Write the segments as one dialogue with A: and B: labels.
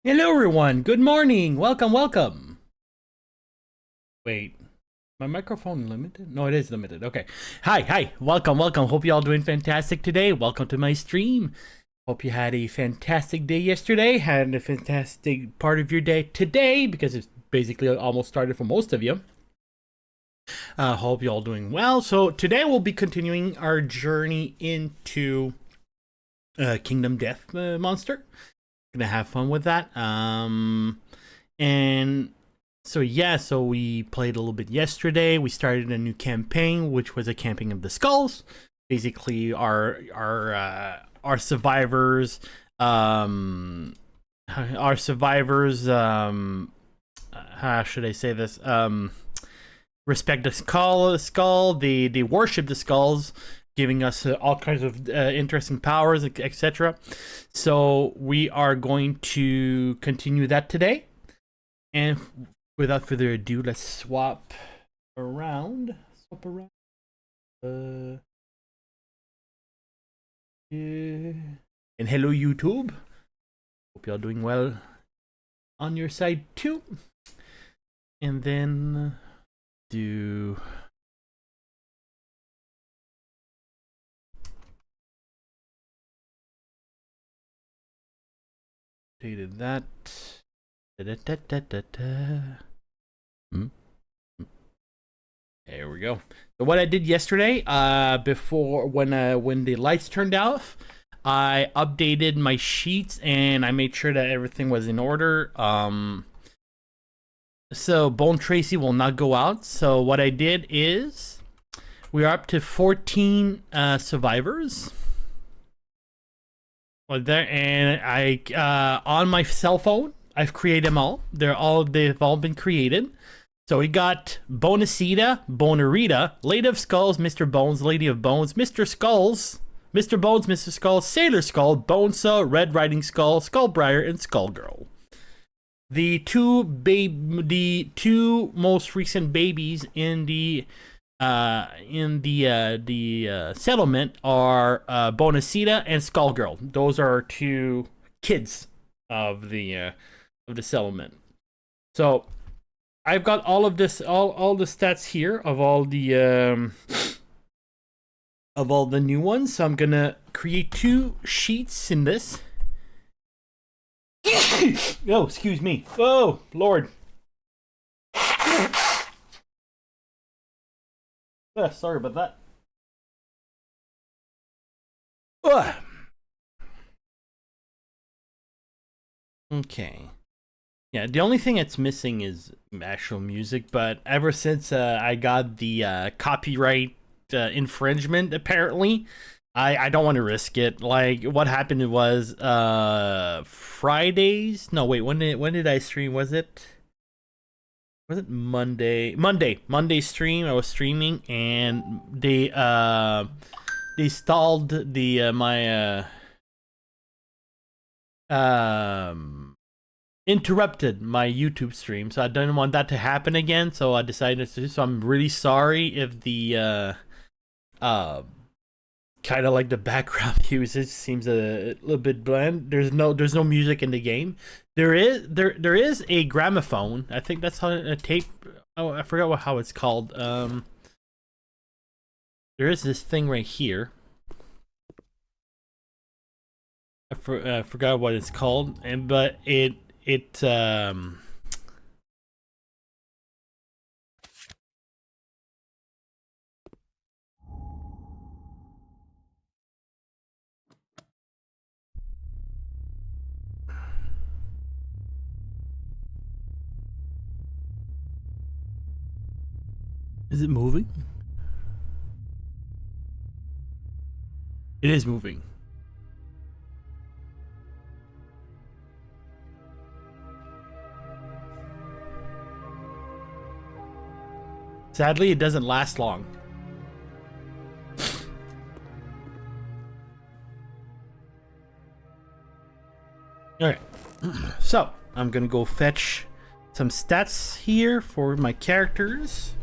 A: Hello everyone, good morning, welcome. Wait, my microphone limited? No, it is limited, okay. Hi, welcome. Hope you all doing fantastic today. Welcome to my stream. Hope you had a fantastic day yesterday, had a fantastic part of your day today, because it's basically almost started for most of you. Hope you all doing well. So today we'll be continuing our journey into Kingdom Death Monster. Gonna have fun with that. And so we played a little bit yesterday. We started a new campaign, which was a camping of the skulls. Basically, our survivors, how should I say this? Respect the skull. They worship the skulls, giving us all kinds of interesting powers, etc. So we are going to continue that today. And without further ado, let's swap around. And hello, YouTube. Hope y'all doing well on your side too. And then do dated that. There we go. So what I did yesterday, before when the lights turned off, I updated my sheets and I made sure that everything was in order. So Bone Tracy will not go out. So what I did is we are up to 14 survivors. There, and I on my cell phone, I've created them all. They've all been created. So we got Bonacita, Bonarita, Lady of Skulls, Mr. Bones, Lady of Bones, Mr. Skulls, Mr. Bones, Mr. Skull, Sailor Skull, Bonesaw, Red Riding Skull, Skullbriar, and Skullgirl. The two most recent babies in the settlement are Bonacita and Skullgirl. Those are two kids of the settlement. So I've got all of this, all the stats here of all the new ones. So I'm gonna create two sheets in this. Oh, excuse me. Oh, Lord. Sorry about that. Ugh. Okay. Yeah, the only thing that's missing is actual music, but ever since I got the copyright infringement, apparently, I don't want to risk it. Like, what happened was Fridays? No, wait, when did I stream? Was it Monday? Monday stream. I was streaming, and they stalled the my interrupted my YouTube stream, so I didn't want that to happen again. So I decided to. So I'm really sorry if the kind of like the background usage seems a little bit bland. There's no music in the game. There is a gramophone. I think that's how a tape. Oh, I forgot how it's called. There is this thing right here. I forgot what it's called, but it is it moving? It is moving. Sadly, it doesn't last long. Alright, so I'm gonna go fetch some stats here for my characters.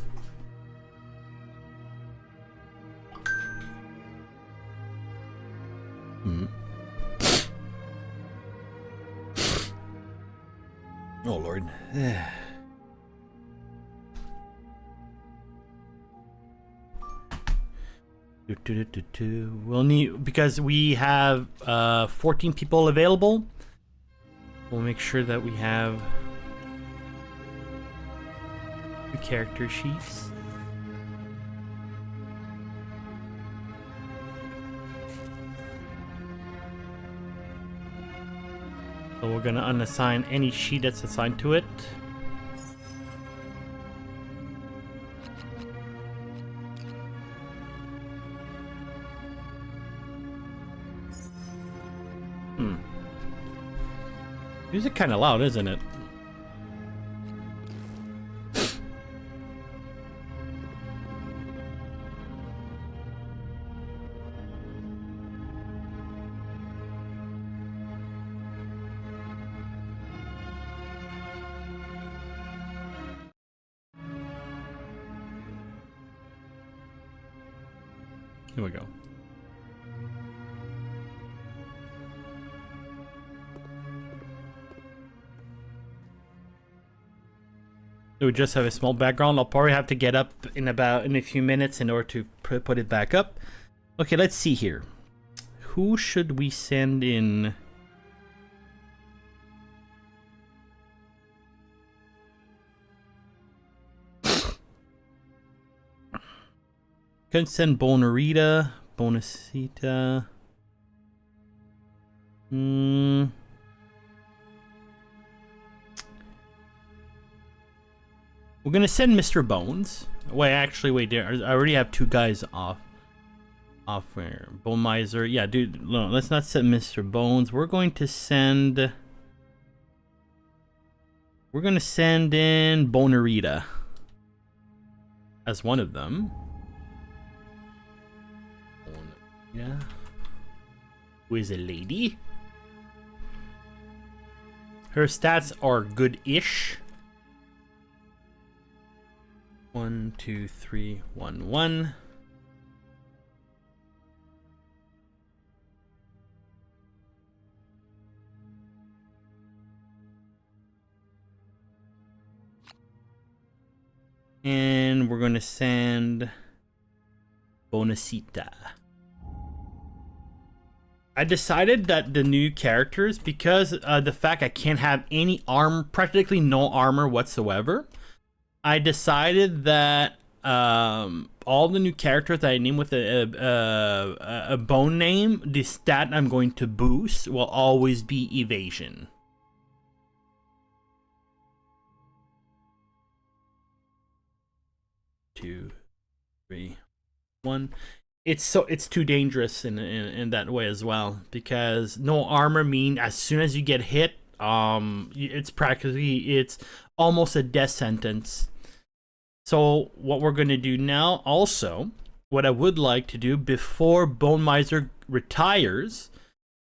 A: Oh Lord. We'll need, because we have 14 people available, we'll make sure that we have the character sheets. So we're gonna unassign any sheet that's assigned to it. Music kind of loud, isn't it? Here we go. So we just have a small background. I'll probably have to get up in a few minutes in order to put it back up. Okay, let's see here. Who should we send in? Can send Bonarita, Bonacita. We're gonna send Mr. Bones. Wait, actually, wait. I already have two guys off. Here. Bone Miser. Yeah, dude. No, let's not send Mr. Bones. We're going to send. We're gonna send in Bonarita as one of them. Yeah. Who is a lady? Her stats are good-ish. 1, 2, 3, 1, 1. And we're going to send Bonacita. I decided that the new characters, because the fact I can't have any armor, practically no armor whatsoever, I decided that all the new characters that I name with a bone name, the stat I'm going to boost will always be evasion. Two, three, one. It's too dangerous in that way as well, because no armor mean as soon as you get hit, it's almost a death sentence. So what we're going to do now, also, what I would like to do before Bone Miser retires,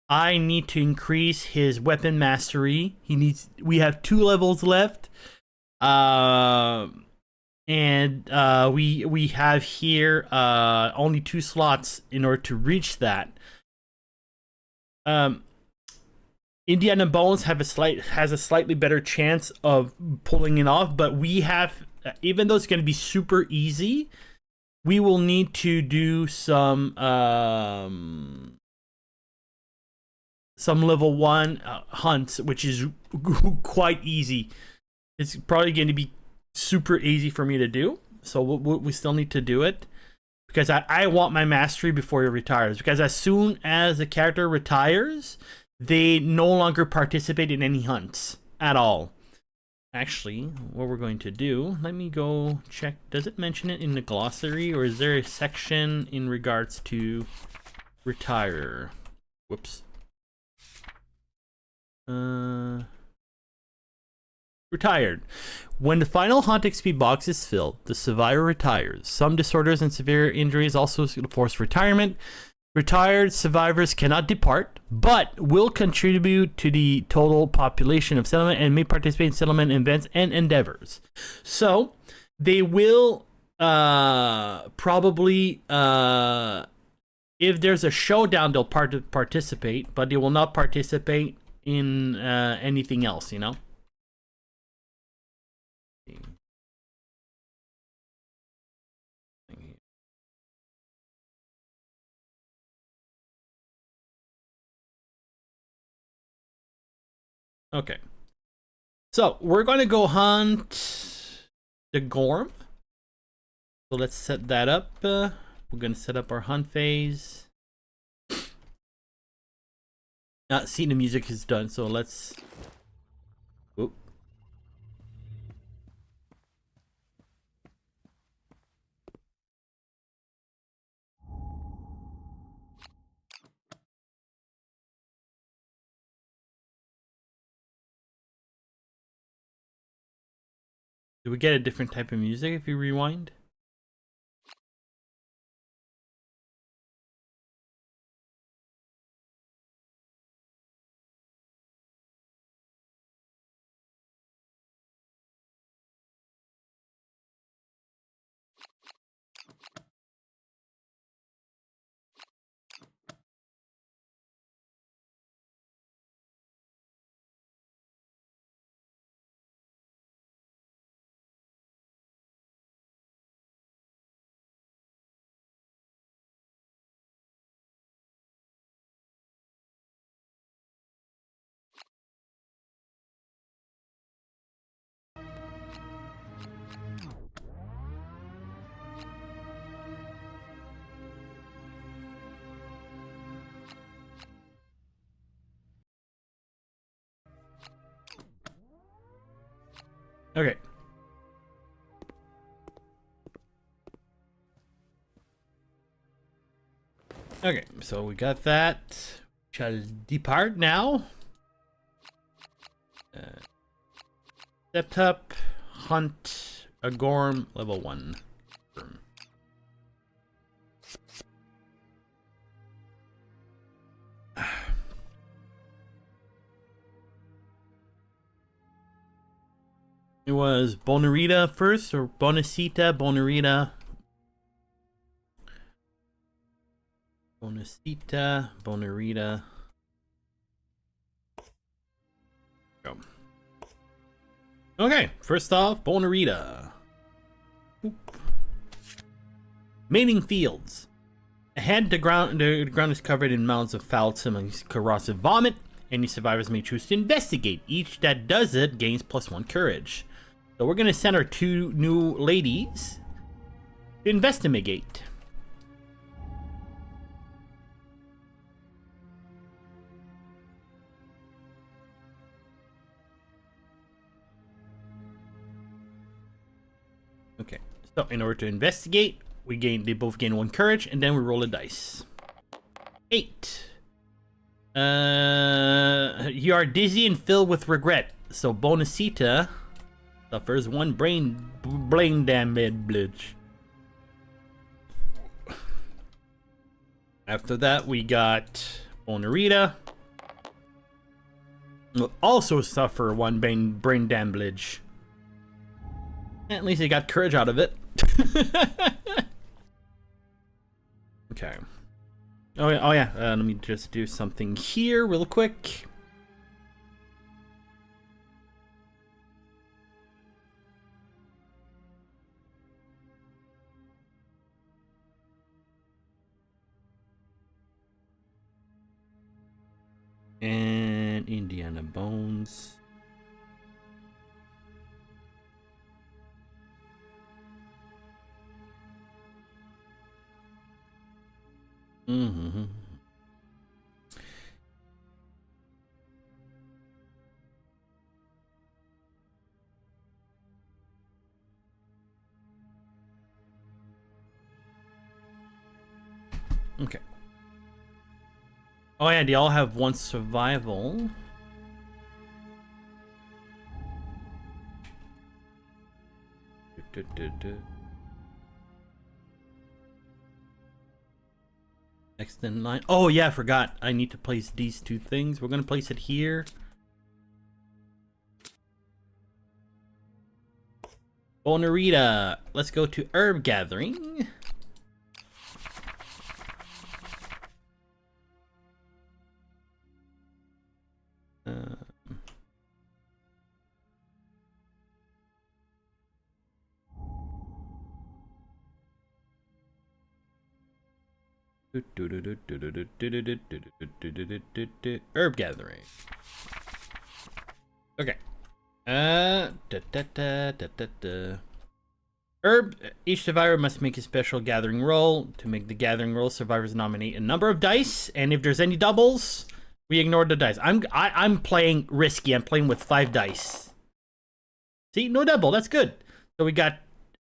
A: I need to increase his weapon mastery. We have 2 levels left. And we have here only 2 slots in order to reach that. Indiana Bones has a slightly better chance of pulling it off, but we have, even though it's going to be super easy, we will need to do some level 1 hunts, which is quite easy. It's probably going to be super easy for me to do, so we still need to do it, because I want my mastery before he retires, because as soon as the character retires, they no longer participate in any hunts at all. Actually, what we're going to do, let me go check. Does it mention it in the glossary, or is there a section in regards to retire? Whoops. Retired. When the final hunt XP box is filled, the survivor retires. Some disorders and severe injuries also force retirement. Retired survivors cannot depart, but will contribute to the total population of settlement and may participate in settlement events and endeavors. So they will probably, if there's a showdown, they'll participate, but they will not participate in anything else, you know? Okay. So we're gonna go hunt the Gorm. So let's set that up. We're gonna set up our hunt phase. See, the music is done, so let's. Whoop. Do we get a different type of music if you rewind? Okay. Okay, so we got that. Shall depart now. Stepped up, hunt a Gorm, level 1. It was Bonarita first, or Bonacita, Bonarita. Bonacita, Bonarita. Go. Okay, first off, Bonarita. Mating fields. Ahead, the ground is covered in mounds of foul smelling corrosive vomit. Any survivors may choose to investigate. Each that does it gains +1 courage. So we're gonna send our 2 new ladies to investigate. Okay, so in order to investigate, they both gain 1 courage, and then we roll a dice. 8. You are dizzy and filled with regret. So Bonacita suffers 1 brain damage. After that, we got Bonarita. Will also suffer 1 brain damage. At least he got courage out of it. Okay. Oh yeah. Let me just do something here real quick. And Indiana Bones. Mm-hmm. Okay. Oh yeah, they all have 1 survival. Next in line. Oh yeah, I forgot. I need to place these 2 things. We're gonna place it here. Bonarita. Let's go to herb gathering. Herb gathering. Okay. Da, da, da, da, da, da. Herb, each survivor must make a special gathering roll. To make the gathering roll, survivors nominate a number of dice, and if there's any doubles, we ignore the dice. I'm playing risky. I'm playing with 5 dice. See, no double. That's good. So we got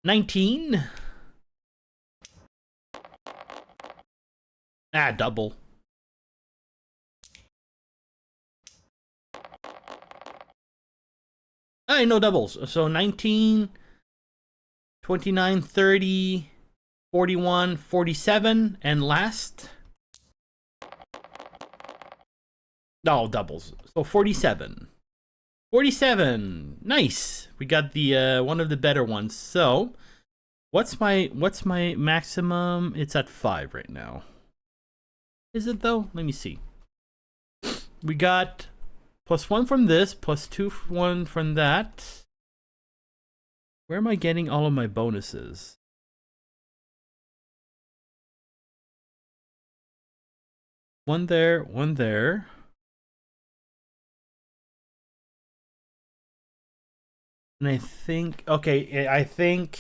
A: 19. Ah, double. Ah, no doubles. So 19, 29, 30, 41, 47, and last. No, doubles. So 47. 47. Nice. We got the one of the better ones. So, what's my maximum? It's at 5 right now. Is it though? Let me see. We got +1 from this, +2 from that. Where am I getting all of my bonuses? One there, one there. And I think, okay, I think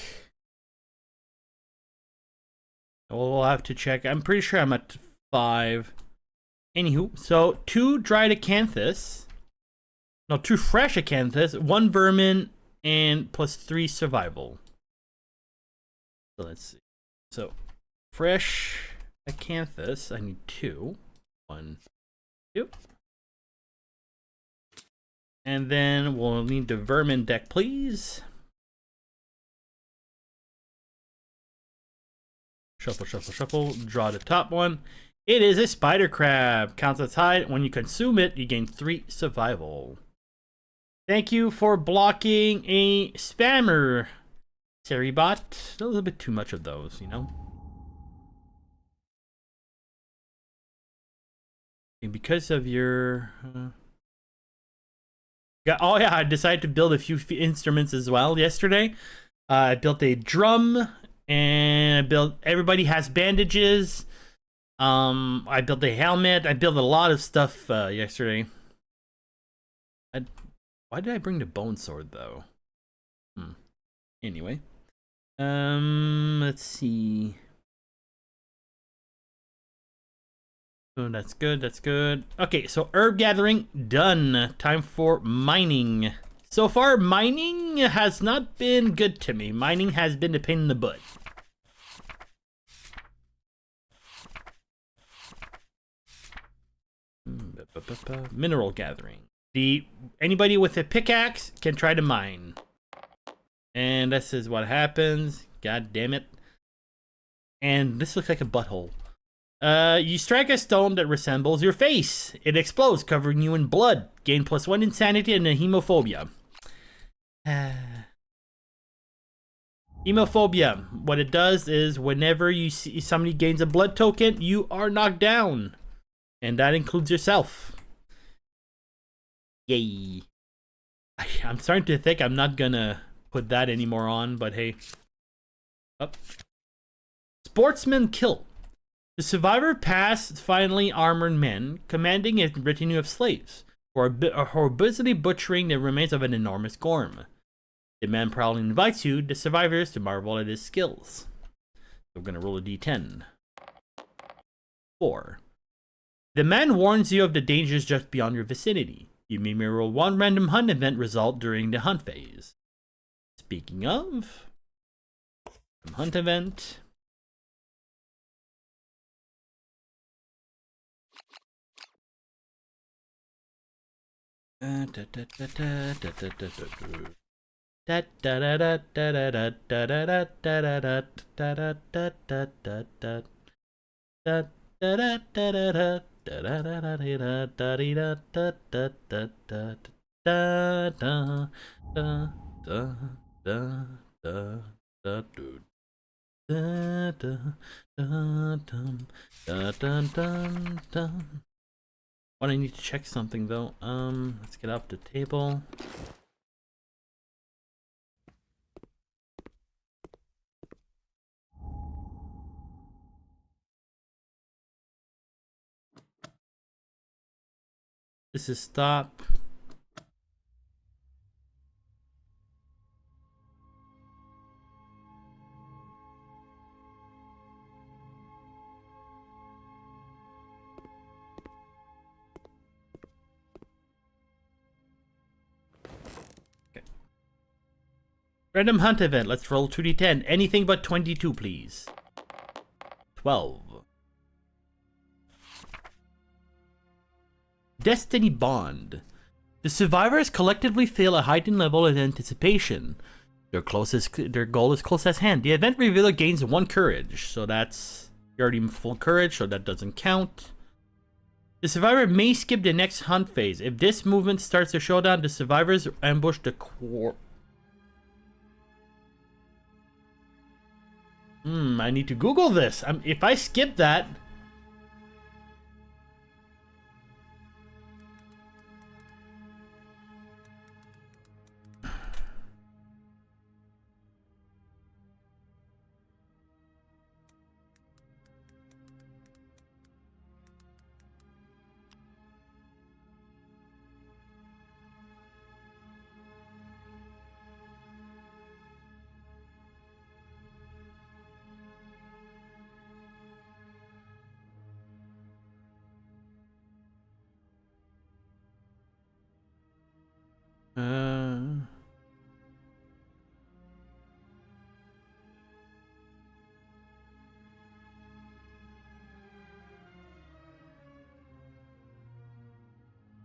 A: we'll have to check. I'm pretty sure I'm at 5. Anywho, so 2 dried acanthus. No, 2 fresh acanthus, 1 vermin, and +3 survival. So let's see. So fresh acanthus, I need 2. 1, 2. And then we'll need the vermin deck, please. Shuffle, shuffle, shuffle. Draw the top one. It is a spider crab. Counts as high. When you consume it, you gain 3 survival. Thank you for blocking a spammer, Seribot. A little bit too much of those, you know? And because of your... oh yeah, I decided to build a few instruments as well yesterday. I built a drum, and I built... Everybody has bandages. I built a helmet. I built a lot of stuff yesterday. Why did I bring the bone sword though? Anyway, let's see. Oh, that's good. That's good. Okay, so herb gathering done. Time for mining. So far, mining has not been good to me. Mining has been a pain in the butt. Mineral gathering. Anybody with a pickaxe can try to mine. And this is what happens. God damn it. And this looks like a butthole. You strike a stone that resembles your face. It explodes, covering you in blood. Gain +1 insanity and a hemophobia. Hemophobia. What it does is whenever you see somebody gains a blood token, you are knocked down. And that includes yourself. Yay. I'm starting to think I'm not gonna put that anymore on, but hey. Up. Sportsman kill. The survivor passed finely armored men, commanding a retinue of slaves, who are busily butchering the remains of an enormous gorm. The man proudly invites you, the survivors, to marvel at his skills. So we're gonna roll a d10. 4. The man warns you of the dangers just beyond your vicinity. You may roll 1 random hunt event result during the hunt phase. Speaking of, hunt event. What, I need to check something though. Let's get off the table. This is stop. Random hunt event. Let's roll 2d10. Anything but 22, please. 12. Destiny Bond. The survivors collectively feel a heightened level of anticipation. Their goal is close at hand. The event revealer gains 1 courage, so that's you're already full courage, so that doesn't count. The survivor may skip the next hunt phase. If this movement starts the showdown, the survivors ambush the I need to Google this. If I skip that.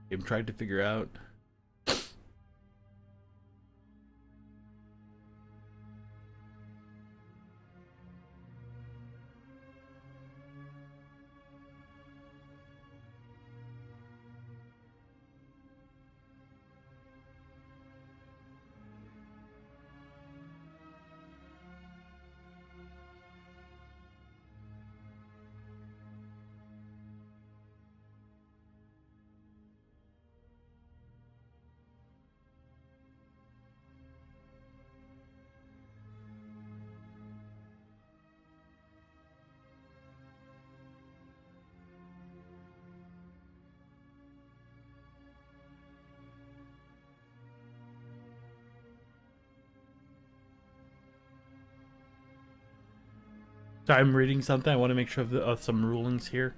A: I'm trying to figure out. So I'm reading something. I want to make sure of some rulings here.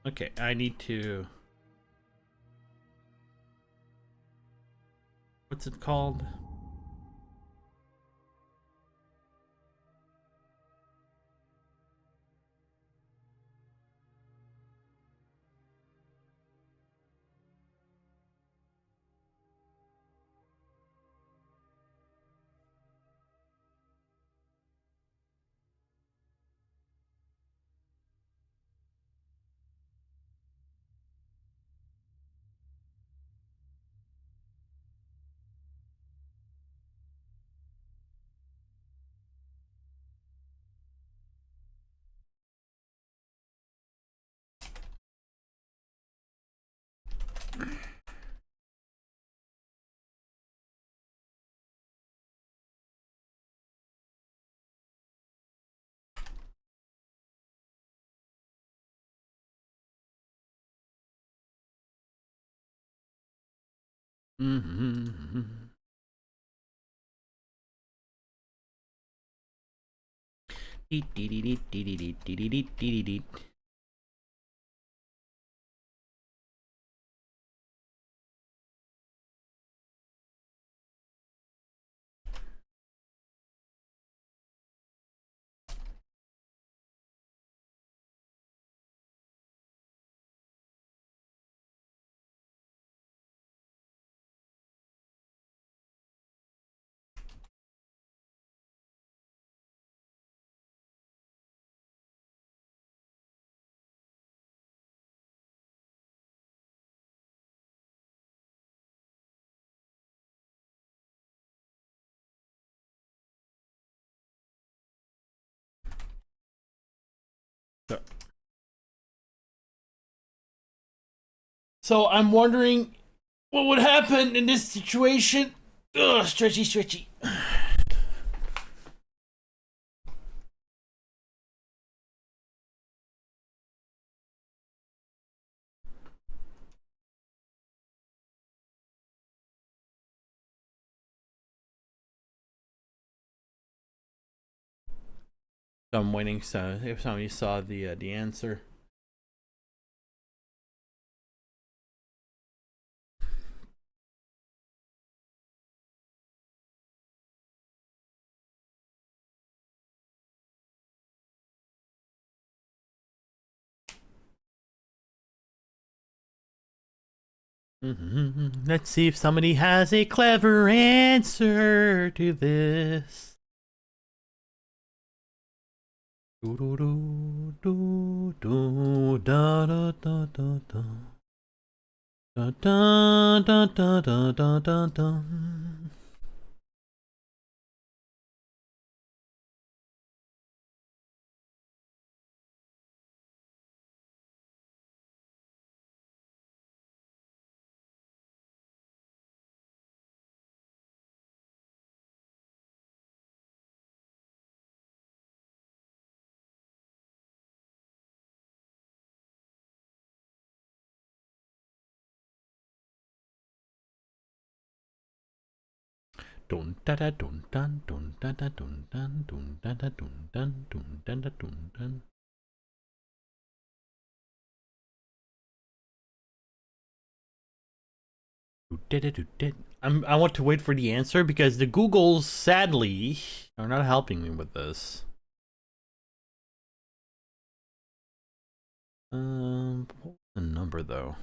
A: Okay, I need to... What's it called? So I'm wondering What would happen in this situation? Ugh, stretchy, stretchy. So I'm waiting. So if somebody saw the answer. Let's see if somebody has a clever answer to this. Do do do do do da da da da da da da da da da da da da. Dun da da dun dun dun da da dun dun dun da da dun dun dun da da dun dun. I want to wait for the answer because the Googles sadly are not helping me with this. What was the number though?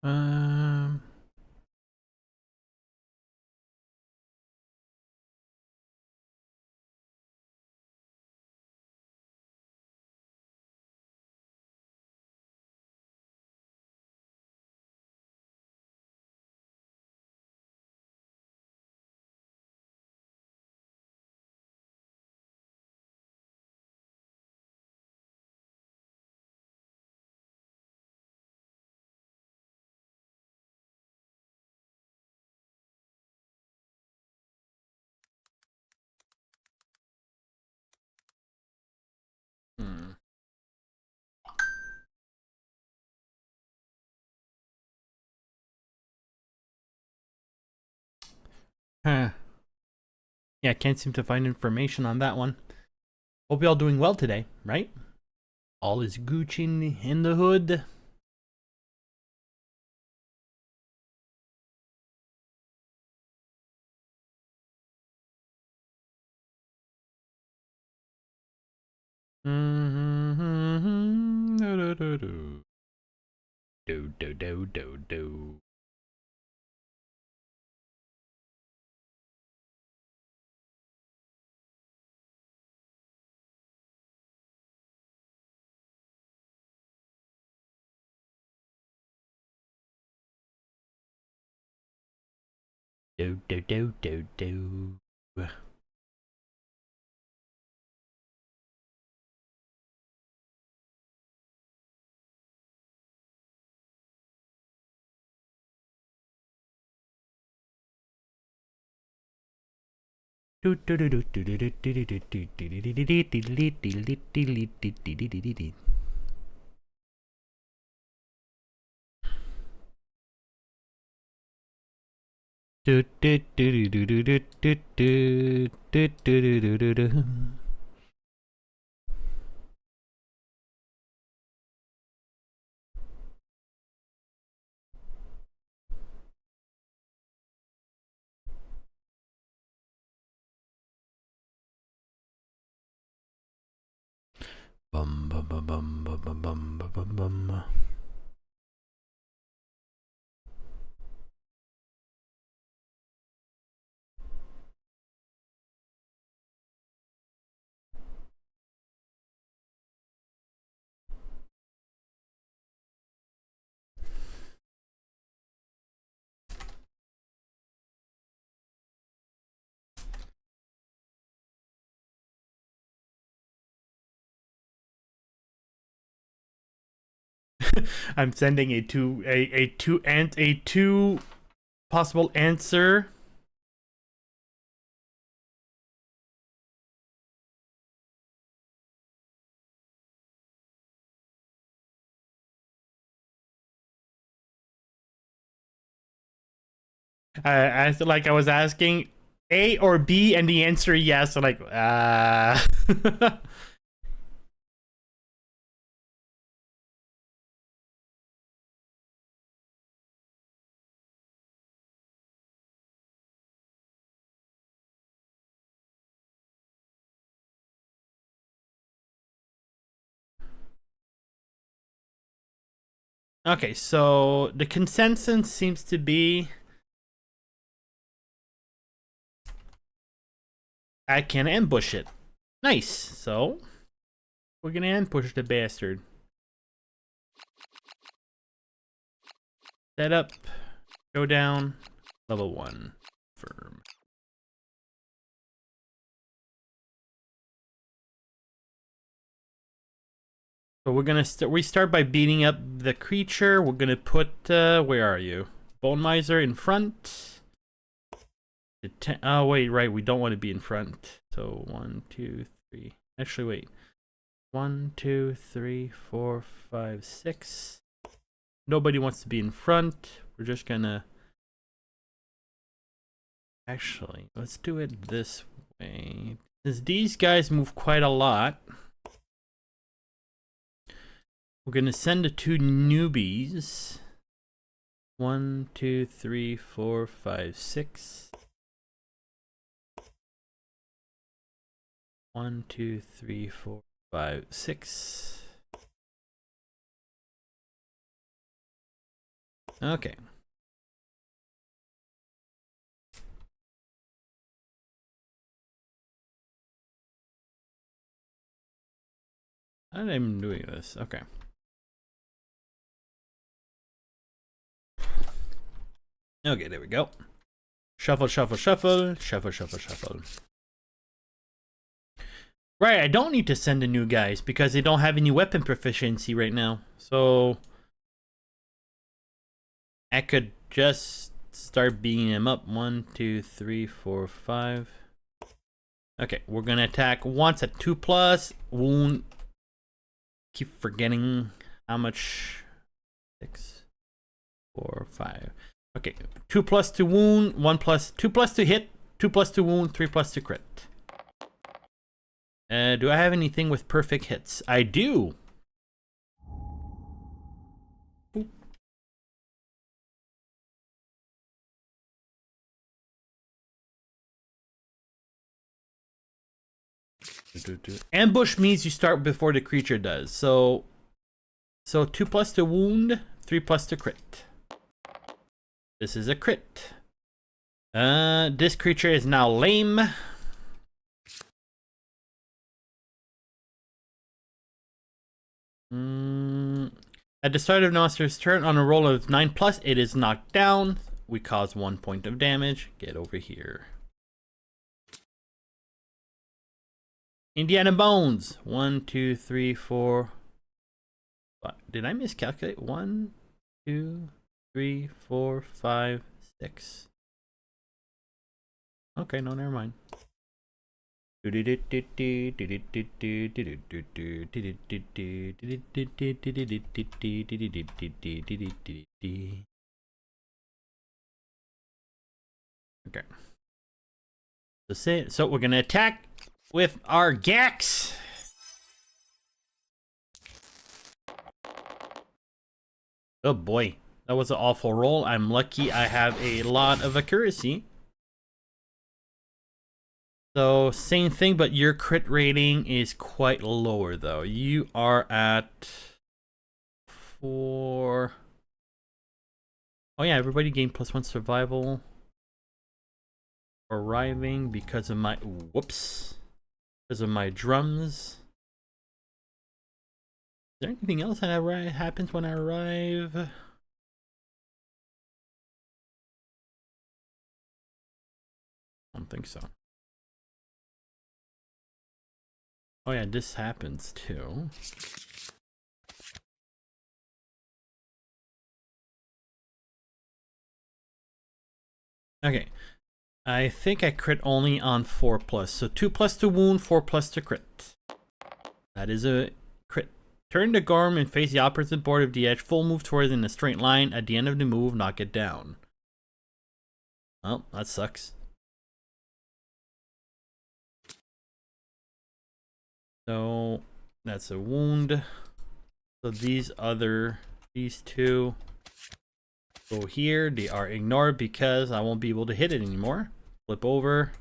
A: Um. Hmm. Huh. Yeah, can't seem to find information on that one. Hope y'all doing well today, right? All is Gucci in the hood. Do do do do do. Do do do do do. Do do do do do do do do do do do. Do do do do do do do do. do do do do do do. Bum bum bum bum bum bum bum bum bum. I'm sending a two possible answer. As like I was asking A or B, and the answer yes. So like, Okay, so the consensus seems to be I can ambush it. Nice. So we're gonna ambush the bastard. Set up, go down, level 1, firm. So we're gonna we start by beating up the creature. We're gonna put where are you? Bone Miser in front. Oh wait, right. We don't want to be in front. So 1, 2, 3. Actually, wait. 1, 2, 3, 4, 5, 6. Nobody wants to be in front. We're just gonna. Actually, let's do it this way. Since these guys move quite a lot, we're gonna send the 2 newbies. 1, 2, 3, 4, 5, 6. 1, 2, 3, 4, 5, 6. Okay. I'm doing this. Okay. Okay, there we go. Shuffle, shuffle, shuffle, shuffle, shuffle, shuffle. Right, I don't need to send the new guys because they don't have any weapon proficiency right now. So I could just start beating them up. 1, 2, 3, 4, 5. Okay, we're gonna attack once at 2+. Wound. Keep forgetting how much. 6, 4, 5. Okay, 2+ to wound, 1+, 2+ to hit, 2+ to wound, 3+ to crit. Do I have anything with perfect hits? I do. Ooh. Ambush means you start before the creature does. So 2+ to wound, 3+ to crit. This is a crit. This creature is now lame. At the start of monster's turn, on a roll of 9+, it is knocked down. We cause 1 point of damage. Get over here. Indiana Bones. 1, 2, 3, 4. Did I miscalculate? 1, 2, 3, 4, 5, 6. Okay, no, never mind. Okay. So we're gonna attack with our Gax. Oh boy, that was an awful roll. I'm lucky I have a lot of accuracy. So same thing, but your crit rating is quite lower though. You are at 4. Oh yeah, everybody gained +1 survival. Arriving because of my because of my drums. Is there anything else that happens when I arrive? I don't think so. Oh yeah, this happens too. Okay. I think I crit only on 4+. So 2+ to wound, 4+ to crit. That is a crit. Turn the Gorm and face the opposite board of the edge. Full move towards in a straight line. At the end of the move, knock it down. Oh, that sucks. So that's a wound. So these two go here. They are ignored because I won't be able to hit it anymore. Flip over.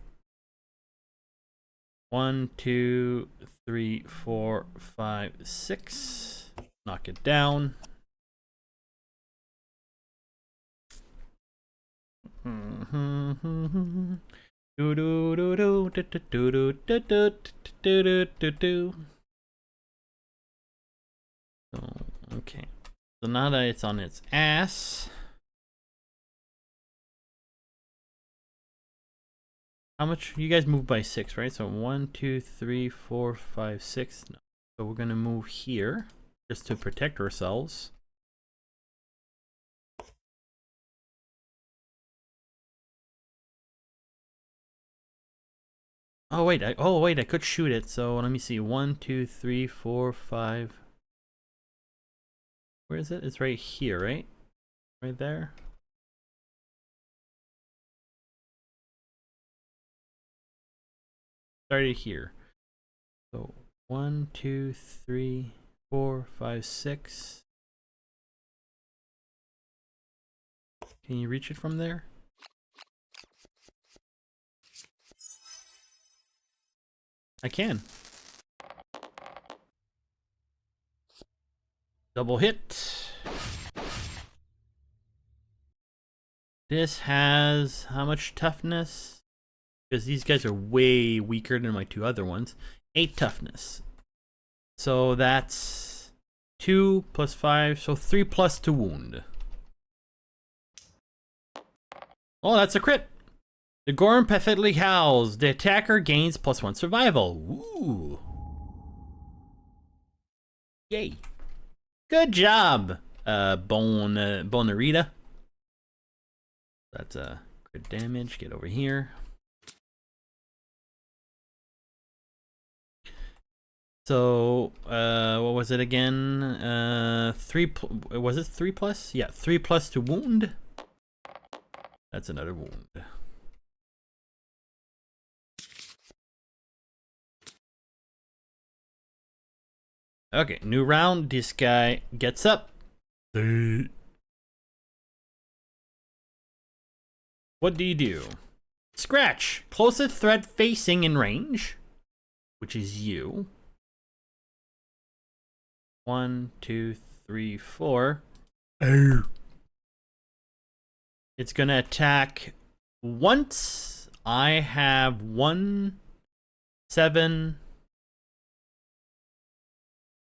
A: 1, 2, 3, 4, 5, 6. Knock it down. Okay. So now that it's on its ass. How much? You guys move by 6, right? So 1, 2, 3, 4, 5, 6. No. So we're gonna move here just to protect ourselves. Oh wait, I could shoot it. So let me see. 1, 2, 3, 4, 5. Where is it? It's right here, right? Right there. Started here. So 1, 2, 3, 4, 5, 6. Can you reach it from there? I can. Double hit. This has how much toughness? Because these guys are way weaker than my 2 other ones. 8 toughness. So that's 2 + 5, so 3+ to wound. Oh, that's a crit. The Gorm pathetically howls. The attacker gains +1 survival. Ooh. Yay. Good job, Bonarita. That's a crit damage. Get over here. So, what was it again? Was it 3+? Yeah, 3+ to wound. That's another wound. Okay, new round. This guy gets up. What do you do? Scratch. Closest threat facing in range, which is you. 1, 2, 3, 4. Oh. It's gonna attack once. I have 1, 7.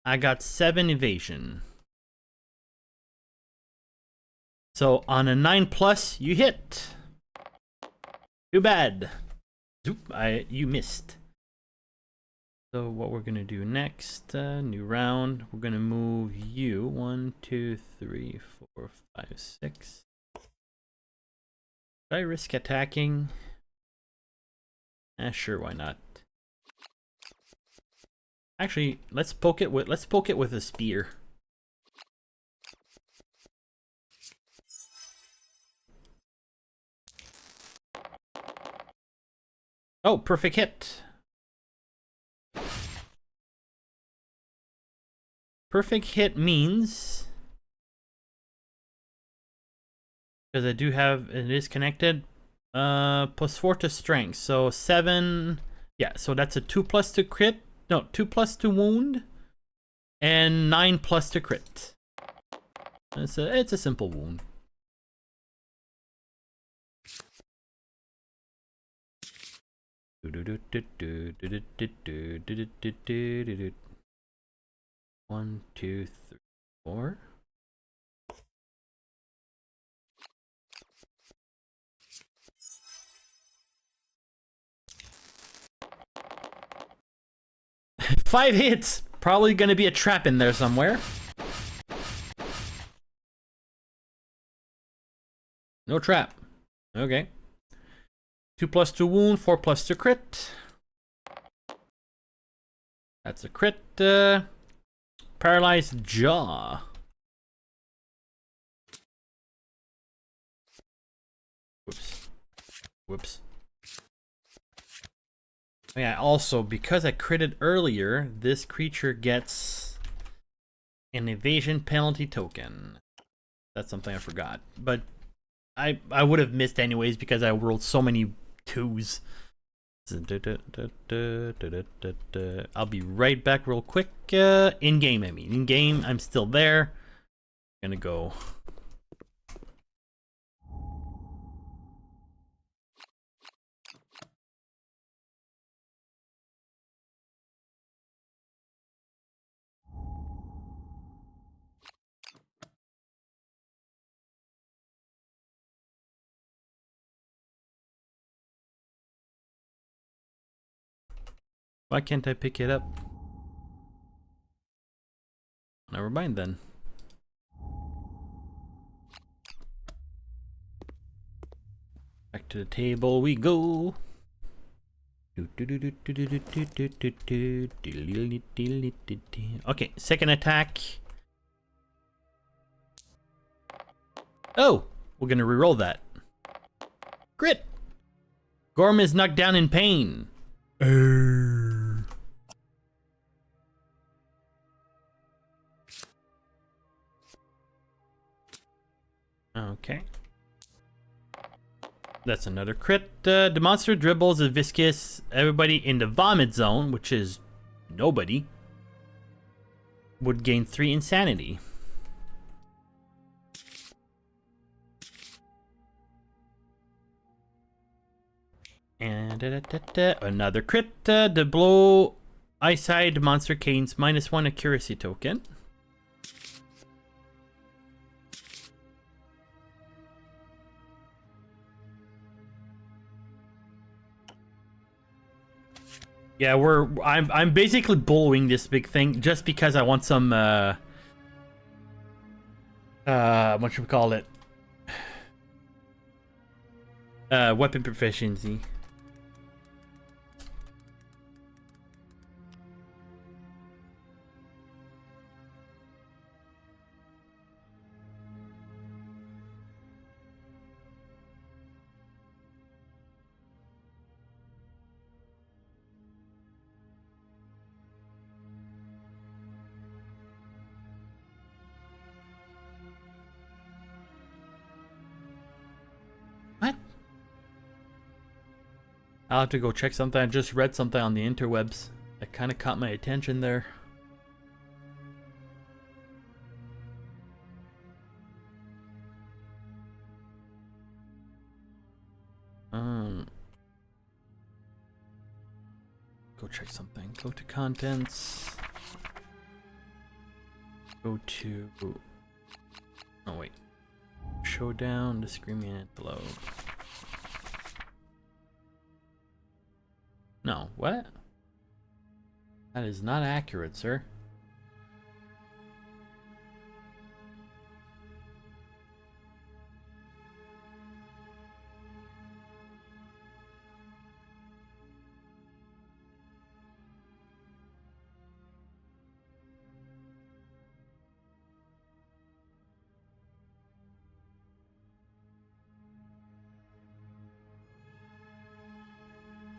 A: I got 7 evasion. So on a 9+, you hit. Too bad. You missed. So what we're gonna do next, new round, we're gonna move you 1, 2, 3, 4, 5, 6. Should I risk attacking? Sure, why not? Actually, let's poke it with a spear. Oh, perfect hit. Perfect hit means, because I do have, it is connected, +4 to strength, so 7. Yeah, so that's a 2+ to crit. No, 2+ to wound, and 9+ to crit. It's a simple wound. One, two, three, four. Five hits! Probably gonna be a trap in there somewhere. No trap. Okay. 2+ to wound, 4+ to crit. That's a crit. Paralyzed jaw. Whoops. Whoops. Yeah, also, because I critted earlier, this creature gets an evasion penalty token. That's something I forgot. But I would have missed anyways because I rolled so many 2s. I'll be right back real quick. In-game, I mean. In-game, I'm still there. Gonna go. Why can't I pick it up? Never mind then. Back to the table we go. Okay, second attack. Oh, we're gonna reroll that. Crit! Gorm is knocked down in pain. Okay. That's another crit. The monster dribbles a viscous everybody in the vomit zone, which is nobody, would gain 3 insanity. And another crit. The blow eyeside monster gains -1 accuracy token. Yeah, I'm basically bullying this big thing just because I want some what should we call it? Weapon proficiency. What? I'll have to go check something. I just read something on the interwebs that kind of caught my attention there. Go check something. Go to contents. Go to... Oh, wait. Showdown, the Screaming Antelope. No, what? That is not accurate, sir.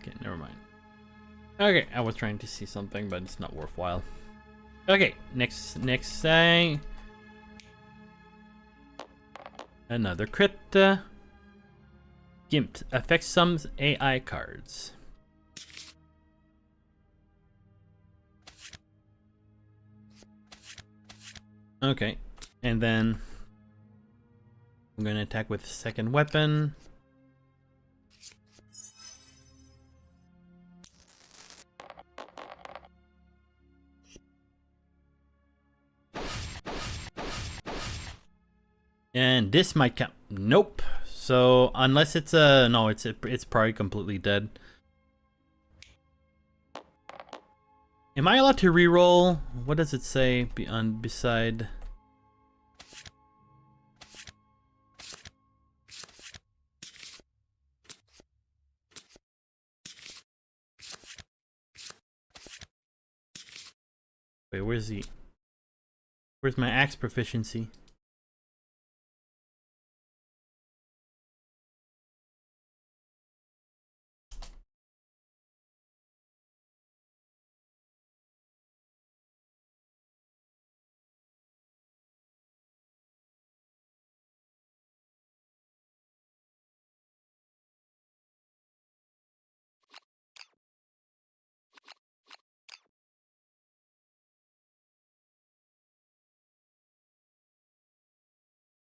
A: Okay, never mind. Okay, I was trying to see something, but it's not worthwhile. Okay, next thing. Another crit. Gimped affects some AI cards. Okay, and then I'm gonna attack with second weapon. And this might count. Nope. So unless it's a no, it's probably completely dead. Am I allowed to reroll? What does it say beside? Wait, where's he? Where's my axe proficiency?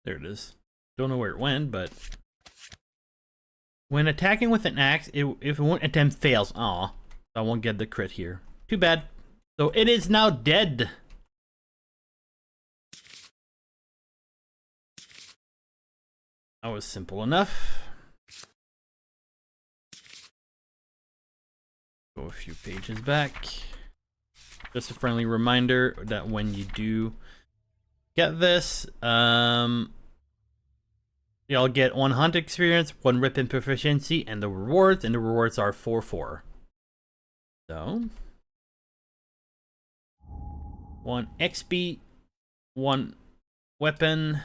A: There it is. Don't know where it went, but when attacking with an axe, if one attempt fails, I won't get the crit here. Too bad. So it is now dead. That was simple enough. Go a few pages back. Just a friendly reminder that when you do get this, you'll get 1 hunt experience, 1 weapon proficiency, and the rewards are 4/4. So 1 XP, 1 weapon,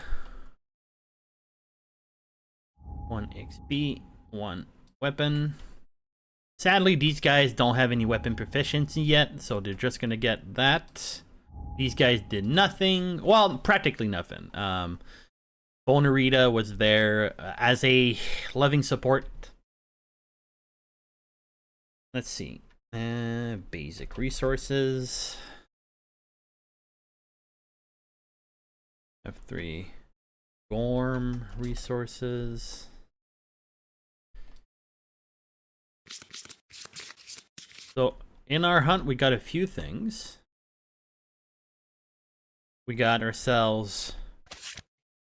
A: 1 XP, 1 weapon. Sadly, these guys don't have any weapon proficiency yet, so they're just gonna get that. These guys did nothing. Well, practically nothing. Bonarita was there as a loving support. Let's see. Basic resources. F3. Gorm resources. So in our hunt, we got a few things. We got ourselves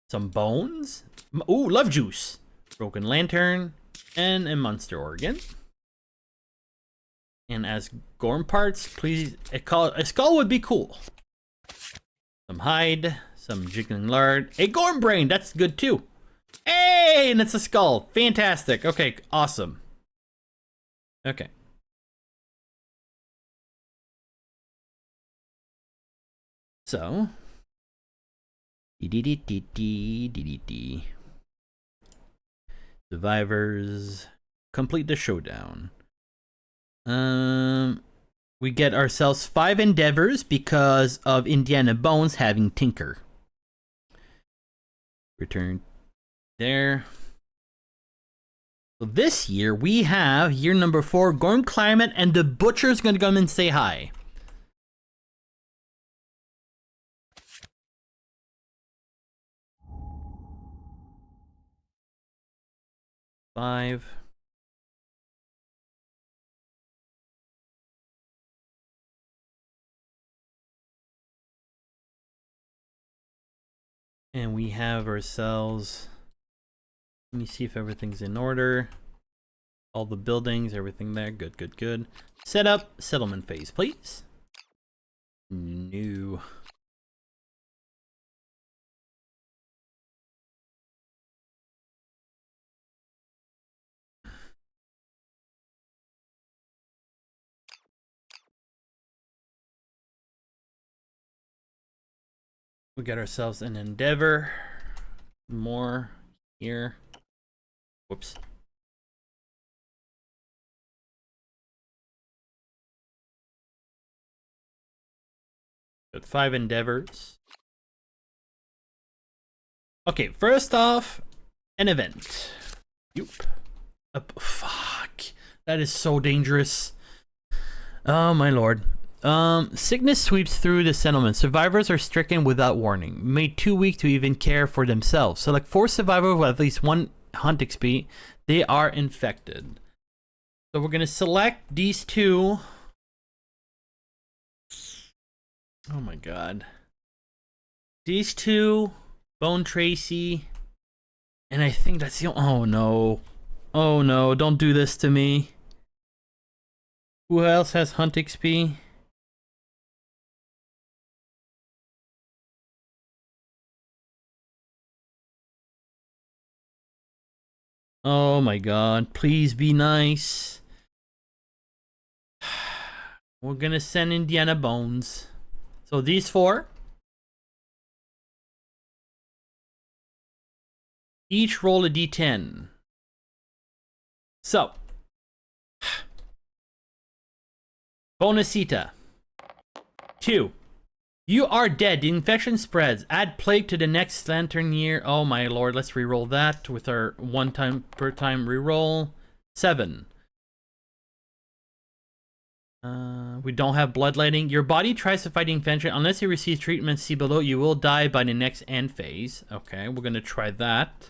A: some bones. Ooh, love juice. Broken lantern. And a monster organ. And as Gorm parts, please, a skull would be cool. Some hide. Some jiggling lard. A Gorm brain, that's good too. Hey, and it's a skull. Fantastic. Okay, awesome. Okay. So. Survivors. Complete the showdown. We get ourselves 5 endeavors because of Indiana Bones having Tinker. Return there. So this year we have year number 4, Gorm Climate, and the Butcher's gonna come and say hi. Five. And we have ourselves, let me see if everything's in order. All the buildings, everything there. Good, good, good. Set up settlement phase, please. New. We got ourselves an endeavor. More here. Whoops. Got 5 endeavors. Okay, first off, an event. Yup. Fuck. That is so dangerous. Oh my lord. Sickness sweeps through the settlement. Survivors are stricken without warning, made too weak to even care for themselves. Select 4 survivors with at least 1 hunt XP. They are infected. So we're gonna select these 2. Oh my god. These 2, Bone Tracy, and I think that's the. Oh no. Oh no, don't do this to me. Who else has hunt XP? Oh my god, please be nice. We're gonna send Indiana Bones. So these 4. Each roll a d10. So. Bonacita. 2. You are dead. The infection spreads. Add plague to the next lantern year. Oh my lord, let's reroll that with our 1 time per time reroll. 7. We don't have bloodletting. Your body tries to fight the infection. Unless you receive treatment, see below, you will die by the next end phase. Okay, we're gonna try that.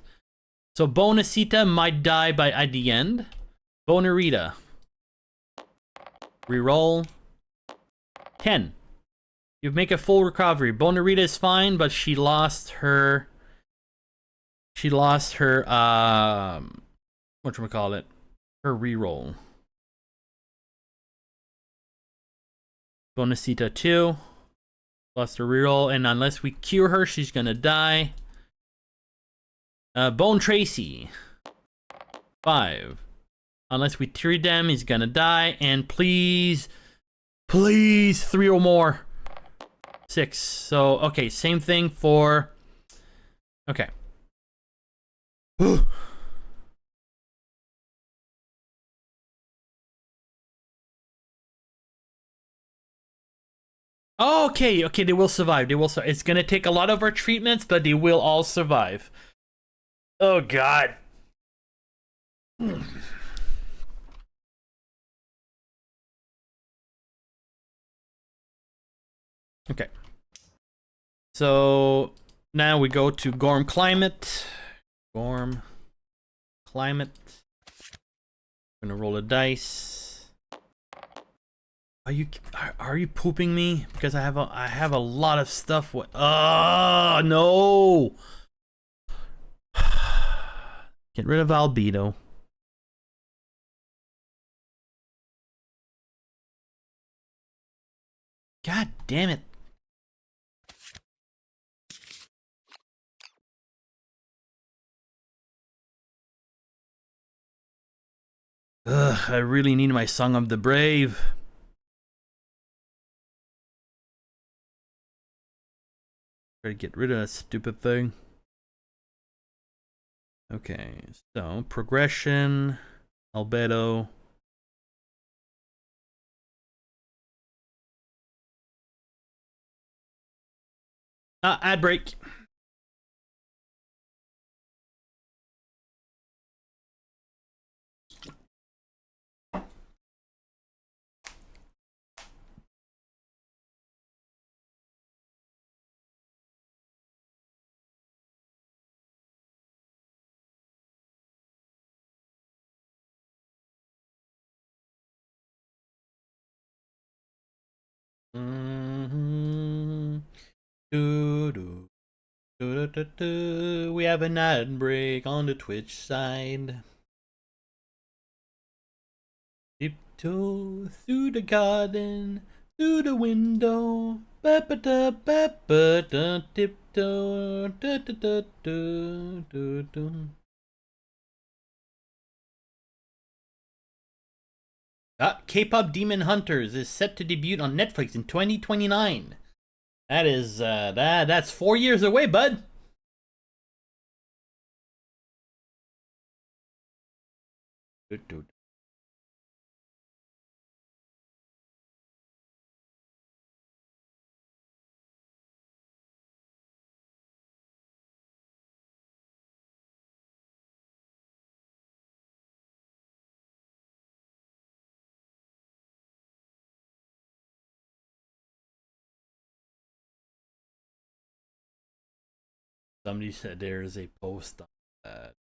A: So Bonacita might die at the end. Bonarita. Reroll. 10. You make a full recovery. Bonarita is fine, but she lost her whatchamacallit? Her reroll. Bonacita 2. Lost her reroll, and unless we cure her, she's gonna die. Bone Tracy. 5. Unless we treat them, he's gonna die. And please, 3 or more. 6. So, okay, same thing for. Okay. Okay, they will survive. It's gonna take a lot of our treatments, but they will all survive. Oh god. Okay. So now we go to Gorm Climate. Gorm Climate. I'm gonna roll a dice. Are you pooping me? Because I have a lot of stuff. What? Oh no! Get rid of Albedo. God damn it! Ugh, I really need my Song of the Brave. Try to get rid of that stupid thing. Okay, so progression, albedo. Ad break. We have an ad break on the Twitch side. Tiptoe through the garden, through the window. Tiptoe. K-pop Demon Hunters is set to debut on Netflix in 2029. That is that's 4 years away, bud. Somebody said there's a post on that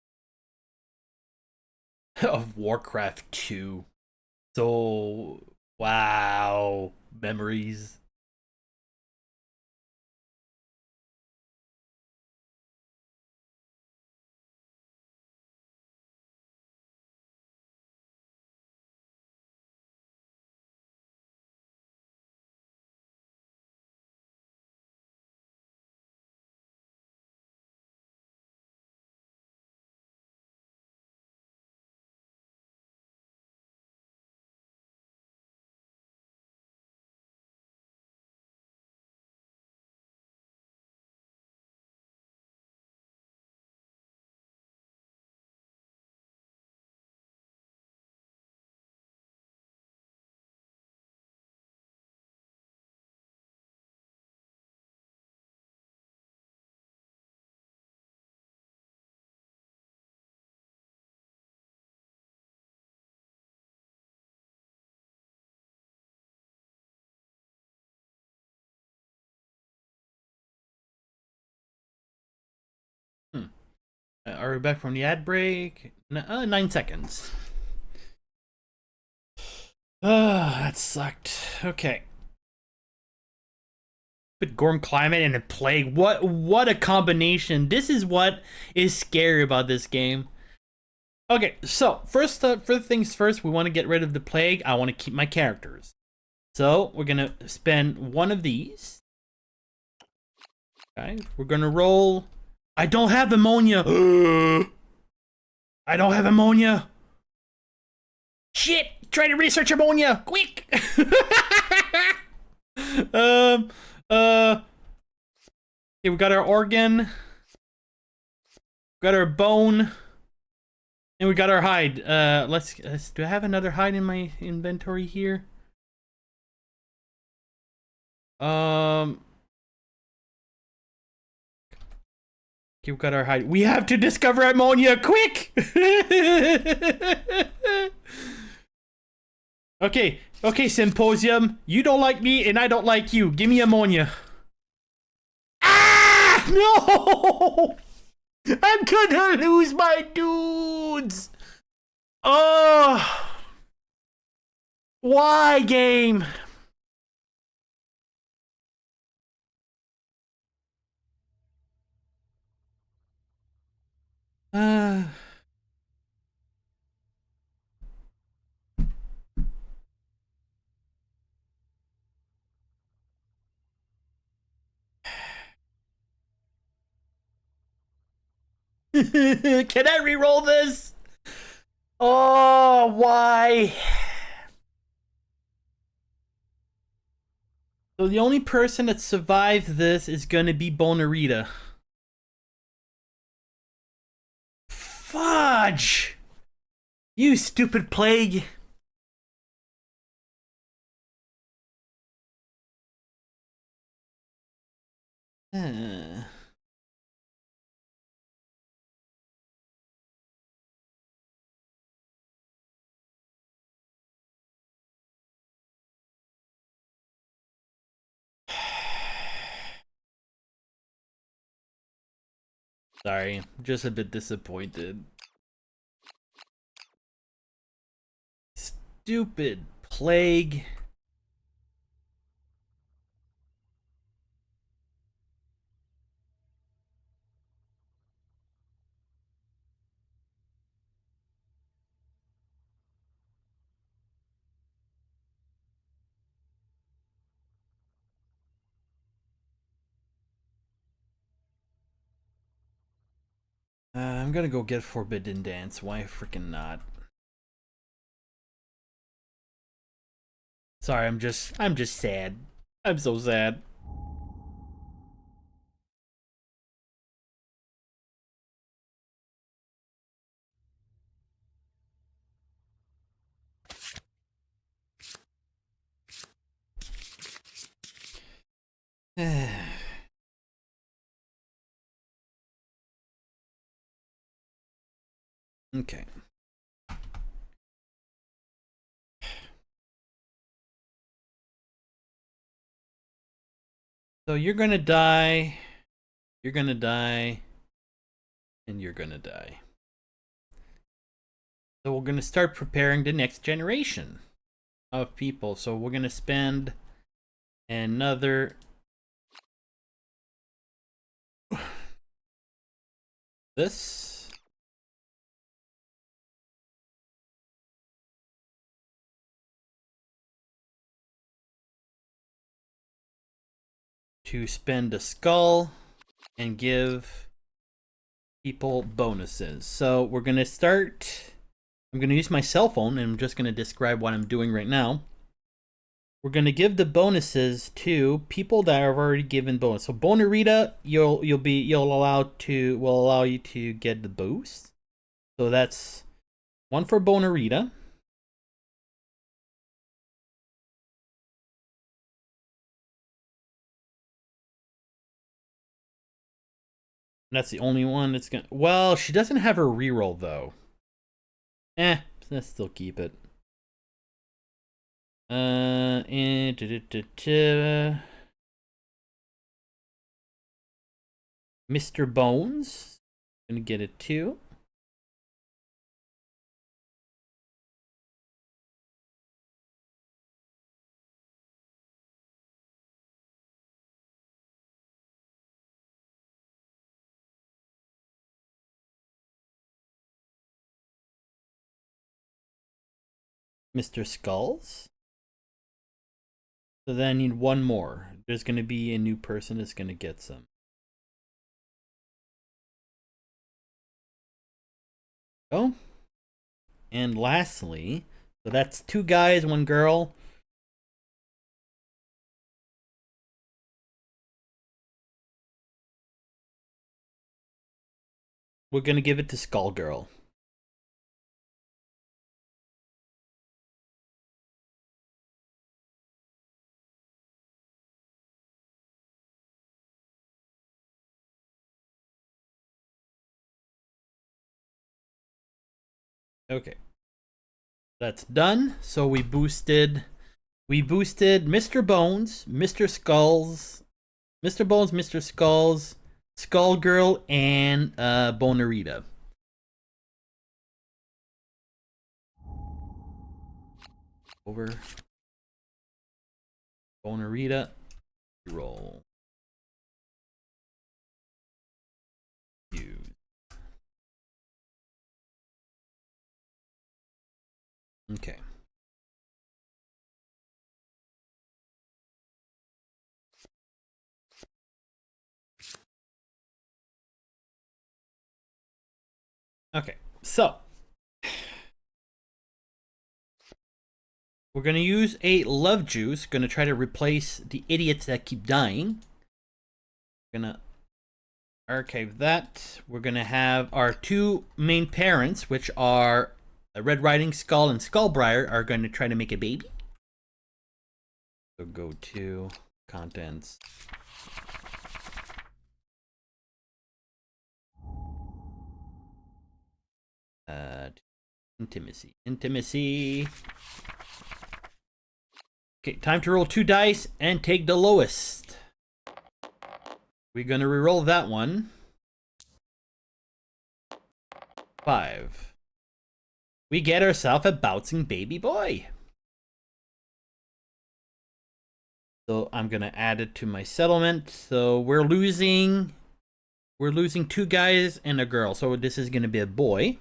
A: of Warcraft 2. So wow, memories. Hmm. Are we back from the ad break? 9 seconds. That sucked. Okay. But Gorm climate and a plague. What a combination. This is what is scary about this game. Okay, so first things first, we want to get rid of the plague. I want to keep my characters. So we're gonna spend one of these. Okay, we're gonna roll. I don't have ammonia. I don't have ammonia. Shit! Try to research ammonia, quick! Okay, we got our organ, got our bone, and we got our hide. Let's do I have another hide in my inventory here? Okay, we got our hide. We have to discover ammonia, quick! Okay, Symposium. You don't like me, and I don't like you. Give me ammonia. Ah! No! I'm gonna lose my dudes! Oh! Why, game? Can I re-roll this? Oh, why? So the only person that survived this is gonna be Bonarita. Fudge! You stupid plague! Sorry, just a bit disappointed. Stupid plague. I'm gonna go get Forbidden Dance. Why freaking not? Sorry, I'm just sad. I'm so sad. Okay. So you're gonna die. You're gonna die. And you're gonna die. So we're gonna start preparing the next generation of people. So we're gonna spend another this to spend a skull and give people bonuses. So we're gonna start. I'm gonna use my cell phone and I'm just gonna describe what I'm doing right now. We're gonna give the bonuses to people that are already given bonus. So Bonarita, will allow you to get the boost. So that's one for Bonarita. That's the only one that's gonna. Well, she doesn't have her reroll though. Let's still keep it. And Mr. Bones, gonna get it too. Mr. Skulls. So then I need one more. There's gonna be a new person that's gonna get some. Oh. And lastly, so that's 2 guys, 1 girl. We're gonna give it to Skull Girl. Okay. That's done. So we boosted Mr. Bones, Mr. Skulls, Mr. Bones, Mr. Skulls, Skull Girl, and Bonarita. Over Bonarita. Roll. Use. Okay. Okay, so we're gonna use a love juice. Gonna try to replace the idiots that keep dying. Gonna archive that. We're gonna have our 2 main parents, which are Red Riding Skull and Skullbriar, are going to try to make a baby. So go to contents. Intimacy. Okay, time to roll 2 dice and take the lowest. We're gonna reroll that one. 5. We get ourselves a bouncing baby boy. So I'm gonna add it to my settlement. So we're losing 2 guys and a girl. So this is gonna be a boy.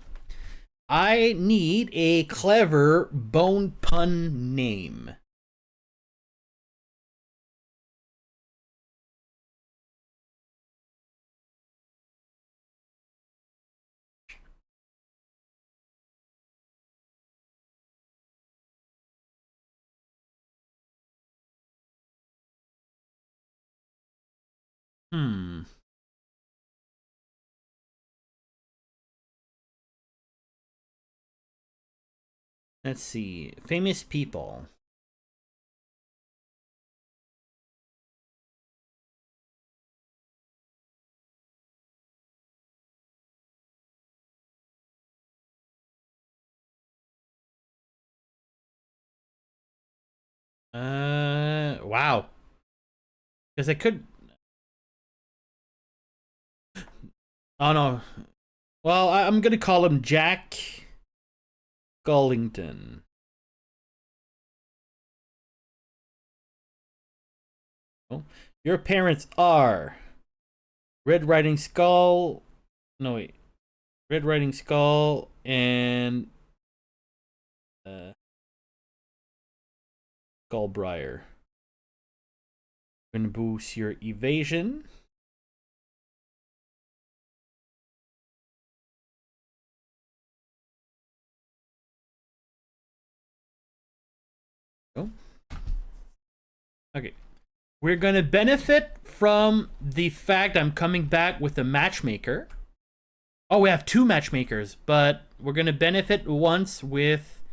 A: I need a clever bone pun name. Let's see. Famous people. Wow. Because I could. Oh no. Well, I'm gonna call him Jack Gullington. Oh. Your parents are Red Riding Skull. No, wait. Red Riding Skull and Skullbriar. Gonna boost your evasion. Oh. Okay. We're gonna benefit from the fact I'm coming back with a matchmaker. Oh, we have 2 matchmakers, but we're gonna benefit once with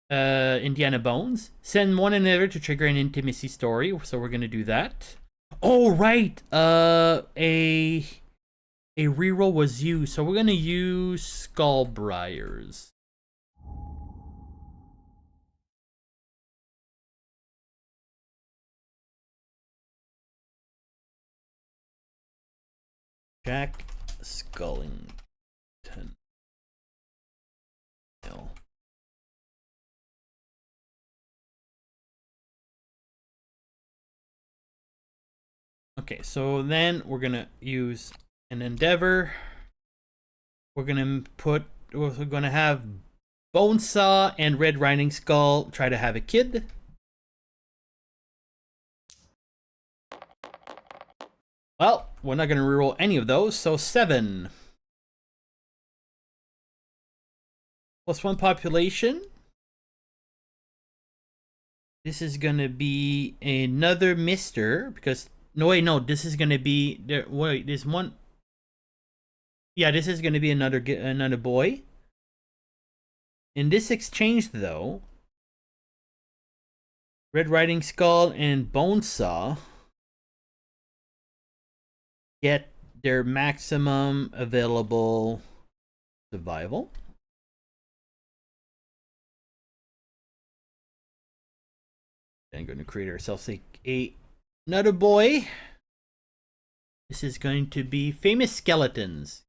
A: Indiana Bones. Send one another to trigger an intimacy story, so we're gonna do that. Oh, right. A reroll was used, so we're gonna use Skullbriars. Jack Skullington. No. Okay, so then we're gonna use an endeavor. We're gonna have Bonesaw and Red Riding Skull try to have a kid. Well, we're not gonna reroll any of those, so 7. +1 population. This is gonna be another Mister, because no, wait, no, this is gonna be there. Wait, there's one. Yeah, this is gonna be another boy. In this exchange, though, Red Riding Skull and Bonesaw get their maximum available survival. Then going to create ourselves another boy. This is going to be famous skeletons.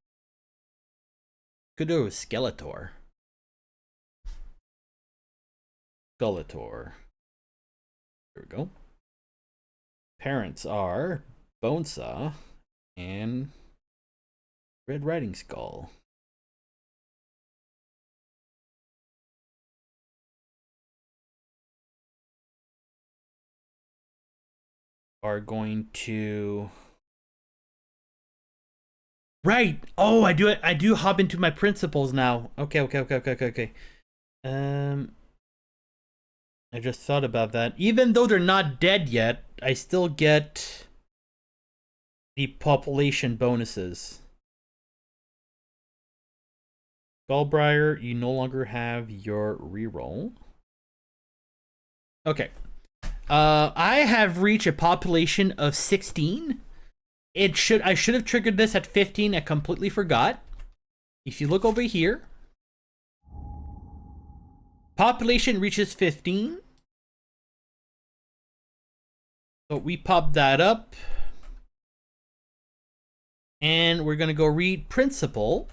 A: Could do a Skeletor. Skeletor. There we go. Parents are Bonesaw and Red Riding Skull. Are going to right. Oh, I do hop into my principles now. Okay. I just thought about that. Even though they're not dead yet, I still get the population bonuses. Skullbriar, you no longer have your reroll. Okay. I have reached a population of 16. I should have triggered this at 15. I completely forgot. If you look over here, population reaches 15. So we pop that up. And we're going to go read principal.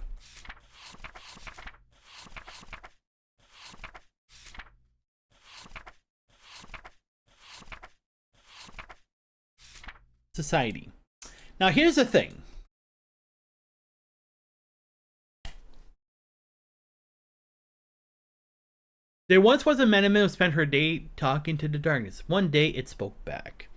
A: Society. Now here's the thing. There once was a Menemin who spent her day talking to the darkness. One day it spoke back.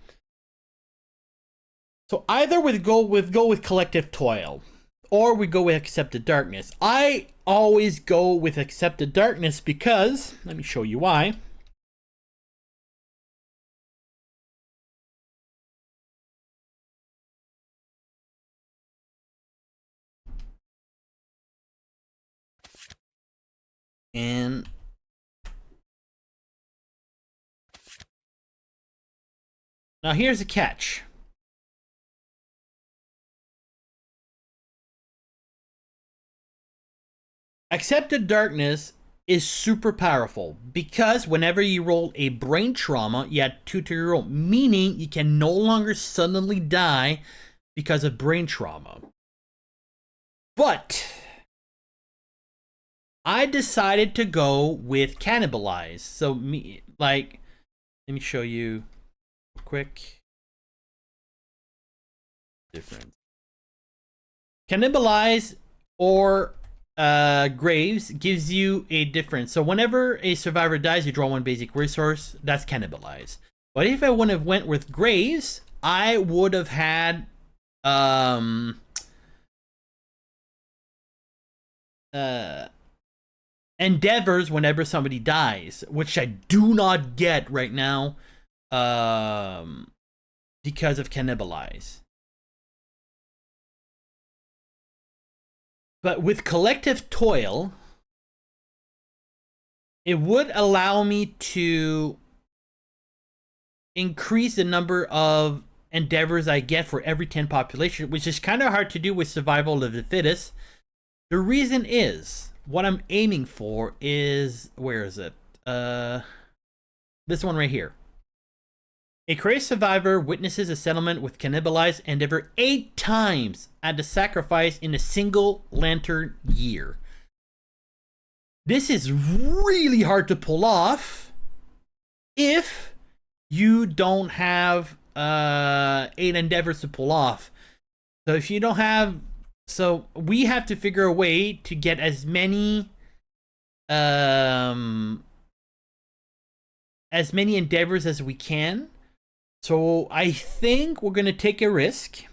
A: So either we go with collective toil, or we go with accept the darkness. I always go with accept the darkness because, let me show you why. And now here's the catch. Accepted darkness is super powerful because whenever you roll a brain trauma, you add 2 to your roll, meaning you can no longer suddenly die because of brain trauma. But I decided to go with cannibalize. So let me show you quick difference. Cannibalize or graves gives you a difference. So whenever a survivor dies, you draw one basic resource. That's cannibalize. But if I wouldn't have went with graves, I would have had endeavors whenever somebody dies, which I do not get right now, because of cannibalize. But with collective toil, it would allow me to increase the number of endeavors I get for every 10 population, which is kind of hard to do with survival of the fittest. The reason is, what I'm aiming for is, where is it? This one right here. A crazed survivor witnesses a settlement with cannibalized endeavor 8 times at the sacrifice in a single lantern year. This is really hard to pull off if you don't have 8 endeavors to pull off. So if you don't have, so we have to figure a way to get as many endeavors as we can. So I think we're gonna take a risk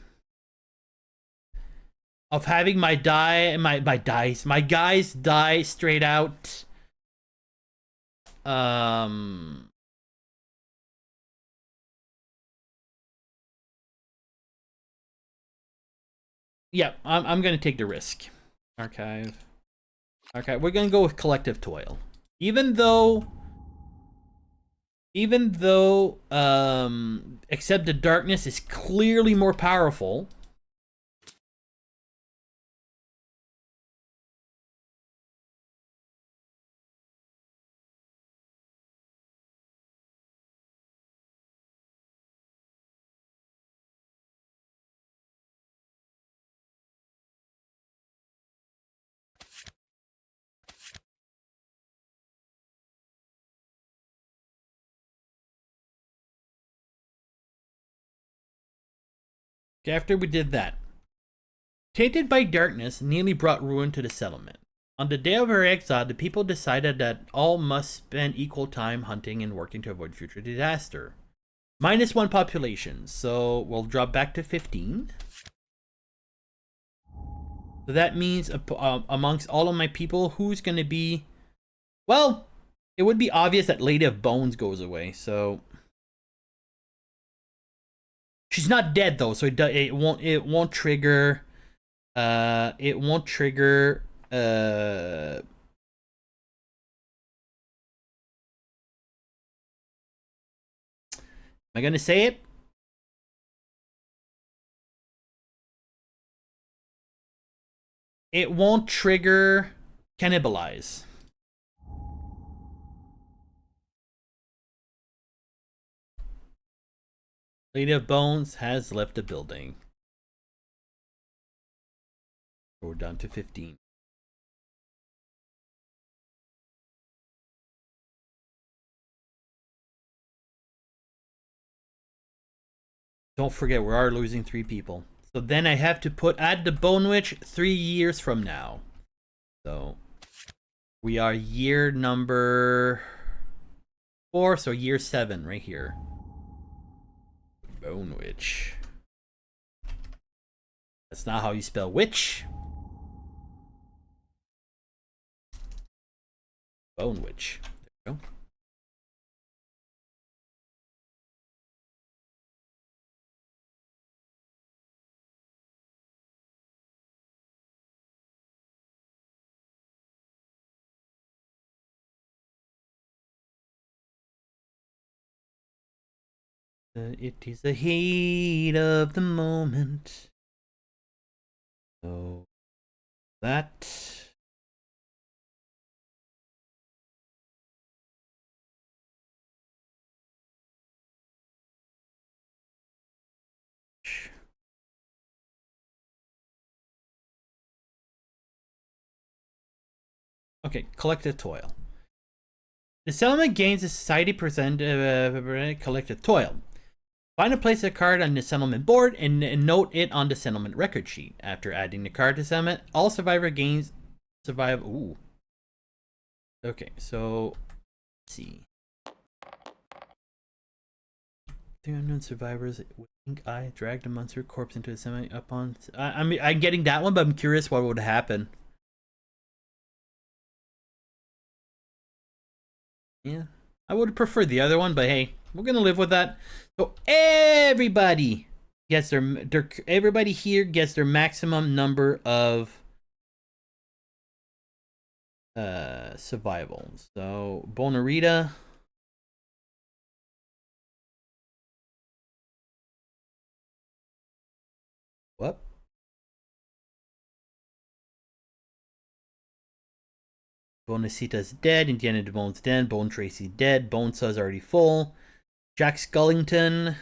A: of having my guys die straight out. Yeah, I'm gonna take the risk. Archive. Okay, we're gonna go with collective toil. Even though Accept the Darkness is clearly more powerful. After we did that, tainted by darkness nearly brought ruin to the settlement. On the day of her exile, the people decided that all must spend equal time hunting and working to avoid future disaster. -1 population, so we'll drop back to 15. So that means amongst all of my people, who's going to be... Well, it would be obvious that Lady of Bones goes away, so... She's not dead though, so it won't trigger. It won't trigger. Am I gonna say it? It won't trigger cannibalize. Lady of Bones has left the building. We're down to 15. Don't forget, we are losing 3 people. So then I have to add the Bone Witch 3 years from now. So we are year number 4, so year 7 right here. Bone Witch. That's not how you spell witch. Bone Witch. There we go. It is the heat of the moment. So that Okay, collective toil. The settlement gains the society present collective toil. Find a place a card on the settlement board and note it on the settlement record sheet. After adding the card to settlement, all survivor gains survive. Ooh. Okay, so let's see. 300 survivors with ink eye dragged a monster corpse into a settlement upon. I'm getting that one, but I'm curious what would happen. Yeah, I would prefer the other one, but hey, we're gonna live with that. So everybody gets everybody here gets their maximum number of survival. So Bonarita. What? Bonacita's dead. Indiana DeBone's dead. Bone Tracy's dead. Bone Saw's already full. Jack Scullington.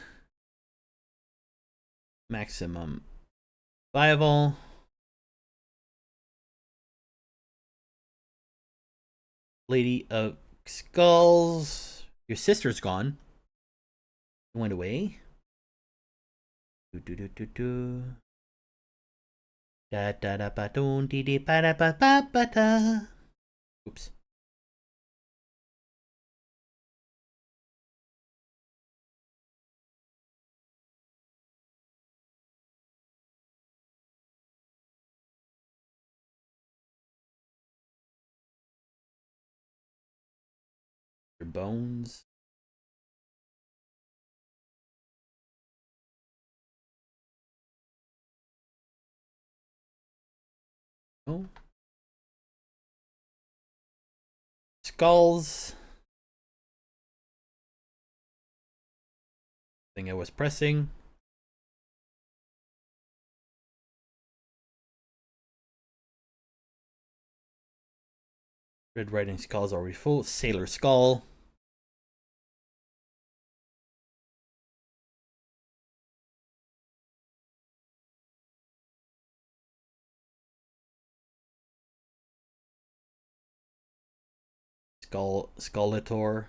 A: Maximum survival. Lady of Skulls. Your sister's gone. It went away. Da da da ba doon dee dee ba da ba ba ba da. Oops. Your bones. Oh. Skulls. Thing I was pressing. Red Riding Skull's already full. Sailor Skull. Skeletor.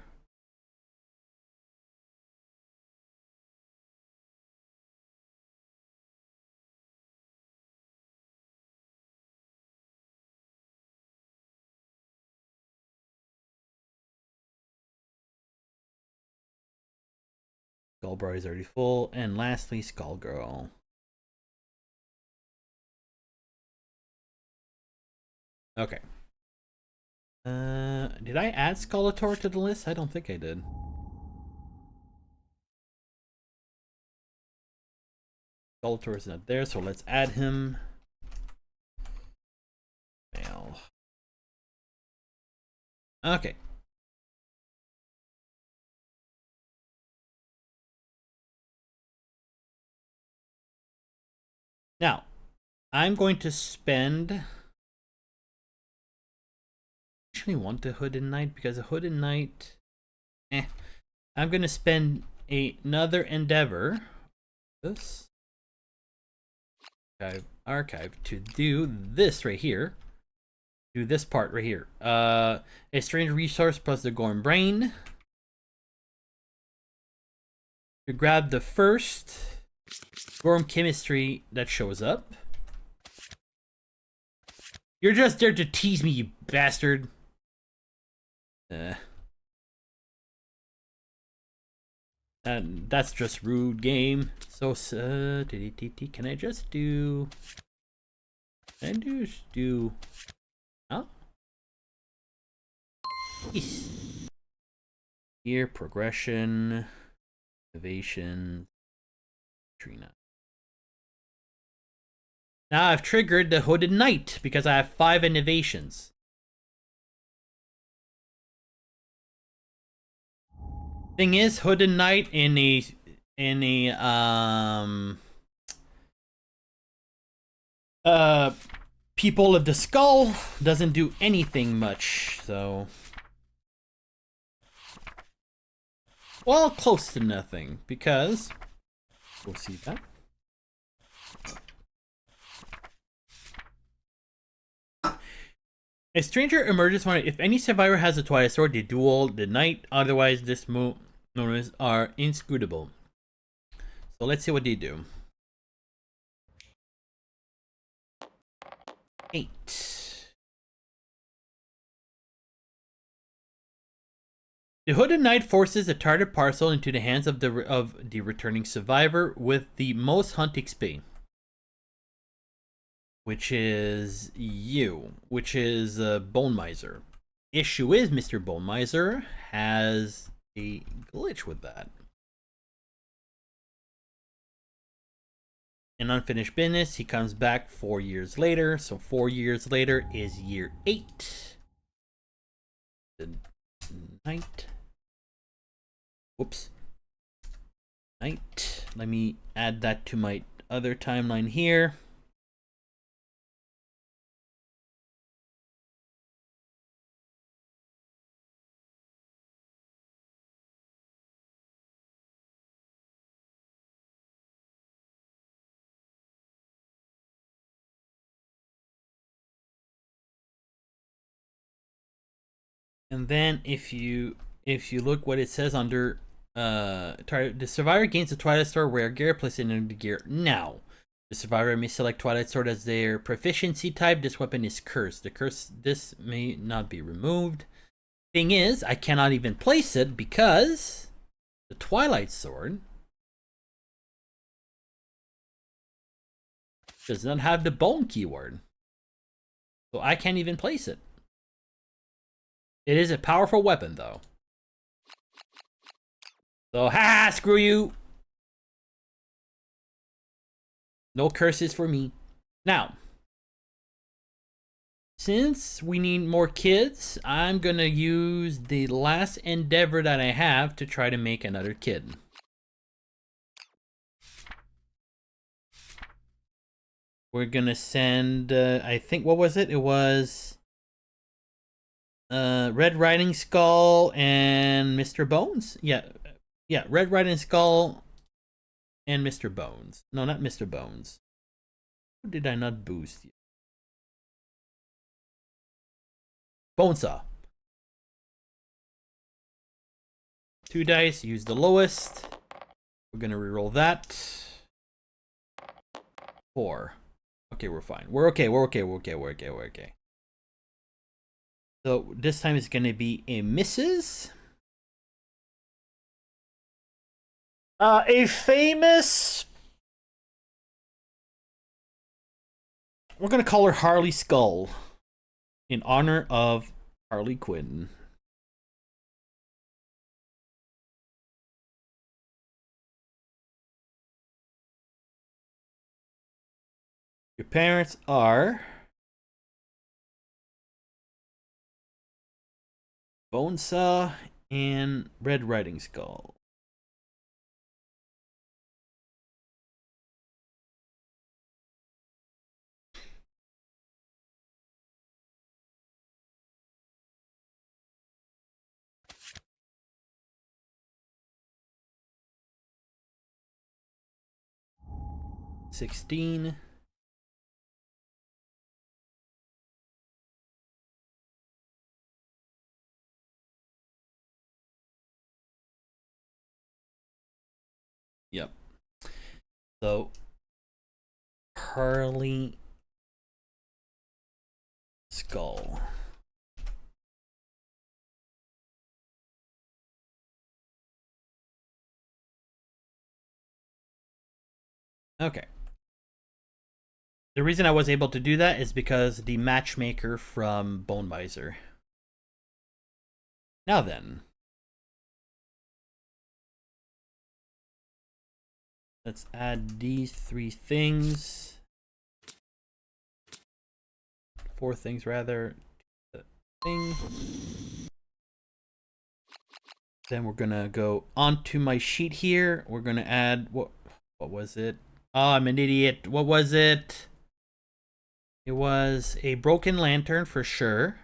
A: Skullbro is already full. And lastly, Skullgirl. Okay. Did I add Skeletor to the list? I don't think I did. Skeletor is not there, so let's add him. Mail. Okay. Now, I'm going to spend. I actually want the Hooded Knight because the Hooded Knight. I'm going to spend another endeavor. This archive to do this right here. Do this part right here. A strange resource plus the Gorm Brain. To grab the first Gorm chemistry that shows up. You're just there to tease me, you bastard. And that's just rude, game. So, can I just do? Can I just do? Huh? Here, progression, innovation, Trina. Now I've triggered the Hooded Knight because I have 5 innovations. Thing is, Hooded Knight in a People of the Skull doesn't do anything much, so well, close to nothing, because we'll see that. A stranger emerges when if any survivor has a Twilight Sword, they duel the knight. Otherwise, this move known as are inscrutable. So let's see what they do. 8. The Hooded Knight forces the target parcel into the hands of the returning survivor with the most hunt XP, which is you, which is Bone Miser. Issue is Mr. Bone Miser has a glitch with that. An unfinished business. He comes back 4 years later. So 4 years later is year 8. The knight. Whoops. Knight. Let me add that to my other timeline here. And then if you look what it says under the survivor gains the Twilight Sword rare gear, place it in the gear now. The survivor may select Twilight Sword as their proficiency type. This weapon is cursed. This may not be removed. Thing is, I cannot even place it because the Twilight Sword does not have the bone keyword. So I can't even place it. It is a powerful weapon, though. So, ha! Screw you! No curses for me. Now, since we need more kids, I'm gonna use the last endeavor that I have to try to make another kid. We're gonna send, I think, what was it? It was Red Riding Skull and Mr. Bones? Yeah, Red Riding Skull and Mr. Bones. No, not Mr. Bones. Who did I not boost? Bonesaw. 2 dice, use the lowest. We're gonna reroll that. 4. Okay, we're fine. We're okay. So this time it's gonna be a misses. A famous. We're gonna call her Harley Skull in honor of Harley Quinn. Your parents are Bonesaw and Red Riding Skull. $16. Yep. So Harley Skull. Okay. The reason I was able to do that is because the matchmaker from Bone Miser. Now then. Let's add these 3 things. 4 things rather. Thing. Then we're gonna go onto my sheet here. We're gonna add what was it? Oh, I'm an idiot. What was it? It was a broken lantern for sure.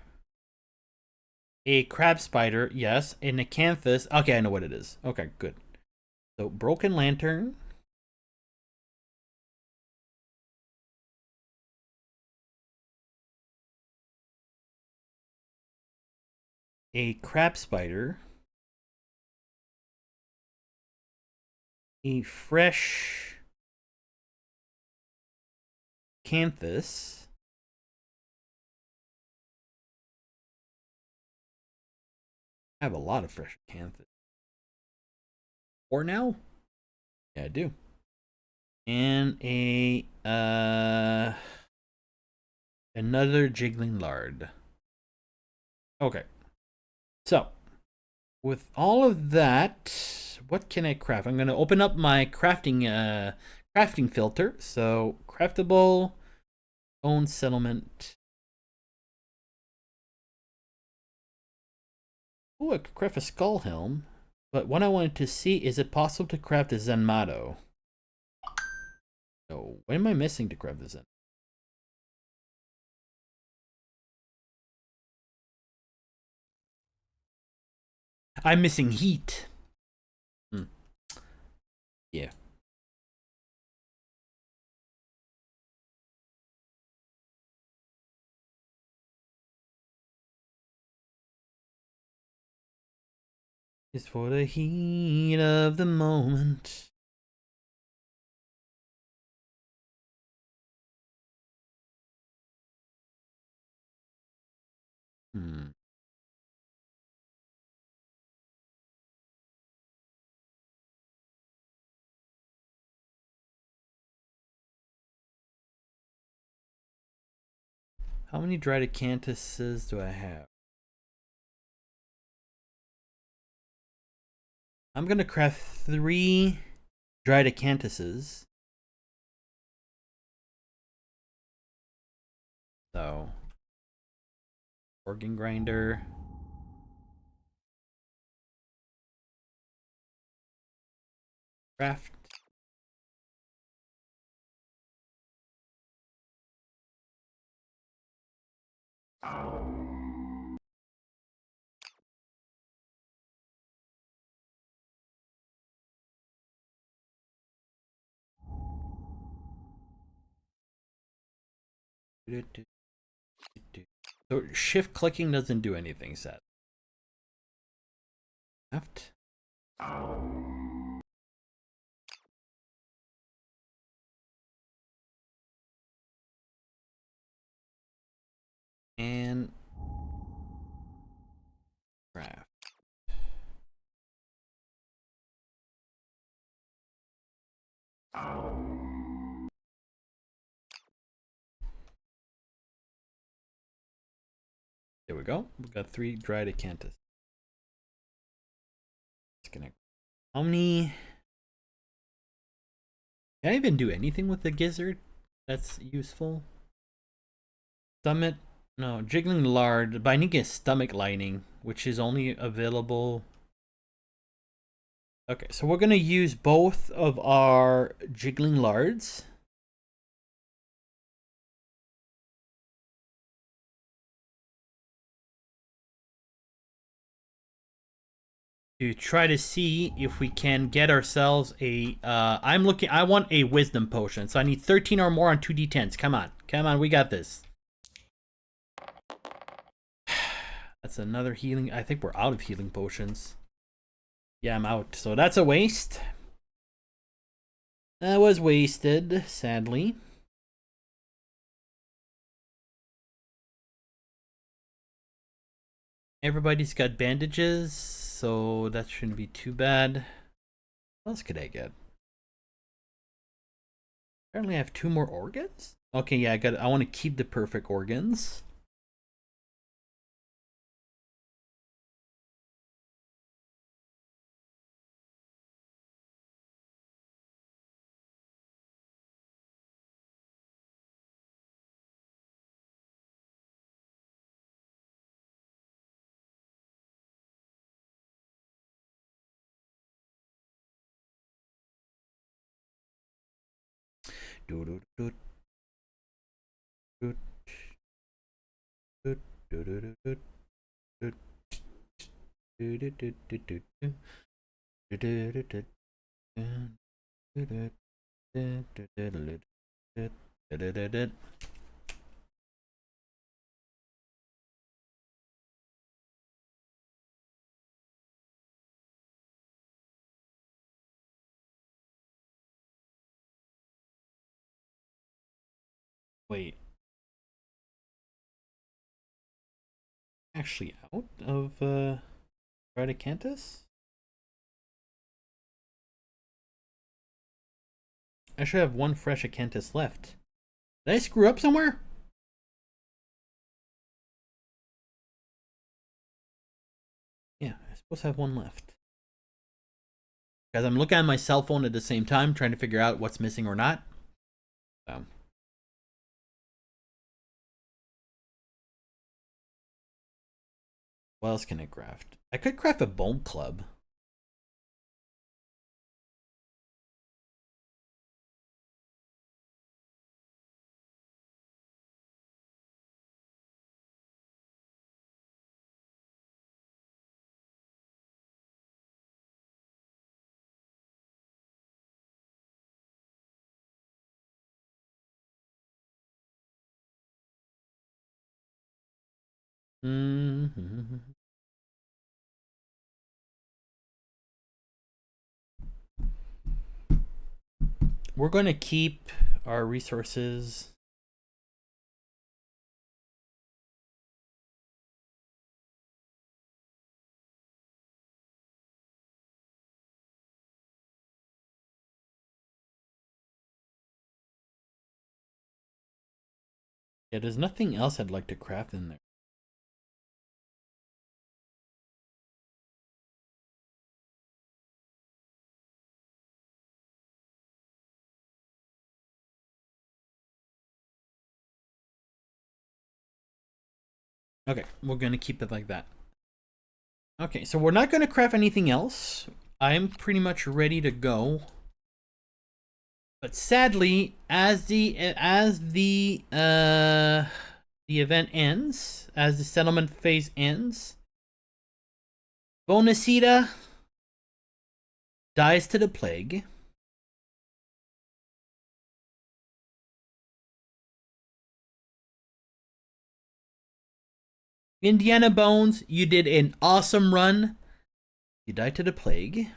A: A crab spider, yes. A Necanthus. Okay, I know what it is. Okay, good. So broken lantern. a crab spider, a fresh canthus, I have a lot of fresh canthus. Or now? Yeah, I do. And a another jiggling lard. Okay. So, with all of that, what can I craft? I'm going to open up my crafting filter. So, craftable own settlement. Oh, I could craft a skull helm. But what I wanted to see, is it possible to craft a Zenmato? No. What am I missing to craft the Zen? I'm missing heat. Yeah. It's for the heat of the moment. Hmm. How many dried acanthus do I have? I'm gonna craft 3 dried acanthuses. So, organ grinder. Craft. So shift clicking doesn't do anything, Seth. Left. And craft. There we go. We got 3 dried acanthus. Disconnect. How many? Can I even do anything with the gizzard that's useful? Stomach. No, jiggling lard. But I need to get stomach lining, which is only available. Okay, so we're gonna use both of our jiggling lards. To try to see if we can get ourselves a I want a wisdom potion, so I need 13 or more on 2d10s. Come on, we got this. That's another healing. I think we're out of healing potions. Yeah, I'm out, so that's a waste. That was wasted, sadly. Everybody's got bandages, so that shouldn't be too bad. What else could I get? Apparently I have 2 more organs? Okay, yeah, I want to keep the perfect organs. Wait. Actually out of Radicantus? I should have one fresh Acanthus left. Did I screw up somewhere? Yeah, I'm supposed to have one left. Because I'm looking at my cell phone at the same time, trying to figure out what's missing or not. So. What else can I craft? I could craft a bone club. Mm-hmm. We're going to keep our resources. Yeah, there's nothing else I'd like to craft in there. Okay, we're going to keep it like that. Okay, so we're not going to craft anything else. I'm pretty much ready to go. But sadly, as the event ends, as the settlement phase ends, Bonacita dies to the plague. Indiana Bones, you did an awesome run. You died to the plague.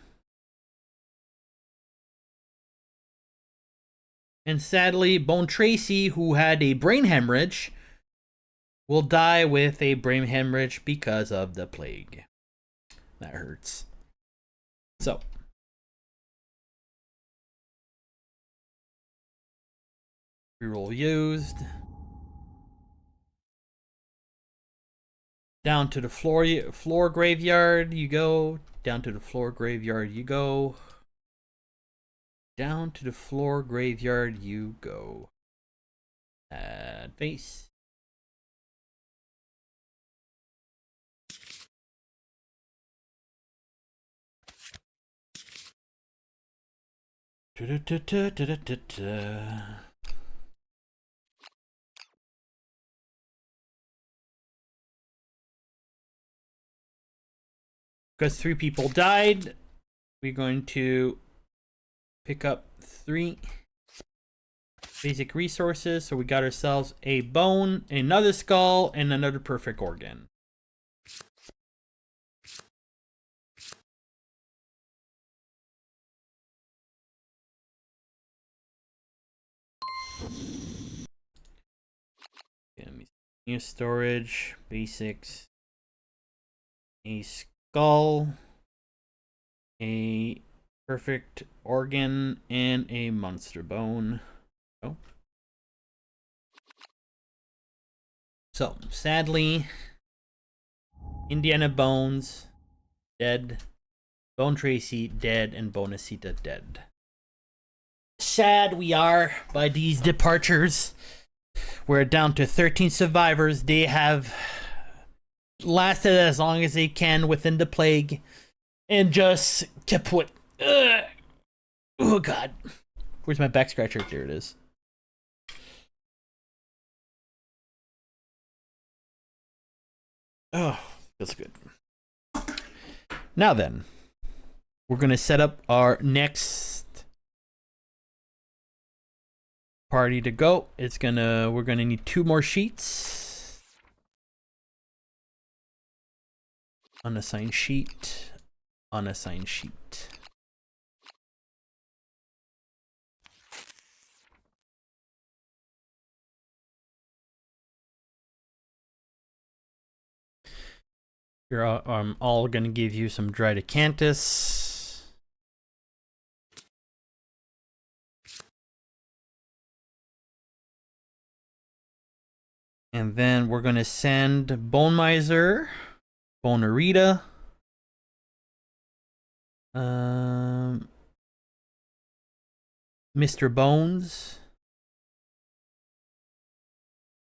A: And sadly, Bone Tracy, who had a brain hemorrhage, will die with a brain hemorrhage because of the plague. That hurts. So. Reroll used. Down to the floor graveyard you go. Down to the floor graveyard you go. Down to the floor graveyard you go. Add face. Because 3 people died, we're going to pick up 3 basic resources. So we got ourselves a bone, another skull, and another perfect organ. New storage, basics, a skull, a perfect organ, and a monster bone. Oh. So, sadly, Indiana Bones, dead. Bone Tracy, dead. And Bonacita, dead. Sad we are by these departures. We're down to 13 survivors. They have lasted as long as they can within the plague. And just to put... oh, God. Where's my back scratcher? There it is. Oh, feels good. Now then, we're going to set up our next party to go. We're going to need 2 more sheets. Unassigned sheet. Unassigned sheet. We're all gonna give you some dried acanthus. And then we're gonna send Bone Miser, Bonerita, Mr. Bones,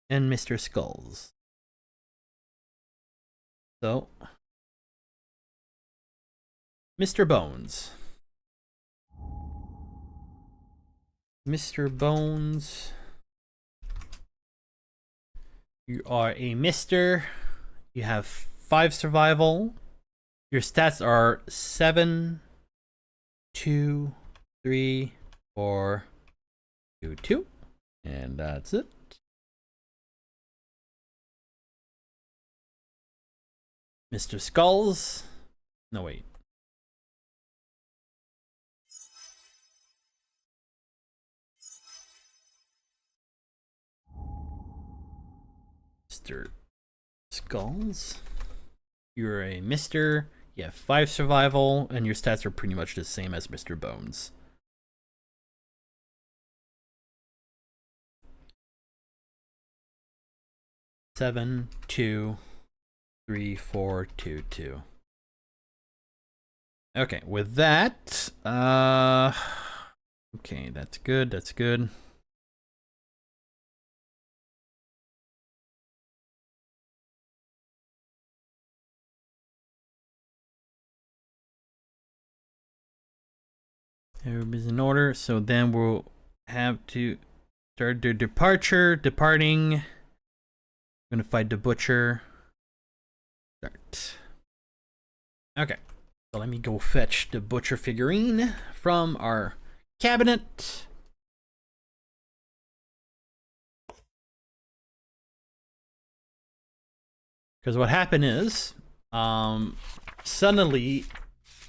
A: and Mr. Skulls. So, Mr. Bones. Mr. Bones. You are a Mister. You have 5 survival. Your stats are 7, 2, 3, 4, 2, 2. And that's it. Mr. Skulls. No, wait. Mr. Skulls. You're a Mister. You have 5 survival, and your stats are pretty much the same as Mr. Bones. Seven, 2, 3, 4, 2, 2. Okay, with that, okay, that's good, that's good. Everybody's in order, so then we'll have to start the departing. I'm gonna fight the butcher. Start. Okay, so let me go fetch the butcher figurine from our cabinet. Because what happened is, suddenly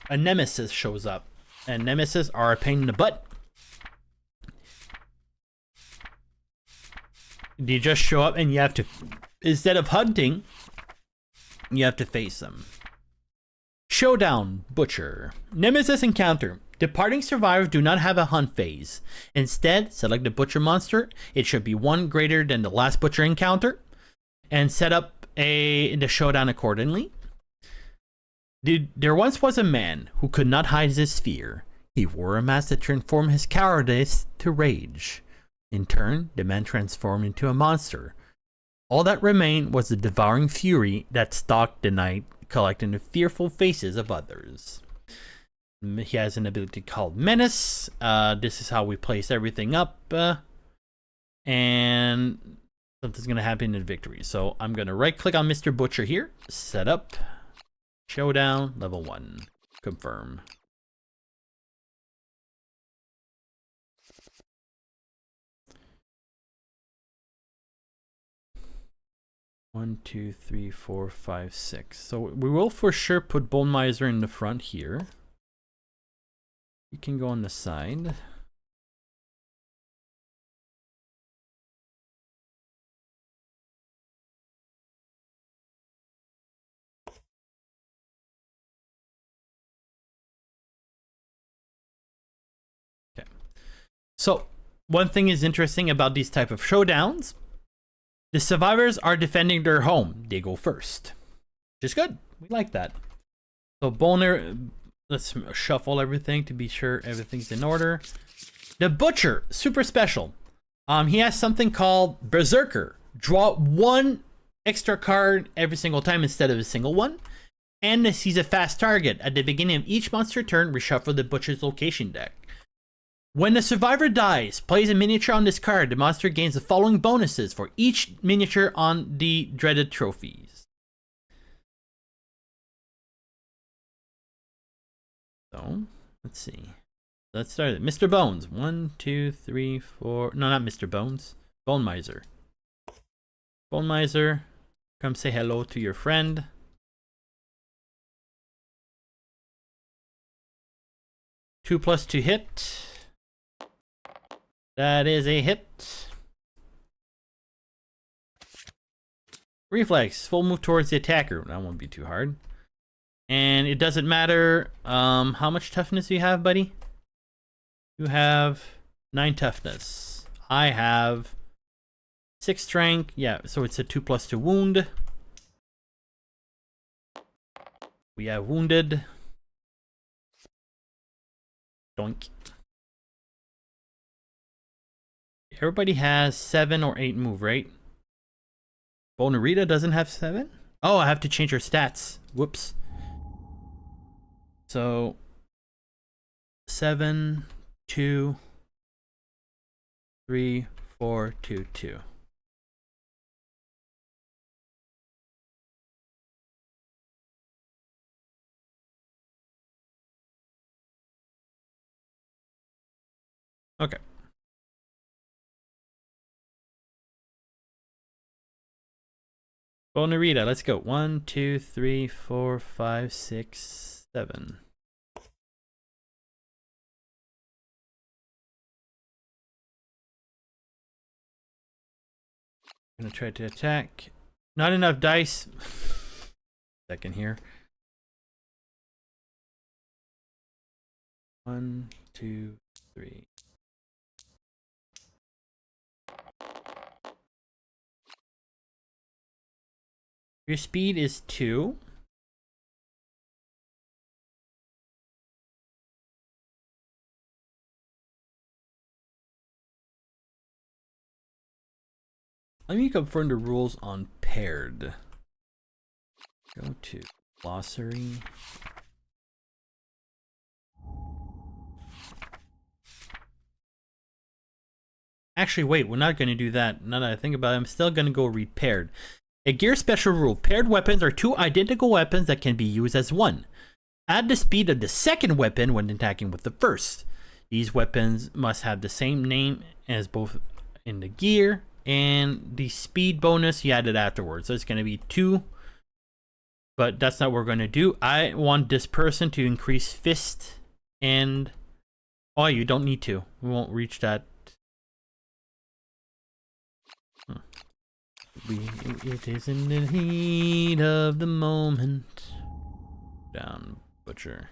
A: a nemesis shows up. And nemesis are a pain in the butt. They just show up and you have to, instead of hunting, you have to face them. Showdown, Butcher. Nemesis encounter. Departing survivors do not have a hunt phase. Instead, select the Butcher monster. It should be one greater than the last Butcher encounter. And set up the showdown accordingly. There once was a man who could not hide his fear. He wore a mask that transformed his cowardice to rage. In turn, the man transformed into a monster. All that remained was the devouring fury that stalked the night, collecting the fearful faces of others. He has an ability called Menace. This is how we place everything up. And something's going to happen in victory. So I'm going to right click on Mr. Butcher here. Set up. Showdown, level 1. Confirm. One, 2, 3, 4, 5, 6. So we will for sure put Bone Miser in the front here. You can go on the side. Okay. So one thing is interesting about these type of showdowns. The survivors are defending their home. They go first. Which is good. We like that. So Boner, let's shuffle everything to be sure everything's in order. The Butcher, super special. He has something called Berserker. Draw 1 extra card every single time instead of a single one. And he's a fast target. At the beginning of each monster turn, reshuffle the Butcher's location deck. When the survivor dies, plays a miniature on this card, the monster gains the following bonuses for each miniature on the dreaded trophies. So, let's see. Let's start it. Mr. Bones. 1, 2, 3, 4. No, not Mr. Bones. Bone Miser. Bone Miser. Come say hello to your friend. Two plus to hit. That is a hit. Reflex, full move towards the attacker. That won't be too hard. And it doesn't matter how much toughness you have, buddy. You have 9 toughness. I have 6 strength. Yeah, so it's a 2+2 wound. We have wounded. Doink. Everybody has 7 or 8 move, right? Bonarita doesn't have 7? Oh, I have to change her stats. Whoops. So 7, 2, 3, 4, 2, 2. Okay. Bonarita, let's go. 1, 2, 3, 4, 5, 6, 7. I'm gonna try to attack. Not enough dice. Second here. 1, 2, 3. Your speed is 2. Let me confirm the rules on paired. Go to glossary. Actually, wait, we're not going to do that. Now that I think about it, I'm still going to go read paired. A gear special rule. Paired weapons are 2 identical weapons that can be used as one. Add the speed of the second weapon when attacking with the first. These weapons must have the same name as both in the gear, and the speed bonus you add it afterwards. So it's going to be 2, but that's not what we're going to do. I want this person to increase fist and... Oh, you don't need to. We won't reach that. It is in the heat of the moment. Down, butcher.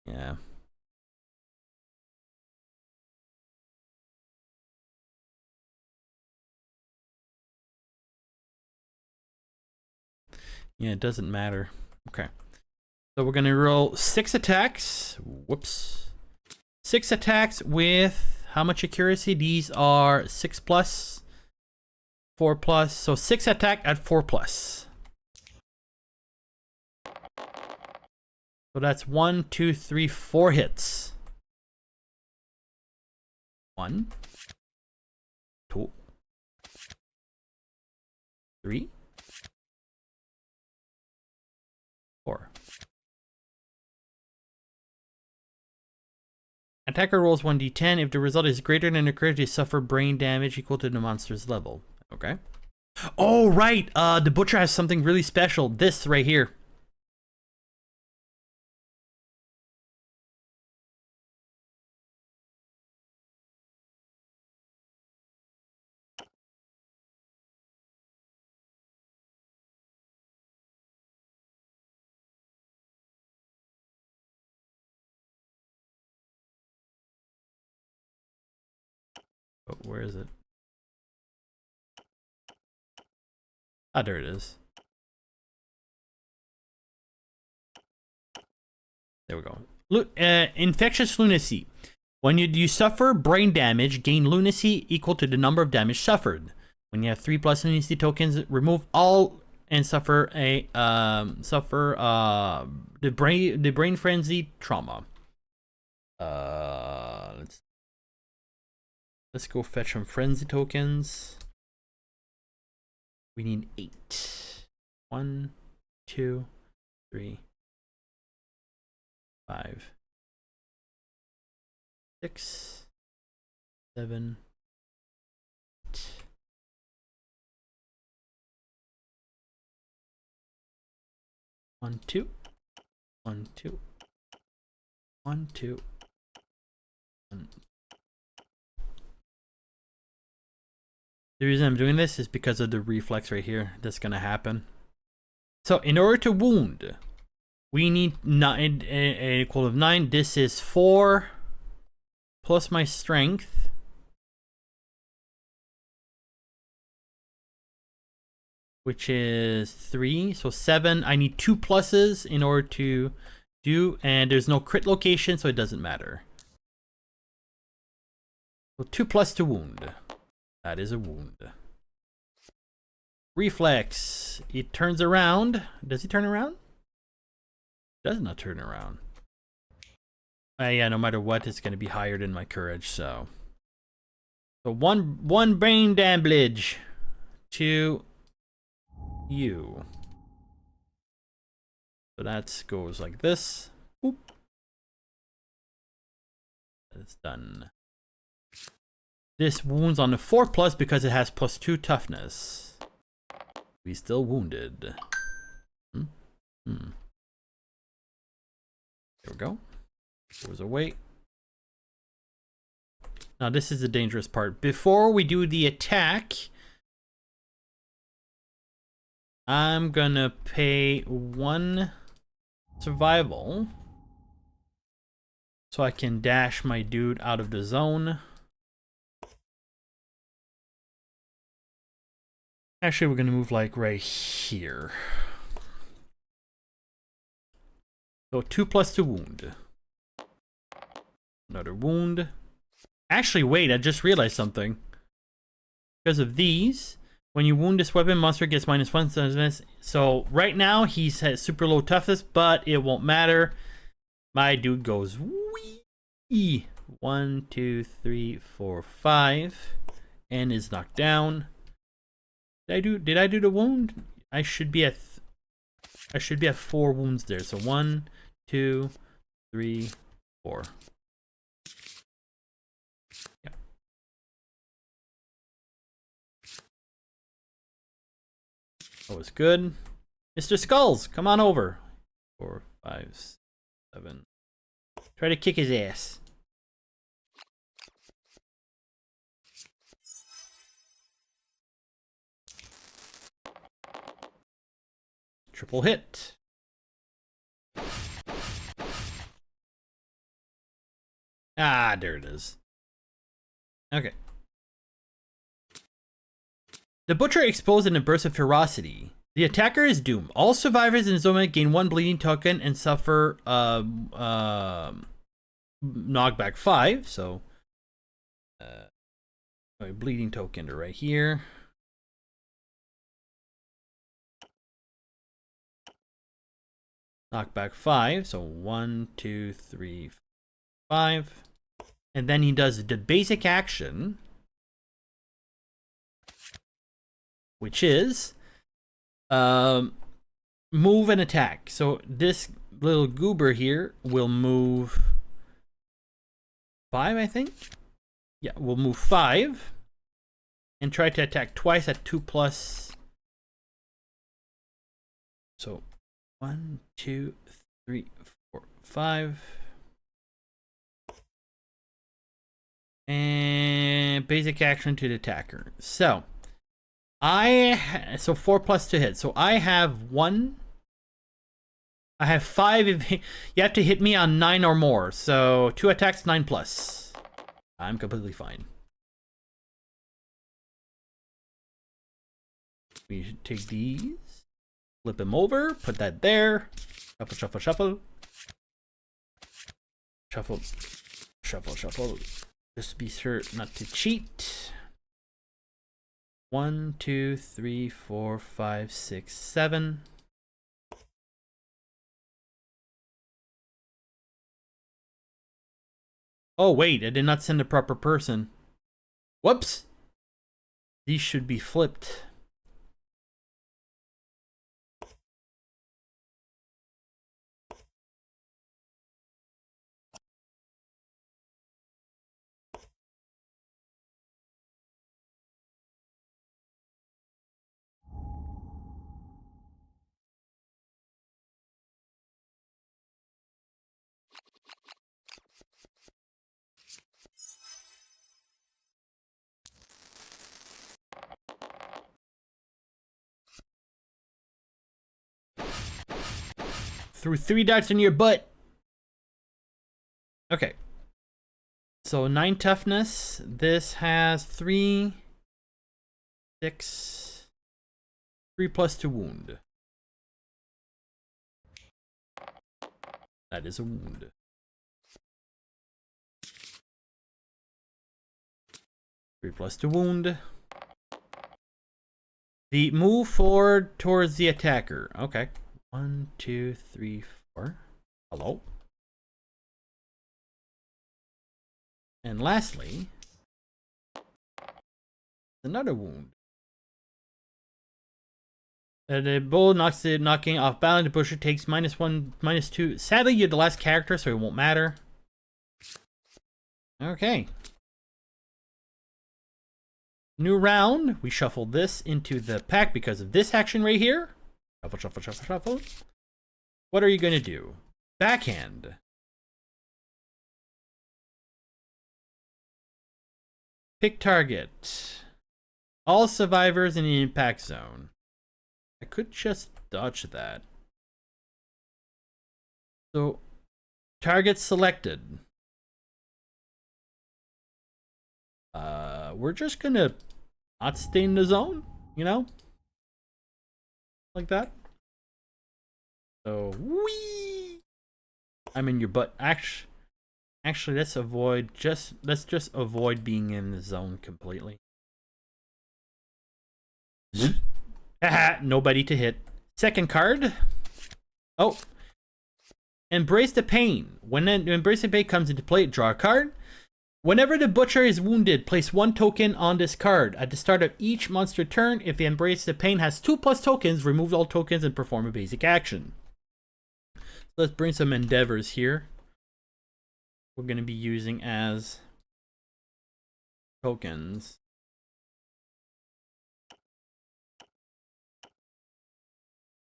A: Yeah. Yeah, it doesn't matter. Okay. So we're gonna roll 6 attacks. Whoops. 6 attacks with how much accuracy? These are 6+, 4+. So 6 attack at 4+. So that's 1, 2, 3, 4 hits. 1, 2, 3, 4. Attacker rolls 1d10. If the result is greater than the crit, they suffer brain damage equal to the monster's level. Okay. Oh, right. The butcher has something really special. This right here. Oh, where is it? Ah, there it is. There we go. Infectious lunacy. When you suffer brain damage, gain lunacy equal to the number of damage suffered. When you have 3+ lunacy tokens, remove all and suffer a the brain frenzy trauma. Let's go fetch some frenzy tokens. We need 8. 1, 2, 3, 5, 6, 7, 8. 1, 2, 1, 2, 1, 2, 1. The reason I'm doing this is because of the reflex right here that's gonna happen. So in order to wound, we need an equal of 9. This is 4 plus my strength. Which is 3, so 7. I need 2 pluses in order to do, and there's no crit location, so it doesn't matter. So 2 plus to wound. That is a wound. Reflex. It turns around. Does he turn around? Does not turn around. Yeah, no matter what, it's going to be higher than my courage, so. So one brain damage to you. So that goes like this. Boop. That's done. This wounds on the 4 plus because it has +2 toughness. We still wounded. There we go. Goes away. Now this is the dangerous part. Before we do the attack, I'm gonna pay 1 survival so I can dash my dude out of the zone. Actually, we're gonna move like right here. So 2 plus to wound. Another wound. Actually, wait, I just realized something. Because of these, when you wound this weapon, monster gets -1 toughness. So right now, he's has super low toughness, but it won't matter. My dude goes wee. 1, 2, 3, 4, 5, and is knocked down. Did I do the wound? I should be at 4 wounds there. So 1, 2, 3, 4. Yeah. That was good. Mr. Skulls, come on over. 4, 5, 7. Try to kick his ass. Triple hit. Ah, there it is. Okay. The Butcher explodes in a burst of ferocity. The attacker is doomed. All survivors in the zone gain 1 bleeding token and suffer knockback 5. So, bleeding token to right here. Knockback 5. So 1, 2, 3, 5. And then he does the basic action, which is move and attack. So this little goober here will move 5, I think. Yeah, we'll move 5 and try to attack twice at 2 plus. So 1, 2, 3, 4, 5. And basic action to the attacker. So 4 plus to hit. So I have 1. I have 5. If you have to hit me on 9 or more. So 2 attacks, 9 plus. I'm completely fine. We should take these, flip them over, put that there. Shuffle, shuffle, shuffle. Shuffle, shuffle, shuffle. Just be sure not to cheat. 1, 2, 3, 4, 5, 6, 7. Oh wait, I did not send the proper person. Whoops. These should be flipped. threw 3 darts in your butt. Okay. So 9 toughness. This has 3, 6, 3 plus 2 wound. That is a wound. Three plus 2 wound. The move forward towards the attacker. Okay. 1, 2, 3, 4. Hello. And lastly, another wound. The bull knocking off balance. The pusher takes -1, -2. Sadly, you're the last character, so it won't matter. Okay. New round. We shuffle this into the pack because of this action right here. Shuffle, shuffle, shuffle, shuffle. What are you going to do? Backhand. Pick target. All survivors in the impact zone. I could just dodge that. So, target selected. We're just gonna not stay in the zone, you know? Like that. So, whee! I'm in your butt. Actually, let's just avoid being in the zone completely. Haha, nobody to hit. Second card. Oh. Embrace the pain. When Embrace the pain comes into play, draw a card. Whenever the butcher is wounded, place 1 token on this card. At the start of each monster turn, if the Embrace the Pain has 2+ tokens, remove all tokens and perform a basic action. So let's bring some endeavors here. We're going to be using as tokens.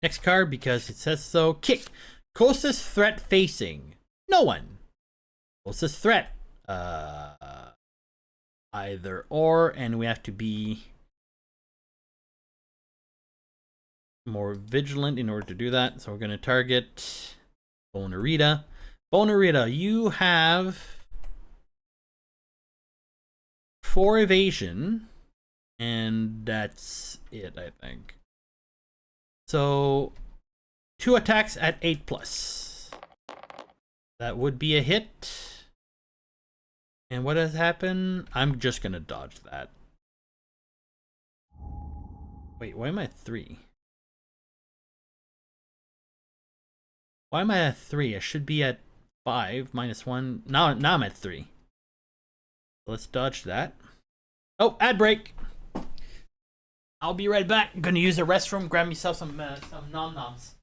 A: Next card, because it says so. Kick. Closest threat facing. No one. Closest threat. Either or, and we have to be more vigilant in order to do that. So we're going to target Bonarita. Bonarita, you have 4 evasion, and that's it, I think. So 2 attacks at 8+. That would be a hit. And what has happened? I'm just gonna dodge that. Wait, why am I at 3? Why am I at 3? I should be at 5 -1. Now I'm at 3. Let's dodge that. Oh, ad break. I'll be right back. I'm gonna use the restroom. Grab myself some nom noms.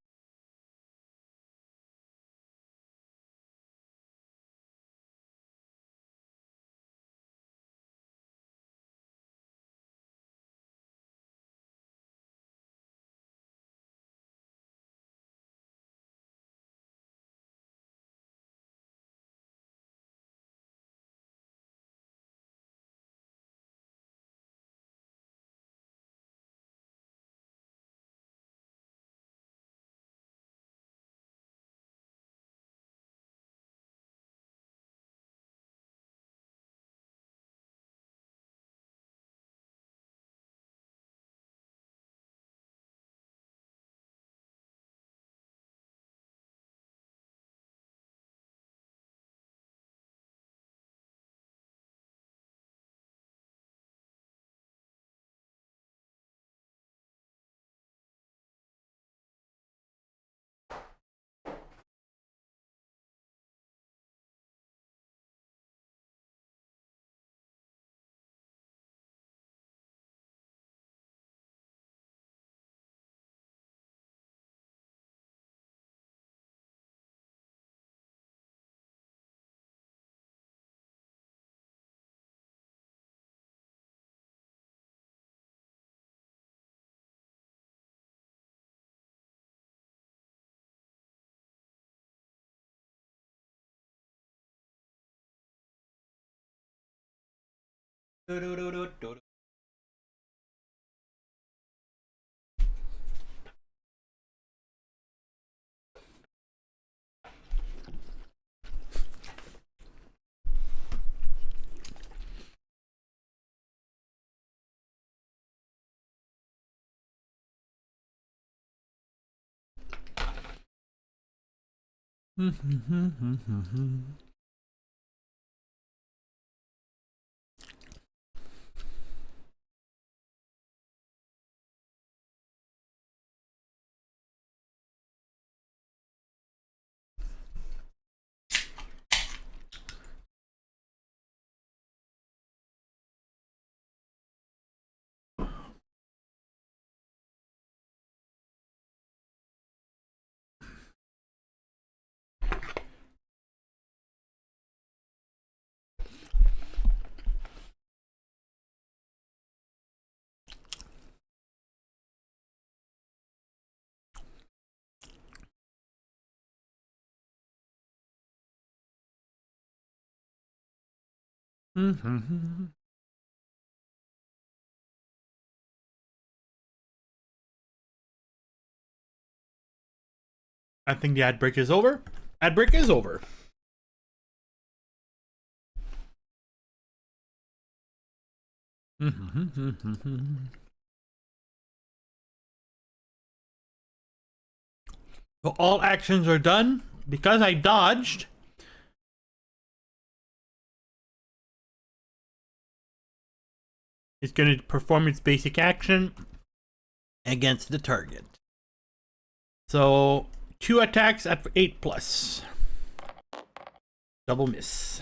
A: I think the ad break is over. Ad break is over. So all actions are done. Because I dodged, it's going to perform its basic action against the target. So 2 attacks at 8 plus. Double miss.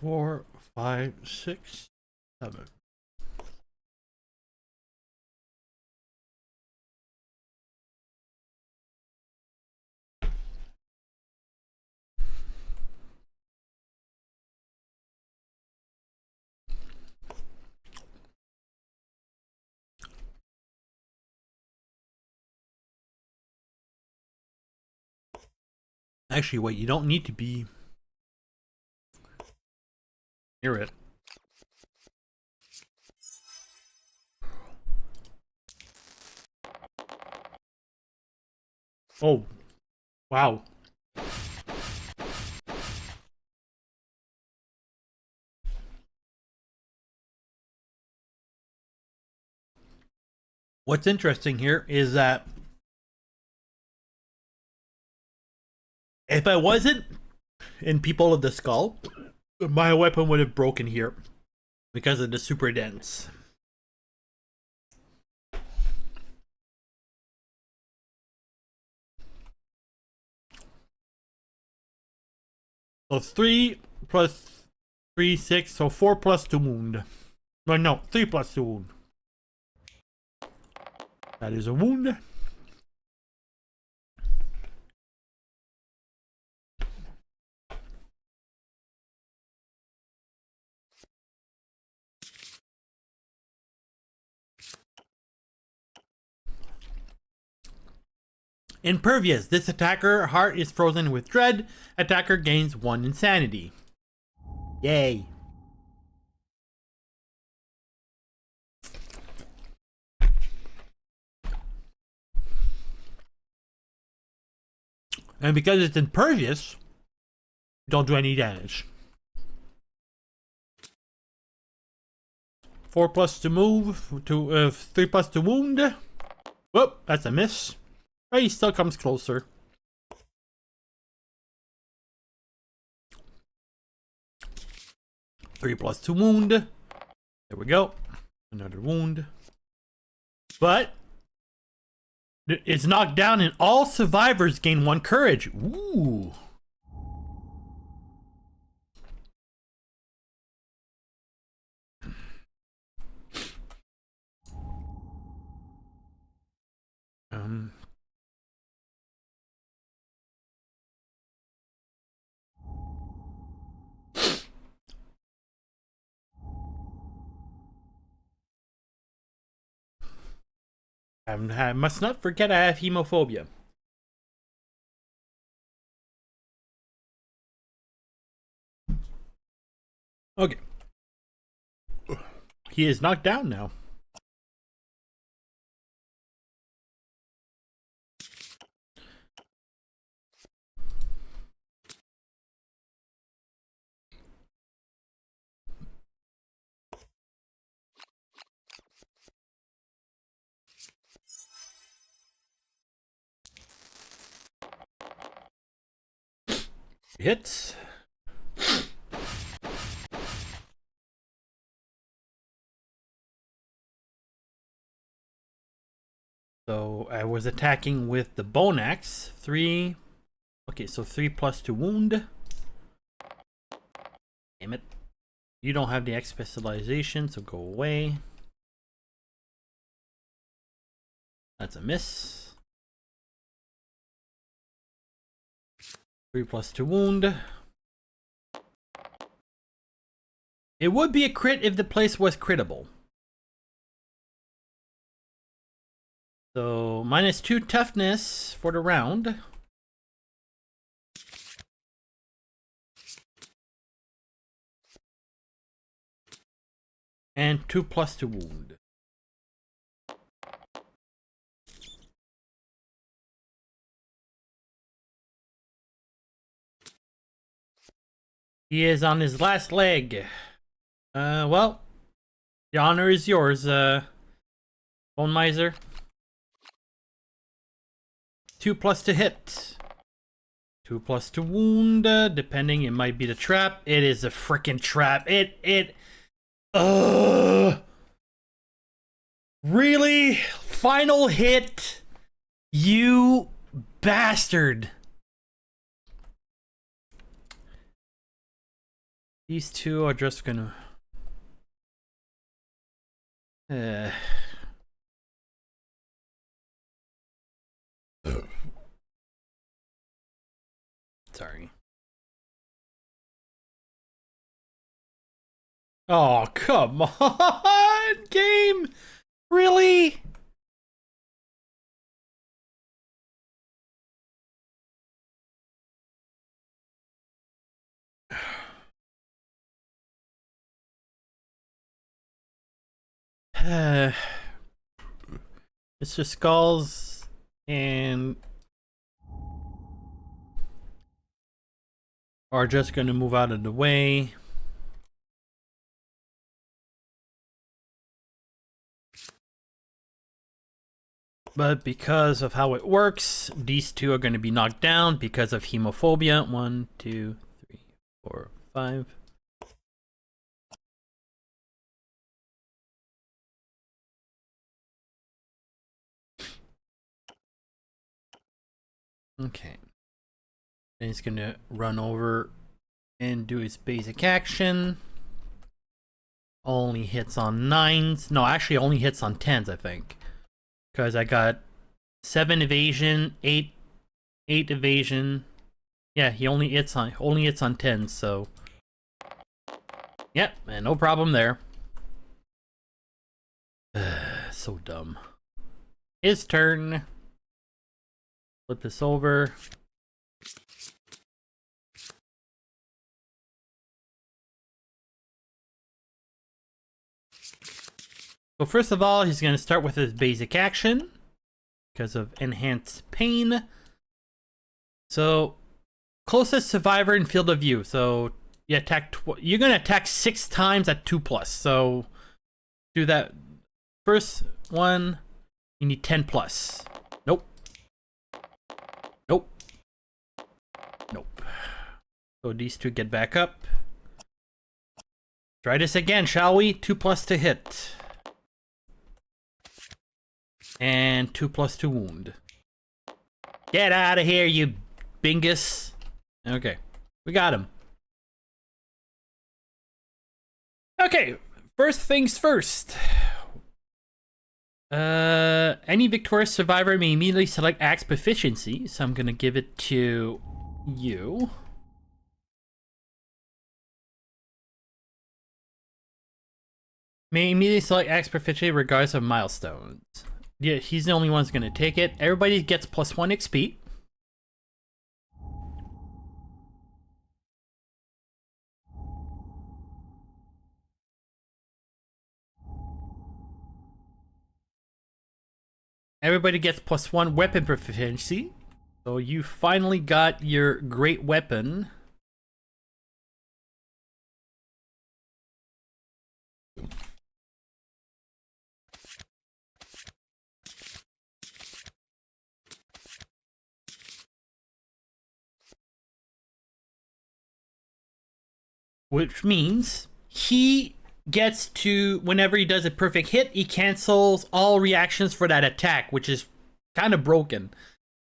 A: Four, five, six, 7. Actually, wait, you don't need to be near it. Oh, wow. What's interesting here is that if I wasn't in People of the Skull, my weapon would have broken here because of the super dense. So 3 plus 3, 6, so 4 plus 2 wound. No, 3 plus 2 wound. That is a wound. Impervious. This attacker heart is frozen with dread. Attacker gains 1 insanity. Yay. And because it's impervious, don't do any damage. 4 plus to move, to 3 plus to wound. Whoop, that's a miss. But he still comes closer. 3 plus 2 wound. There we go. Another wound. But it's knocked down and all survivors gain 1 courage. Ooh. Um. I must not forget I have hemophobia. Okay. He is knocked down now. Hits. So I was attacking with the bone axe. 3. Okay, so 3 plus to wound. Damn it. You don't have the X specialization, so go away. That's a miss. 3 plus to wound. It would be a crit if the place was critable. So -2 toughness for the round. And 2 plus to wound. He is on his last leg. Well, the honor is yours, Bone Miser. 2 plus to hit. 2 plus to wound, depending, it might be the trap. It is a freaking trap. Really? Final hit? You bastard. These two are just gonna... Sorry. Oh, come on, game! Really? Mr. Skulls and are just gonna move out of the way. But because of how it works, these two are going to be knocked down because of hemophobia. 1, 2, 3, 4, 5. Okay. Then he's going to run over and do his basic action. Only hits on 9s. No, actually only hits on 10s, I think. Because I got 7 evasion, 8 evasion. Yeah, he only hits on 10s, so yep, and no problem there. So dumb. His turn. Flip this over. So first of all, he's going to start with his basic action because of enhanced pain. So closest survivor in field of view. So you attack. You're going to attack 6 times at 2+. So do that. First one, you need 10+. Nope. Nope. Nope. So these two get back up. Try this again, shall we? 2+ to hit. And 2+ to wound. Get out of here, you bingus. Okay, we got him. Okay, first things first. Any victorious survivor may immediately select axe proficiency, so I'm gonna give it to you. May immediately select axe proficiency regardless of milestones. Yeah, he's the only one who's gonna take it. Everybody gets +1 XP. Everybody gets +1 weapon proficiency. So you finally got your great weapon. Which means he gets to, whenever he does a perfect hit, he cancels all reactions for that attack, which is kind of broken.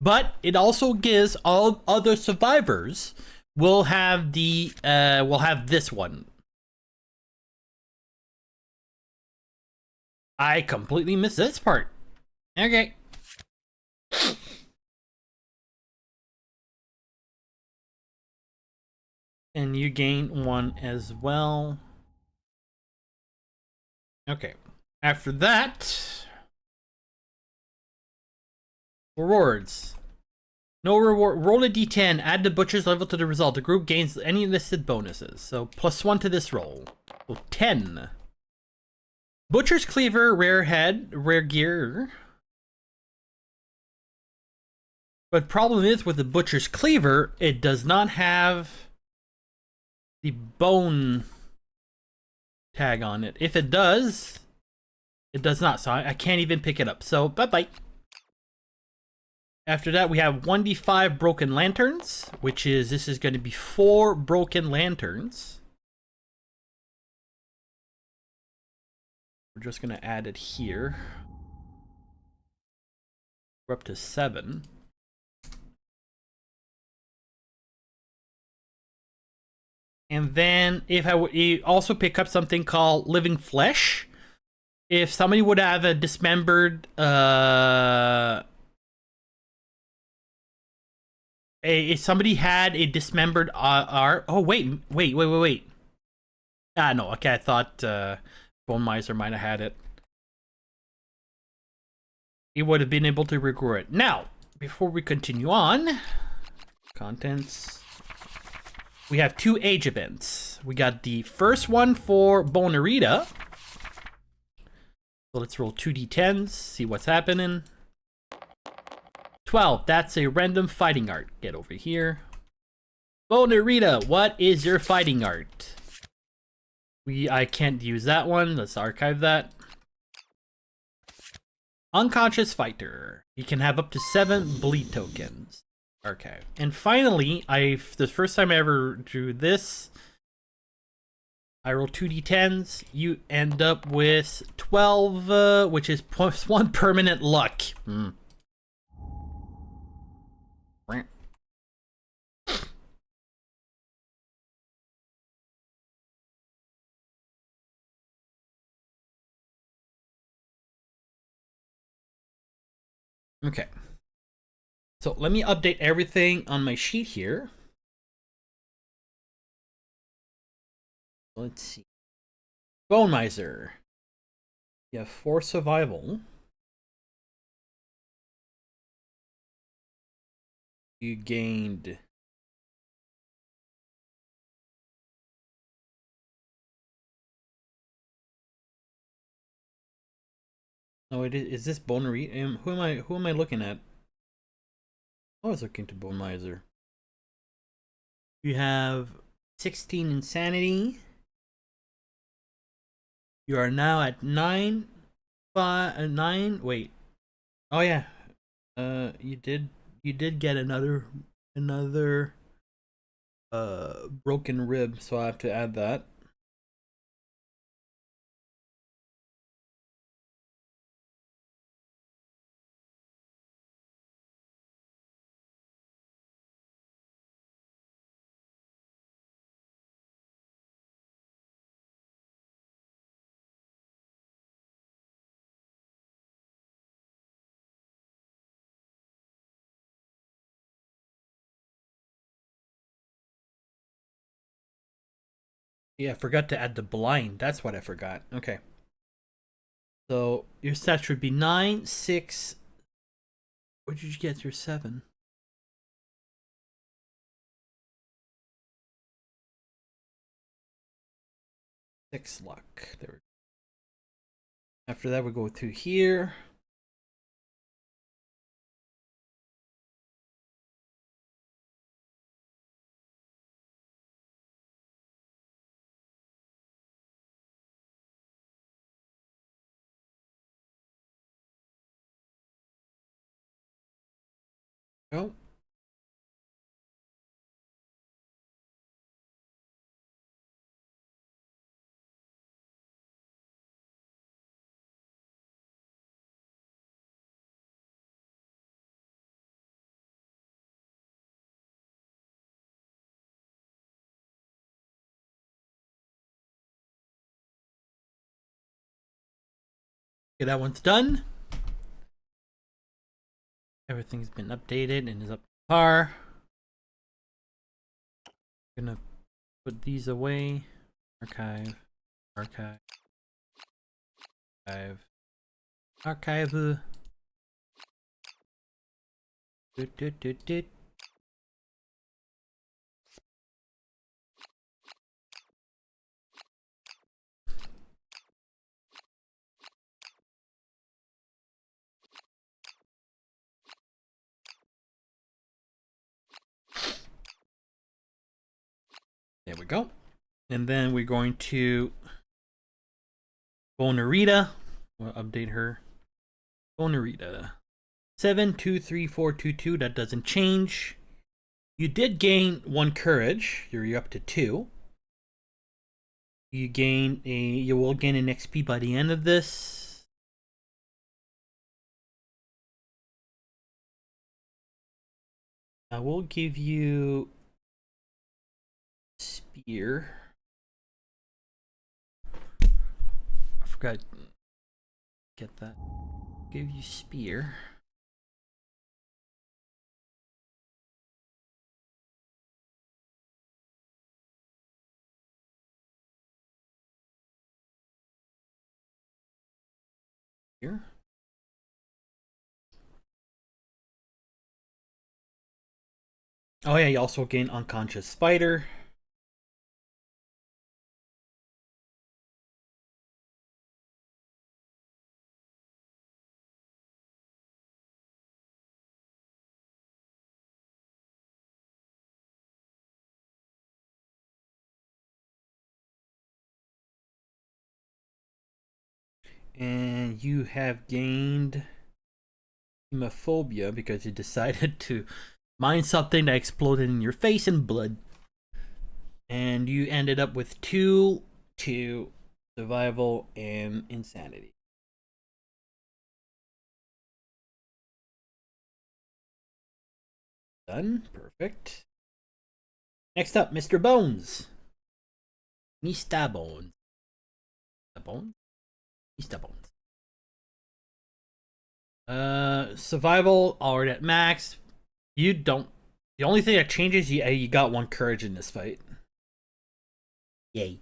A: But it also gives all other survivors will have this one. I completely missed this part. Okay. And you gain 1 as well. Okay. After that, rewards. No reward. Roll a d10. Add the butcher's level to the result. The group gains any listed bonuses. So +1 to this roll. So 10. Butcher's cleaver, rare head, rare gear. But problem is with the butcher's cleaver, it does not have the bone tag on it. If it does, it does not. So I can't even pick it up. So bye-bye. After that, we have 1d5 broken lanterns, which is, this is going to be 4 broken lanterns. We're just going to add it here. We're up to 7. And then if I would also pick up something called Living Flesh. If somebody would have a dismembered if somebody had a dismembered oh wait. Ah no, okay, I thought Bone Miser might have had it. He would have been able to regrow it. Now, before we continue on, contents. We have 2 age events. We got the first one for Bonarita. So let's roll 2d10s, see what's happening. 12, that's a random fighting art. Get over here. Bonarita, what is your fighting art? I can't use that one. Let's archive that. Unconscious fighter. You can have up to 7 bleed tokens. Archive. And finally, the first time I ever drew this, I roll 2d10s. You end up with 12, which is +1 permanent luck. Okay. So let me update everything on my sheet here. Let's see. Bone Miser. You have 4 survival. You gained... No, is this Bonarita? Who am I looking at? I was looking to Bone Miser. You have 16 insanity. You are now at 9. Wait. Oh yeah. You did get another broken rib, so I have to add that. Yeah, I forgot to add the blind. That's what I forgot. Okay. So your stats would be 9, 6. What did you get your 7? Six luck. There. After that, we go to here. Go. Okay, that one's done. Everything's been updated and is up to par. Gonna put these away. Archive. Archive. Archive. Archive. Doot. There we go. And then we're going to Bonarita. We'll update her. Bonarita. 723422. That doesn't change. You did gain 1 courage. You're up to 2. You will gain an XP by the end of this. I will give you spear. I forgot. Get that. Give you spear. Here. Oh yeah, you also gain unconscious spider. And you have gained hemophobia because you decided to mine something that exploded in your face and blood. And you ended up with 2 survival and insanity. Done. Perfect. Next up, Mr. Bones. Mr. Bones. Mr. Bones? Mr. Bones. Survival already at max. You don't. The only thing that changes, you got 1 courage in this fight. Yay.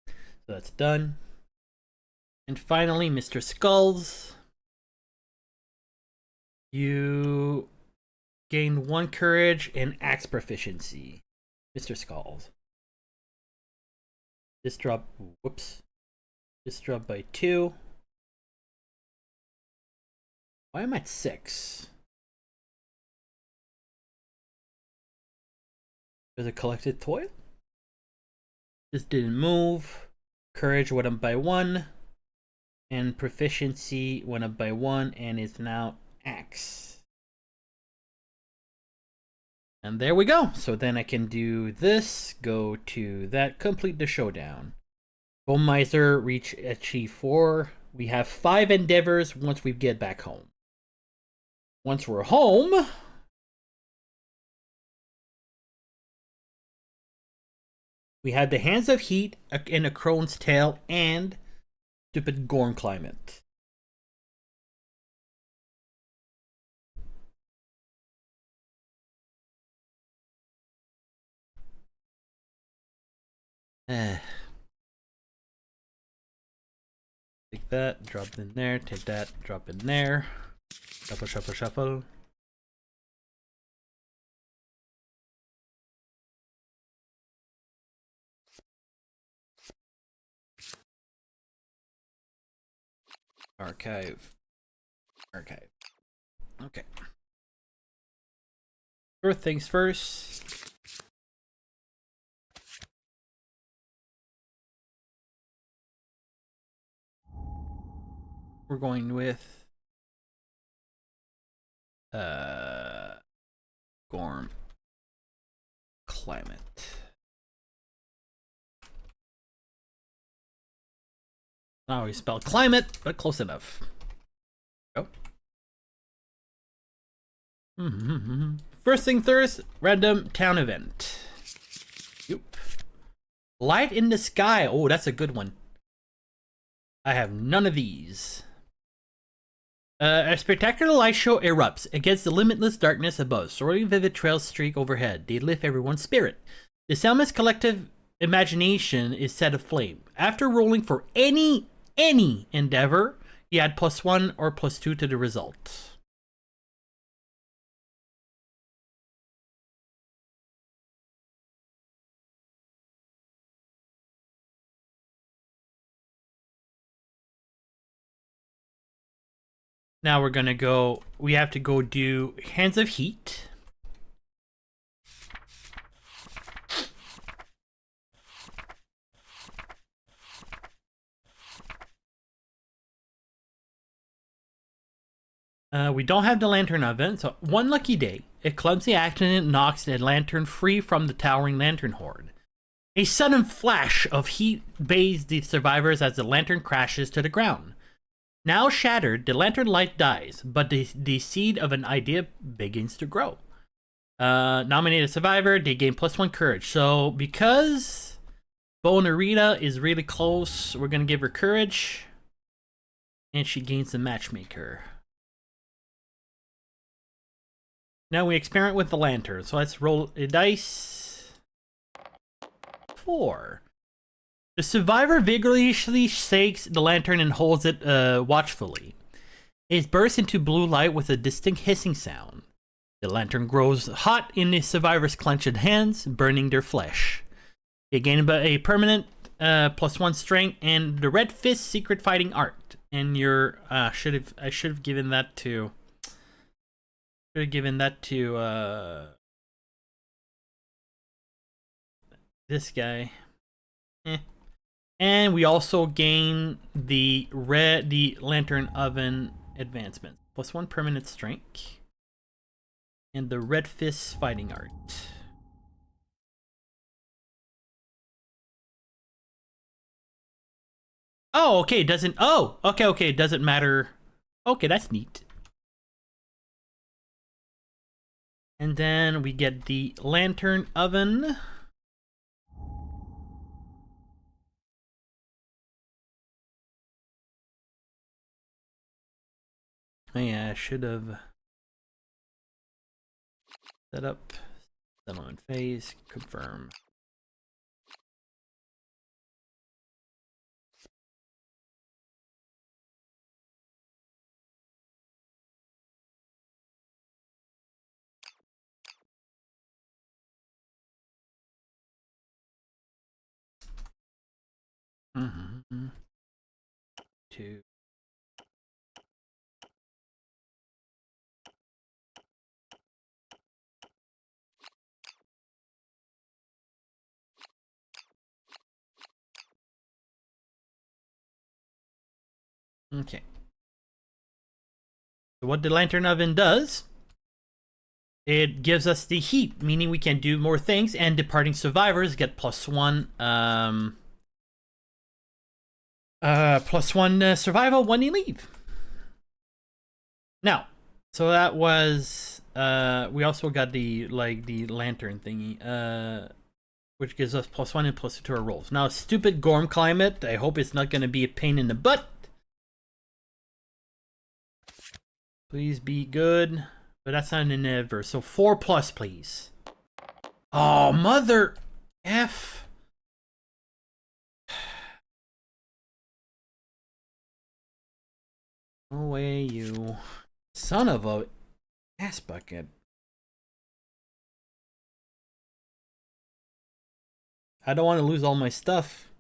A: So that's done. And finally, Mr. Skulls. You gain 1 courage and axe proficiency. Mr. Skulls. This drop. Whoops. This drop by 2. Why am I at 6? There's a collected toil? This didn't move. Courage went up by 1. And proficiency went up by 1 and is now axe. And there we go. So then I can do this, go to that, complete the showdown. Bone Miser, reach achieve 4. We have 5 endeavors once we get back home. Once we're home, we had the Hands of Heat in a Crone's Tail and stupid Gorm Climate. Take that, drop in there, take that, drop in there. Shuffle, shuffle, shuffle. Archive. Archive. Okay. First things first. We're going with Gorm climate. Not how we spell climate, but close enough. Go. First thing first, random town event. Yep. Light in the sky. Oh, that's a good one. I have none of these. A spectacular light show erupts against the limitless darkness above, soaring vivid trails streak overhead. They lift everyone's spirit. The Salmon's collective imagination is set aflame. After rolling for any endeavor, you add +1 or +2 to the result. Now we're gonna go, we have to go do Hands of Heat. We don't have the lantern oven, so one lucky day, a clumsy accident knocks the lantern free from the towering lantern horde. A sudden flash of heat bathes the survivors as the lantern crashes to the ground. Now shattered, the lantern light dies, but the seed of an idea begins to grow. Nominated survivor, they gain +1 courage. So because Bonarita is really close, we're gonna give her courage, and she gains the matchmaker. Now we experiment with the lantern. So let's roll a dice. 4. The survivor vigorously shakes the lantern and holds it watchfully. It bursts into blue light with a distinct hissing sound. The lantern grows hot in the survivor's clenched hands, burning their flesh. They gain a permanent +1 strength and the red fist secret fighting art. And your I should have given that to. Should have given that to this guy. And we also gain the lantern oven advancement. +1 permanent strength. And the red fist fighting art. Oh, okay, it doesn't, oh, okay, it doesn't matter. Okay, that's neat. And then we get the lantern oven. Oh yeah, I should have set up settlement phase, confirm. Mm-hmm. 2. Okay. So what the lantern oven does, it gives us the heat, meaning we can do more things, and departing survivors get +1 +1 survival when you leave. Now, so that was we also got the lantern thingy, which gives us +1 and +2 to our rolls. Now, stupid Gorm climate, I hope it's not gonna be a pain in the butt. Please be good. But that's not an adverse. So 4+, please. Oh, mother F. No way, you son of a ass bucket. I don't want to lose all my stuff.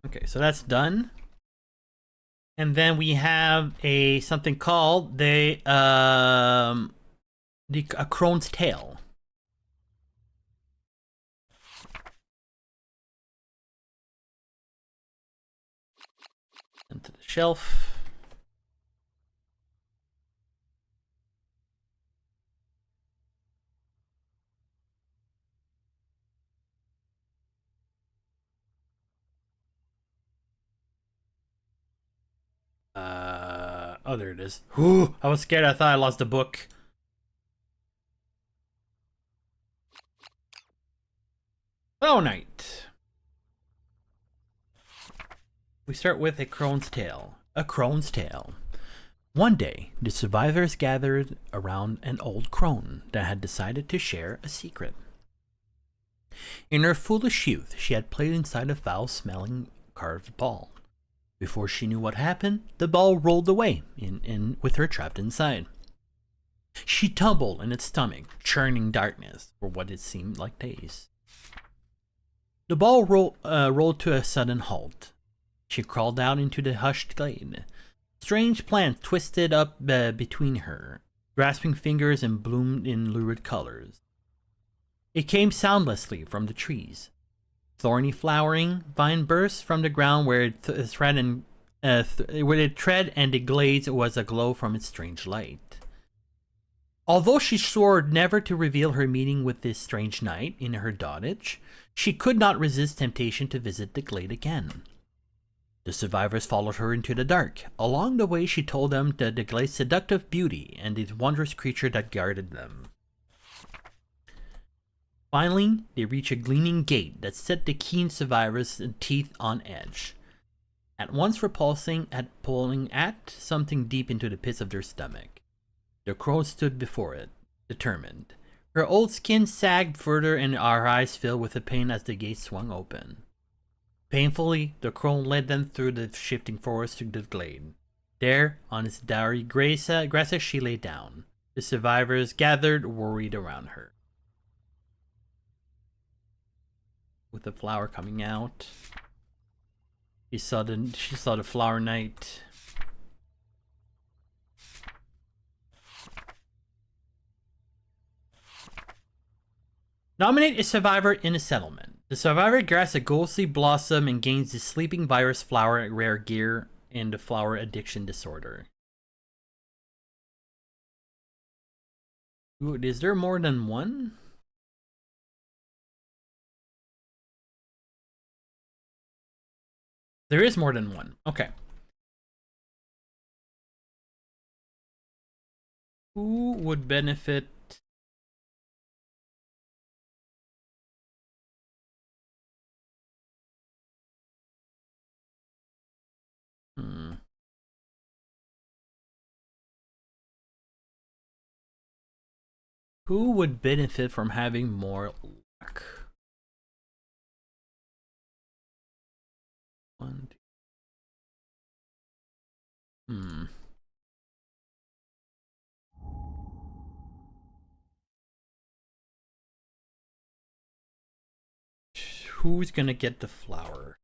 A: Okay, so that's done. And then we have a something called a crone's tail. Into the shelf. Oh, there it is. Ooh, I was scared. I thought I lost the book. Flower Knight. We start with a crone's tail. A crone's tail. One day, the survivors gathered around an old crone that had decided to share a secret. In her foolish youth, she had played inside a foul-smelling carved ball. Before she knew what happened, the ball rolled away, with her trapped inside. She tumbled in its stomach, churning darkness for what it seemed like days. The ball rolled to a sudden halt. She crawled out into the hushed glade. Strange plants twisted up between her, grasping fingers and bloomed in lurid colors. It came soundlessly from the trees. Thorny flowering vine burst from the ground where it tread and the glades was aglow from its strange light. Although she swore never to reveal her meeting with this strange knight in her dotage, she could not resist temptation to visit the glade again. The survivors followed her into the dark. Along the way, she told them the glade's seductive beauty and the wondrous creature that guarded them. Finally, they reach a gleaming gate that set the keen survivors' teeth on edge, at once repulsing at pulling at something deep into the pits of their stomach. The crow stood before it, determined. Her old skin sagged further and her eyes filled with the pain as the gate swung open. Painfully, the crone led them through the shifting forest to the glade. There, on its dowry grasses, she lay down. The survivors gathered, worried around her. With the flower coming out, she saw the Flower Knight. Nominate a survivor in a settlement. The survivor grasps a ghostly blossom and gains the sleeping virus flower rare gear and the flower addiction disorder. Ooh, is there more than one? There is more than one. Okay. Who would benefit? Who would benefit from having more luck? One, two. Who's gonna get the flower?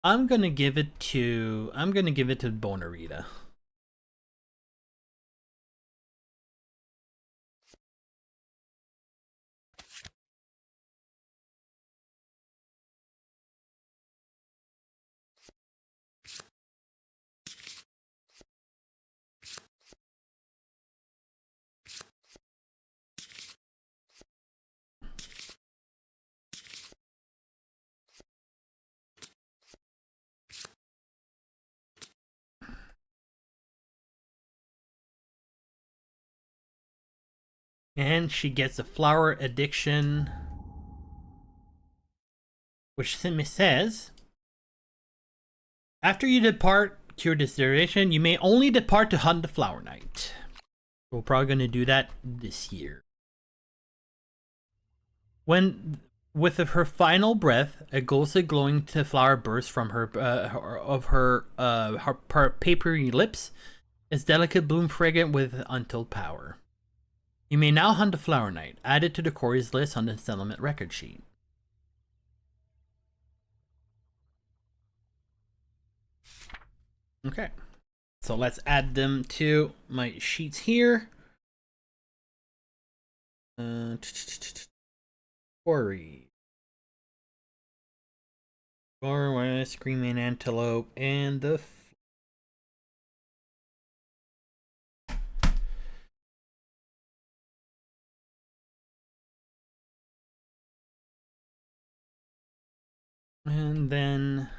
A: I'm gonna give it to Bonarita. And she gets a flower addiction, which simply says, after you depart, cure this duration, you may only depart to hunt the Flower Knight. We're probably going to do that this year. With her final breath, a ghostly glowing flower bursts from her papery lips, its delicate bloom fragrant with untold power. You may now hunt the Flower Knight, added to the quarry's list on the settlement record sheet. Okay, so let's add them to my sheets here. Quarry. Far West, Screaming Antelope, and the... And then...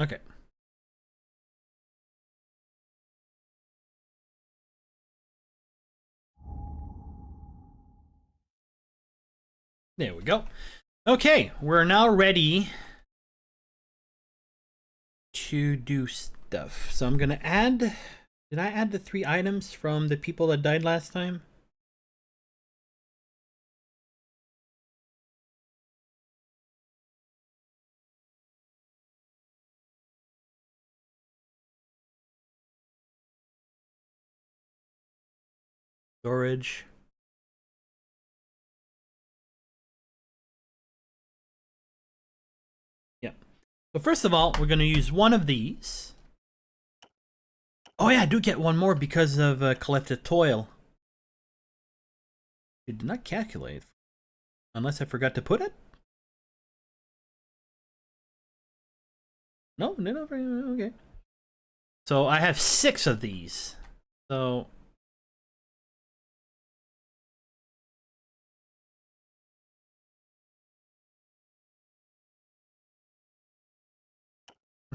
A: Okay. There we go. Okay, we're now ready to do stuff. So I'm gonna add... Did I add the 3 items from the people that died last time? Storage. Yeah. So first of all, we're going to use one of these. Oh yeah, I do get one more because of collected toil. It did not calculate. Unless I forgot to put it? No, okay. So I have 6 of these. So...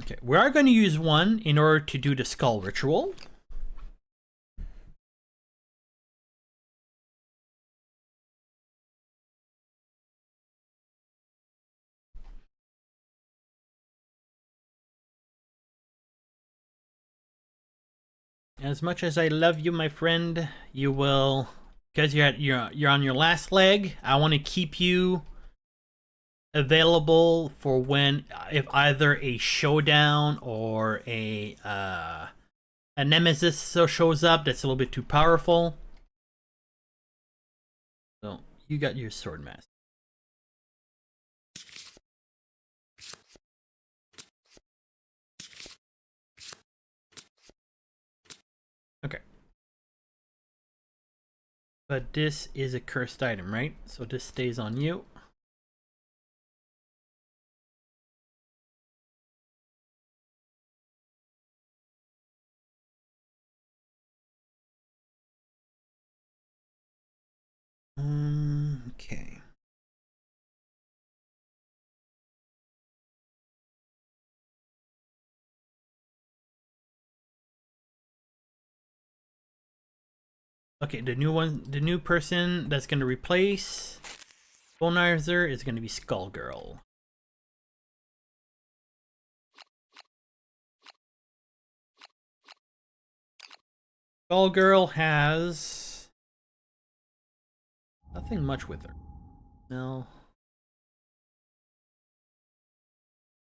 A: Okay, we are going to use one in order to do the skull ritual. As much as I love you, my friend, you will, because you're on your last leg. I want to keep you available for when, if either a showdown or a nemesis shows up that's a little bit too powerful. So you got your sword master. Okay. But this is a cursed item, right? So this stays on you. Okay. Okay, the new person that's gonna replace Bonarzer is gonna be Skullgirl. Skullgirl has nothing much with her. No.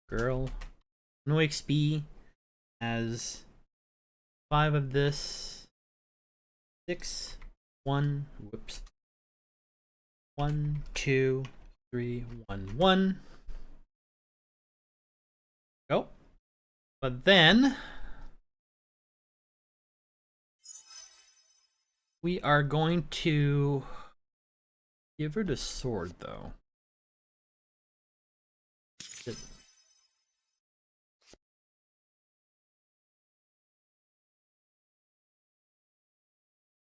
A: Girl. No XP. Has 5 of this. 6. 1. Whoops. 1, 2, 3, 1, 1. Go. But then we are going to give her the sword, though.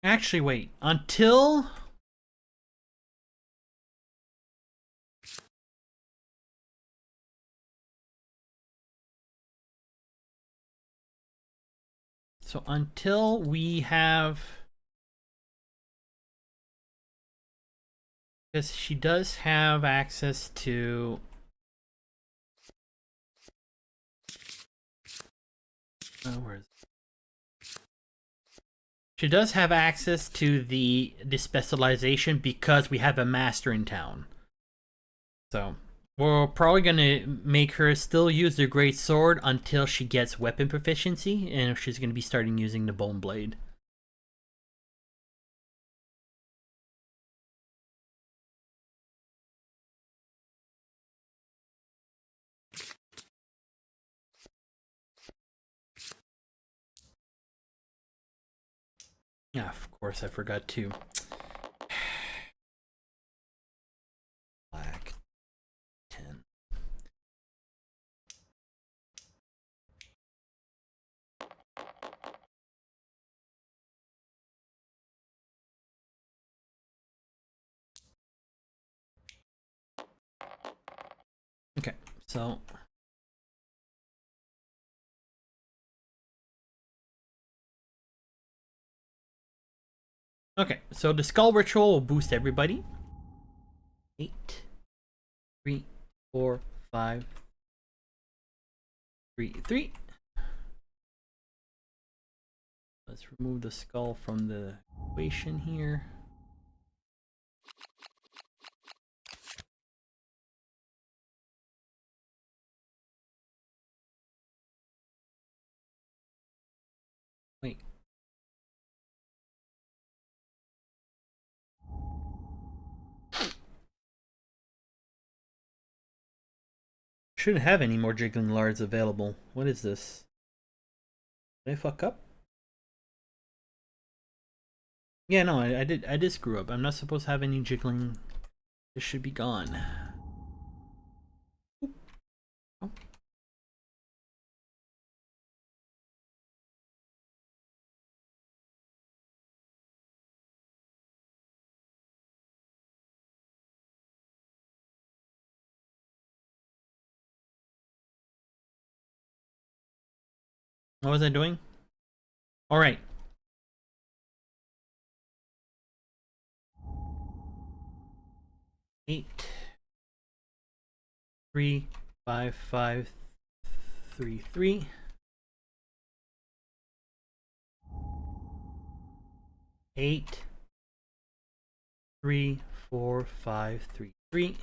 A: Actually, wait. Until... So until we have... Because she does have access to... where is it? She does have access to the specialization because we have a master in town. So we're probably gonna make her still use the great sword until she gets weapon proficiency, and she's gonna be starting using the bone blade. Yeah, of course I forgot to. Black 10. Okay, so the skull ritual will boost everybody. 8, 3, 4, 5, 3, 3. Let's remove the skull from the equation here. Wait. Shouldn't have any more jiggling lards available. What is this? Did I fuck up? Yeah, no, I did screw up. I'm not supposed to have any jiggling. This should be gone. Oh. What was I doing? All right. Eight, 3, 5, 5, 3, 3. 8, 3, 4, 5, 3, 3.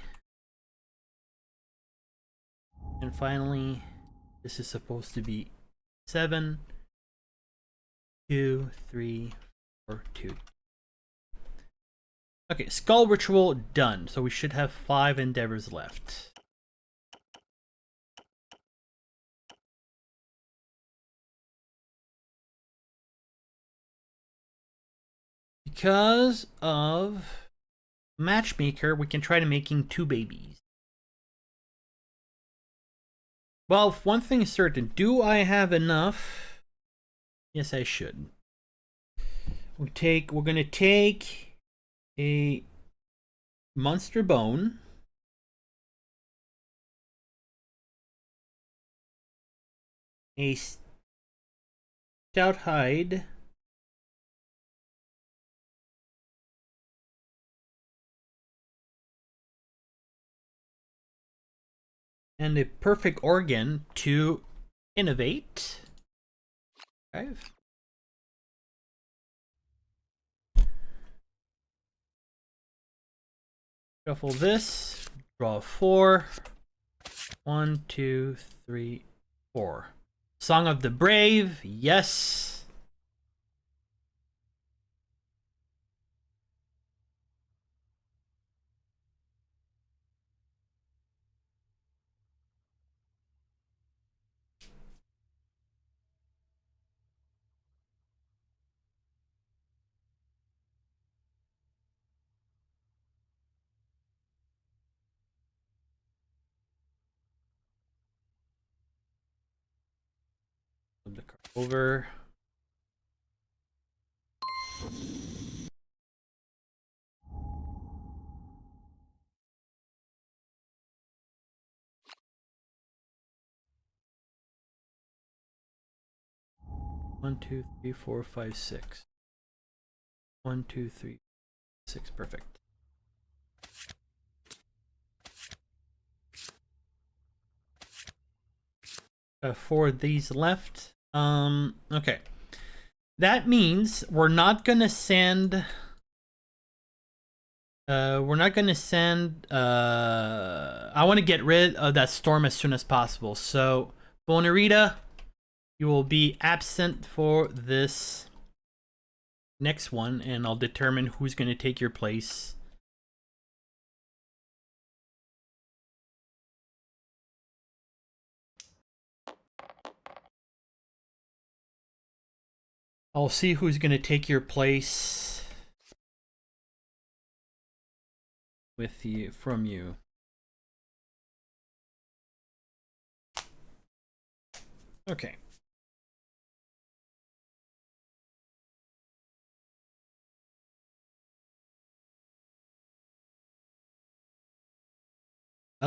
A: And finally, this is supposed to be 7, 2, 3, 4, 2. Okay, skull ritual done. So we should have 5 endeavors left. Because of matchmaker, we can try to making 2 babies. Well, one thing is certain. Do I have enough? Yes, I should. We're gonna take a monster bone. A stout hide. And a perfect organ to innovate. 5. Shuffle this. Draw 4. 1, 2, 3, 4. Song of the Brave. Yes. Flip the card over. One, 2, 3, 4, 5, 6. 1, 2, 3, 6. Perfect. For these left. Okay. That means we're not gonna send. We're not gonna send. I want to get rid of that storm as soon as possible. So, Bonarita, you will be absent for this next one, and I'll determine who's gonna take your place. I'll see who's gonna take your place with you from you. Okay.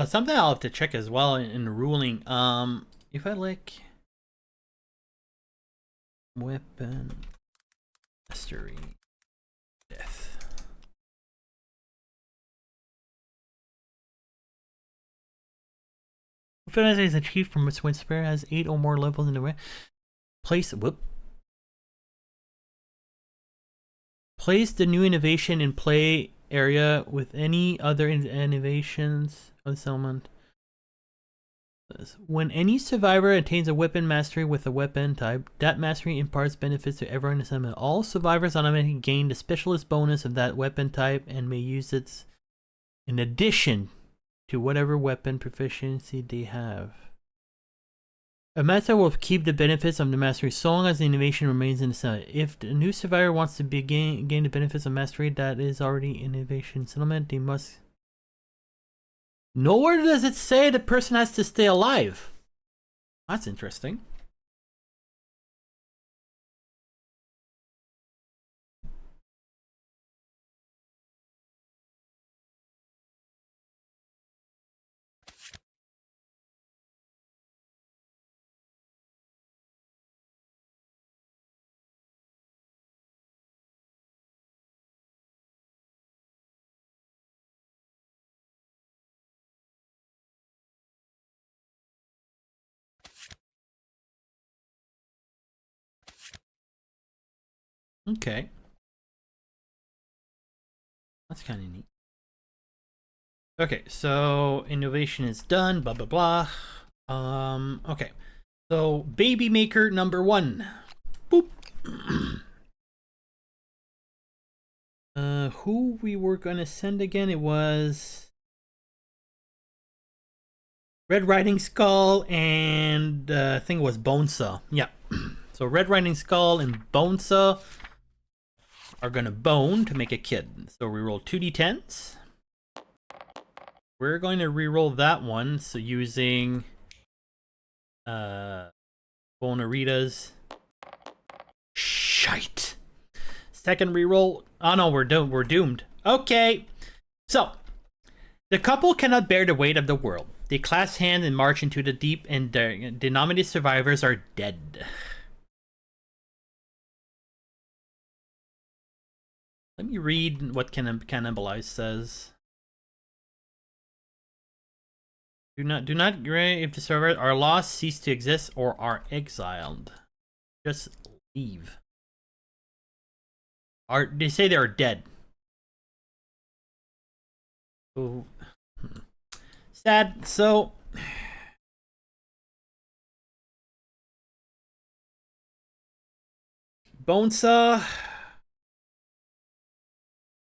A: Something I'll have to check as well in ruling. If I like weapon mastery death. Weapon mastery is achieved from its when spare has 8 or more levels in the way. Place the new innovation in play area with any other innovations of the settlement. When any survivor attains a weapon mastery with a weapon type, that mastery imparts benefits to everyone in the settlement. All survivors automatically gain the specialist bonus of that weapon type and may use it in addition to whatever weapon proficiency they have. A master will keep the benefits of the mastery so long as the innovation remains in the settlement. If the new survivor wants to gain the benefits of mastery that is already in innovation settlement, they must... Nowhere does it say the person has to stay alive. That's interesting. Okay. That's kind of neat. Okay, so innovation is done, blah blah blah. Okay. So baby maker number 1. Boop. Who we were gonna send again? It was Red Riding Skull and I think it was Bonesaw. Yeah. So Red Riding Skull and Bonesaw are gonna bone to make a kid. So we roll 2d10s. We're going to re-roll that one. So using Bonaritas. Shite. Second re-roll. Oh no, we're doomed. Okay. So the couple cannot bear the weight of the world. They clasp hands and march into the deep, and the denominated survivors are dead. Let me read what Cannibalize says. Do not if the survivors are lost, cease to exist, or are exiled. Just leave. They say they are dead. Oh, sad. So Bonesaw,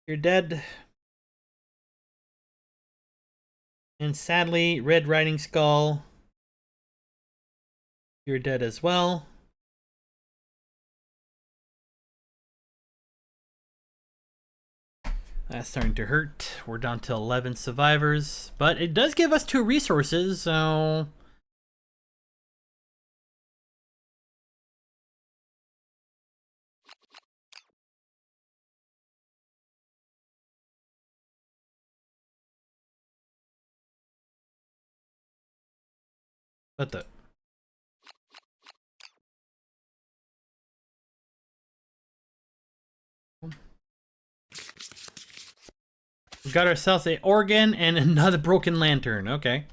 A: you're dead. And sadly, Red Riding Skull, you're dead as well. That's starting to hurt. We're down to 11 survivors, but it does give us 2 resources, so... What the... We got ourselves an organ and another broken lantern. Okay.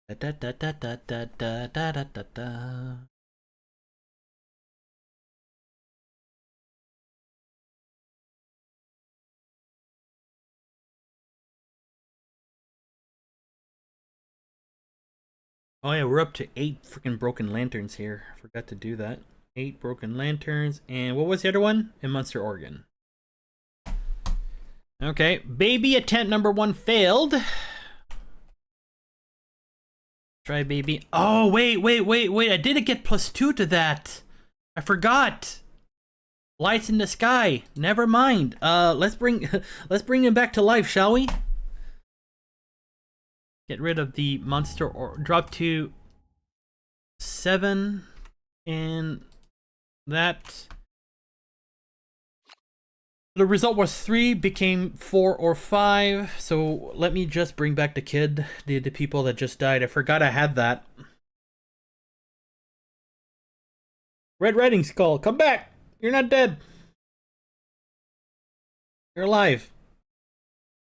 A: Da da da da da da da da da da. Oh yeah, we're up to 8 freaking broken lanterns here. Forgot to do that. 8 broken lanterns. And what was the other one? In Munster, Oregon. Okay, baby attempt number 1 failed. Try baby. Oh, wait. I didn't get +2 to that. I forgot. Lights in the sky. Never mind. Let's bring him back to life, shall we? Get rid of the monster or drop to 7 and that. The result was 3 became 4 or 5. So let me just bring back the kid, the people that just died. I forgot I had that. Red Riding Skull, come back! You're not dead. You're alive.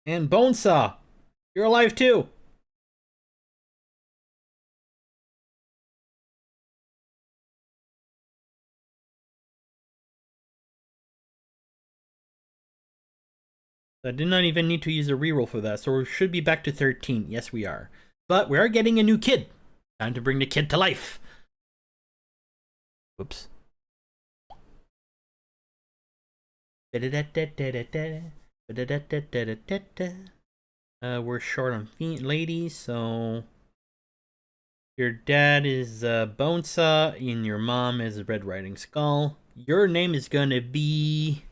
A: And Bonesaw, you're alive too. I did not even need to use a reroll for that, so we should be back to 13. Yes, we are. But we are getting a new kid. Time to bring the kid to life. Whoops. We're short on feet, ladies, so your dad is Bonesaw and your mom is Red Riding Skull. Your name is gonna be...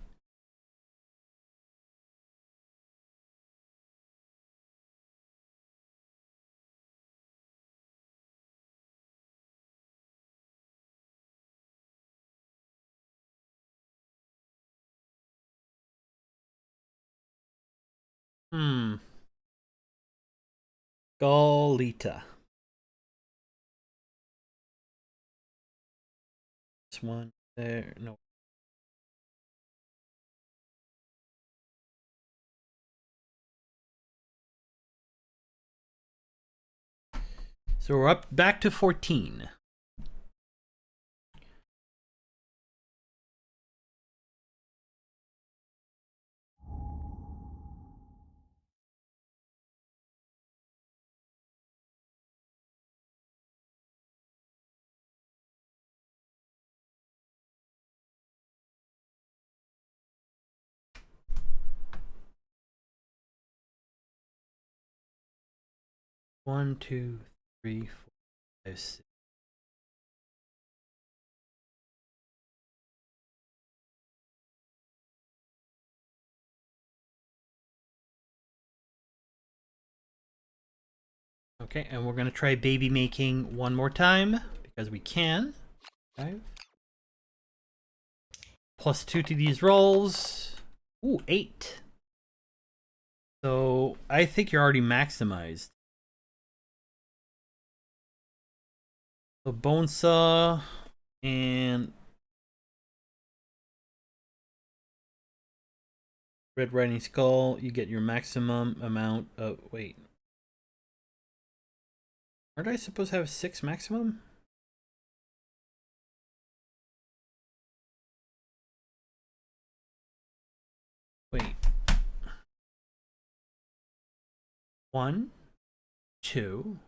A: Skullita. This one there, no. So we're up back to 14. One, two, three, four, five, six. Okay, and we're gonna try baby making one more time because we can. 5. +2 to these rolls. Ooh, 8. So I think you're already maximized. So Bonesaw and Red Riding Skull, you get your maximum amount of... Wait. Aren't I supposed to have 6 maximum? Wait. 1, 2,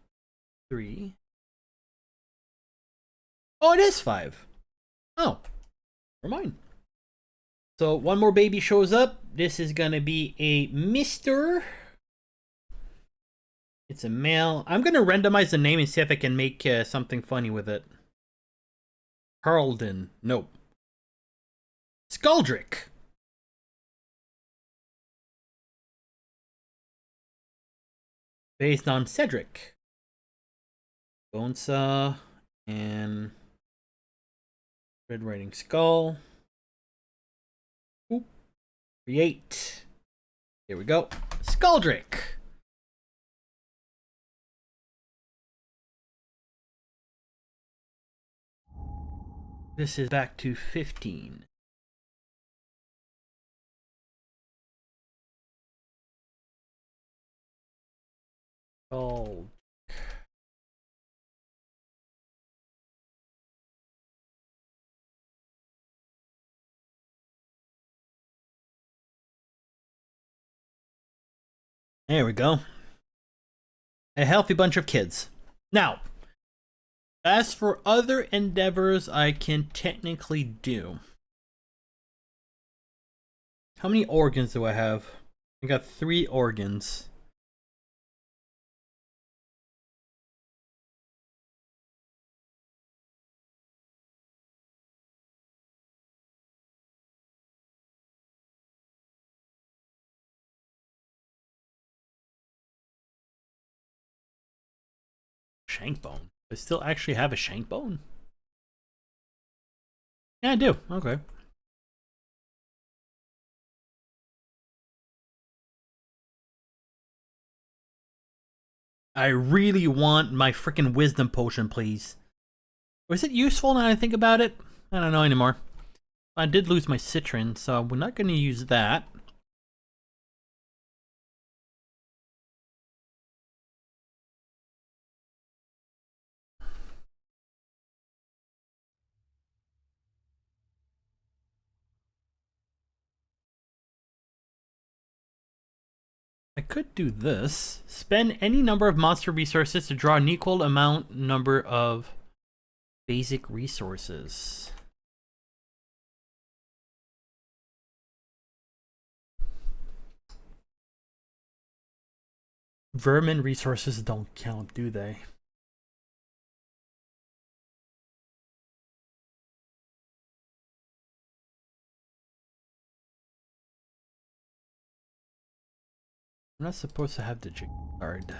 A: 3. Oh, it is 5. Oh, never mind. So one more baby shows up. This is gonna be a Mr. It's a male. I'm gonna randomize the name and see if I can make something funny with it. Harlden. Nope. Skuldrick. Based on Cedric. Bonesaw and Red Riding Skull. Oop. Create. Here we go. Skuldrick. This is back to 15. Oh. There we go. A healthy bunch of kids. Now, As for other endeavors I can technically do. How many organs do I have? I got 3 organs. Shank bone. I still actually have a shank bone? Yeah, I do. Okay. I really want my freaking wisdom potion, please. Was it useful now I think about it? I don't know anymore. I did lose my citron, so we're not going to use that. I could do this. Spend any number of monster resources to draw an equal amount number of basic resources. Vermin resources don't count, do they? I'm not supposed to have the Jig card.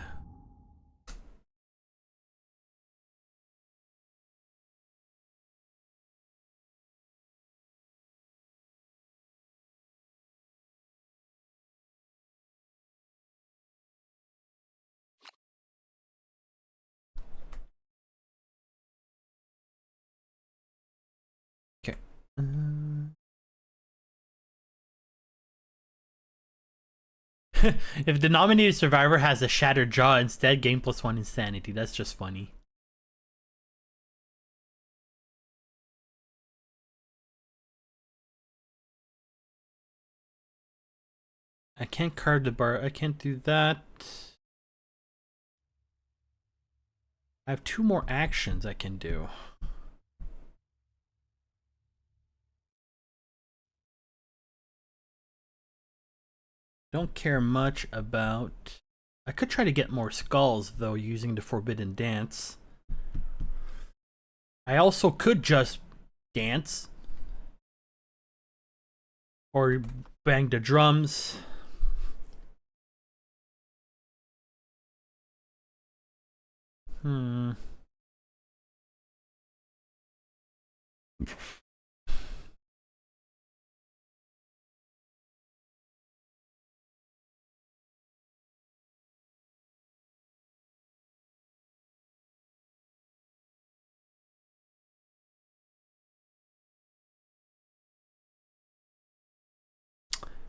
A: Okay. If the nominated survivor has a shattered jaw instead, gain +1 insanity. That's just funny. I can't card the bar. I can't do that. I have 2 more actions I can do. Don't care much about... I could try to get more skulls, though, using the Forbidden Dance. I also could just dance. Or bang the drums.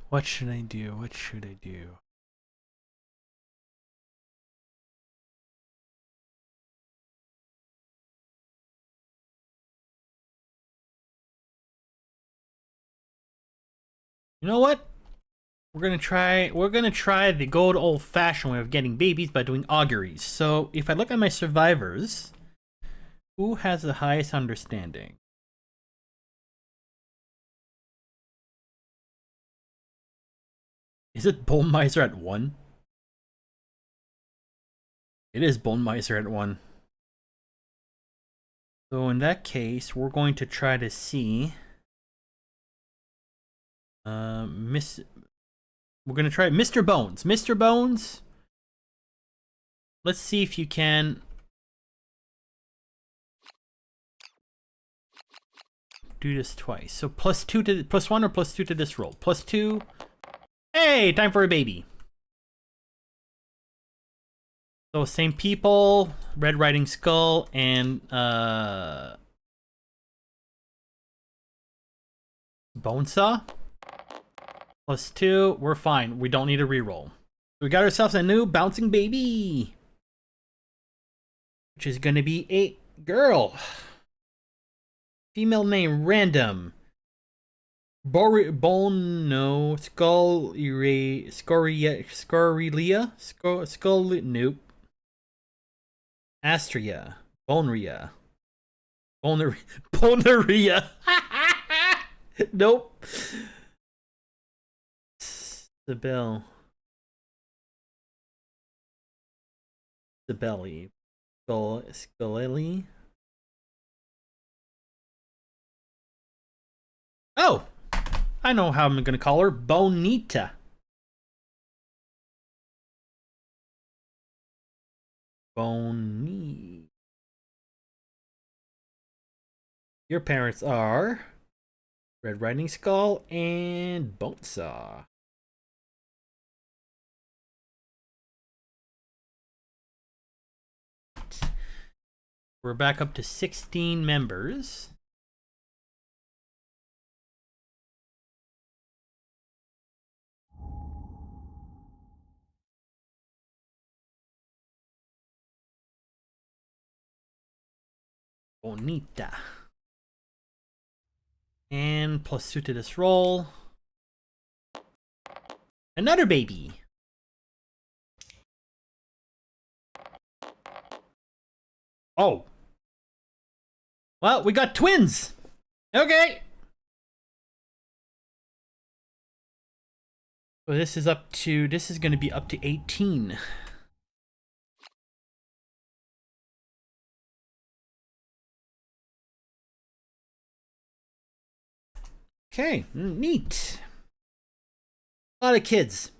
A: What should I do? What should I do? You know what? We're gonna try the good old-fashioned way of getting babies by doing auguries. So if I look at my survivors, who has the highest understanding? Is it Bone Miser at 1? It is Bone Miser at 1. So in that case, we're going to try to see... We're gonna try Mr. Bones. Mr. Bones, let's see if you can do this twice. So +2 to +1 or +2 to this roll. +2. Hey, time for a baby. So same people, Red Riding Skull and Bonesaw. +2, we're fine. We don't need a reroll. We got ourselves a new bouncing baby, which is gonna be a girl. Female name random. Bono Scorelia. Nope. Astria. Bonria. Bonaria. Nope. Sibel. Sibeli. Scolelli. Oh! I know how I'm gonna call her. Bonita. Boni. Your parents are Red Riding Skull and Bonesaw. We're back up to 16 members. Bonita. And plus 2 to this roll. Another baby. Oh. Well, we got twins. Okay. Well, this is going to be up to 18. Okay, neat. A lot of kids.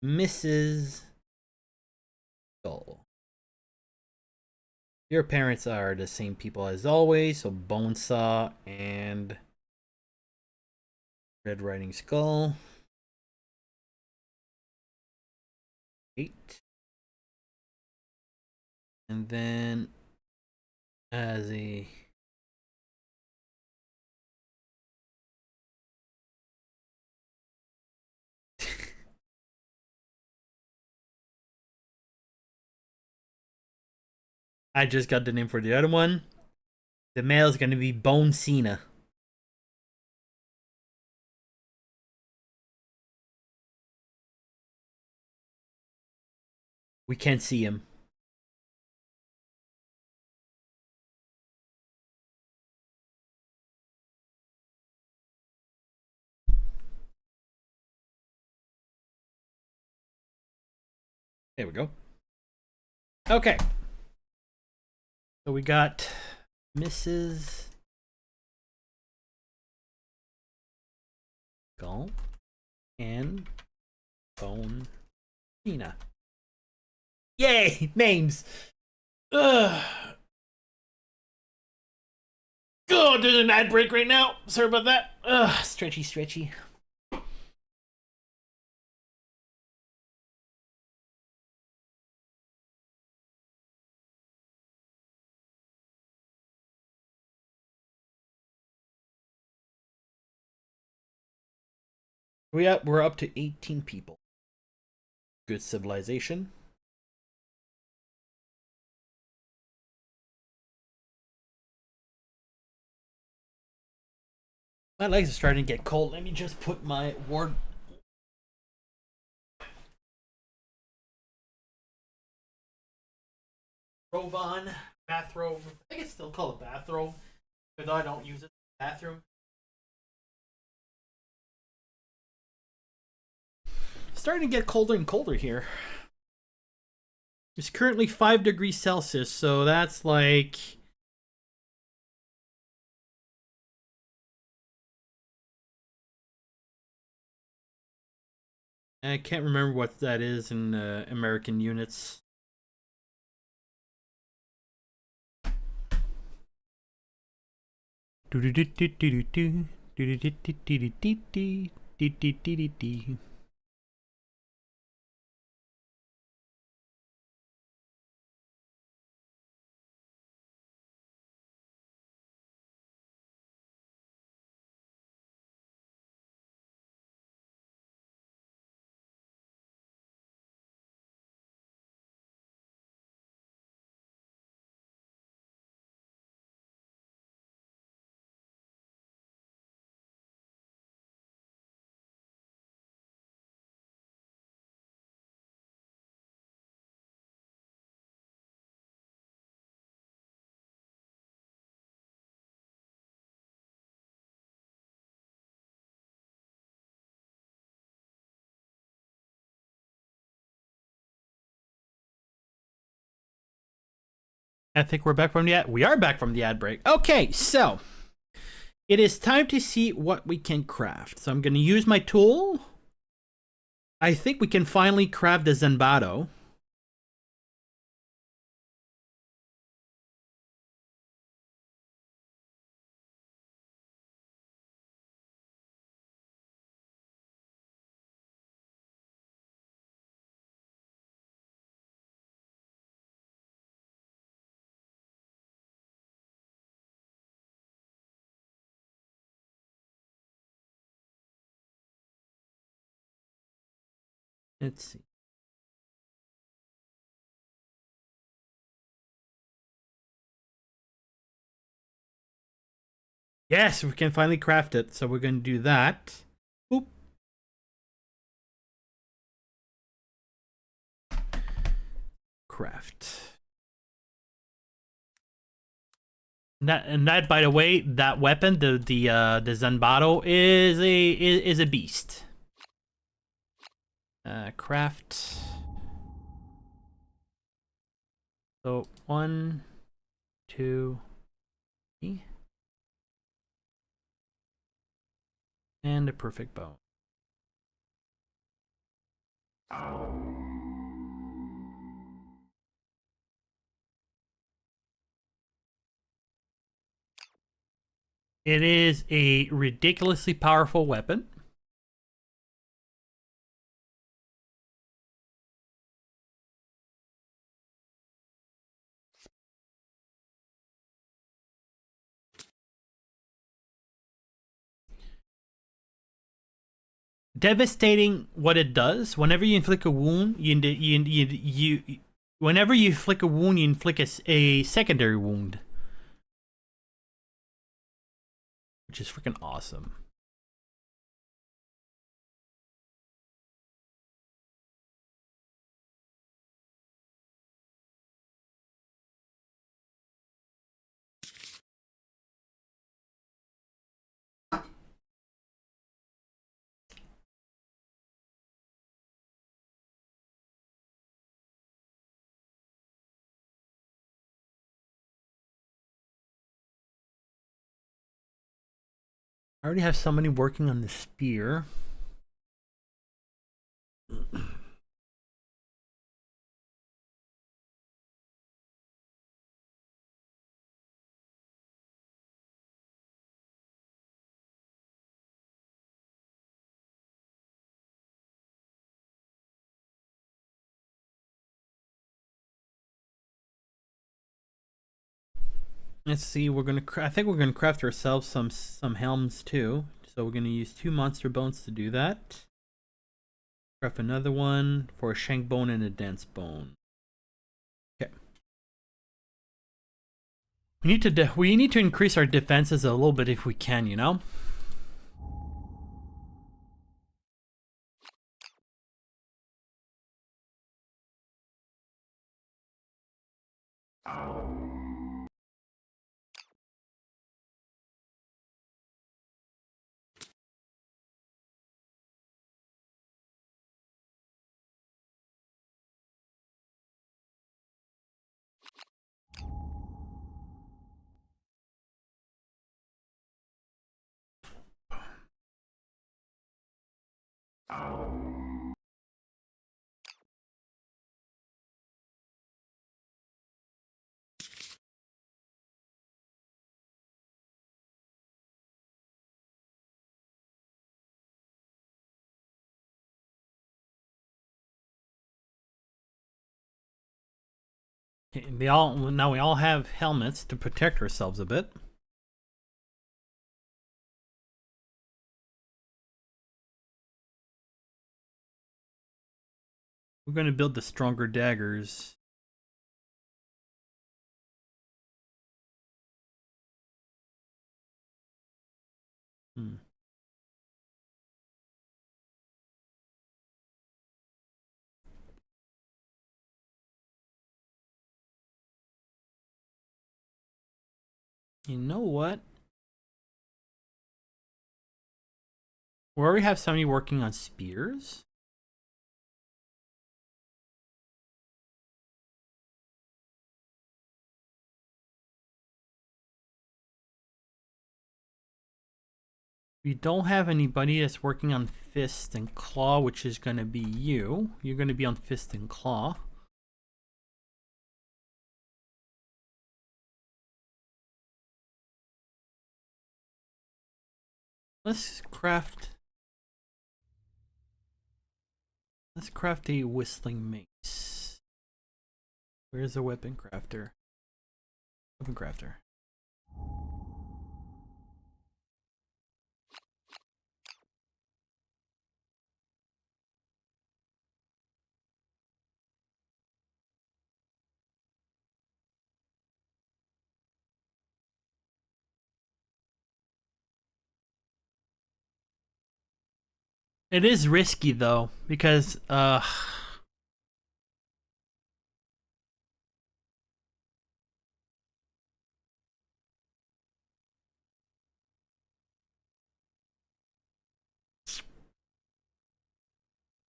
A: Mrs. Skull. Your parents are the same people as always, so Bonesaw and Red Riding Skull. 8. And then as a I just got the name for the other one. The male is going to be Bone Cena. We can't see him. There we go. Okay. So we got Mrs. Skull and Bone Cena. Yay! Names! Ugh. Oh, there's an ad break right now. Sorry about that. Ugh, stretchy. We're up to 18 people. Good civilization. My legs are starting to get cold. Let me just put my ward. Robe on. Bathrobe. I can still call it bathrobe. Even though I don't use it in the bathroom. Starting to get colder and colder here. It's currently 5 degrees Celsius, so that's like... I can't remember what that is in American units. I think we're back from the ad. We are back from the ad break. Okay, so it is time to see what we can craft. So I'm going to use my tool. I think we can finally craft the Zanbato. Let's see. Yes, we can finally craft it. So we're going to do that. Boop. Craft. That by the way, that weapon, the Zanbato is a beast. Craft. So 1, 2, 3. And a perfect bow. It is a ridiculously powerful weapon. Devastating what it does. Whenever you inflict a wound, whenever you inflict a wound, you inflict a secondary wound, which is freaking awesome. I already have somebody working on the spear. Let's see. We're gonna. I think we're gonna craft ourselves some helms too. So we're gonna use 2 monster bones to do that. Craft another one for a shank bone and a dense bone. Okay. We need to increase our defenses a little bit if we can, you know. We all have helmets to protect ourselves a bit. We're going to build the stronger daggers. You know what? We already have somebody working on spears. We don't have anybody that's working on Fist and Claw, which is going to be you. You're going to be on Fist and Claw. Let's craft a whistling mace. Where's the weapon crafter? Weapon crafter. It is risky though, because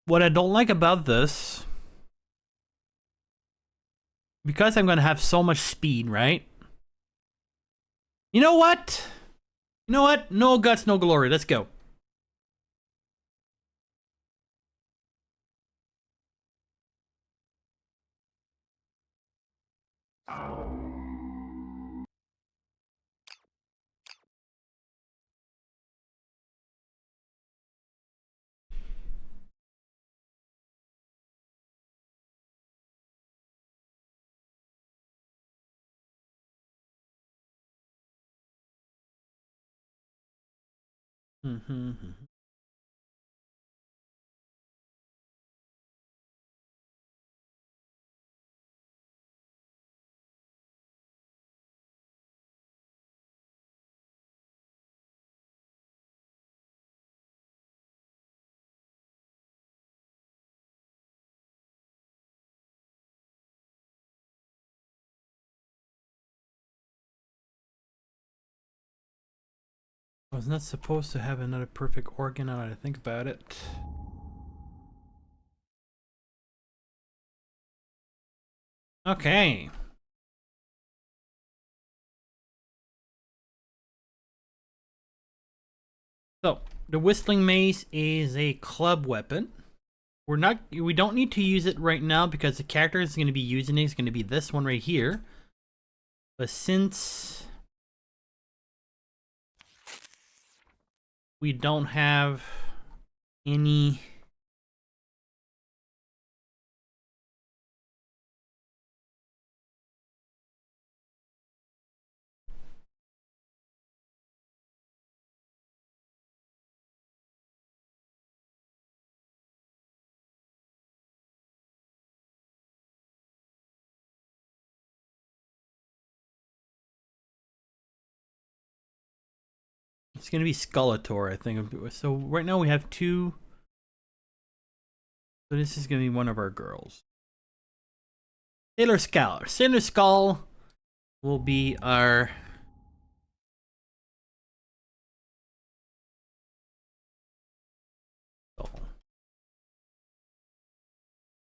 A: what I don't like about this, because I'm gonna have so much speed, right? You know what? You know what? No guts, no glory. Let's go. I was not supposed to have another perfect organ now that I think about it. Okay. So, the Whistling Mace is a club weapon. We don't need to use it right now because the character is going to be using it is going to be this one right here. But since we don't have any it's going to be Skeletor, I think. So right now we have two. So this is going to be one of our girls. Sailor Skull. Sailor Skull will be our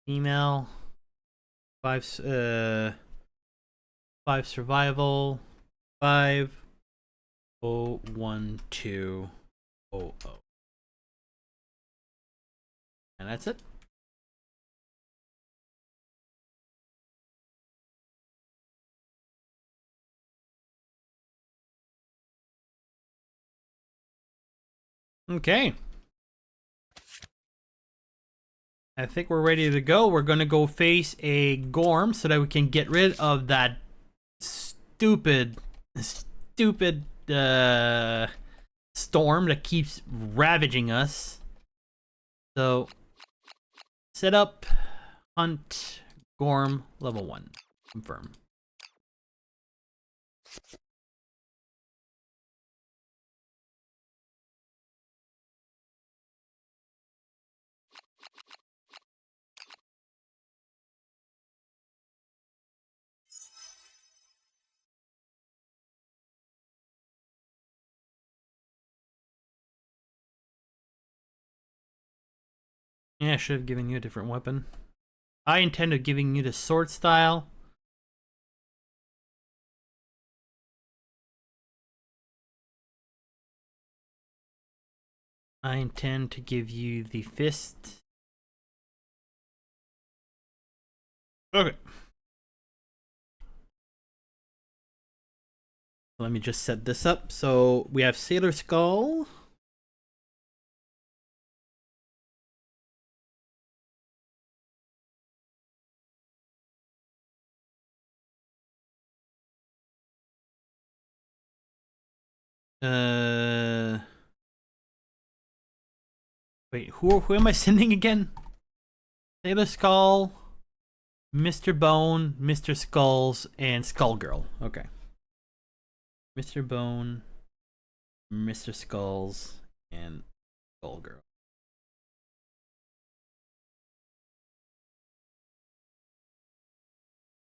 A: female. 5 survival. 501200. And that's it. Okay. I think we're ready to go. We're gonna go face a Gorm so that we can get rid of that stupid storm that keeps ravaging us. So, set up, hunt, Gorm, level 1. Confirm. Yeah, I should have given you a different weapon. I intended giving you the sword style. I intend to give you the fist. Okay. Let me just set this up. So we have Sailor Skull. Wait, who am I sending again? Sailor Skull, Mr. Bone, Mr. Skulls, and Skullgirl. Okay. Mr. Bone, Mr. Skulls, and Skullgirl.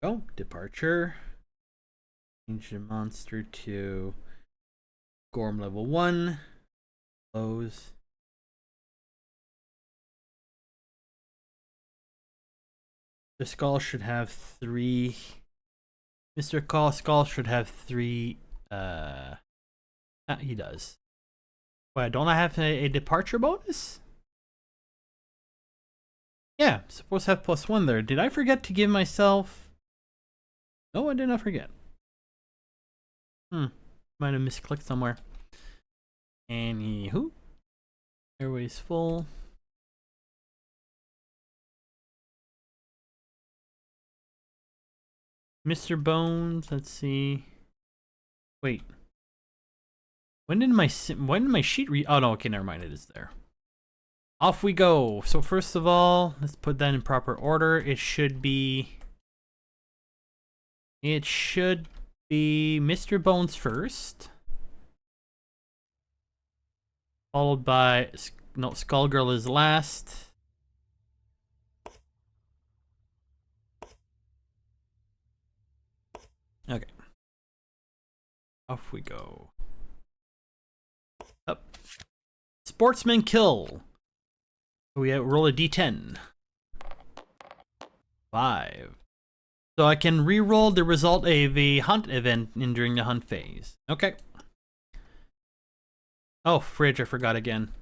A: Oh, departure. Change the monster to Gorm level 1. Close. The skull should have 3. Mr. Skull should have 3. He does. Wait, don't I have a departure bonus? Yeah, supposed to have +1 there. Did I forget to give myself? No, I did not forget. Might have misclicked somewhere. Anywho. Airway's full. Mr. Bones, let's see. Wait. When did my sheet oh no, okay, never mind, it is there. Off we go. So first of all, let's put that in proper order. It should be Mr. Bones first. Followed by Skullgirl is last. Okay. Off we go. Up. Sportsman kill. We roll a d10. 5. So I can re-roll the result of a hunt event during the hunt phase. Okay. Oh, fridge, I forgot again.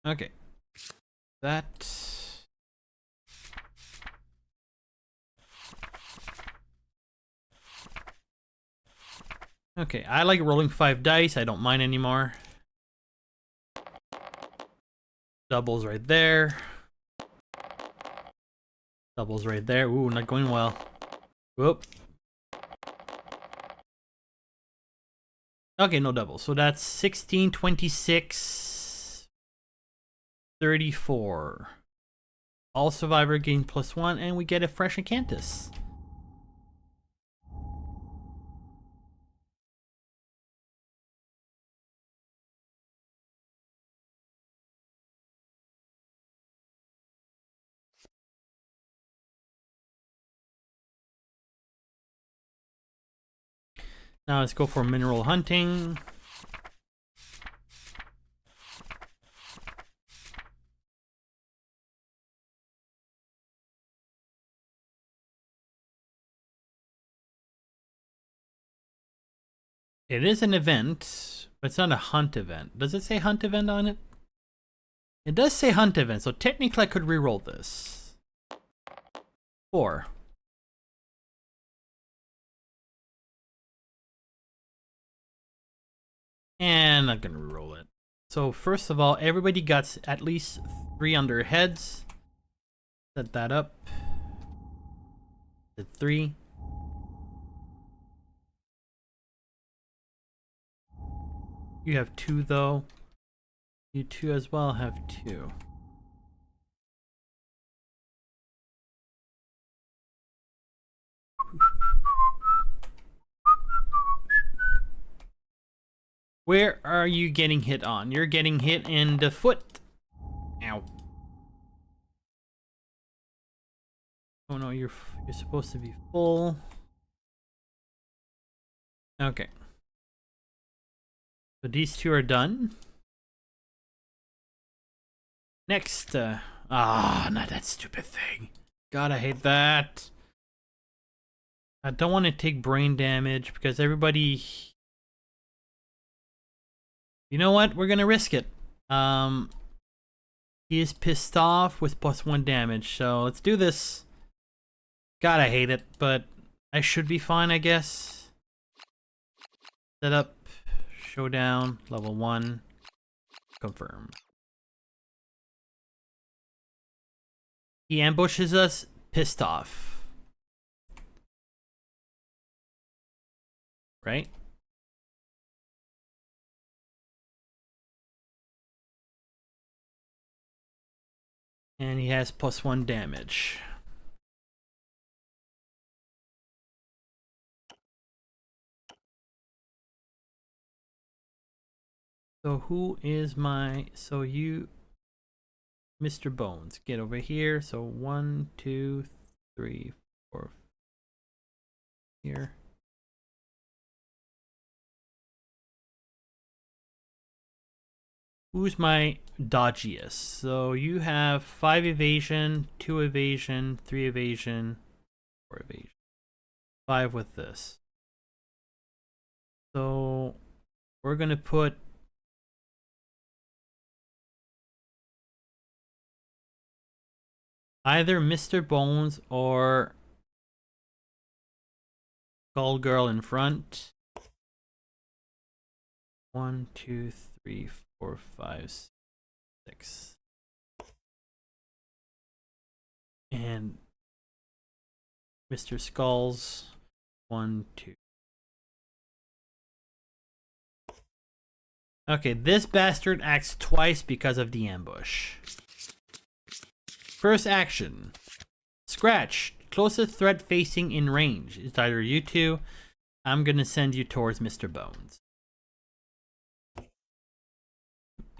A: Okay. That. Okay, I like rolling 5 dice. I don't mind anymore. Doubles right there. Doubles right there. Ooh, not going well. Whoop. Okay, no doubles. So that's 16, 26, 34. All survivor gain +1, and we get a fresh Acanthus. Now let's go for mineral hunting. It is an event, but it's not a hunt event. Does it say hunt event on it? It does say hunt event, so technically I could reroll this. 4. And I'm not gonna reroll it. So first of all, everybody got at least 3 on their heads. Set that up. Did 3. You have 2 though. You 2 as well have 2. Where are you getting hit on? You're getting hit in the foot. Ow. Oh no, you're supposed to be full. Okay. So these 2 are done. Next, not that stupid thing. God, I hate that. I don't want to take brain damage because everybody... You know what? We're gonna risk it. He is pissed off with +1 damage, so let's do this. God, I hate it, but I should be fine, I guess. Set up, showdown, level 1, confirm. He ambushes us, pissed off. Right? And he has +1 damage. So who is my... So you... Mr. Bones, get over here. So 1, 2, 3, 4... Here. Who's my dodgiest? So you have 5 evasion, 2 evasion, 3 evasion, 4 evasion. 5 with this. So we're gonna put either Mr. Bones or Skull Girl in front. 1, 2, 3, 4, 5, 6. And Mr. Skulls. 1, 2. Okay, this bastard acts twice because of the ambush. First action. Scratch. Closest threat facing in range. It's either you two. I'm gonna send you towards Mr. Bones.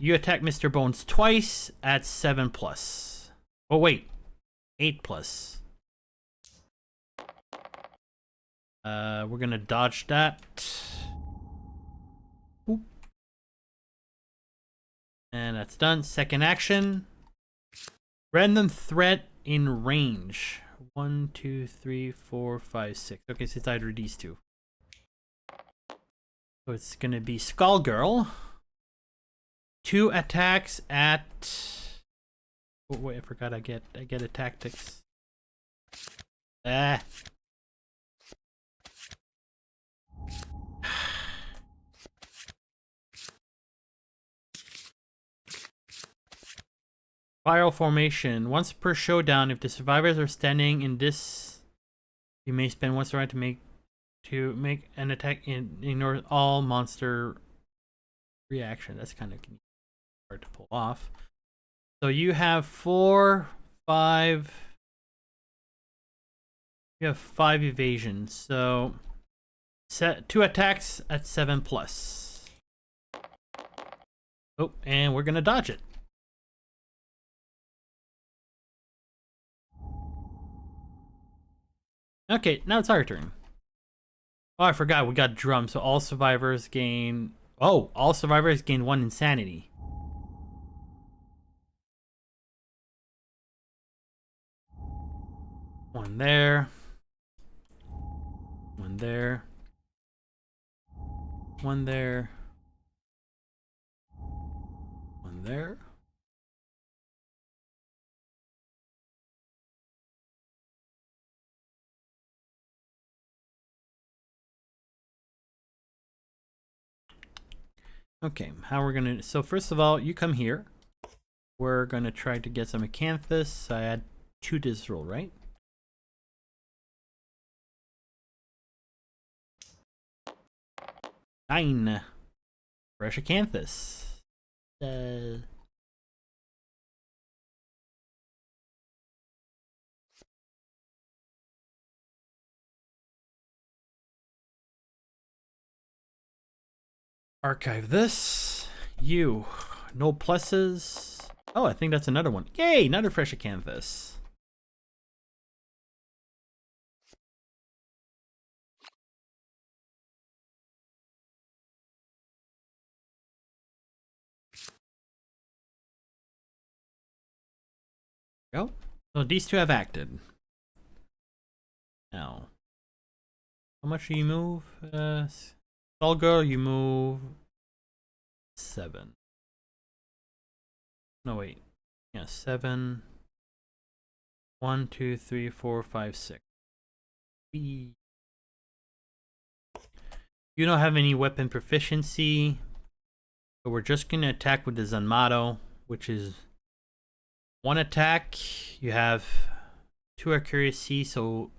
A: You attack Mr. Bones twice at 7+. Oh wait, 8+. We're gonna dodge that. Boop. And that's done. Second action. Random threat in range. 1, 2, 3, 4, 5, 6. Okay, so it's either these two. So it's gonna be Skull Girl. 2 attacks at... Oh wait, I forgot I get a tactics. Ah. Spiral formation. Once per showdown, if the survivors are standing in this, you may spend once around to make an attack and ignore all monster reaction. That's kind of hard to pull off. So you have 4, 5. You have 5 evasions. So set 2 attacks at 7+. Oh, and we're gonna dodge it. Okay, now it's our turn. Oh, I forgot we got drum. So all survivors gain... Oh, all survivors gain 1 insanity. One there. One there. One there. One there. Okay, how we're gonna... So first of all, you come here. We're gonna try to get some acanthus. I add 2 to this roll, right? Nine. Fresh acanthus. Archive this. You. No pluses. Oh, I think that's another one. Yay! Another fresh acanthus. Go. So these 2 have acted. Now, How much do you move? Skullgirl, you move 7. No, wait. Yeah, 7. 1, 2, 3, 4, 5, 6. You don't have any weapon proficiency, so we're just gonna attack with the Zanmato, which is 1 attack. You have 2 accuracy, so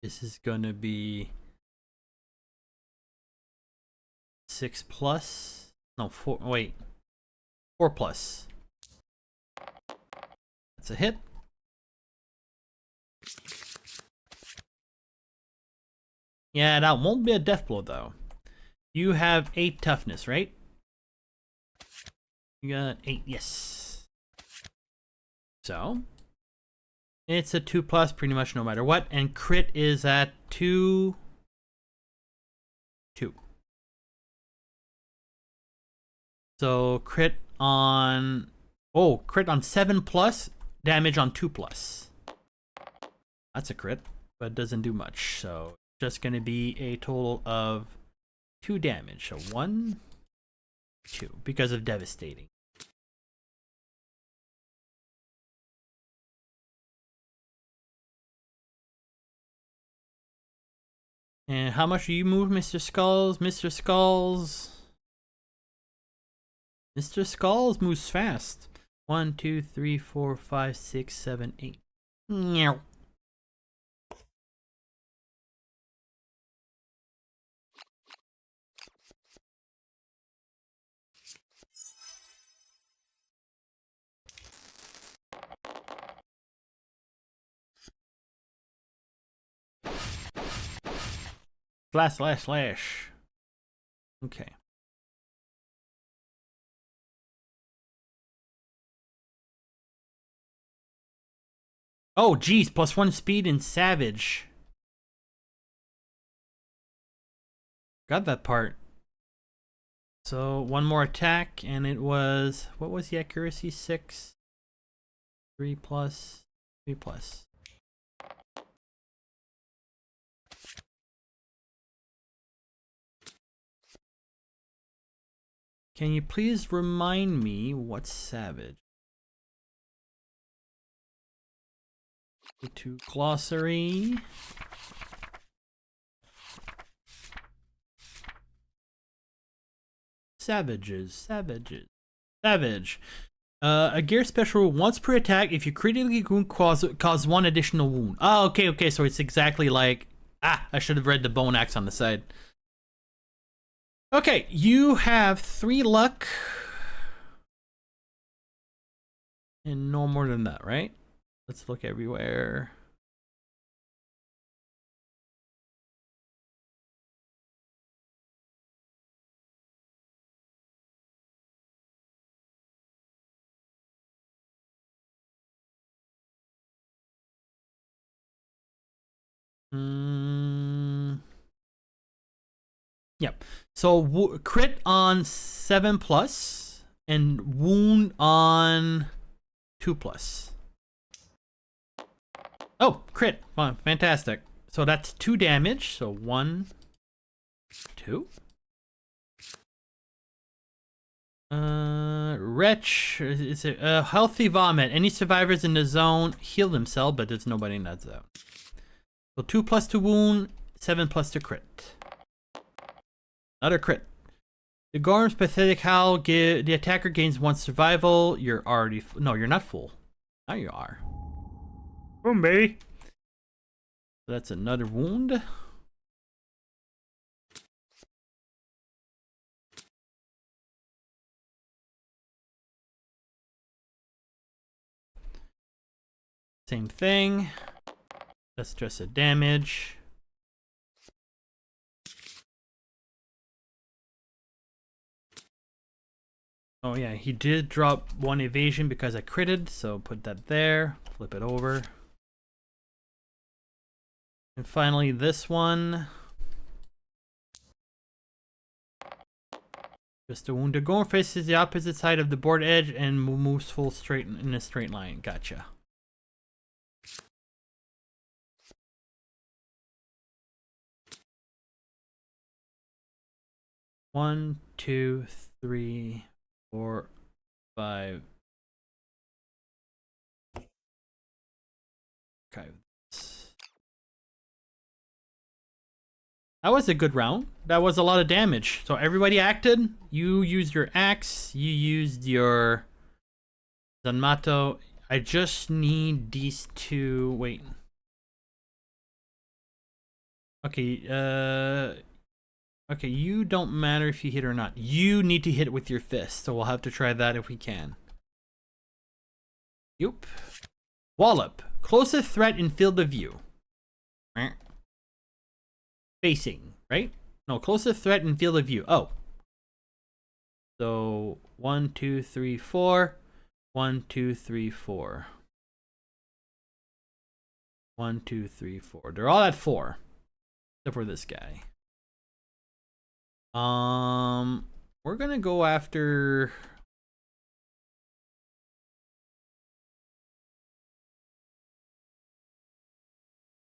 A: this is gonna be 6 plus. No, 4. Wait, 4 plus. That's a hit. Yeah, that won't be a death blow though. You have 8 toughness, right? You got 8, yes. So it's a 2 plus pretty much no matter what, and crit is at 2. So crit on, oh, crit on 7 plus, damage on 2 plus. That's a crit, but it doesn't do much. So just gonna be a total of 2 damage. So 1, 2 because of devastating. And how much do you move, Mr. Skulls? Mr. Skulls. Mr. Skulls moves fast. 1, 2, 3, 4, 5, 6, 7, 8. Meow. Slash, slash, slash. Okay. Oh, geez, +1 speed in Savage. Got that part. So 1 more attack, and it was, what was the accuracy? 6. 3 plus. 3 plus. Can you please remind me what's Savage? Go to glossary. Savages. Savage. A gear special once per attack. If you critically wound, cause 1 additional wound. Oh, okay. So it's exactly like, I should have read the bone axe on the side. Okay, you have 3 luck. And no more than that, right? Let's look everywhere. Yep. So crit on 7 plus and wound on 2 plus. Oh, crit. Wow, fantastic. So that's 2 damage. So 1, 2. Wretch. Is it healthy vomit? Any survivors in the zone heal themselves, but there's nobody in that zone. So 2 plus to wound, 7 plus to crit. Another crit. The Gorm's pathetic howl. The attacker gains 1 survival. You're already no, you're not full. Now you are. Boom, baby. So that's another wound. Same thing. That's just a damage. Oh yeah, he did drop 1 evasion because I critted, so put that there. Flip it over. And finally this one. Just a wound. The Gorm faces the opposite side of the board edge and moves full straight in a straight line. Gotcha. 1, 2, 3, 4, 5. Okay. That was a good round. That was a lot of damage. So everybody acted. You used your axe. You used your Zanmato. I just need these two. Wait. Okay, okay, you don't matter if you hit or not. You need to hit it with your fist, so we'll have to try that if we can. Yup. Wallop. Closest threat in field of view. Facing, right? No, closest threat in field of view. Oh. So 1, 2, 3, 4. 1, 2, 3, 4. 1, 2, 3, 4. They're all at 4. Except for this guy. We're gonna go after.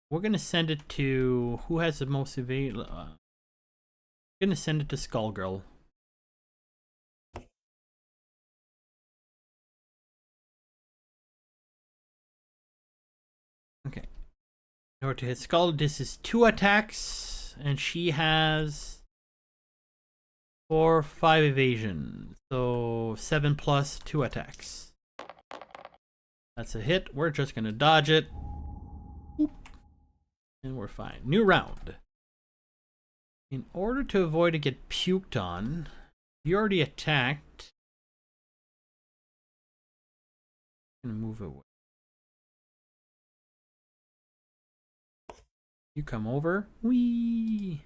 A: We're gonna send it to who has the most evade. Gonna send it to Skullgirl. Okay. In order to hit Skull, this is 2 attacks, and she has 4, 5 evasion. So 7 plus 2 attacks. That's a hit. We're just gonna dodge it. Oop. And we're fine. New round. In order to avoid to get puked on, you already attacked. I'm gonna move away. You come over. Whee!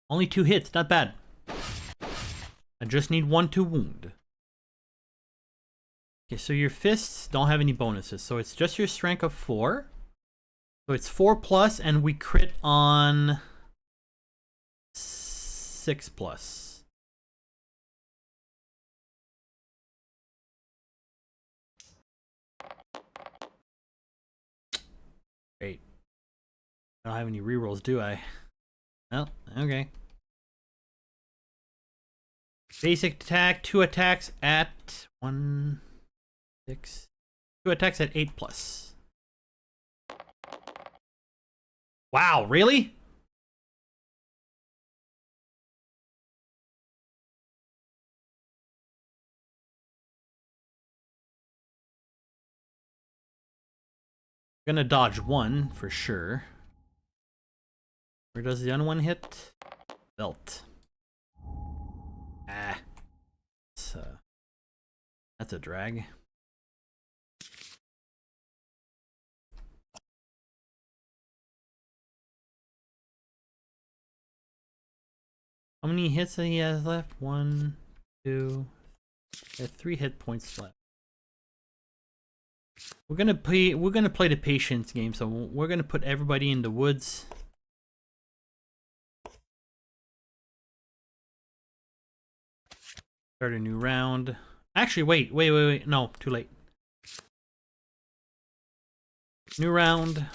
A: Only 2 hits, not bad. I just need 1 to wound. Okay, so your fists don't have any bonuses, so it's just your strength of 4. So it's 4 plus, and we crit on 6 plus. Great. I don't have any rerolls, do I? Well, okay. Basic attack, 2 attacks at 1, 6. 2 attacks at 8 plus. Wow, really? Gonna dodge 1 for sure. Where does the other one hit? Belt. Ah. That's a drag. How many hits he has left? 1, 2. He has 3 hit points left. We're gonna play the patience game, so we're gonna put everybody in the woods. Start a new round. Actually, wait. No, too late. New round.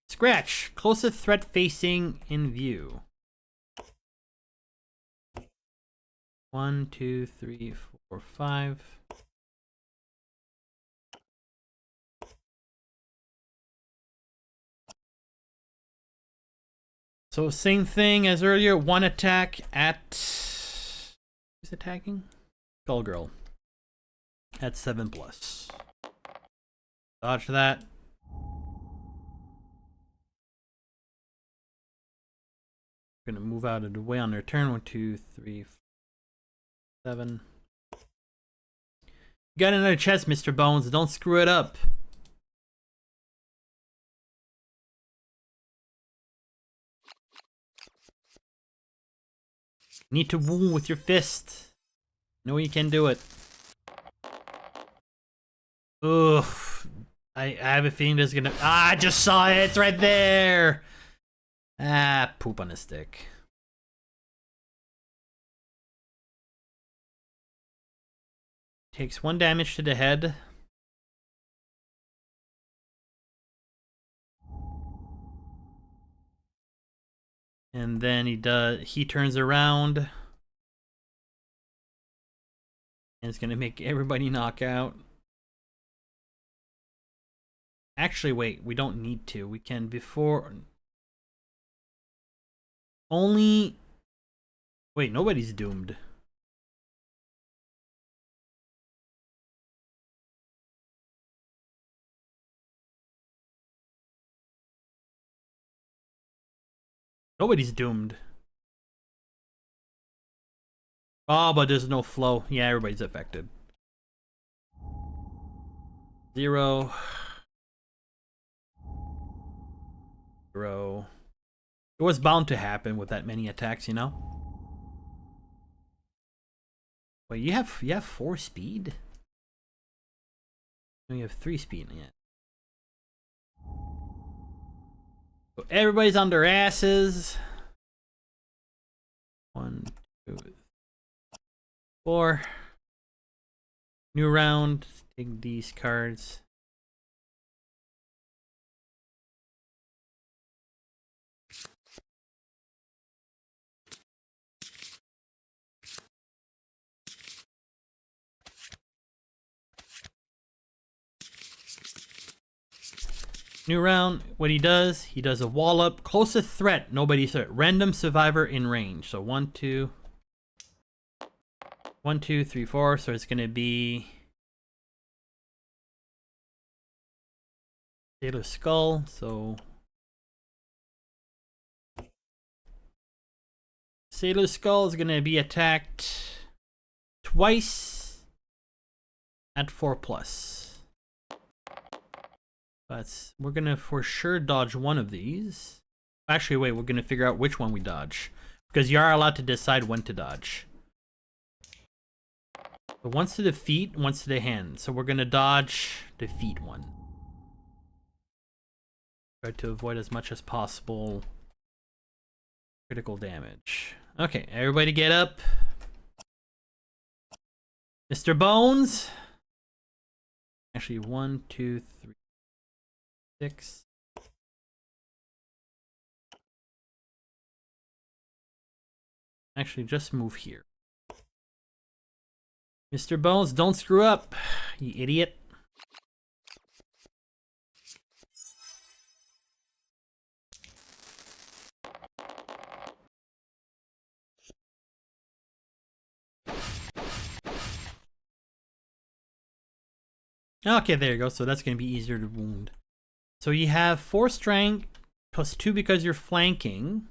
A: Scratch. Closest threat facing in view. 1, 2, 3, 4, 5. So same thing as earlier. 1 attack at. Who's attacking? Skullgirl. At 7 plus. Dodge that. Gonna move out of the way on their turn. 1, 2, 3, 4, 7. You got another chest, Mr. Bones. Don't screw it up. Need to wound with your fist. No, you can do it. Oof. I have a feeling there's gonna. Ah, I just saw it. It's right there. Ah, poop on a stick. Takes 1 damage to the head. And then he turns around. And it's gonna make everybody knock out. Actually, wait, we don't need to. We can before... Only... Wait, nobody's doomed. Nobody's doomed. Oh, but there's no flow. Yeah, everybody's affected. 0. 0. It was bound to happen with that many attacks, you know? Wait, you have 4 speed? No, you have 3 speed yet. So everybody's on their asses. 1, 2, 4. New round. Take these cards. New round, what he does a wall up, closest threat, nobody threat, random survivor in range. So 1, 2, 1, 2, 3, 4. So it's gonna be Sailor Skull. So Sailor Skull is gonna be attacked twice at 4+. But we're gonna for sure dodge one of these. Actually, wait, we're gonna figure out which one we dodge. Because you are allowed to decide when to dodge. So once to the feet, once to the hand. So we're gonna dodge the feet one. Try to avoid as much as possible critical damage. Okay, everybody get up. Mr. Bones. Actually, 1, 2, 3, 6. Actually, just move here. Mr. Bones, don't screw up, you idiot. Okay, there you go. So that's going to be easier to wound. So you have 4 strength plus 2 because you're flanking.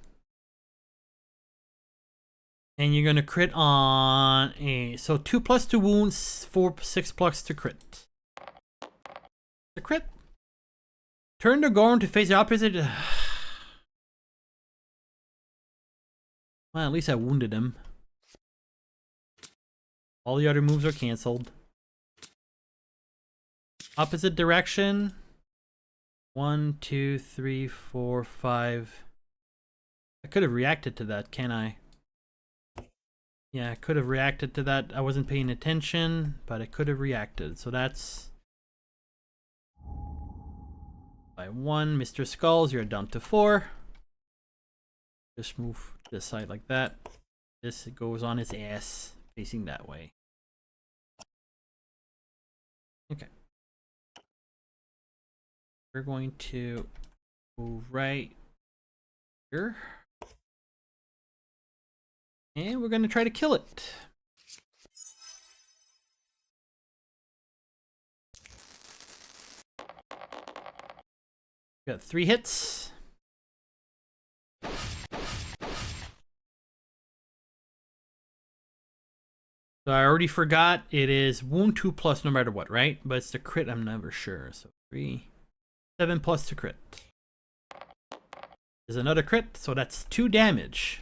A: And you're going to crit on a... So 2 plus 2 wounds, 4, 6 plus to crit. The crit. Turn the Gorn to face the opposite. Well, at least I wounded him. All the other moves are cancelled. Opposite direction. 1, 2, 3, 4, 5. I could have reacted to that, can I? Yeah, I could have reacted to that. I wasn't paying attention, but I could have reacted. So that's... By 1, Mr. Skulls, you're down to 4. Just move to the side like that. This goes on his ass, facing that way. Okay. We're going to move right here. And we're going to try to kill it. Got 3 hits. So I already forgot it is wound 2 plus no matter what, right? But it's the crit, I'm never sure. So 3, 7 plus to crit. There's another crit, so that's 2 damage.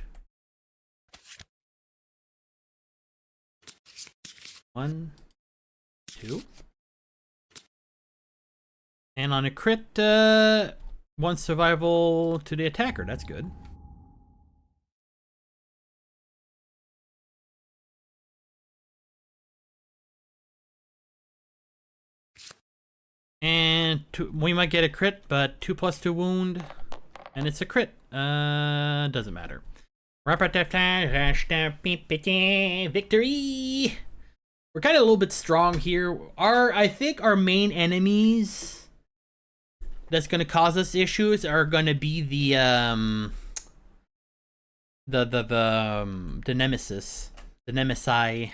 A: 1, 2. And on a crit, 1 survival to the attacker. That's good. we might get a crit, but 2+2 wound, and it's a crit. Doesn't matter. Victory! We're kind of a little bit strong here. I think our main enemies that's gonna cause us issues are gonna be the nemesis, the nemesi.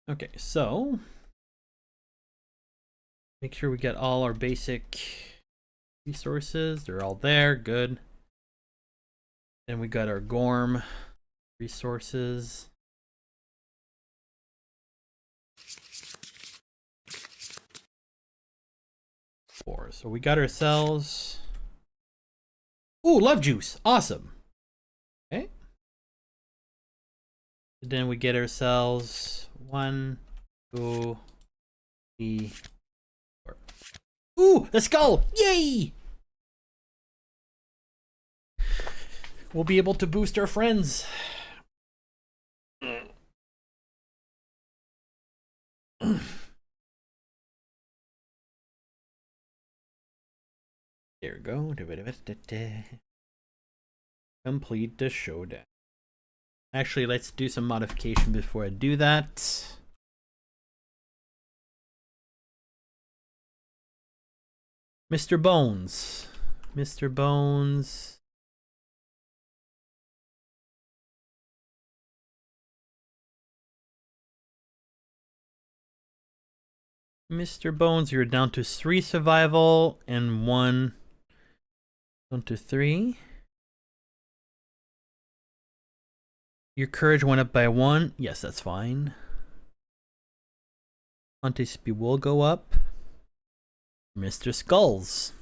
A: Okay, so make sure we get all our basic resources. They're all there. Good. Then we got our Gorm resources. So we got ourselves. Ooh, love juice. Awesome. Okay. Then we get ourselves 1, 2, 3, 4. Ooh, the skull! Yay! We'll be able to boost our friends. There we go. Complete the showdown. Actually, let's do some modification before I do that. Mr. Bones. Mr. Bones. Mr. Bones, you're down to 3 survival and 1. Down to 3. Your courage went up by 1. Yes, that's fine. Hunting speed will go up. Mr. Skulls.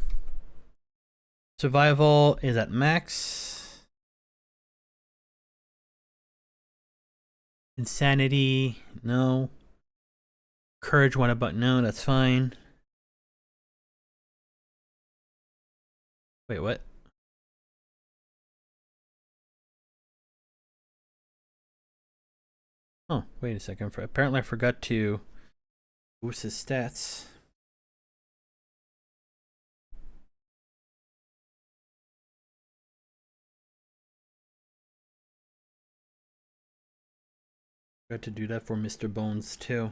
A: Survival is at max. Insanity, no. Courage went up, but no, that's fine. Wait, what? Oh, wait a second. Apparently I forgot to boost his stats. Got to do that for Mr. Bones too.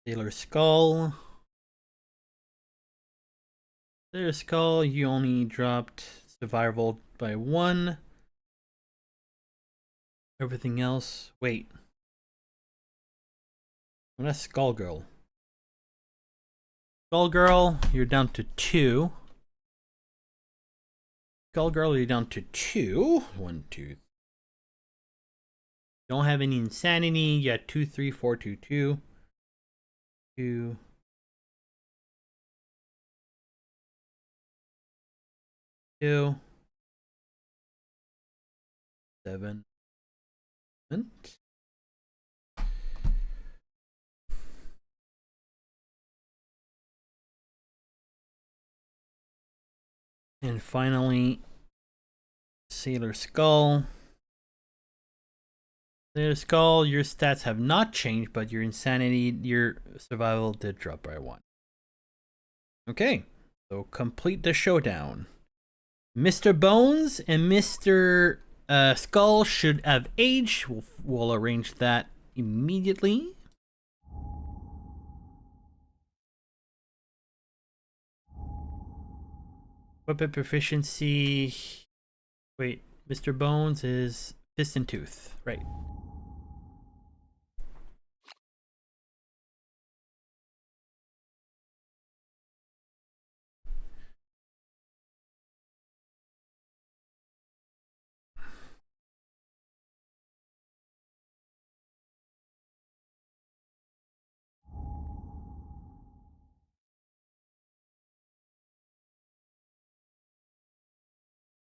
A: Sailor Skull. Sailor Skull, you only dropped survival by 1. Everything else, wait. Well, that's Skull Girl. Skull Girl, you're down to 2. Skull Girl, you're down to 2. 1, 2. Don't have any insanity. You got 2, 3, 4, 2, 2. 2. 2. 7. And finally, Sailor Skull. Sailor Skull, your stats have not changed, but your insanity, your survival did drop by 1. Okay, so complete the showdown. Mr. Bones and Mr. Skull should have aged. We'll arrange that immediately. Weapon proficiency. Wait, Mr. Bones is Fist and Tooth, right?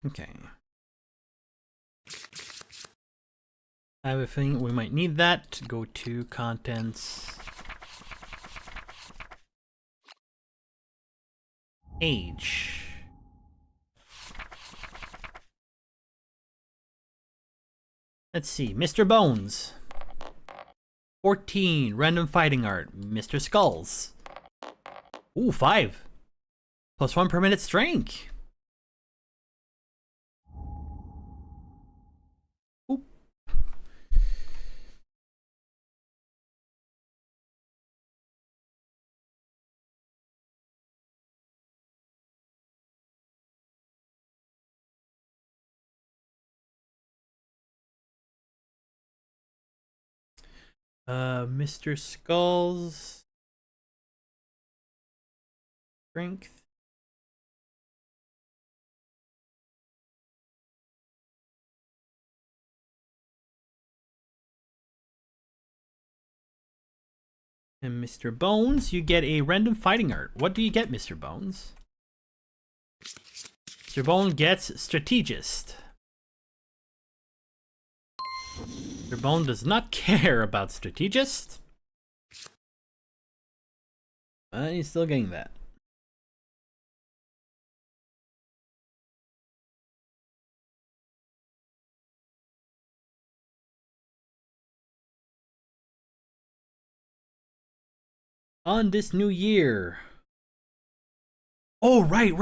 A: Okay. I have a feeling we might need that. Go to contents. Age. Let's see. Mr. Bones. 14. Random fighting art. Mr. Skulls. Ooh, 5. +1 per minute strength. Ooh. Mr. Skulls. Strength. And Mr. Bones, you get a random fighting art. What do you get, Mr. Bones? Mr. Bones gets Strategist. Mr. Bone does not care about Strategist. But he's still getting that. On this new year. Oh, right.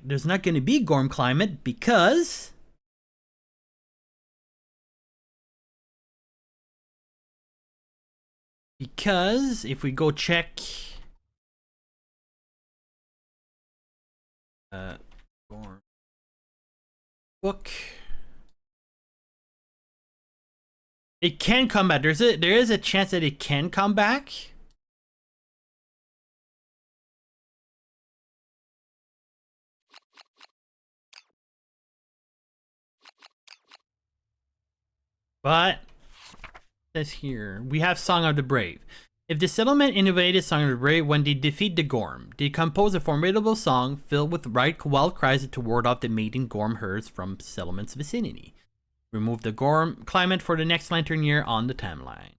A: There's not going to be Gorm Climate because... Because if we go check... Gorm book... It can come back. There is a chance that it can come back. But it says here, we have Song of the Brave. If the settlement innovated Song of the Brave when they defeat the Gorm, they compose a formidable song filled with wild cries to ward off the mating Gorm herds from settlement's vicinity. Remove the Gorm climate for the next lantern year on the timeline.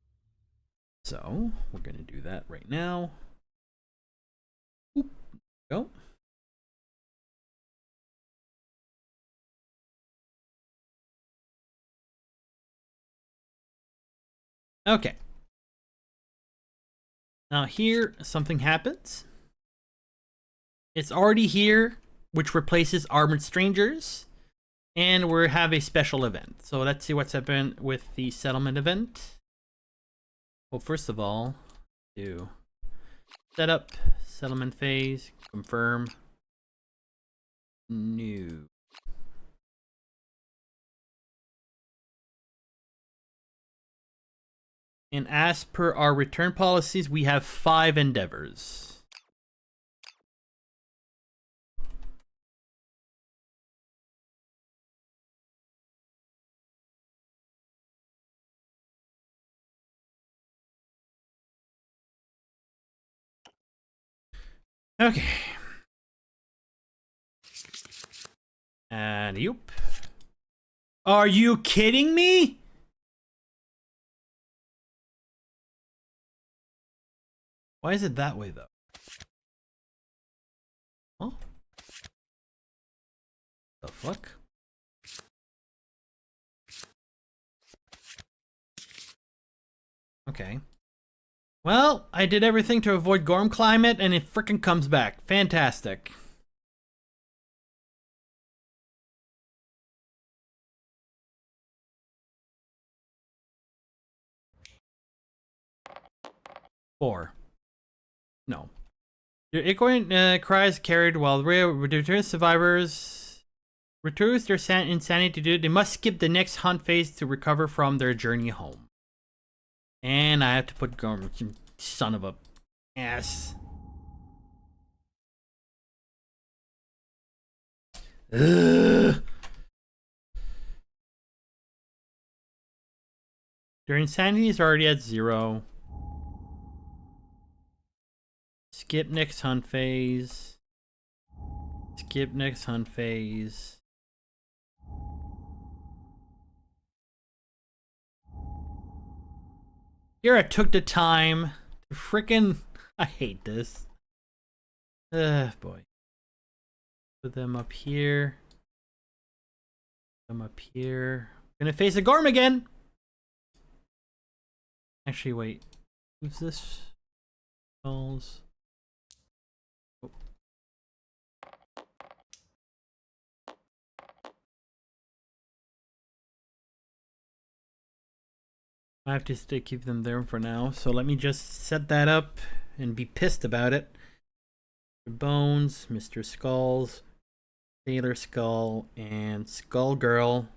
A: So, we're going to do that right now. Oop, go. Okay. Now here, something happens. It's already here, which replaces Armored Strangers. And we have a special event. So let's see what's happened with the settlement event. Well, first of all, do setup, settlement phase, confirm, new. And as per our return policies, we have 5 endeavors. Okay. And yoop. Are you kidding me? Why is it that way, though? Huh? The fuck? Okay. Well, I did everything to avoid Gorm climate, and it frickin' comes back. Fantastic. Four. No. Your echoing cries carried while return survivors reduce their insanity to do. They must skip the next hunt phase to recover from their journey home. And I have to put Gorm, son of a ass. Ugh. Their insanity is already at 0. Skip next hunt phase. Skip next hunt phase. Here I took the time to frickin'... I hate this. Boy. Put them up here. Them up here. Gonna face a Gorm again! Actually, wait. Who's this? Skulls. Oh. I have to keep them there for now, so let me just set that up and be pissed about it. Mr. Bones, Mr. Skulls, Sailor Skull, and Skull Girl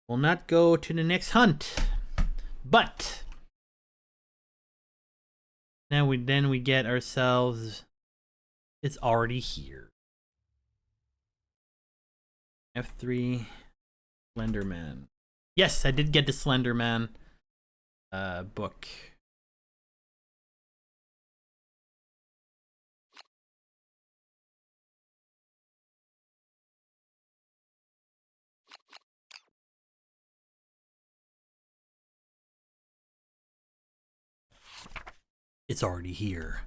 A: will not go to the next hunt. But now we get ourselves, it's already here. F3 Slenderman. Yes, I did get the Slenderman book. It's already here.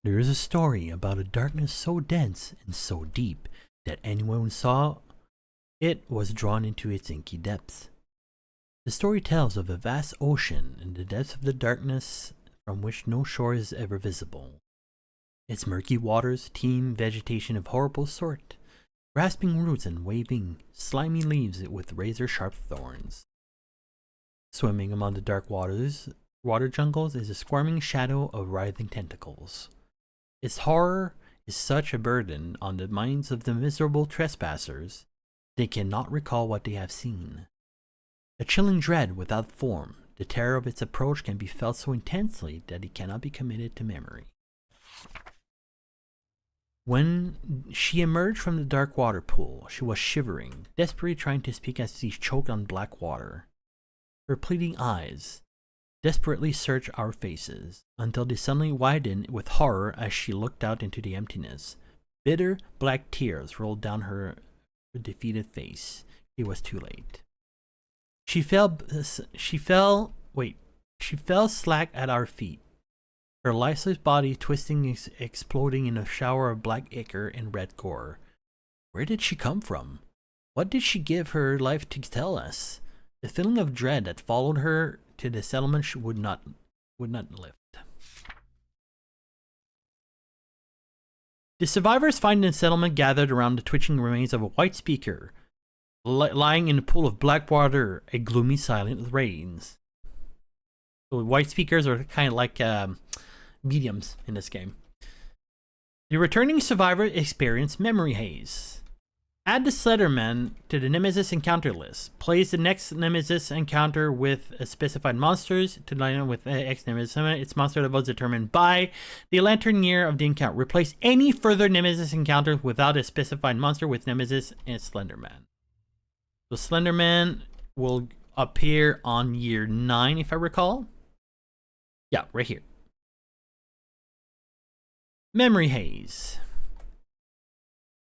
A: There is a story about a darkness so dense and so deep that anyone who saw it was drawn into its inky depths. The story tells of a vast ocean in the depths of the darkness from which no shore is ever visible. Its murky waters teem vegetation of horrible sort, grasping roots and waving slimy leaves with razor-sharp thorns. Swimming among the dark water jungles is a squirming shadow of writhing tentacles. Its horror is such a burden on the minds of the miserable trespassers, they cannot recall what they have seen. A chilling dread without form, the terror of its approach can be felt so intensely that it cannot be committed to memory. When she emerged from the dark water pool, she was shivering, desperately trying to speak as she choked on black water. Her pleading eyes desperately searched our faces, until they suddenly widened with horror as she looked out into the emptiness. Bitter, black tears rolled down her defeated face. It was too late. She fell slack at our feet, her lifeless body twisting, exploding in a shower of black ichor and red gore. Where did she come from? What did she give her life to tell us? The feeling of dread that followed her to the settlement would not lift. The survivors find the settlement gathered around the twitching remains of a white speaker, lying in a pool of black water, a gloomy silent reigns. So white speakers are kind of like mediums in this game. The returning survivor experience memory haze. Add the Slenderman to the Nemesis encounter list. Place the next Nemesis encounter with specified monsters to line up with X Nemesis. Its monster level is determined by the lantern year of the encounter. Replace any further Nemesis encounters without a specified monster with Nemesis and Slenderman. So Slenderman will appear on year 9, if I recall. Yeah, right here. Memory haze.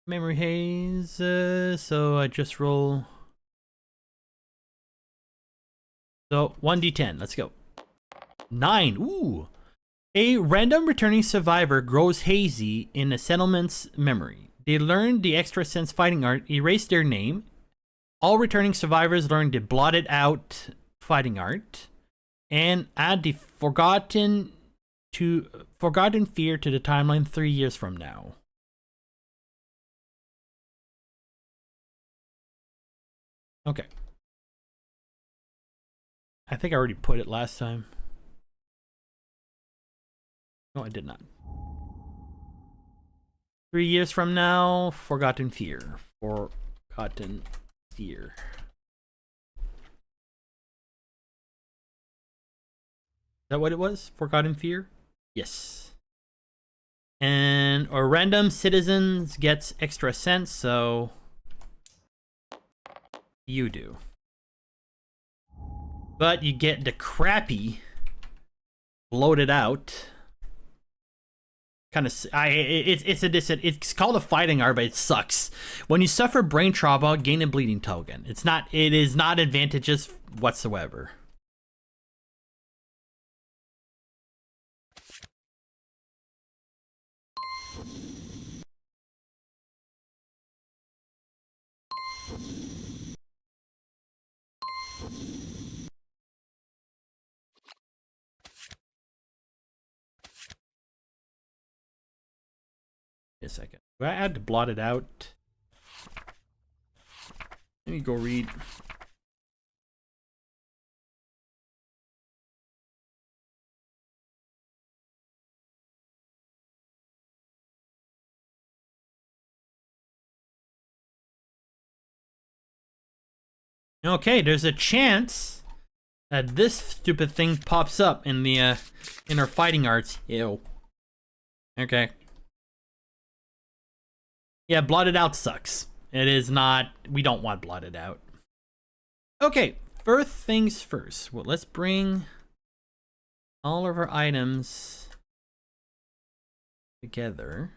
A: Memory haze. So I just roll. So 1d10. Let's go. 9. Ooh. A random returning survivor grows hazy in a settlement's memory. They learn the extra sense fighting art, erase their name. All returning survivors learn the blotted out fighting art, and add the forgotten fear to the timeline 3 years from now. Okay. I think I already put it last time. No, I did not. 3 years from now, forgotten fear. Forgotten fear. Is that what it was? Forgotten fear? Yes. And our random citizens gets extra sense, so you do. But you get the crappy bloated out kind of it's called a fighting art, but it sucks. When you suffer brain trauma, gain a bleeding token. It is not advantageous whatsoever. Wait a second. Do I have to blot it out? Let me go read. Okay, there's a chance that this stupid thing pops up in the in our fighting arts. Ew. Okay. Yeah, blotted out sucks. It is not. We don't want blotted out. Okay, first things first. Well, let's bring all of our items together.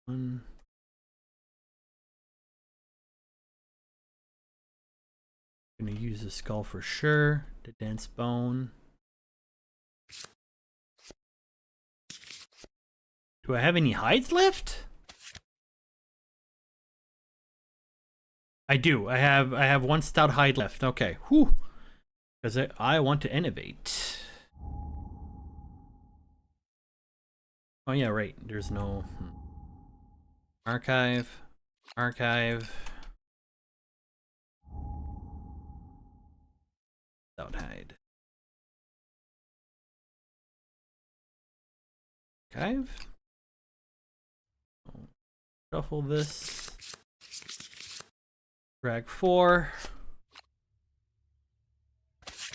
A: One. Gonna use the skull for sure. The dense bone. Do I have any hides left? I do. I have one stout hide left. Okay. Whew. Because I want to innovate. Oh yeah, right. There's no archive. Archive. Stout hide. Archive. Shuffle this. Drag 4.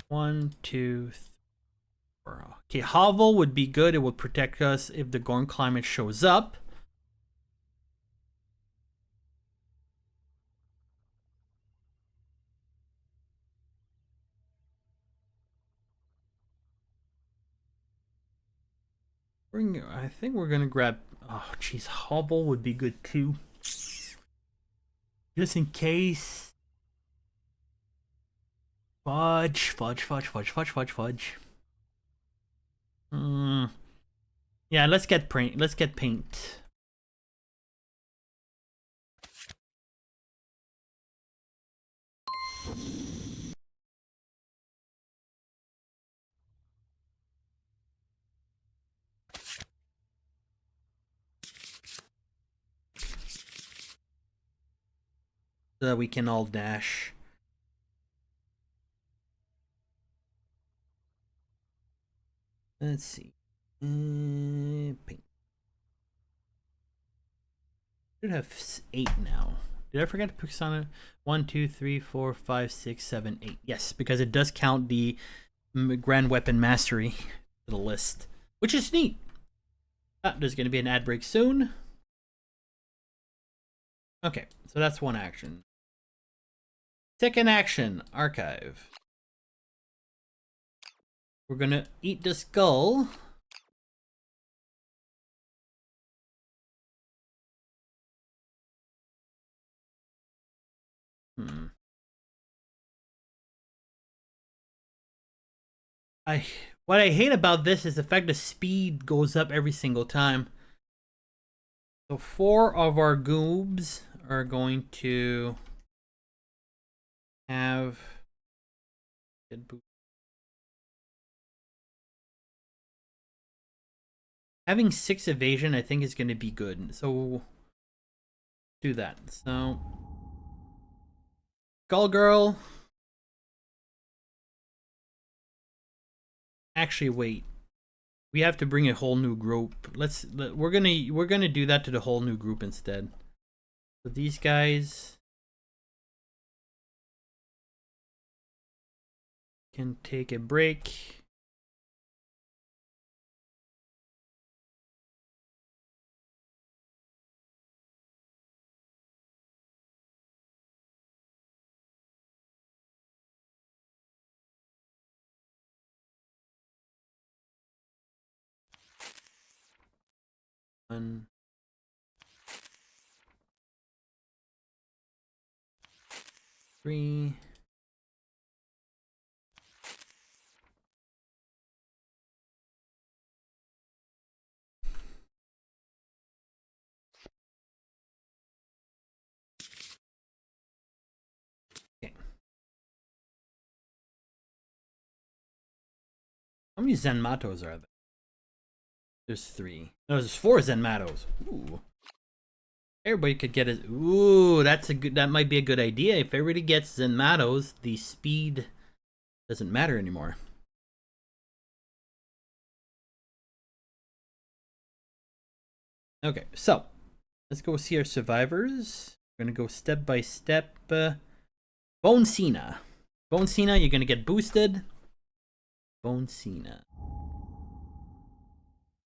A: 1, 2, 3. Okay, Hovel would be good. It would protect us if the Gorn climate shows up. I think we're gonna grab. Oh, jeez, Hovel would be good too, just in case. Fudge, fudge, fudge, fudge, fudge, fudge, fudge. Yeah, let's get paint. Let's get paint. So that we can all dash. Let's see. Paint. Should have 8 now. Did I forget to put on it? 1, 2, 3, 4, 5, 6, 7, 8. Yes, because it does count the Grand Weapon Mastery to the list, which is neat. There's going to be an ad break soon. Okay, so that's one action. Second action, archive. We're going to eat the skull. What I hate about this is the fact the speed goes up every single time. So 4 of our goobs are going to have having 6 evasion. I think is going to be good. So we'll do that. So Skull Girl. Actually, wait. We have to bring a whole new group. We're gonna do that to the whole new group instead. So these guys can take a break. One, 3. How many Zenmatos are there? There's 3. No, there's 4 Zenmatos. Ooh. Everybody could get it. Ooh, that might be a good idea. If everybody gets Zenmatos, the speed doesn't matter anymore. Okay, so let's go see our survivors. We're gonna go step by step. Bone Cena. Bone Cena, you're gonna get boosted. Bone Cena.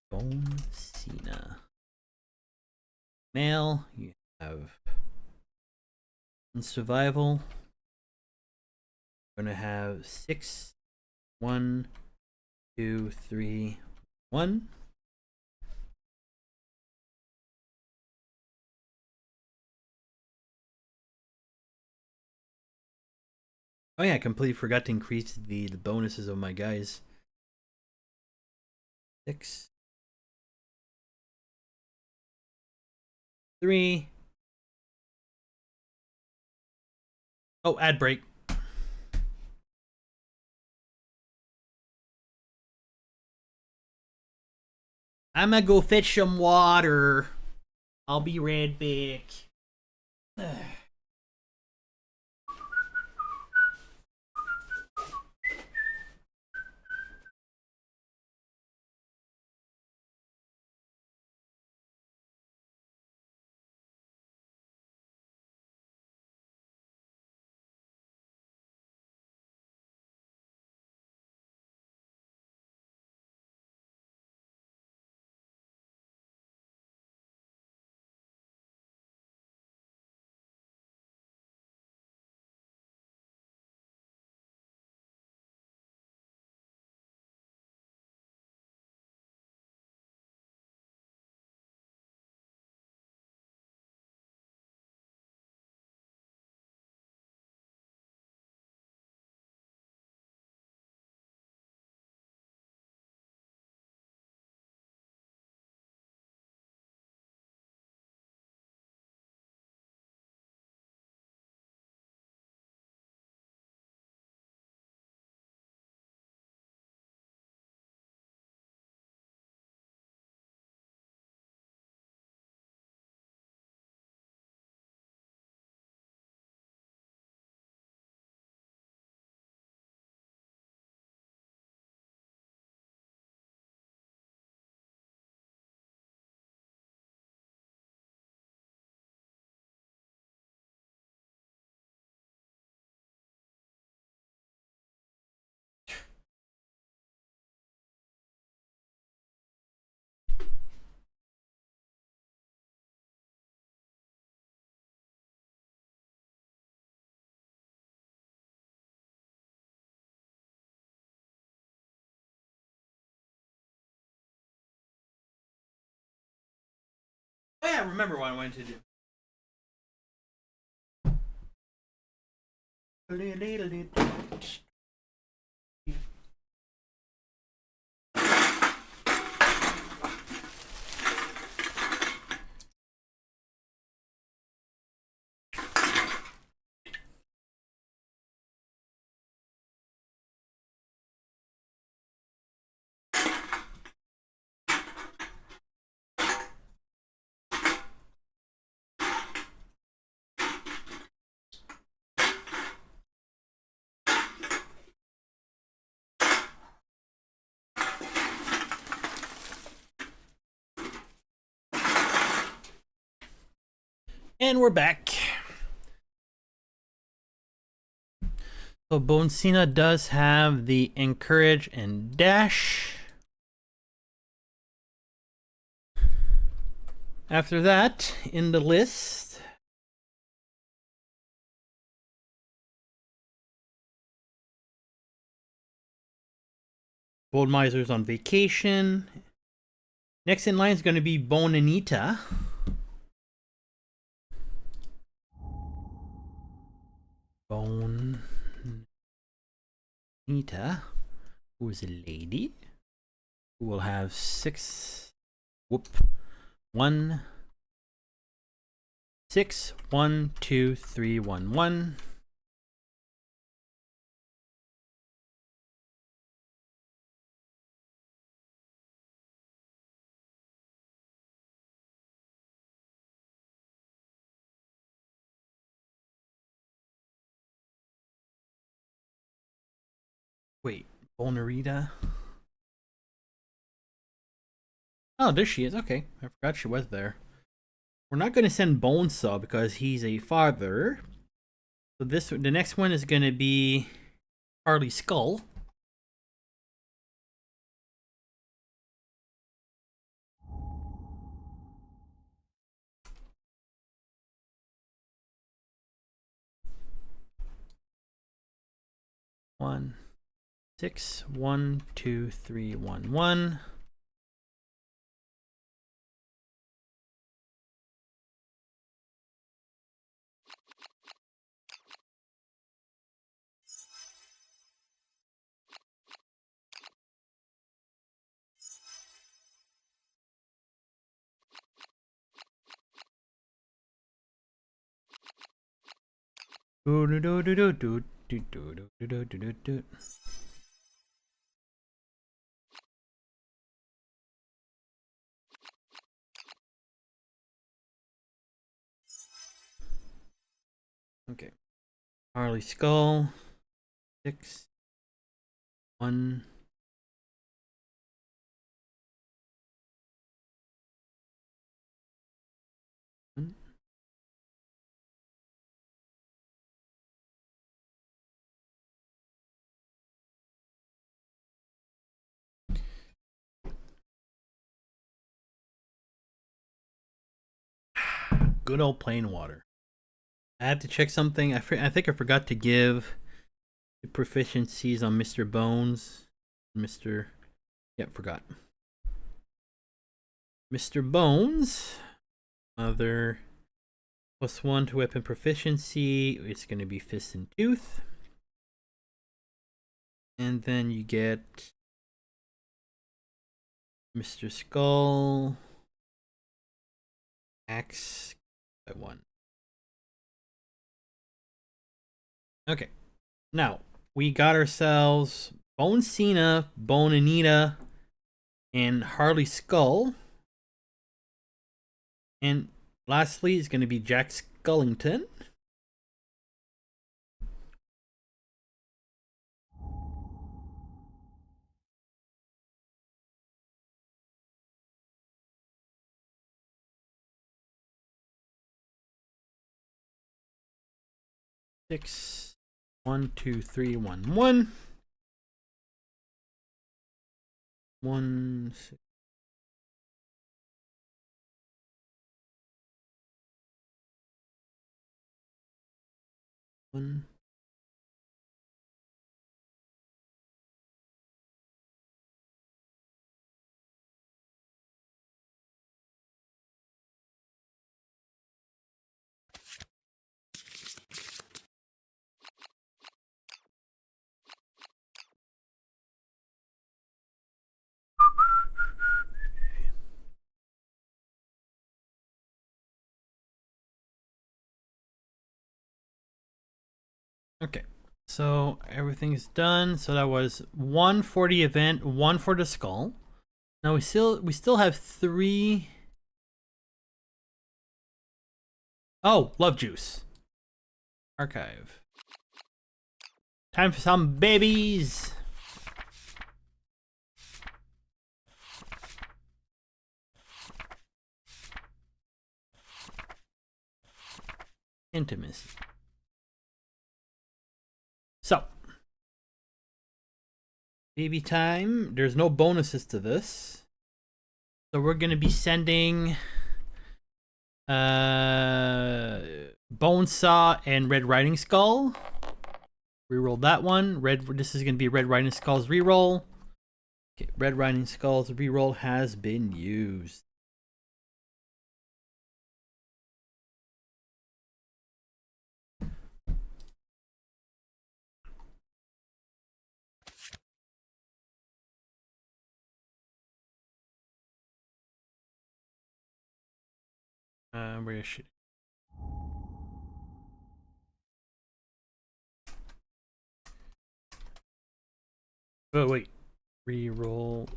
A: Bone Cena. Male, you have in survival. We're gonna have 6, 1, 2, 3, 1. Oh yeah, I completely forgot to increase the bonuses of my guys. 6, 3. Oh, ad break. I'm gonna go fetch some water. I'll be right back. Oh yeah, I remember what I wanted to do. And we're back. So Bone Cena does have the encourage and dash. After that, in the list, Gold Miser's on vacation. Next in line is going to be Bone Anita. Bone Anita, who is a lady, who will have 6. 1, 6, 1, 2, 3, 1, 1. Bonarita. Oh, there she is. Okay, I forgot she was there. We're not going to send Bonesaw because he's a father. So the next one is going to be Harley Skull. One, 6, 1, 2, 3, 1, 1. Do do do do do do do do do do do do. Okay. Harley Skull. 6, 1. Good old plain water. I have to check something. I think I forgot to give the proficiencies on Mr. Bones. Mr. Yep, forgot. Mr. Bones. Other +1 to weapon proficiency. It's going to be Fist and Tooth. And then you get Mr. Skull. Axe by 1. Okay. Now, we got ourselves Bone Cena, Bone Anita, and Harley Skull. And lastly is going to be Jack Skullington. Six, 1, 2, 3, 1, 1. 1, 6. 1. Okay, so everything's done. So that was 1 for the event, 1 for the skull. Now we still have 3. Oh, Love Juice. Archive. Time for some babies. Intimacy. So, baby time. There's no bonuses to this. So we're going to be sending Bonesaw and Red Riding Skull. Reroll that one. This is going to be Red Riding Skull's reroll. Okay, Red Riding Skull's reroll has been used. Where is she? Oh wait, reroll.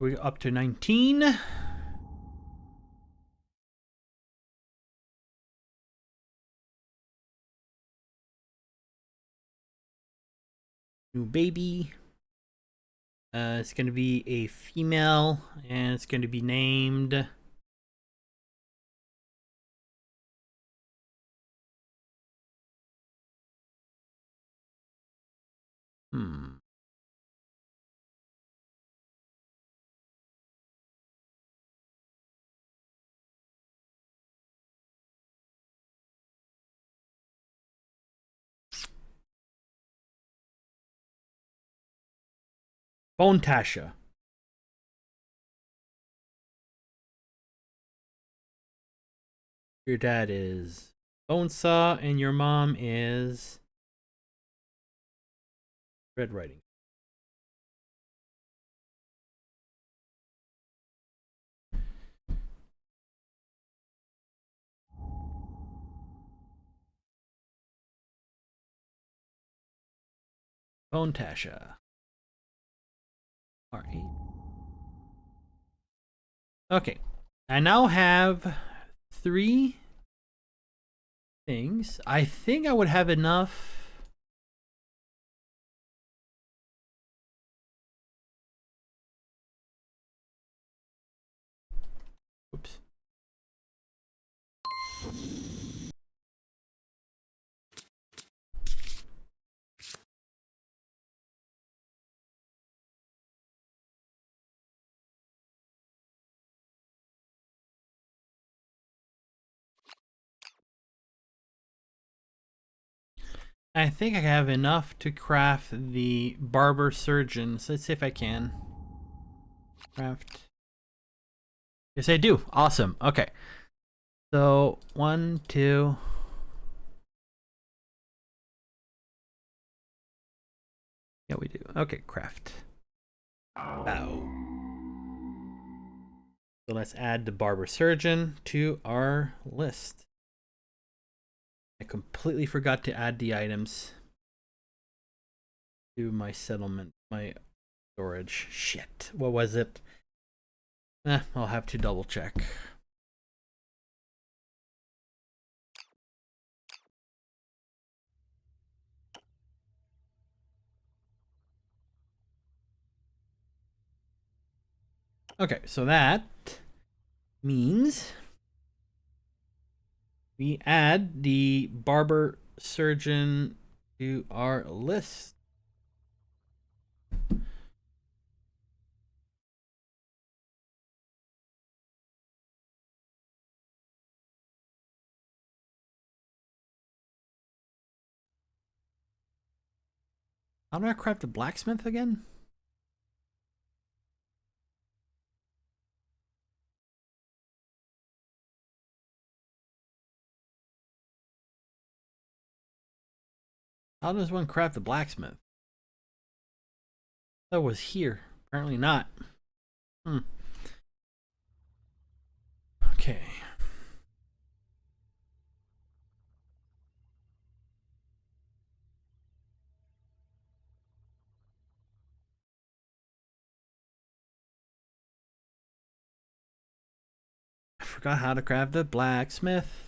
A: We're up to 19. New baby. It's going to be a female, and it's going to be named... Bone Tasha. Your dad is Bonesaw, and your mom is Red Riding. Bone Tasha. R8. Okay. I now have 3 things. I think I would have enough. Oops. I think I have enough to craft the barber surgeon. So let's see if I can. Craft. Yes, I do. Awesome. Okay. So 1, 2. Yeah, we do. Okay, craft. Wow. So let's add the barber surgeon to our list. I completely forgot to add the items to my settlement, my storage. Shit. What was it? I'll have to double check. Okay, so that means we add the barber surgeon to our list. How do I craft a blacksmith again? How does one craft a blacksmith? That was here. Apparently not. Okay. I forgot how to craft the blacksmith.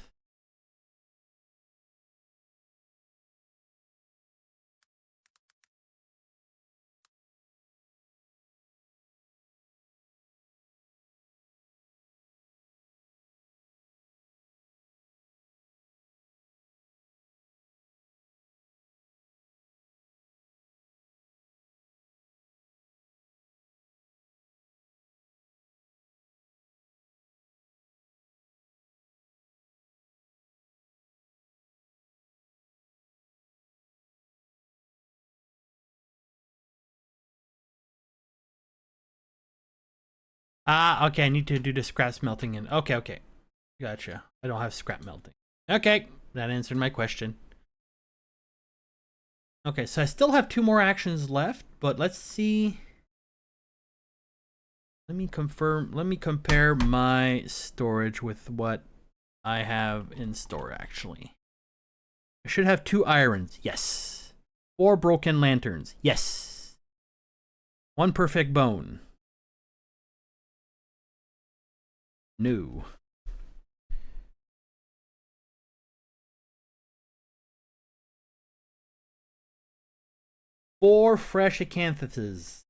A: Ah, okay, I need to do the scrap smelting in. Okay. Gotcha. I don't have scrap melting. Okay, that answered my question. Okay, so I still have 2 more actions left, but let's see. Let me compare my storage with what I have in store, actually. I should have 2 irons. Yes. 4 broken lanterns. Yes. 1 perfect bone. No. 4 fresh acanthuses.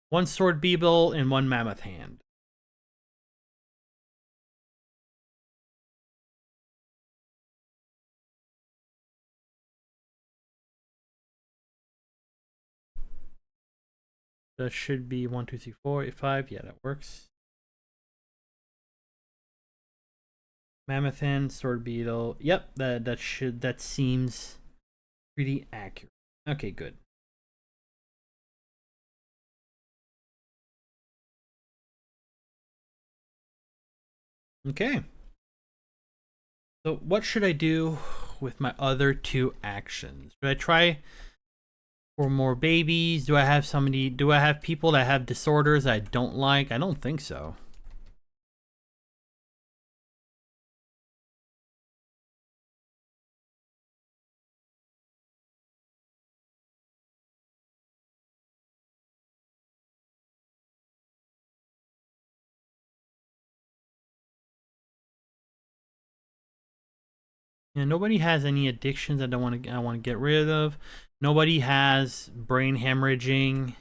A: One sword beetle and 1 mammoth hand. That should be 1, 2, 3, 4, 5. Yeah, that works. Mammoth hand, sword beetle. Yep, that seems pretty accurate. Okay, good. Okay. So what should I do with my other 2 actions? Should I try for more babies? Do I have people that have disorders I don't like? I don't think so. Yeah, nobody has any addictions I want to get rid of. Nobody has brain hemorrhaging.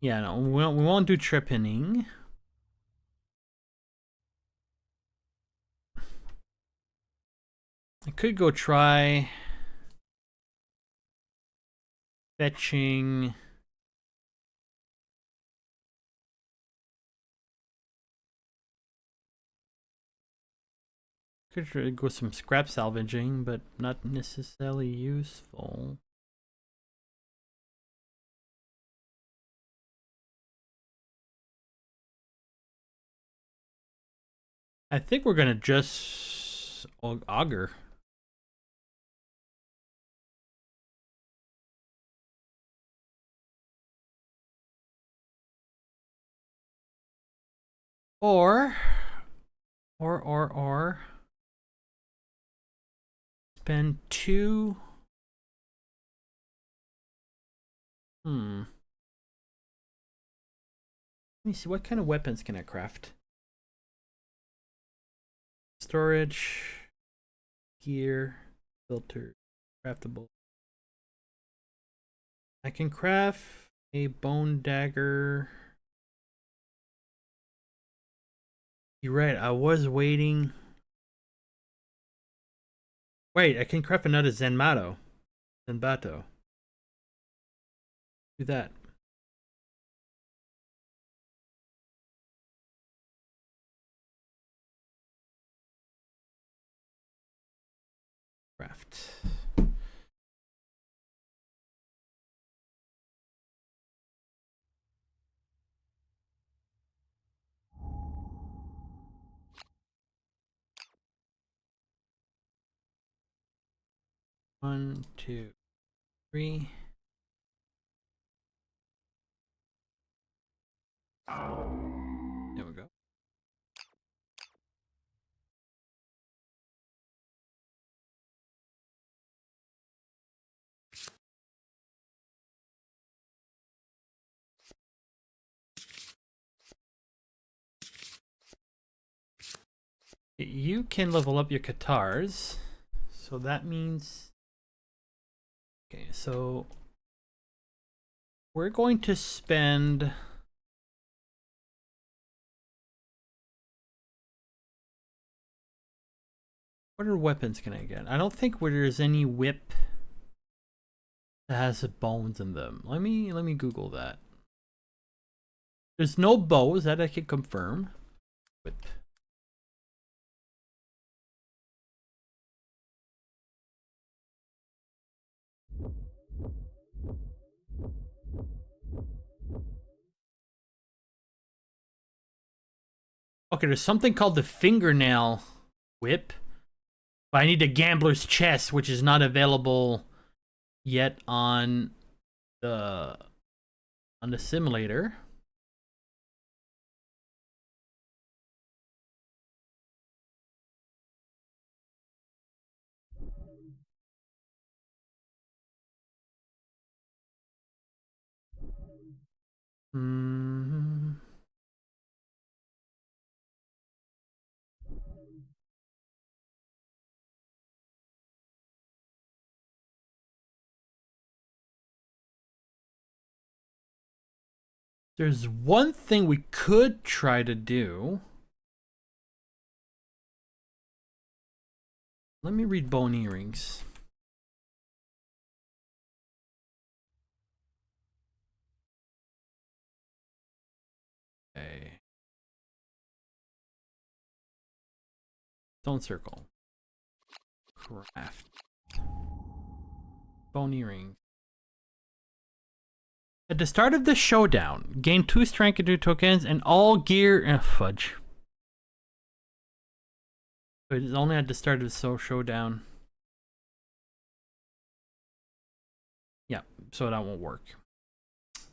A: Yeah, no, we won't do tripping. I could go try fetching. Could try to go some scrap salvaging, but not necessarily useful. I think we're gonna just auger. Or spend 2. Let me see, what kind of weapons can I craft? Storage, gear, filter, craftable. I can craft a bone dagger. You're right, I was waiting. Wait, I can craft another Zenbato. Do that. Craft. One, two, three. There we go. You can level up your Katars. So that means... Okay, so... we're going to spend... what other weapons can I get? I don't think there's any whip that has bones in them. Let me Google that. There's no bows, that I can confirm. Whip. Okay, there's something called the fingernail whip. But I need the gambler's chest, which is not available yet on the simulator. Mm. There's one thing we could try to do. Let me read bone earrings. Okay. Stone circle. Craft. Bone earrings. At the start of the showdown, gain 2 strength and 2 tokens, and all gear. Fudge. But it's only at the start of the showdown. Yeah, so that won't work.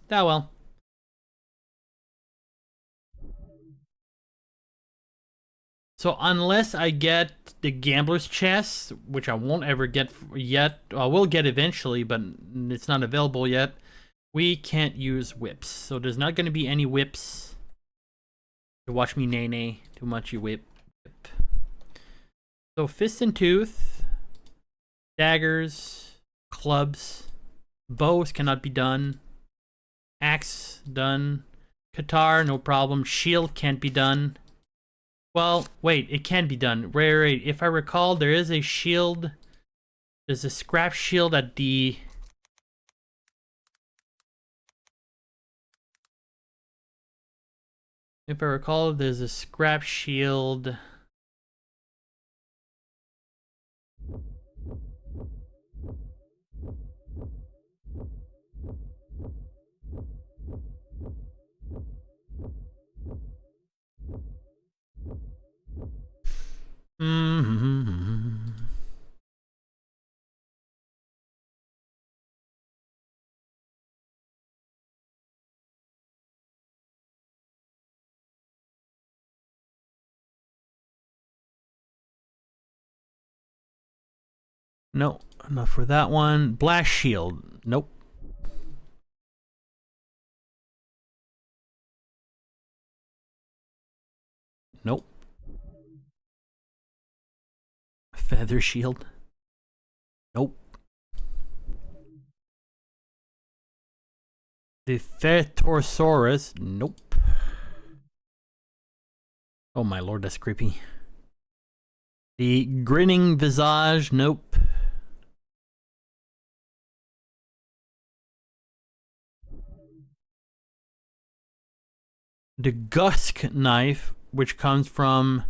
A: That well. So unless I get the gambler's chest, which I won't ever get yet, I will get eventually, but it's not available yet. We can't use whips, so there's not going to be any whips. You watch me nay too much. You whip. So fist and tooth, daggers, clubs, bows cannot be done. Axe done. Katar no problem. Shield can't be done. Well, wait, it can be done. Right. If I recall, there is a shield. There's a scrap shield at the. If I recall, there's a scrap shield. No, not for that one. Blast shield. Nope. Nope. Feather shield. Nope. The Thetorosaurus. Nope. Oh my lord, that's creepy. The grinning visage. Nope. The Gusk knife, which comes from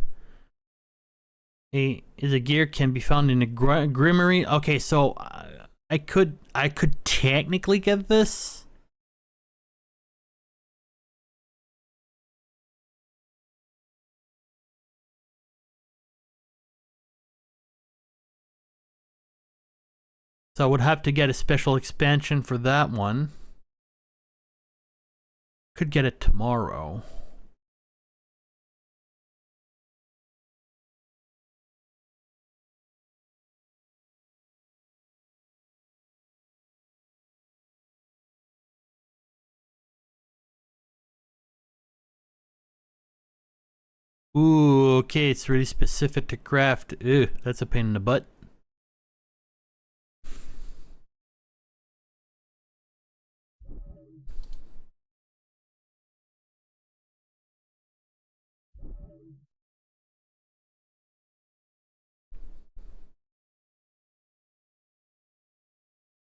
A: a gear can be found in a grimoire. Okay, so I could technically get this. So I would have to get a special expansion for that one. Could get it tomorrow. Ooh, okay, it's really specific to craft. Ew, that's a pain in the butt.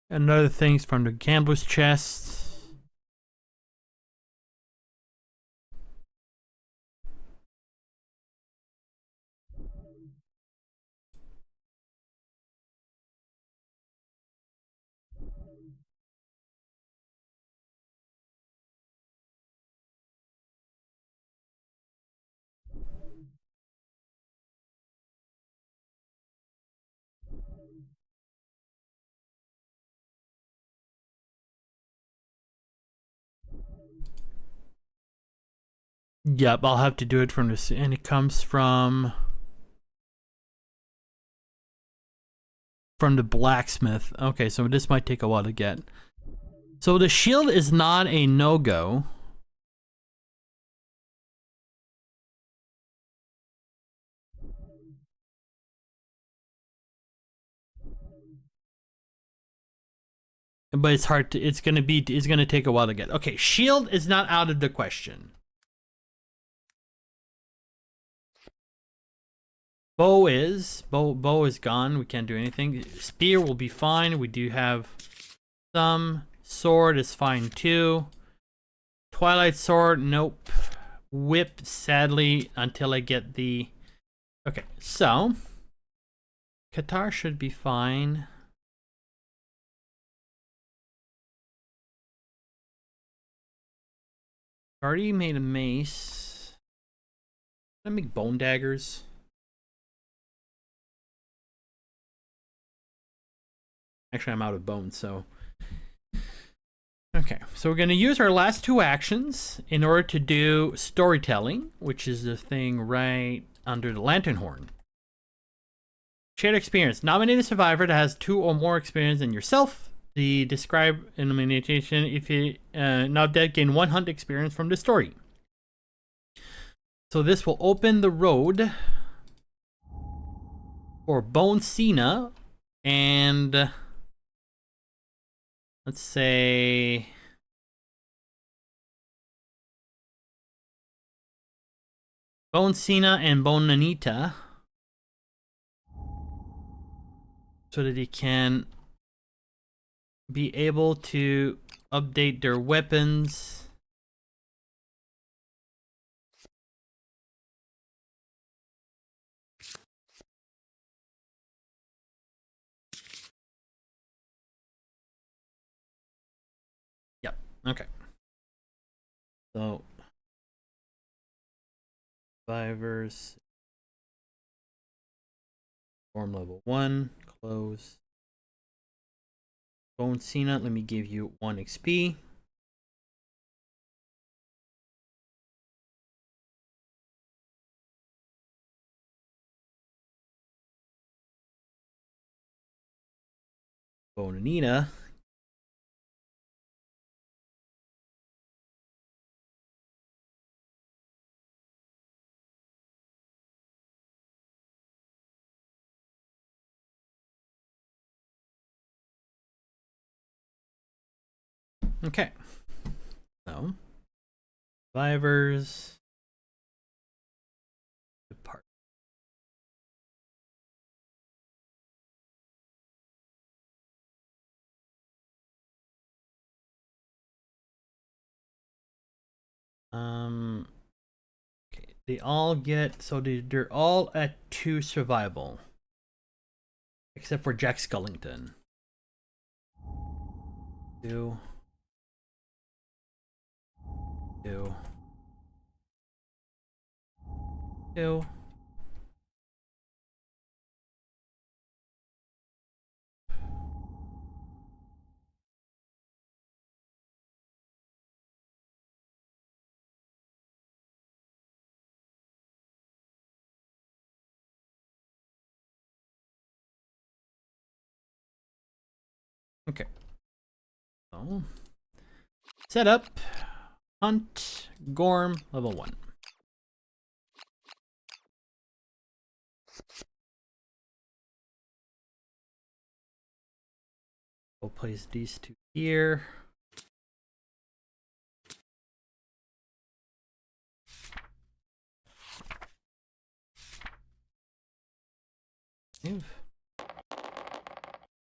A: And other things from the gambler's chest. Yep, I'll have to do it from this, and it comes from the blacksmith. Okay, so this might take a while to get. So the shield is not a no-go. but it's hard to. It's gonna take a while to get. Okay, shield is not out of the question. Bow is gone. We can't do anything. Spear will be fine. We do have some. Sword is fine too. Twilight sword, nope. Whip, sadly, until I get the. Okay, so Qatar should be fine. Already made a mace. Can I make bone daggers? Actually, I'm out of bones, so. Okay, so we're going to use our last two actions in order to do storytelling, which is the thing right under the lantern horn. Shared experience. Nominate a survivor that has 2 or more experience than yourself. The describe elimination. If you not dead, gain 1 hunt experience from the story. So this will open the road for Bone Cena and let's say Bone Cena and Bone Anita, so that he can be able to update their weapons. Yep, okay. So survivors, form level 1, close. Bone Cena, let me give you 1 XP. Bone Anita. Okay. So survivors. Depart. Okay, they all get, so they're all at 2 survival. Except for Jack Skellington. 2. 2. 2. Okay. So set up. Hunt. Gorm. Level 1. We'll place these 2 here.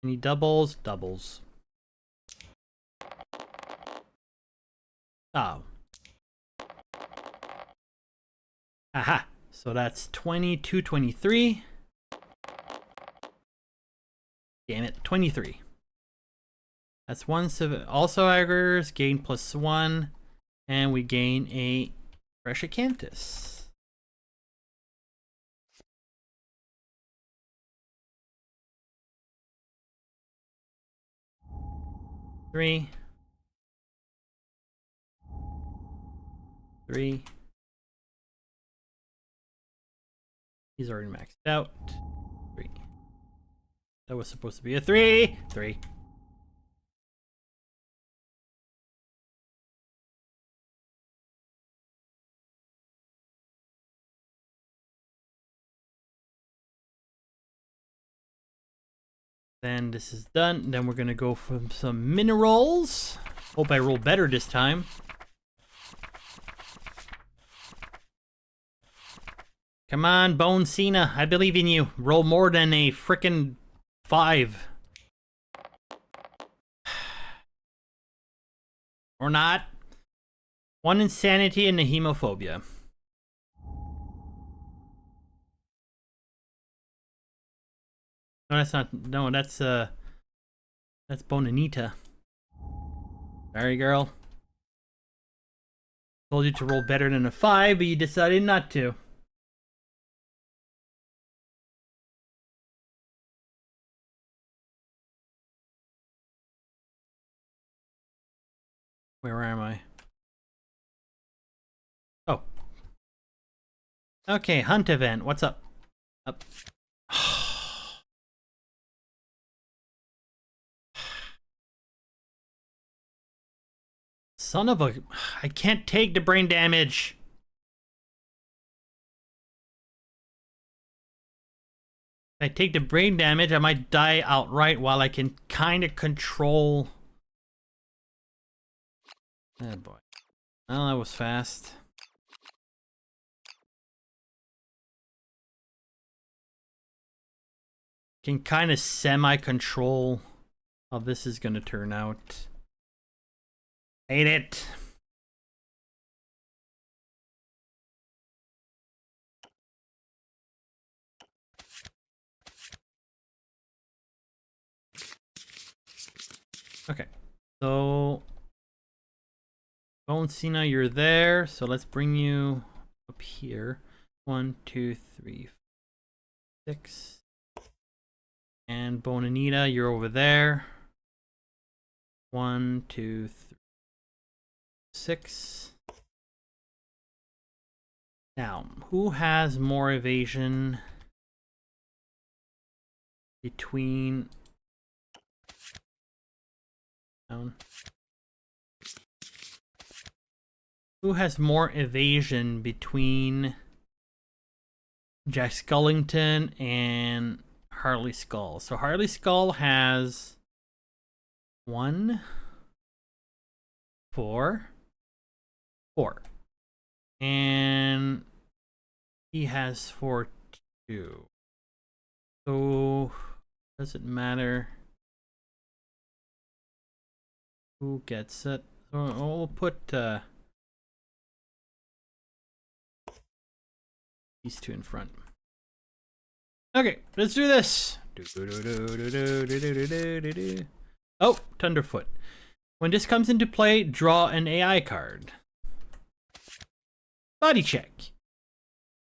A: Any doubles? Doubles. Oh. Aha. So that's 22, 23. Damn it. 23. That's 1. Also, aggers gain +1. And we gain a fresh acanthus. 3. 3. He's already maxed out. 3. That was supposed to be a 3. 3. Then this is done. Then we're gonna go for some minerals. Hope I roll better this time. Come on, Bone Cena. I believe in you. Roll more than a frickin' 5. Or not. 1 insanity and a hemophobia. No, that's not. No, that's Bonanita. Sorry, girl. Told you to roll better than a 5, but you decided not to. Where am I? Oh. Okay, hunt event. What's up? Up. Son of a... I can't take the brain damage. If I take the brain damage, I might die outright while I can kind of control... Oh boy. Well, that was fast. Can kind of semi-control how this is going to turn out. Hate it. Okay, so Bone Cena, you're there. So let's bring you up here. 1, 2, 3, 6. And Bone Anita, you're over there. 1, 2, 3, 6. Now, who has more evasion between... Down. Who has more evasion between Jack Skellington and Harley Skull? So Harley Skull has 1, 4, 4. And he has 4, 2. So does it matter who gets it? So we'll put these 2 in front. Okay, let's do this. Oh, Thunderfoot. When this comes into play, draw an AI card. Body check.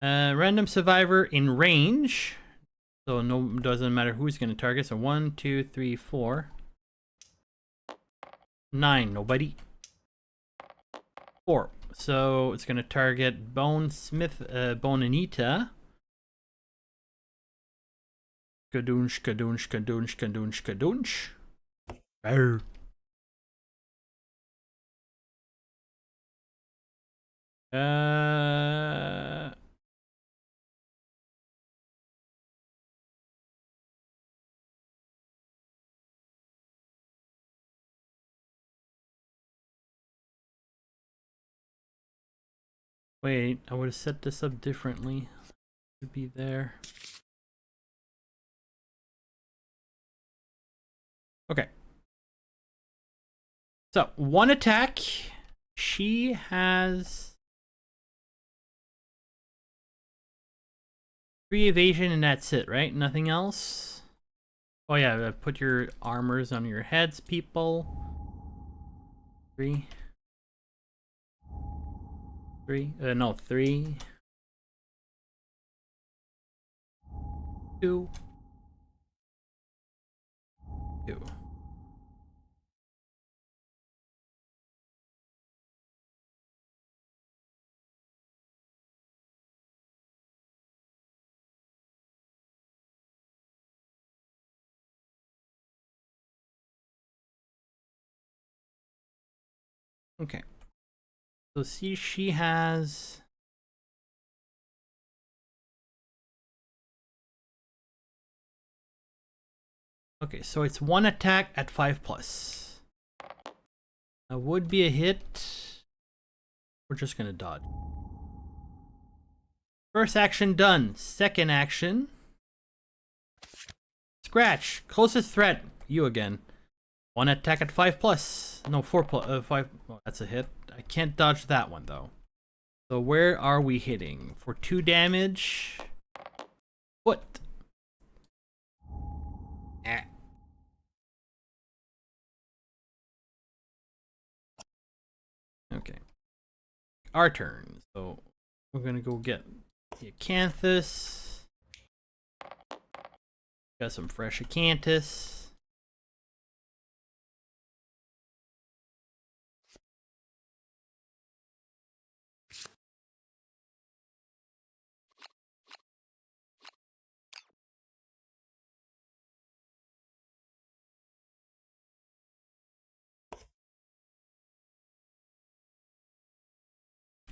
A: Random survivor in range. So no, doesn't matter who's going to target. So 1, 2, 3, 4. 9, nobody. 4. So it's going to target Bone Anita. Kadunch, kadunch, kadunch, kadunch, kadunch. Arr. Wait, I would have set this up differently. It would be there. Okay. So, 1 attack. She has 3 evasion and that's it, right? Nothing else? Oh yeah, put your armors on your heads, people. 3. 3. No, 3. 2. 2. Okay. So see, she has... Okay, so it's 1 attack at 5+. That would be a hit. We're just gonna dodge. First action done. Second action. Scratch. Closest threat. You again. 1 attack at 5+. No, 5. Oh, that's a hit. I can't dodge that one though. So where are we hitting? For 2 damage. Foot. Ah. Okay. Our turn. So we're gonna go get the Acanthus. Got some fresh Acanthus.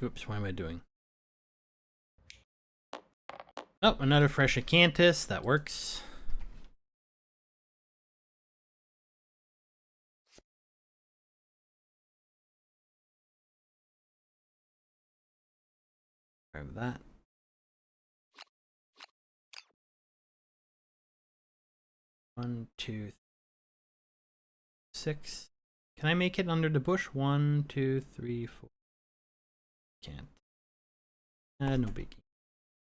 A: Oops, what am I doing? Oh, another fresh Acanthus. That works. Grab that. One, 2, 6. Can I make it under the bush? 1, 2, 3, 4. Can't. No biggie.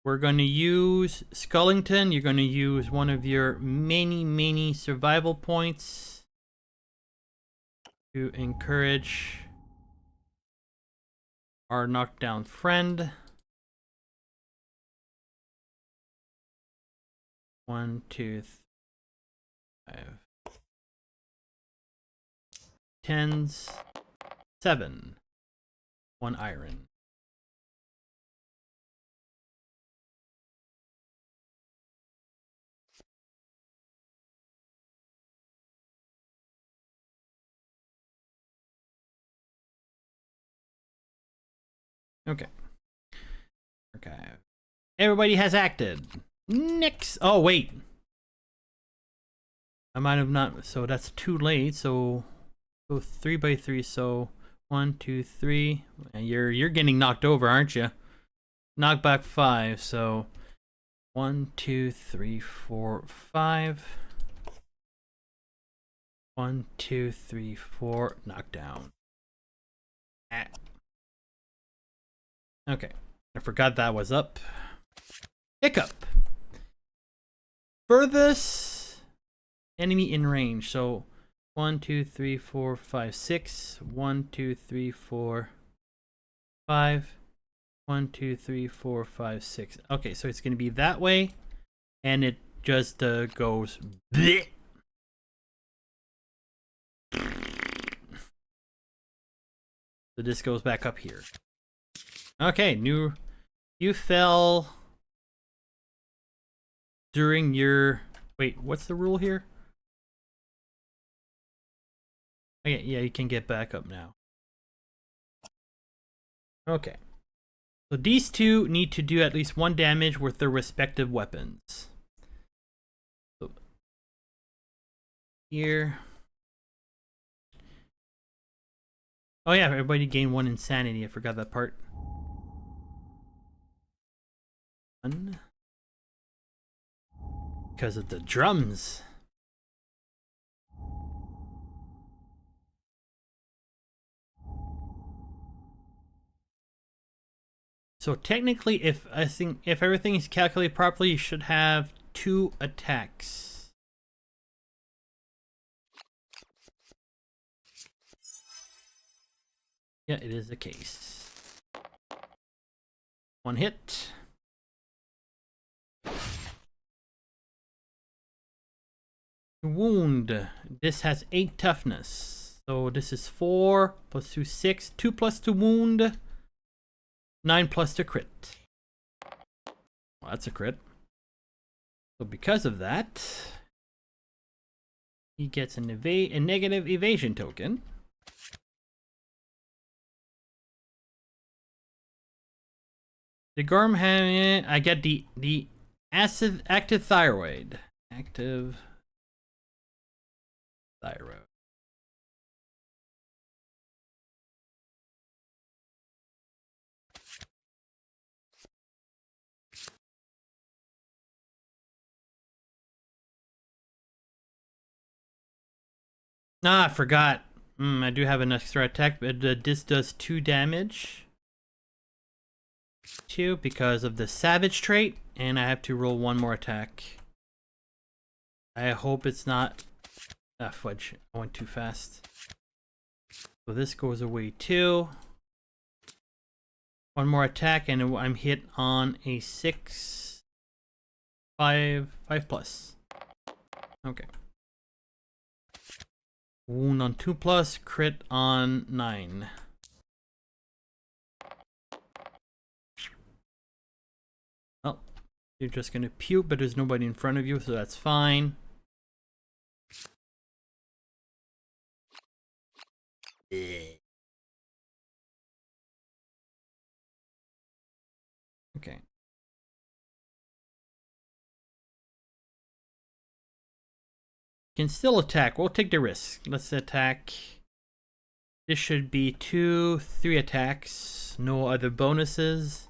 A: We're going to use Skullington. You're going to use one of your many survival points to encourage our knockdown friend. 1, 2, 5. 10s. 7. 1 iron. Okay. Okay. Everybody has acted. Next. Oh, wait. I might have not. So that's too late. So go 3 by 3. So 1, 2, 3. You're getting knocked over, aren't you? Knock back 5. So 1, 2, 3, 4, 5. 1, 2, 3, 4. Knockdown. Ah. Okay. I forgot that was up. Hiccup. Furthest enemy in range. So 1, 2, 3, 4, 5, 6. 1, 2, 3, 4, 5. 1, 2, 3, 4, 5, 6. Okay, so it's gonna be that way, and it just goes bleh. So this goes back up here. Okay, you fell during your, wait, what's the rule here? Okay, yeah, you can get back up now. Okay. So these two need to do at least 1 damage with their respective weapons. So here. Oh yeah, everybody gained 1 insanity. I forgot that part. 1. Because of the drums. So technically, if everything is calculated properly, you should have 2 attacks. Yeah, it is the case. 1 hit. Wound. This has 8 toughness. So this is 4 plus 2, 6. 2 plus 2 wound. 9 plus the crit. Well, that's a crit. So because of that, he gets a negative evasion token. The Gorm, I get the active thyroid. Active Thyroid. Ah, I forgot. I do have an extra attack, but this does 2 damage. 2 because of the Savage trait, and I have to roll 1 more attack. I hope it's not... Ah, fudge. I went too fast. So this goes away too. 1 more attack, and I'm hit on a 6. 5 plus. Okay. Wound on 2 plus, crit on 9. Well, you're just gonna puke, but there's nobody in front of you, so that's fine. Okay. Can still attack. We'll take the risk. Let's attack. This should be 2, 3 attacks. No other bonuses.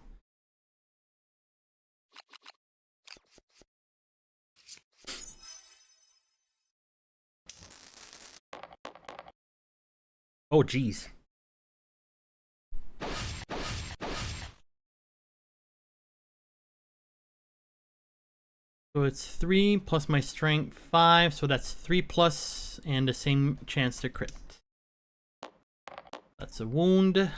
A: Oh, geez. So it's 3 plus my strength, 5. So that's 3 plus and the same chance to crit. That's a wound.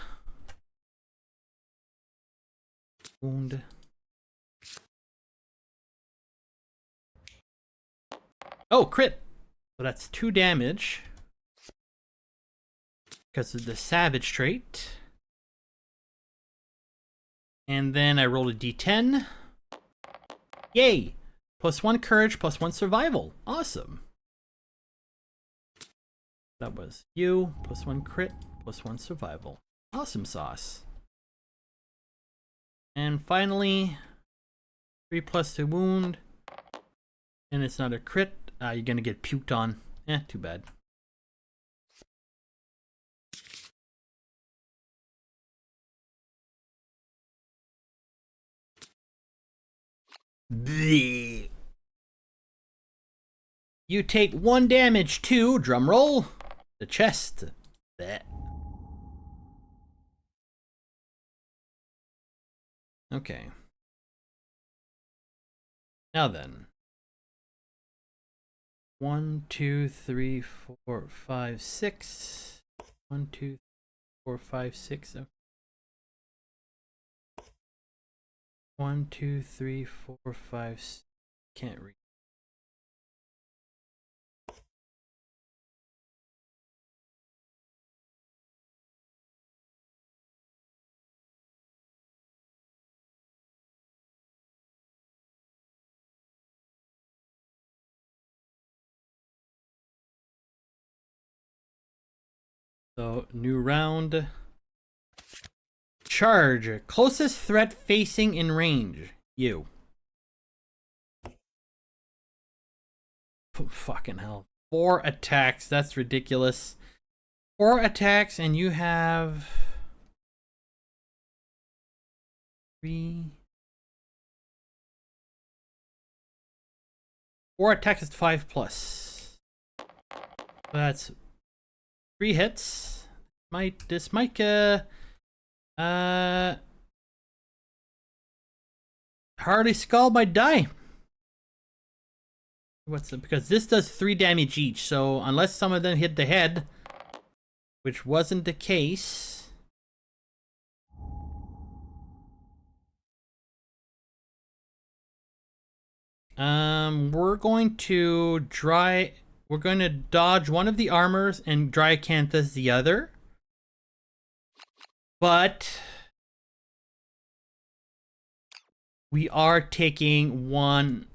A: Wound. Oh, crit. So that's 2 damage. Because of the Savage trait. And then I rolled a d10. Yay! +1 courage, +1 survival. Awesome. That was you. +1 crit, +1 survival. Awesome sauce. And finally, 3 plus to wound. And it's not a crit. You're gonna get puked on. Too bad. Bleh. You take 1 damage to, drumroll, the chest. Bleh. Okay. Now then. 1, 2, 3, 4, 5, 6. 1, 2, 4, 5, 6. Okay. 1, 2, 3, 4, 5, 6. Can't read. So, new round. Charge. Closest threat facing in range. You. Fucking hell. 4 attacks. That's ridiculous. 4 attacks, and you have 3. 4 attacks is 5 plus. That's 3 hits. This might Hardy Skull might die. Because this does 3 damage each, so unless some of them hit the head, which wasn't the case. We're going to dodge one of the armors and dry Acanthus the other. But we are taking 1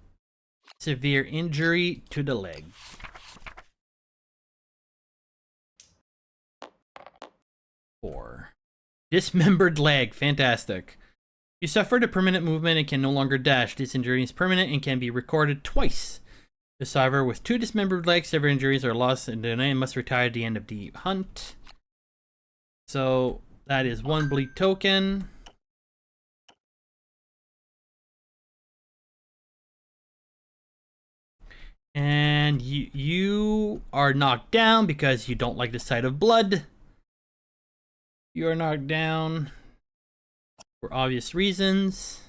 A: severe injury to the leg. Four. Dismembered leg. Fantastic. You suffered a permanent movement and can no longer dash. This injury is permanent and can be recorded twice. The survivor with 2 dismembered legs, severe injuries, or lost in the end must retire at the end of the hunt. So that is 1 bleed token. And you are knocked down because you don't like the sight of blood. You are knocked down for obvious reasons.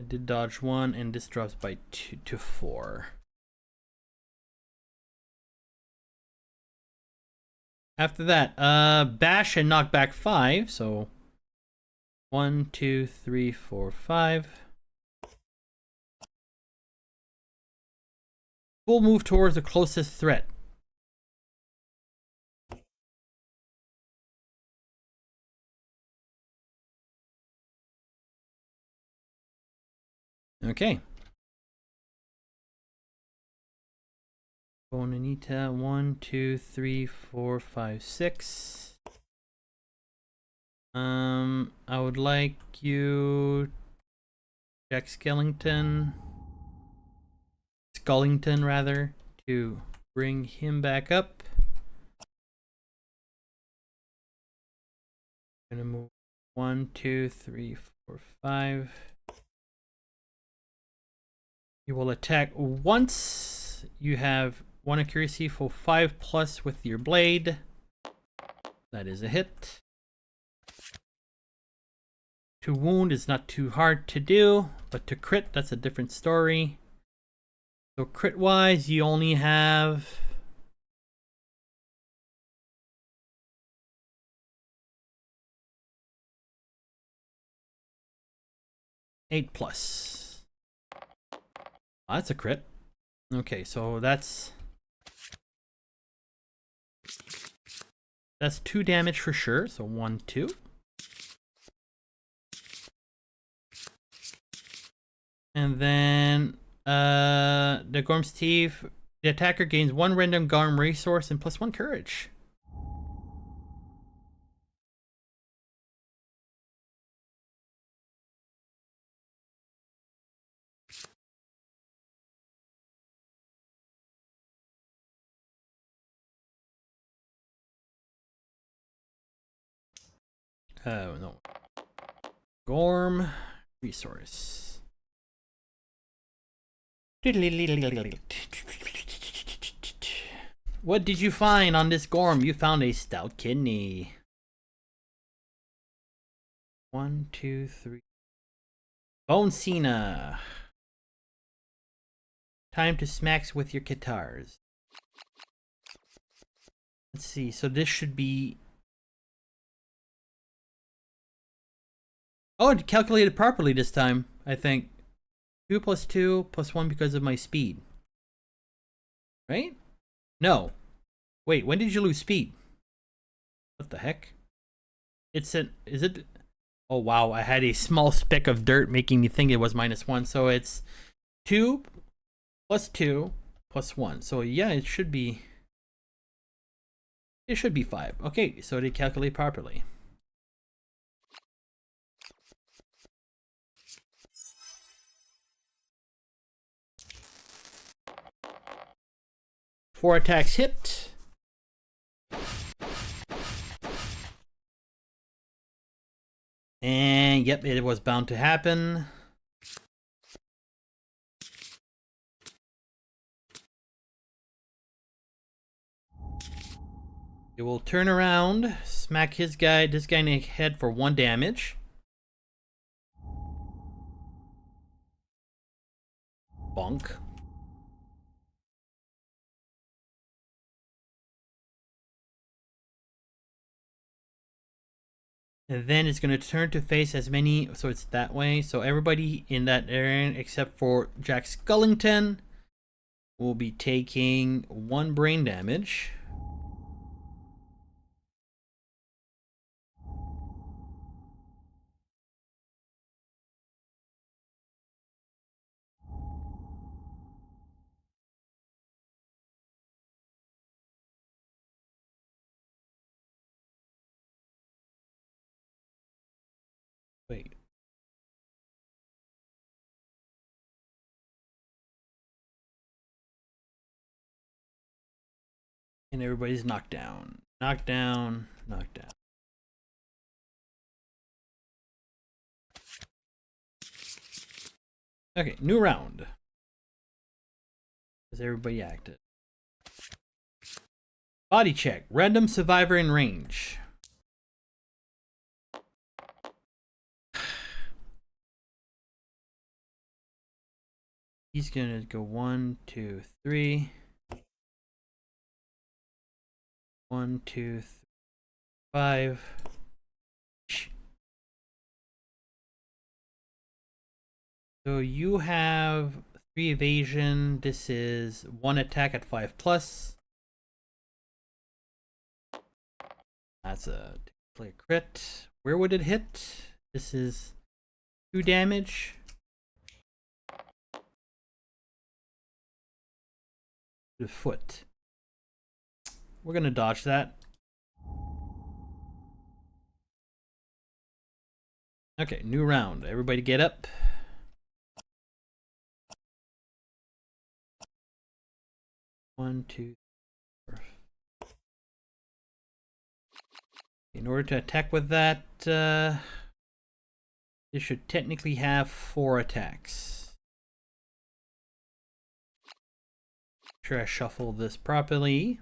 A: I did dodge 1, and this drops by 2 to 4. After that, bash and knock back 5. So 1, 2, 3, 4, 5. We'll move towards the closest threat. Okay. Bonanita, 1, 2, 3, 4, 5, 6. I would like you, Jack Skellington, rather, to bring him back up. I'm gonna move 1, 2, 3, 4, 5. You will attack once. You have 1 accuracy for 5+ with your blade. That is a hit. To wound is not too hard to do, but to crit, that's a different story. So crit wise, you only have +8. Oh, that's a crit. Okay, so that's 2 damage for sure. So 1, 2. And then the Gorm's Teeth. The attacker gains 1 random Gorm resource and +1 courage. Oh no. Gorm resource. What did you find on this Gorm? You found a stout kidney. 1, 2, 3. Bone Cena. Time to smacks with your guitars. Let's see. So this should be. Oh, it calculated properly this time, I think. 2 + 2 + 1 because of my speed. Right? No. Wait, when did you lose speed? What the heck? Is it? Oh wow, I had a small speck of dirt making me think it was -1. So it's 2 + 2 + 1. So yeah, it should be 5. Okay, so they calculate properly. Four attacks hit. And yep, it was bound to happen. It will turn around, smack this guy in the head for 1 damage. Bonk. And then it's going to turn to face as many, so it's that way. So everybody in that area except for Jack Skellington will be taking 1 brain damage. Wait. And everybody's knocked down. Knocked down, knocked down. Okay, new round. Has everybody acted? Body check. Random survivor in range. He's gonna go 1, 2, 3. 1, 2, 3, 5. So you have 3 evasion. This is 1 attack at 5+. That's a play crit. Where would it hit? This is 2 damage. The foot. We're gonna dodge that. Okay, new round. Everybody get up. One, two, 4. In order to attack with that, this should technically have 4 attacks. Make sure I shuffle this properly.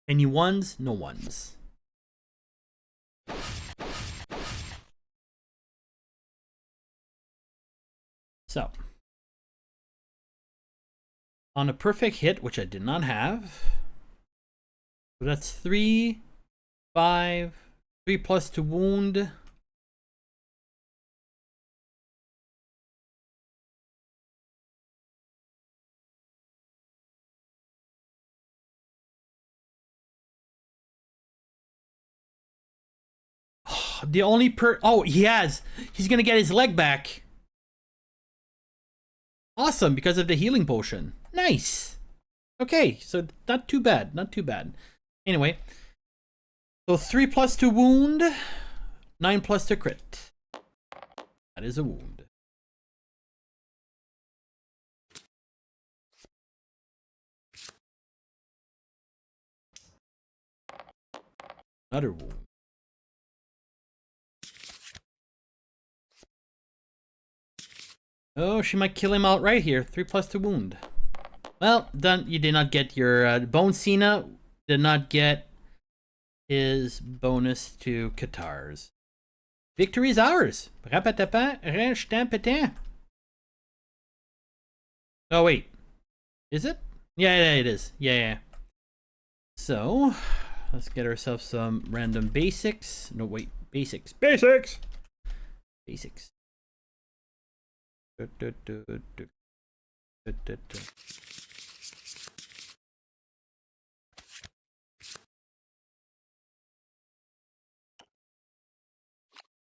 A: Any ones? No ones. So, on a perfect hit, which I did not have, so that's 3, 5, 3 plus to wound. The only oh, he's gonna get his leg back. Awesome, because of the healing potion. Nice. Okay, so not too bad, not too bad. Anyway, so 3 plus to wound, 9 plus to crit. That is a wound. Another wound. Oh, she might kill him outright here. 3 plus to wound. Well, done. You did not get your Bone Cena. Did not get his bonus to Katars. Victory is ours. Oh wait, is it? Yeah, it is. Yeah. So let's get ourselves some random basics. No, wait, basics. Basics.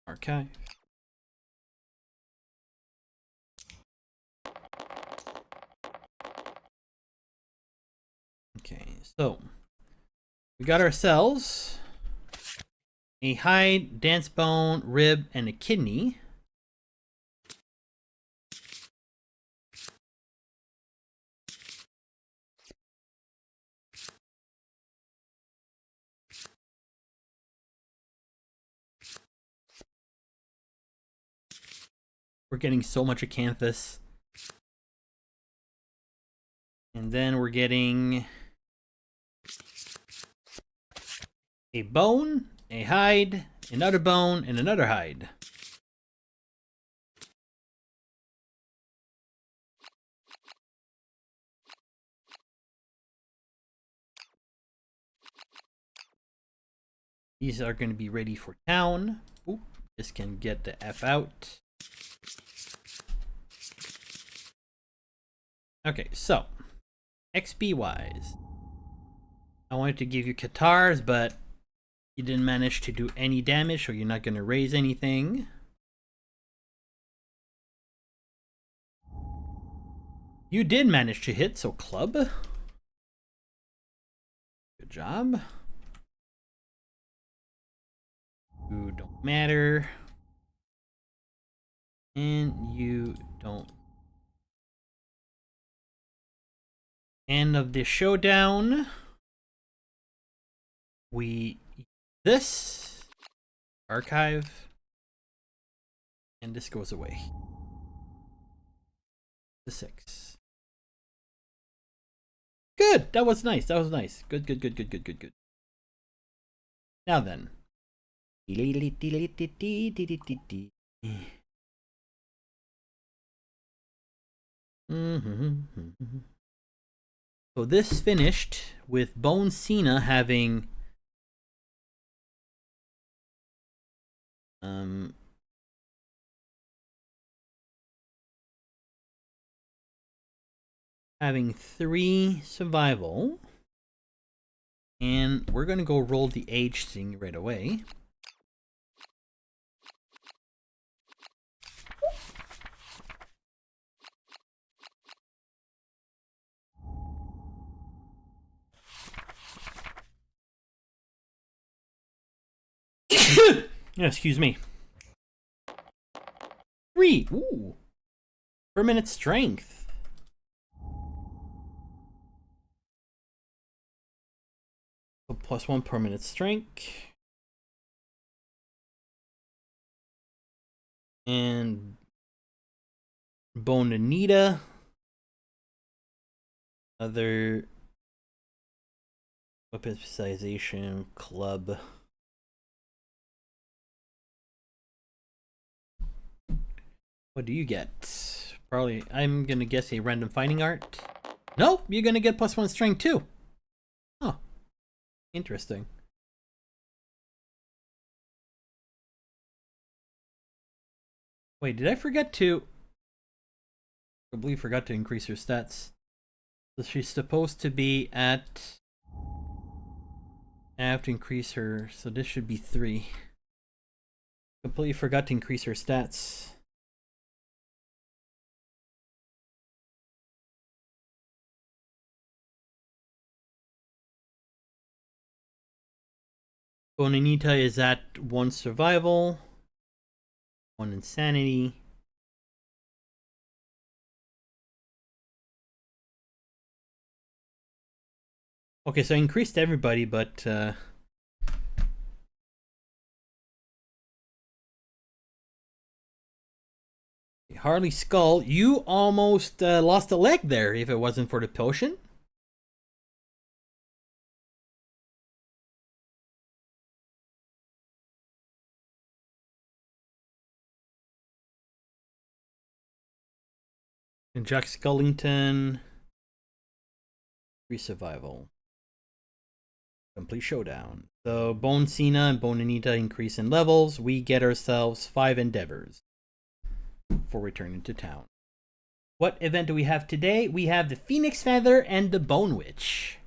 A: Archive. Okay, so we got ourselves a hide, dance bone, rib, and a kidney. We're getting so much acanthus. And then we're getting a bone, a hide, another bone, and another hide. These are going to be ready for town. Oop, this can get the F out. Okay, so XP wise, I wanted to give you Katars, but you didn't manage to do any damage, so you're not going to raise anything. You did manage to hit, so club. Good job. You don't matter. And you don't. End of the showdown. We this archive, and this goes away. The 6. Good. That was nice. That was nice. Good. Good. Good. Good. Good. Good. Good. Now then. So this finished with Bone Cena having having 3 survival, and we're gonna go roll the age thing right away. Excuse me. 3. Ooh. Permanent strength. So +1 permanent strength. And Bone Anita. Other weapon specialization club. What do you get? Probably, I'm gonna guess a random fighting art. Nope, you're gonna get +1 strength too. Oh, interesting. Wait, did I forget to? I believe I forgot to increase her stats. So she's supposed to be at. I have to increase her, so this should be 3. Completely forgot to increase her stats. Bonanita is at 1 survival, 1 insanity. Okay, so I increased everybody, but Harley Skull, you almost lost a leg there if it wasn't for the potion. And Jack Scullington, 3 survival. Complete showdown. So Bone Cena and Bone Anita increase in levels. We get ourselves 5 endeavors for returning to town. What event do we have today? We have the Phoenix Feather and the Bone Witch.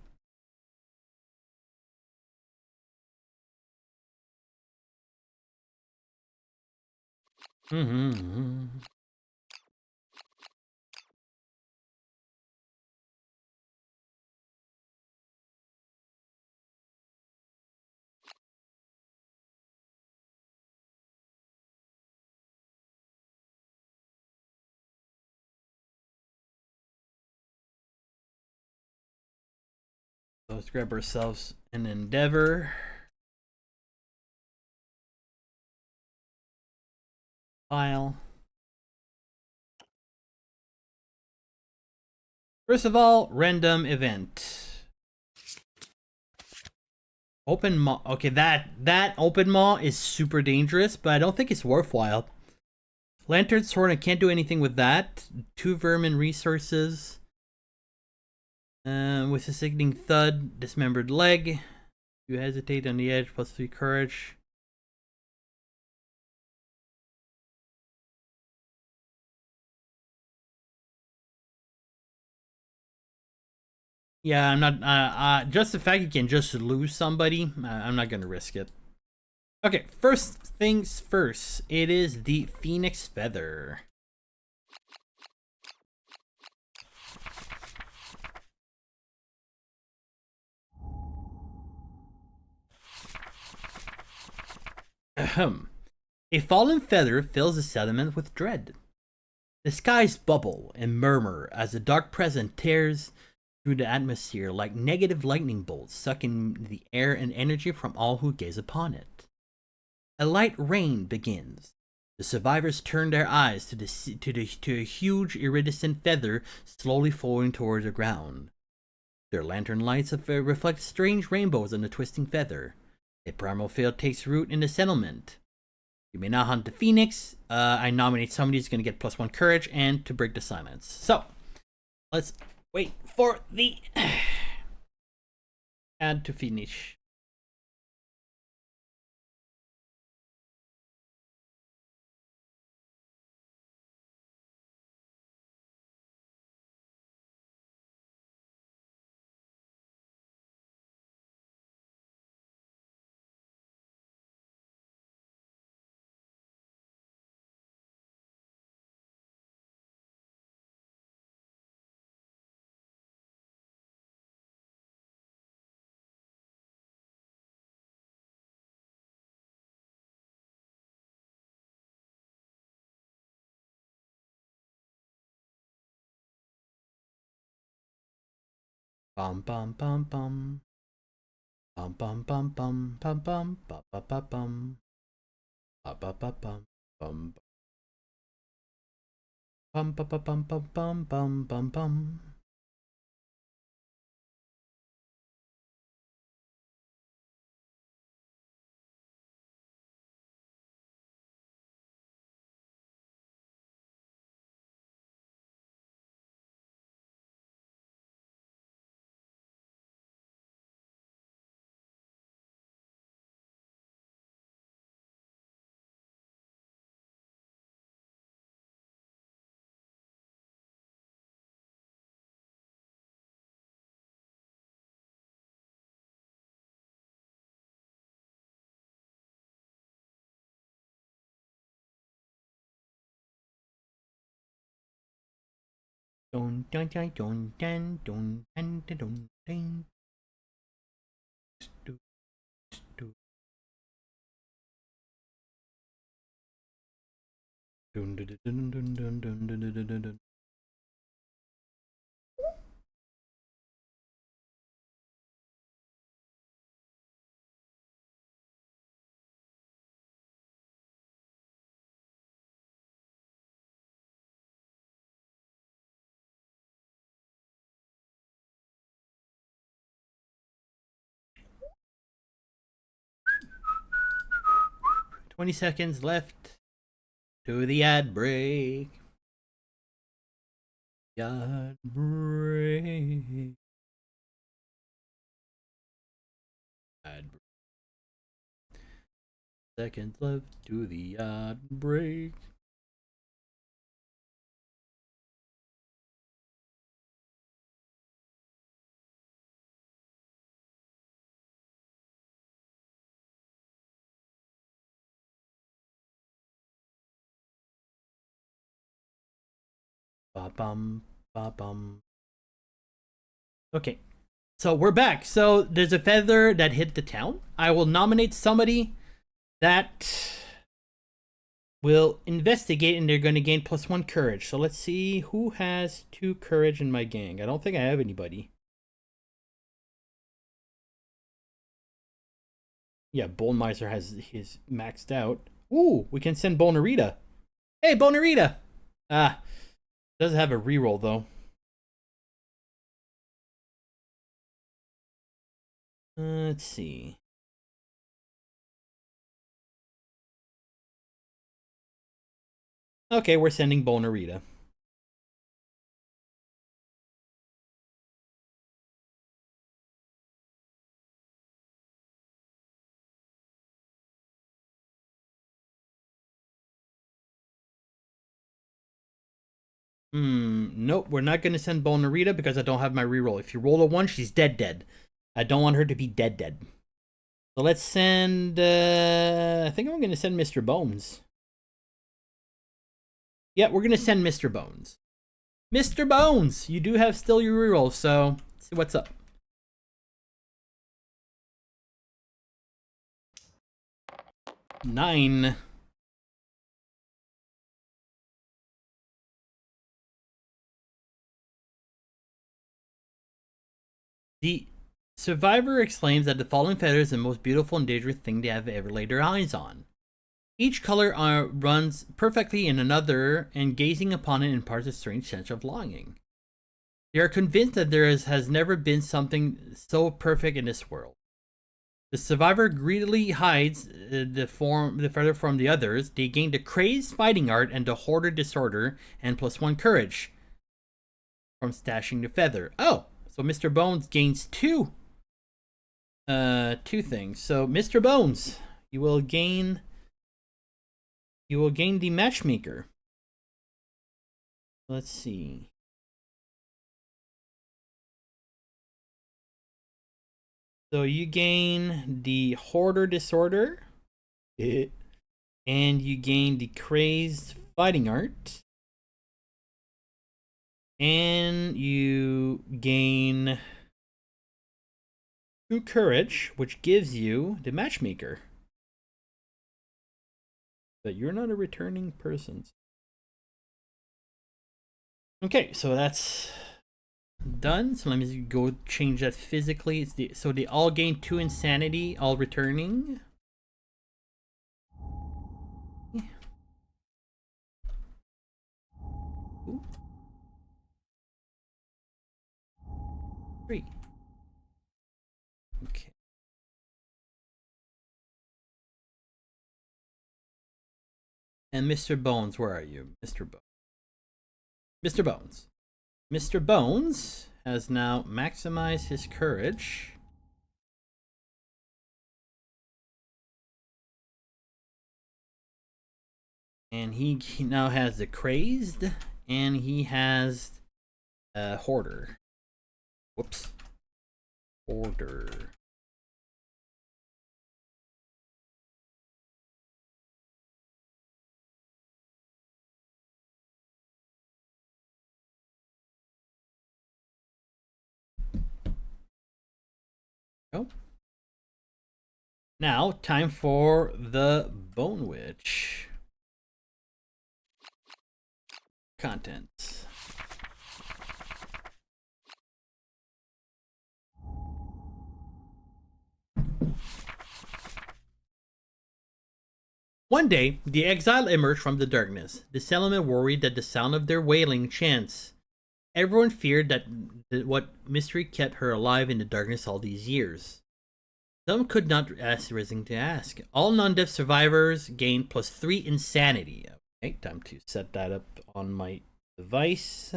A: So let's grab ourselves an endeavor. File. First of all, random event. Open maw. Okay, that open maw is super dangerous, but I don't think it's worthwhile. Lantern sword, I can't do anything with that. 2 vermin resources. With a sickening thud, dismembered leg. You hesitate on the edge, +3 courage. Yeah, I'm not. Just the fact you can just lose somebody, I'm not gonna risk it. Okay, first things first. It is the Phoenix Feather. A fallen feather fills the settlement with dread. The skies bubble and murmur as the dark presence tears through the atmosphere like negative lightning bolts, sucking the air and energy from all who gaze upon it. A light rain begins. The survivors turn their eyes to a huge iridescent feather slowly falling towards the ground. Their lantern lights reflect strange rainbows on the twisting feather. A primal fear takes root in the settlement. You may now hunt the phoenix. I nominate somebody who's going to get +1 courage and to break the silence. So, let's wait for the ad to finish. Bum bum bum bum. Bum bum bum bum bum bum bum bum bum bum. Bum bum bum bum bum. Bum bum bum bum bum bum bum bum. 咚咚咚咚咚咚咚咚咚咚。Dun, dun, dun, dun, dun, dun, dun, dun, dun, dun. "20 seconds left to the ad break. Ad break. Ad break. Seconds left to the ad break." Ba-bum, ba-bum. Okay, so we're back. So there's a feather that hit the town. I will nominate somebody that will investigate, and they're going to gain +1 courage. So let's see who has 2 courage in my gang. I don't think I have anybody. Yeah, Bone Miser has his maxed out. Ooh, we can send Bonarita. Hey, Bonarita! Ah, doesn't have a reroll though. Let's see. Okay, we're sending Bonarita. Nope, we're not going to send Bonarita because I don't have my reroll. If you roll a 1, she's dead. I don't want her to be dead. So let's send, I think I'm going to send Mr. Bones. Yeah, we're going to send Mr. Bones. Mr. Bones, you do have still your reroll, so let's see what's up. 9. The survivor exclaims that the falling feather is the most beautiful and dangerous thing they have ever laid their eyes on. Each color runs perfectly in another, and gazing upon it imparts a strange sense of longing. They are convinced that there has never been something so perfect in this world. The survivor greedily hides the feather from the others. They gain the crazed fighting art and the hoarder disorder and +1 courage from stashing the feather. Oh, so Mr. Bones gains two things. So Mr. Bones, you will gain the matchmaker. Let's see. So you gain the hoarder disorder, and you gain the crazed fighting art, and you gain 2 courage, which gives you the matchmaker. But you're not a returning person. Okay, so that's done. So let me go change that physically. So they all gain 2 insanity, all returning. Ooh. 3. Okay. And Mr. Bones, where are you? Mr. Bones. Mr. Bones. Mr. Bones has now maximized his courage. And he now has the crazed, and he has hoarder. Whoops. Hoarder. Oh. Now, time for the Bone Witch. Contents. One day, the exile emerged from the darkness. The settlement worried that the sound of their wailing chants. Everyone feared that what mystery kept her alive in the darkness all these years. Some could not ask risen to ask. All non-death survivors gain +3 insanity. Okay, time to set that up on my device.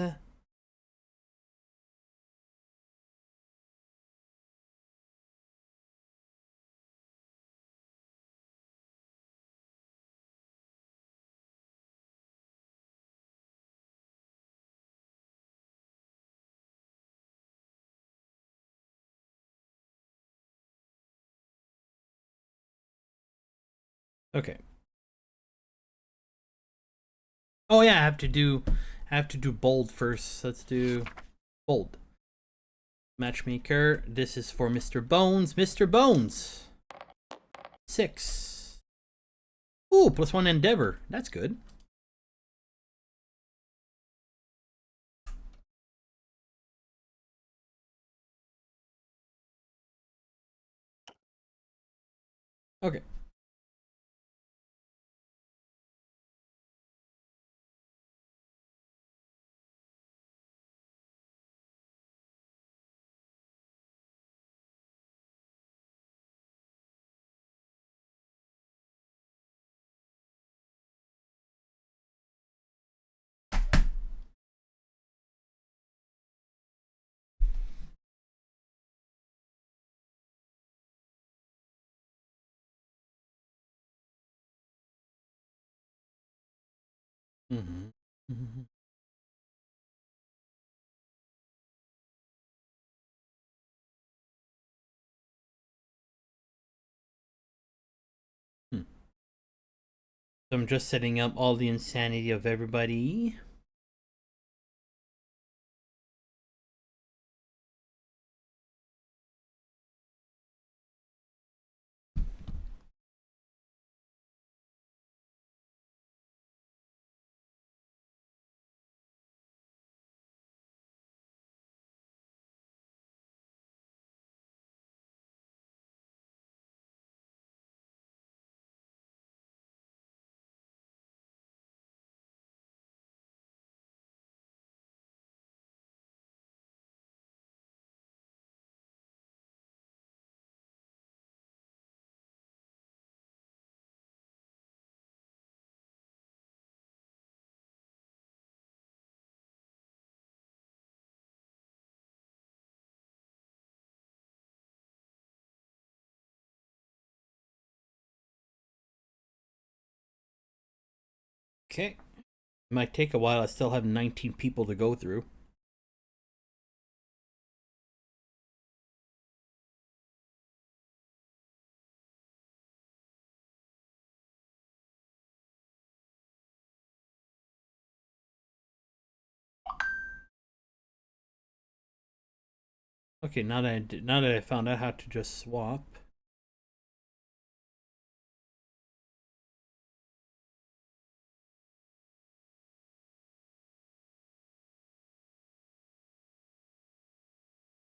A: Okay. Oh yeah, I have to do bold first. Let's do bold. Matchmaker. This is for Mr. Bones. Mr. Bones. 6. Ooh, +1 endeavor. That's good. Okay. Mm-hmm. Mm-hmm. Hmm. So I'm just setting up all the insanity of everybody. Okay. It might take a while. I still have 19 people to go through. Okay, now that I found out how to just swap.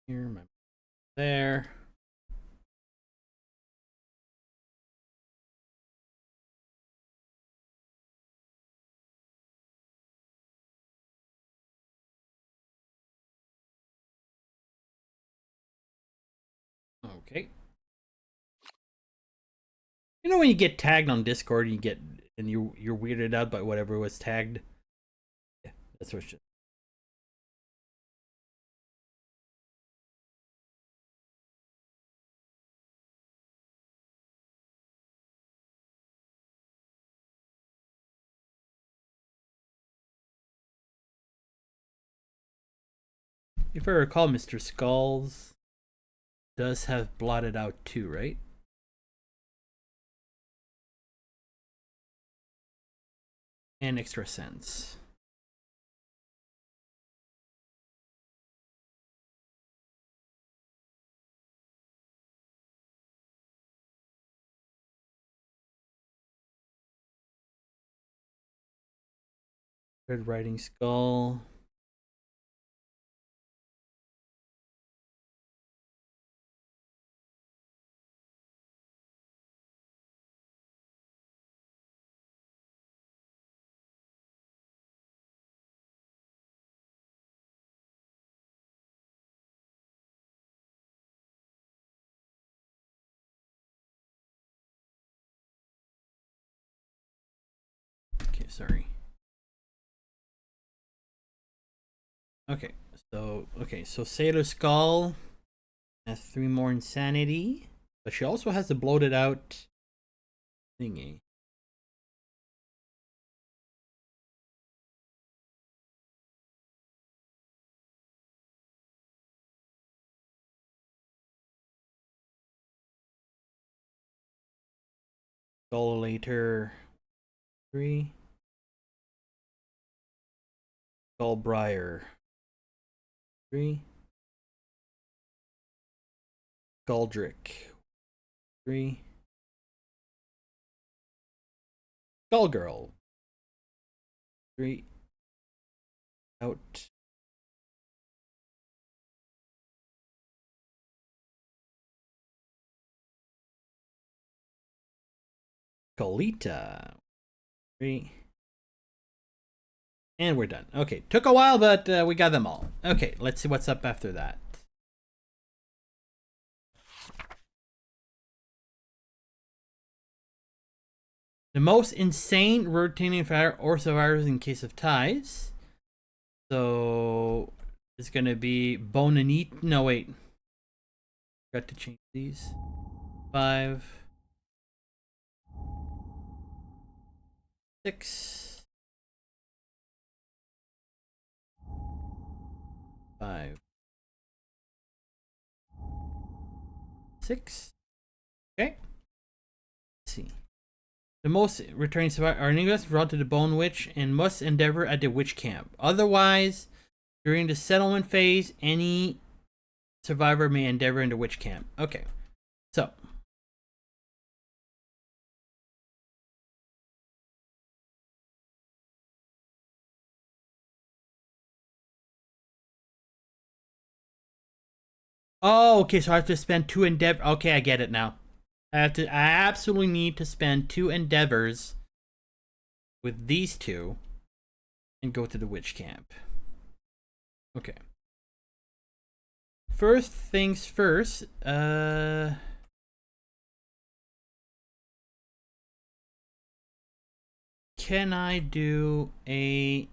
A: Here, there. Okay. You know when you get tagged on Discord, and you're weirded out by whatever was tagged. Yeah, that's what. If I recall, Mr. Skulls does have blotted out too, right? And extra sense. Red Riding Skull. Okay, sorry. So Sailor Skull has 3 more insanity, but she also has the bloated out thingy. Skull later 3. Skullbriar 3. Skuldrick 3. Skullgirl 3. Out. Colita 3. And we're done. Okay, took a while, but we got them all. Okay, let's see what's up after that. The most insane rotating orthovirus in case of ties. So it's gonna be Bonanit. No, wait. Got to change these. 5, 6, 5, 6. Okay. Let's see. The most returning survivors are Nicholas brought to the Bone Witch and must endeavor at the witch camp. Otherwise, during the settlement phase, any survivor may endeavor in the witch camp. Okay. So. Oh, okay, so I have to spend 2 endeavor. Okay, I get it now. I absolutely need to spend 2 endeavors with these 2 and go to the witch camp. Okay. First things first, can I do a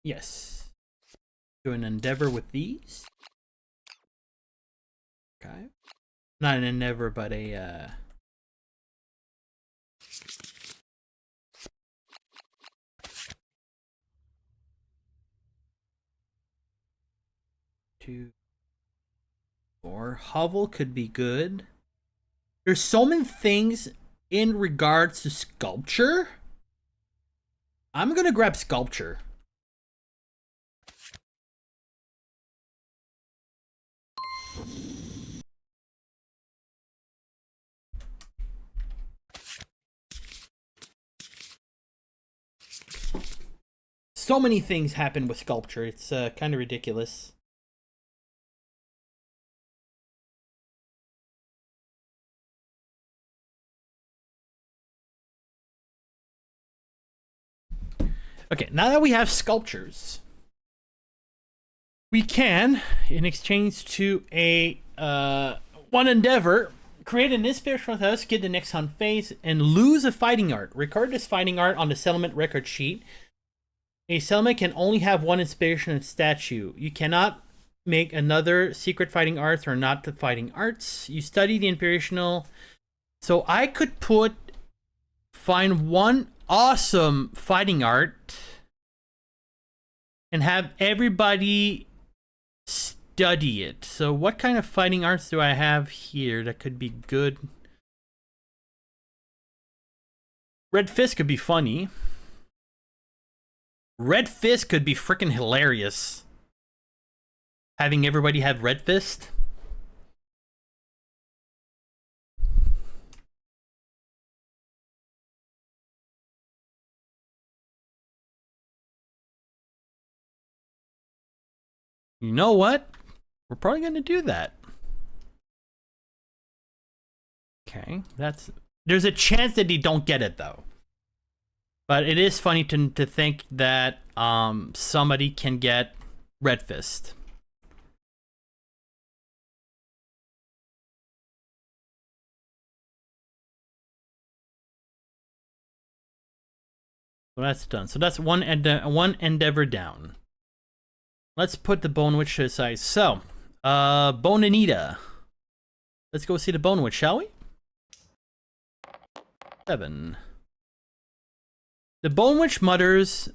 A: Yes. Do an endeavor with these. Okay. Not an endeavor, but a two, four. Hovel could be good. There's so many things in regards to sculpture. I'm gonna grab sculpture. So many things happen with sculpture. It's kind of ridiculous. Okay, now that we have sculptures, we can, in exchange to a one endeavor, create an inspirational house, get the next hunt phase, and lose a fighting art. Record this fighting art on the settlement record sheet. A settlement can only have one inspiration statue. You cannot make another secret fighting arts or not the fighting arts. You study the inspirational. So I could find one awesome fighting art and have everybody study it. So what kind of fighting arts do I have here that could be good? Red Fist could be funny. Red Fist could be freaking hilarious. Having everybody have Red Fist. You know what? We're probably going to do that. Okay, there's a chance that they don't get it though. But it is funny to think that somebody can get Red Fist. So that's done. So that's one endeavor down. Let's put the Bone Witch to the side. So, Bone Anita. Let's go see the Bone Witch, shall we? 7. The Bone Witch mutters.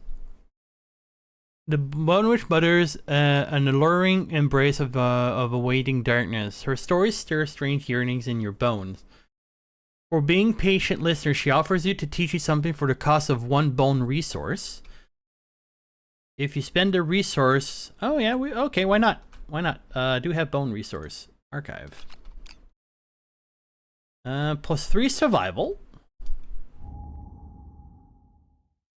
A: The Bone Witch mutters an alluring embrace of awaiting darkness. Her stories stir strange yearnings in your bones. For being patient listener, she offers you to teach you something for the cost of 1 bone resource. If you spend the resource, oh yeah, okay, why not? Why not? Do have bone resource archive. +3 survival.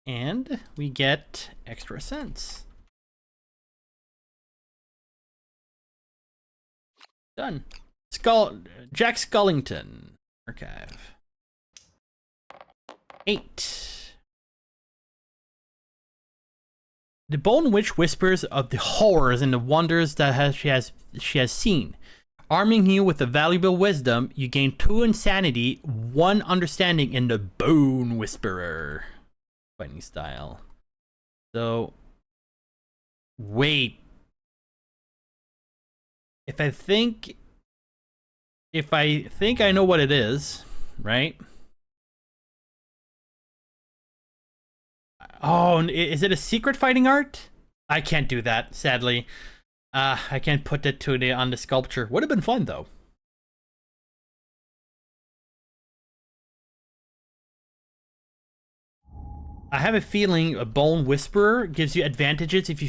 A: And we get extra sense. Done. Jack Scullington archive. 8. The Bone Witch whispers of the horrors and the wonders that she has seen. Arming you with a valuable wisdom, you gain 2 insanity, 1 understanding in the Bone Whisperer fighting style. So, wait. If I think I know what it is, right? Oh, is it a secret fighting art? I can't do that, sadly. I can't put that on the sculpture. Would have been fun though. I have a feeling a Bone Whisperer gives you advantages if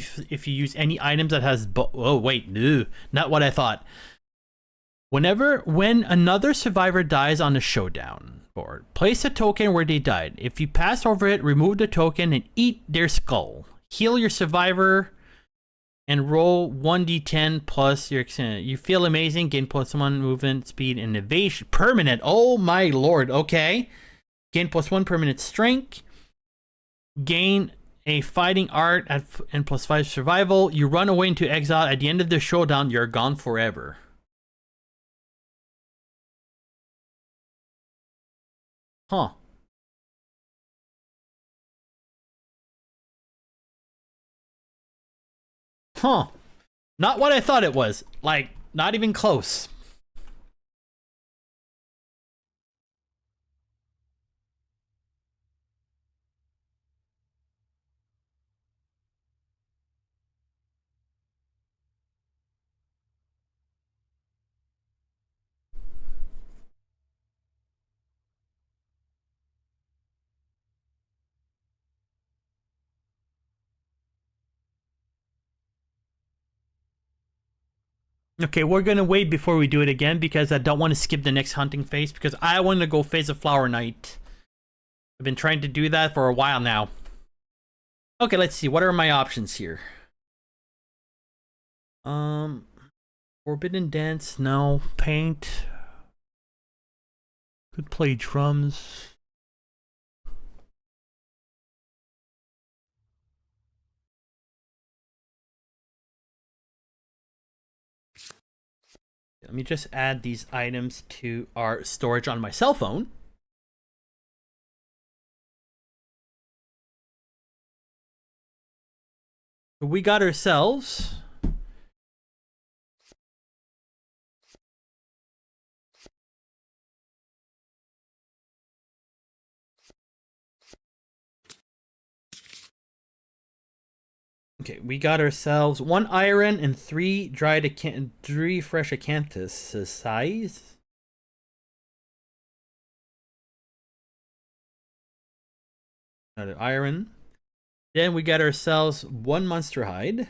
A: you use any items that has oh wait, no, not what I thought. When another survivor dies on the showdown board, place a token where they died. If you pass over it, remove the token and eat their skull. Heal your survivor and roll 1d10 plus your extent. You feel amazing, gain +1 movement, speed, and evasion. Permanent. Oh my lord. Okay. Gain +1 permanent strength. Gain a fighting art and +5 survival. You run away into exile. At the end of the showdown, you're gone forever. Huh. Huh. Not what I thought it was. Like, not even close. Okay, we're gonna wait before we do it again because I don't want to skip the next hunting phase because I want to go phase of Flower Knight. I've been trying to do that for a while now. Okay, let's see. What are my options here? Forbidden Dance, no. Paint. Could play drums. Let me just add these items to our storage on my cell phone. We got ourselves we got ourselves 1 iron and 3 3 fresh acanthus size. Another iron. Then we got ourselves 1 monster hide.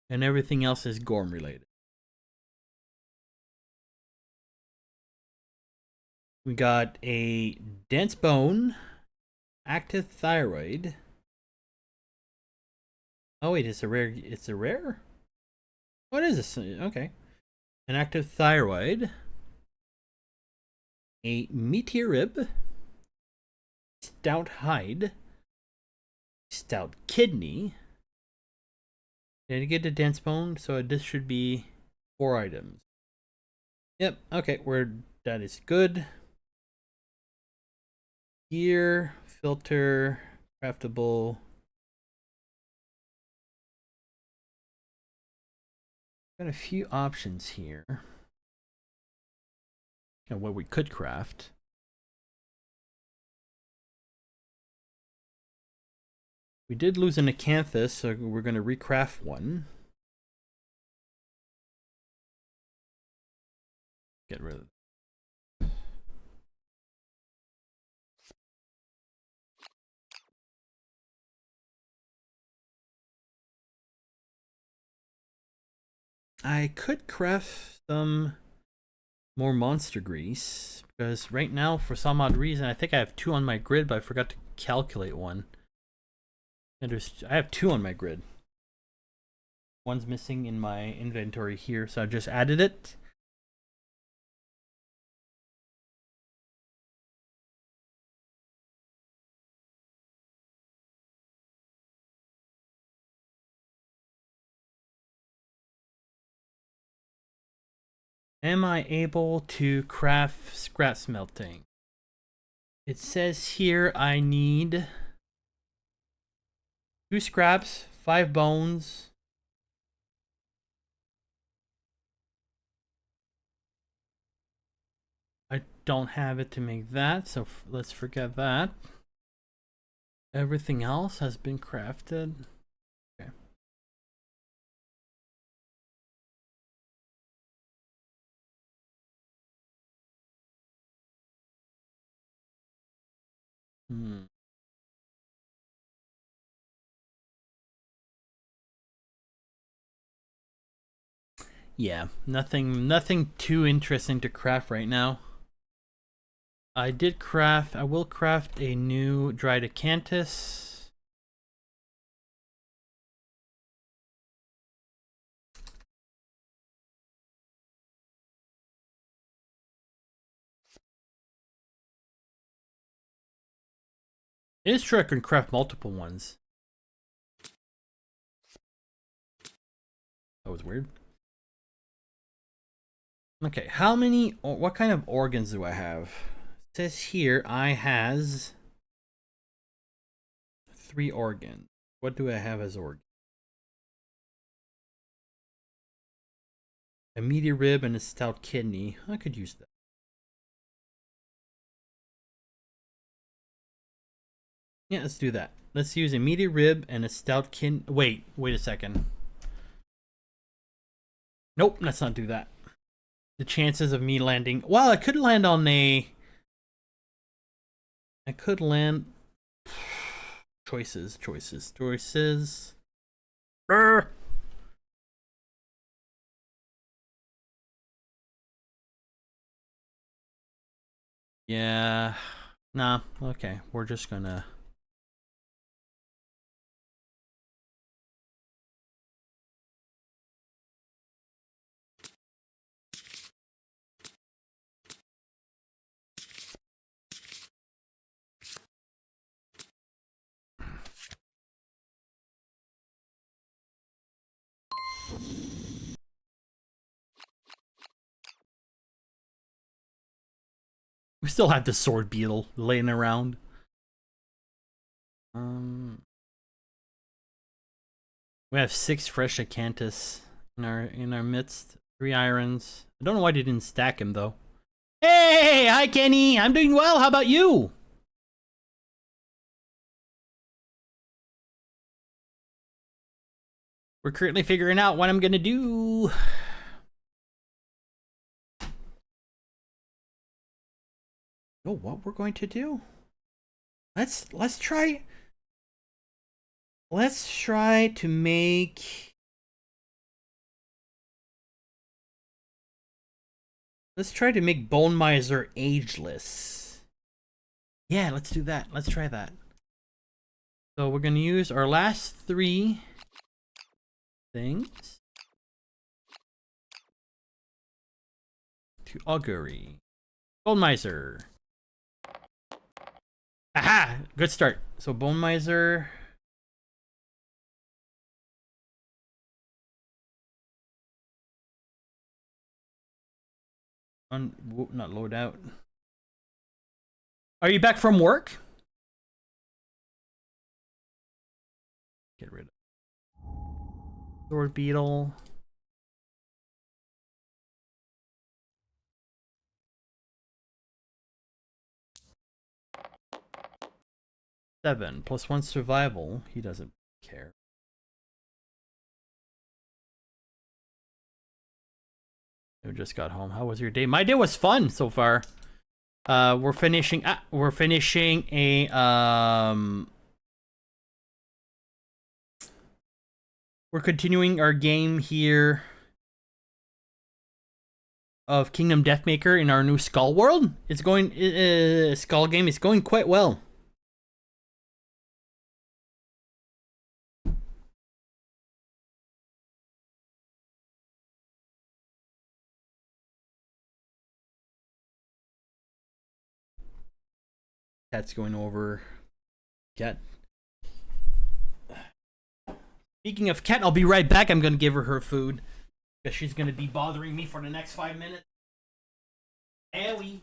A: And everything else is Gorm related. We got a dense bone, active thyroid. Oh wait, it's a rare. It's a rare. What is this? Okay, an active thyroid, a meteor rib, stout hide, stout kidney. Did I get a dense bone? So this should be 4 items. Yep. Okay, that is good. Gear, filter, craftable. Got a few options here. And what we could craft. We did lose an acanthus, so we're going to recraft one. Get rid of it. I could craft some more monster grease because right now, for some odd reason, I think I have 2 on my grid, but I forgot to calculate one. And I have 2 on my grid. One's missing in my inventory here, so I just added it. Am I able to craft scrap smelting? It says here I need 2 scraps, 5 bones. I don't have it to make that, so let's forget that. Everything else has been crafted. Okay. Yeah, nothing too interesting to craft right now. I will craft a new dried acanthus. It is true I can craft multiple ones. That was weird. Okay, what kind of organs do I have? It says here I has 3 organs. What do I have as organ? A meaty rib and a stout kidney. I could use that. Yeah, let's do that. Let's use a meaty rib and a stout kidney. Wait a second. Nope, let's not do that. The chances of me landing... Well, I could land on a... I could land... Choices. Brr. Yeah. Nah, okay. We're just gonna... We still have the sword beetle laying around. We have 6 fresh acanthus in our midst. 3 irons. I don't know why they didn't stack him though. Hey, hi Kenny. I'm doing well. How about you? We're currently figuring out what I'm gonna do. Oh, what we're going to do? Let's try to make... Let's try to make Bone Miser ageless. Yeah, let's do that. Let's try that. So we're gonna use our last 3 things to augury. Bone Miser. Aha! Good start. So Bone Miser. Not load out. Are you back from work? Get rid of sword beetle. Seven plus 1 survival. He doesn't care. I just got home. How was your day? My day was fun so far. We're finishing a we're continuing our game here of Kingdom Deathmaker in our new Skull world. It's going Skull game is going quite well. Cat's going over. Cat. Speaking of Cat, I'll be right back. I'm gonna give her food because she's gonna be bothering me for the next 5 minutes. Ellie.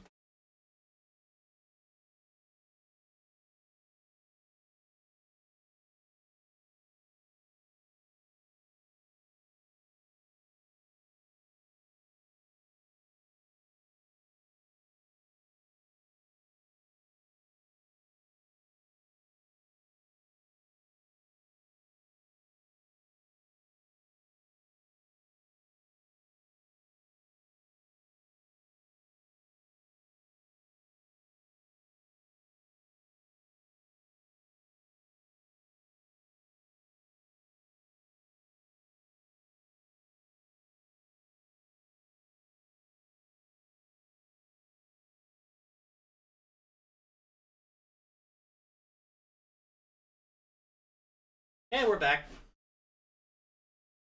A: And we're back.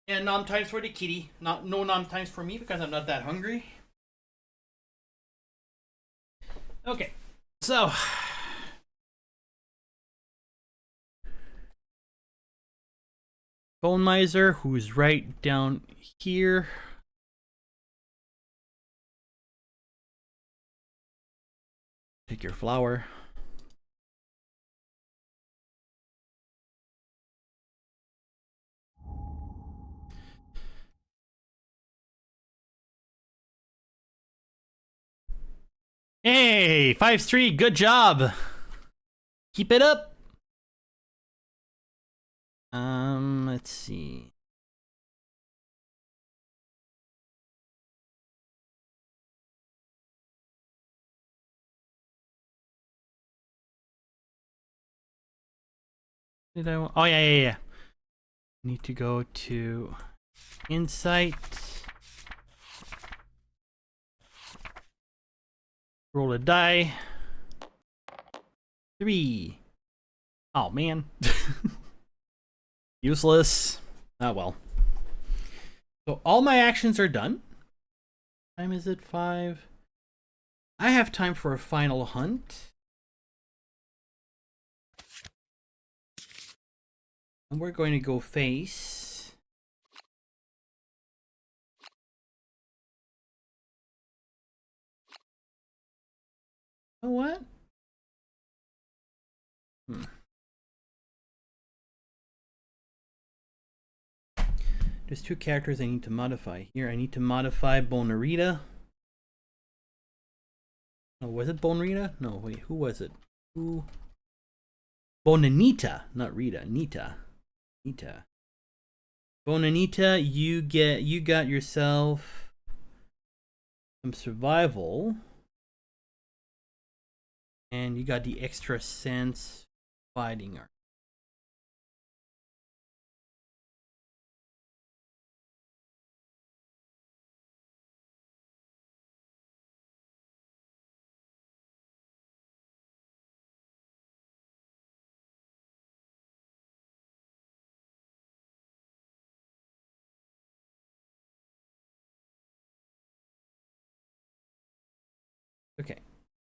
A: And nom times for the kitty. No nom times for me because I'm not that hungry. Okay, so Bone Miser, who's right down here. Take your flower. Hey, 5-3, good job. Keep it up. Let's see. Did I? Oh yeah. Need to go to Insight. Roll a die. 3. Oh man. Useless. Oh well. So all my actions are done. Time is it 5? I have time for a final hunt. And we're going to go face. Oh, what? There's 2 characters I need to modify. Here, I need to modify Bonarita. Oh, was it Bonarita? No, wait, who was it? Who? Bonanita, not Rita. Nita. Bonanita, you got yourself some survival. And you got the extra sense fighting art. Okay.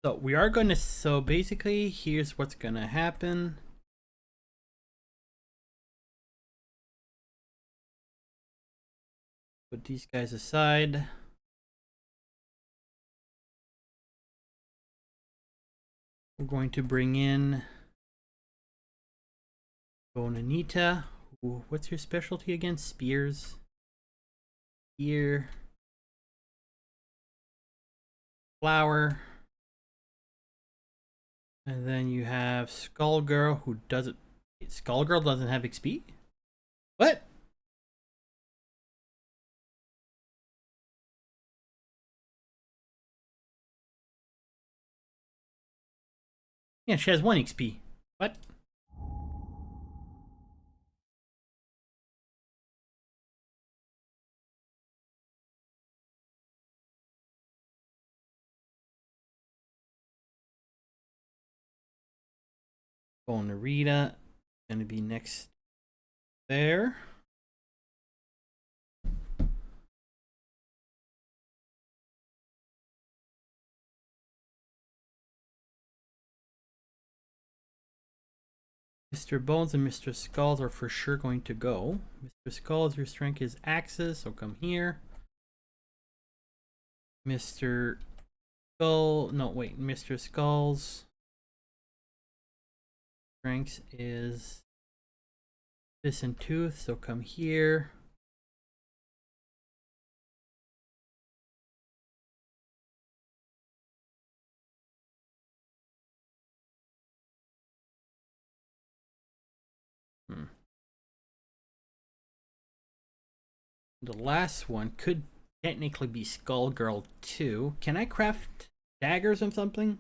A: So we are going to, so basically here's what's going to happen. Put these guys aside. We're going to bring in Bonanita. Ooh, what's your specialty again? Spears. Spear. Flower. And then you have Skullgirl, who doesn't. Skullgirl doesn't have XP? What? Yeah, she has 1 XP. What? Bonarita. Gonna be next there. Mr. Bones and Mr. Skulls are for sure going to go. Mr. Skulls, your strength is Axis, so come here. Mr. Skull, no wait, Mr. Skulls strength is this and tooth, so come here. The last one could technically be Skullgirl too. Can I craft daggers or something?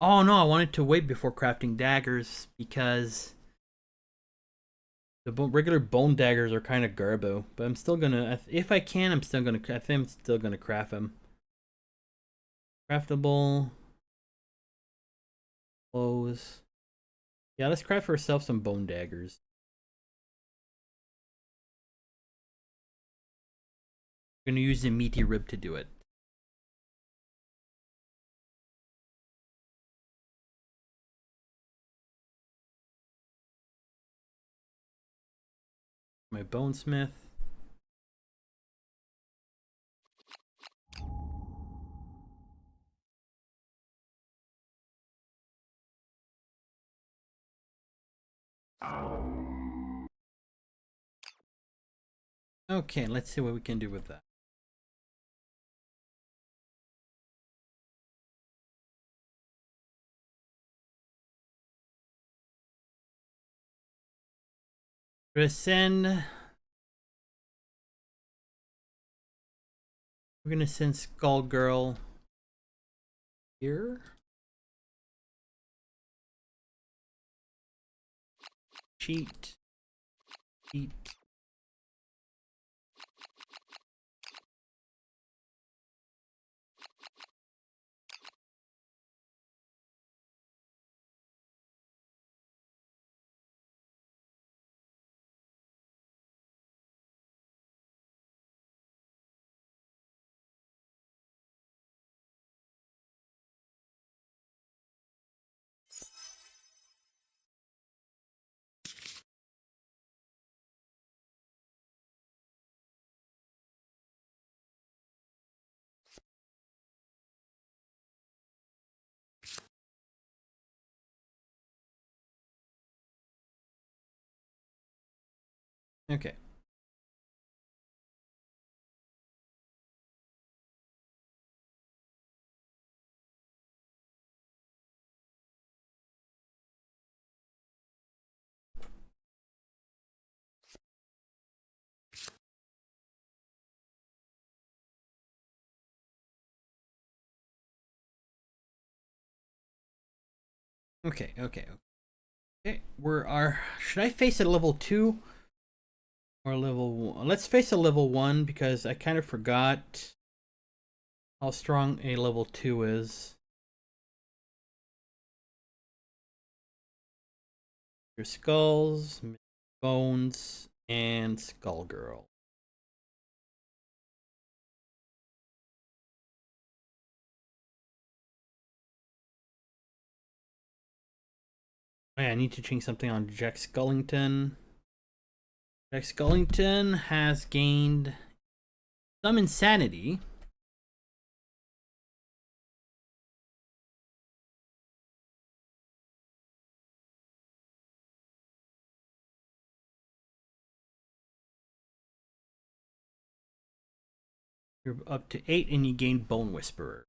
A: Oh no, I wanted to wait before crafting daggers because the regular bone daggers are kind of garbo. But I'm still gonna, if I can, I'm still gonna. I think I'm still gonna craft them. Craftable. Clothes. Yeah, let's craft ourselves some bone daggers. We're gonna use the meaty rib to do it. My bonesmith. Okay, let's see what we can do with that. Send. We're gonna send Skull Girl here. Cheat. Cheat. Okay. Okay, okay, okay. Should I face a level 2 or level 1? Let's face a level 1 because I kind of forgot how strong a level 2 is. Your skulls, bones, and Skull Girl. Oh, yeah, I need to change something on Jack Skellington. Jack Skellington has gained some insanity. You're up to 8 and you gain Bone Whisperer.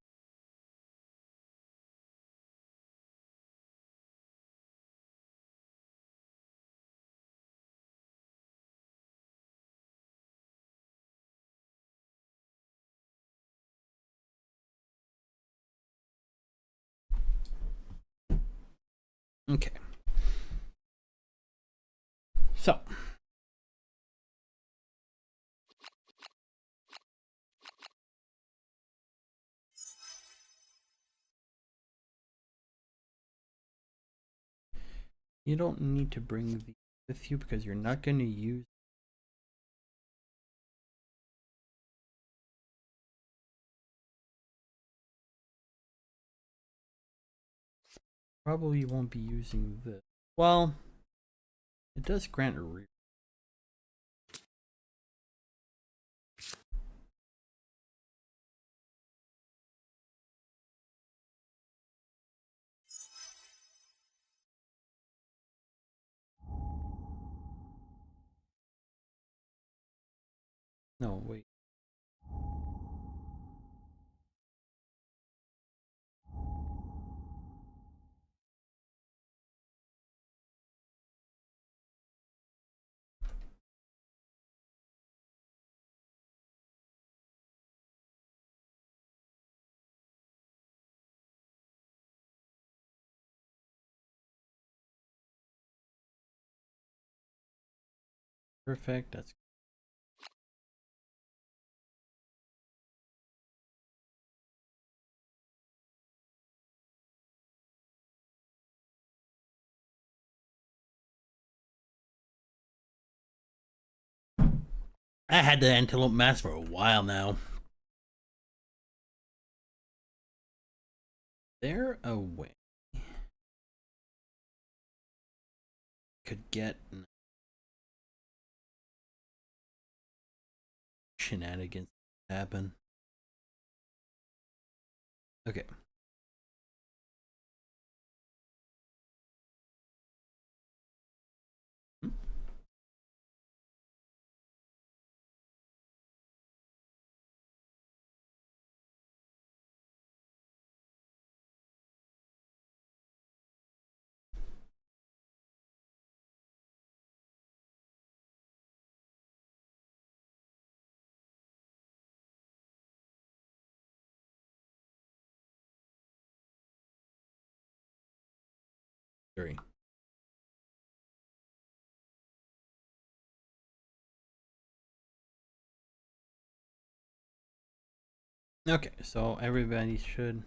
A: Okay. So. You don't need to bring these with you because you're not going to use. Probably won't be using this. Well, it does grant a re. No, wait. Perfect. That's. I had the Antelope Mask for a while now. There a way could get shenanigans happen? Okay. 3. Okay, so everybody should.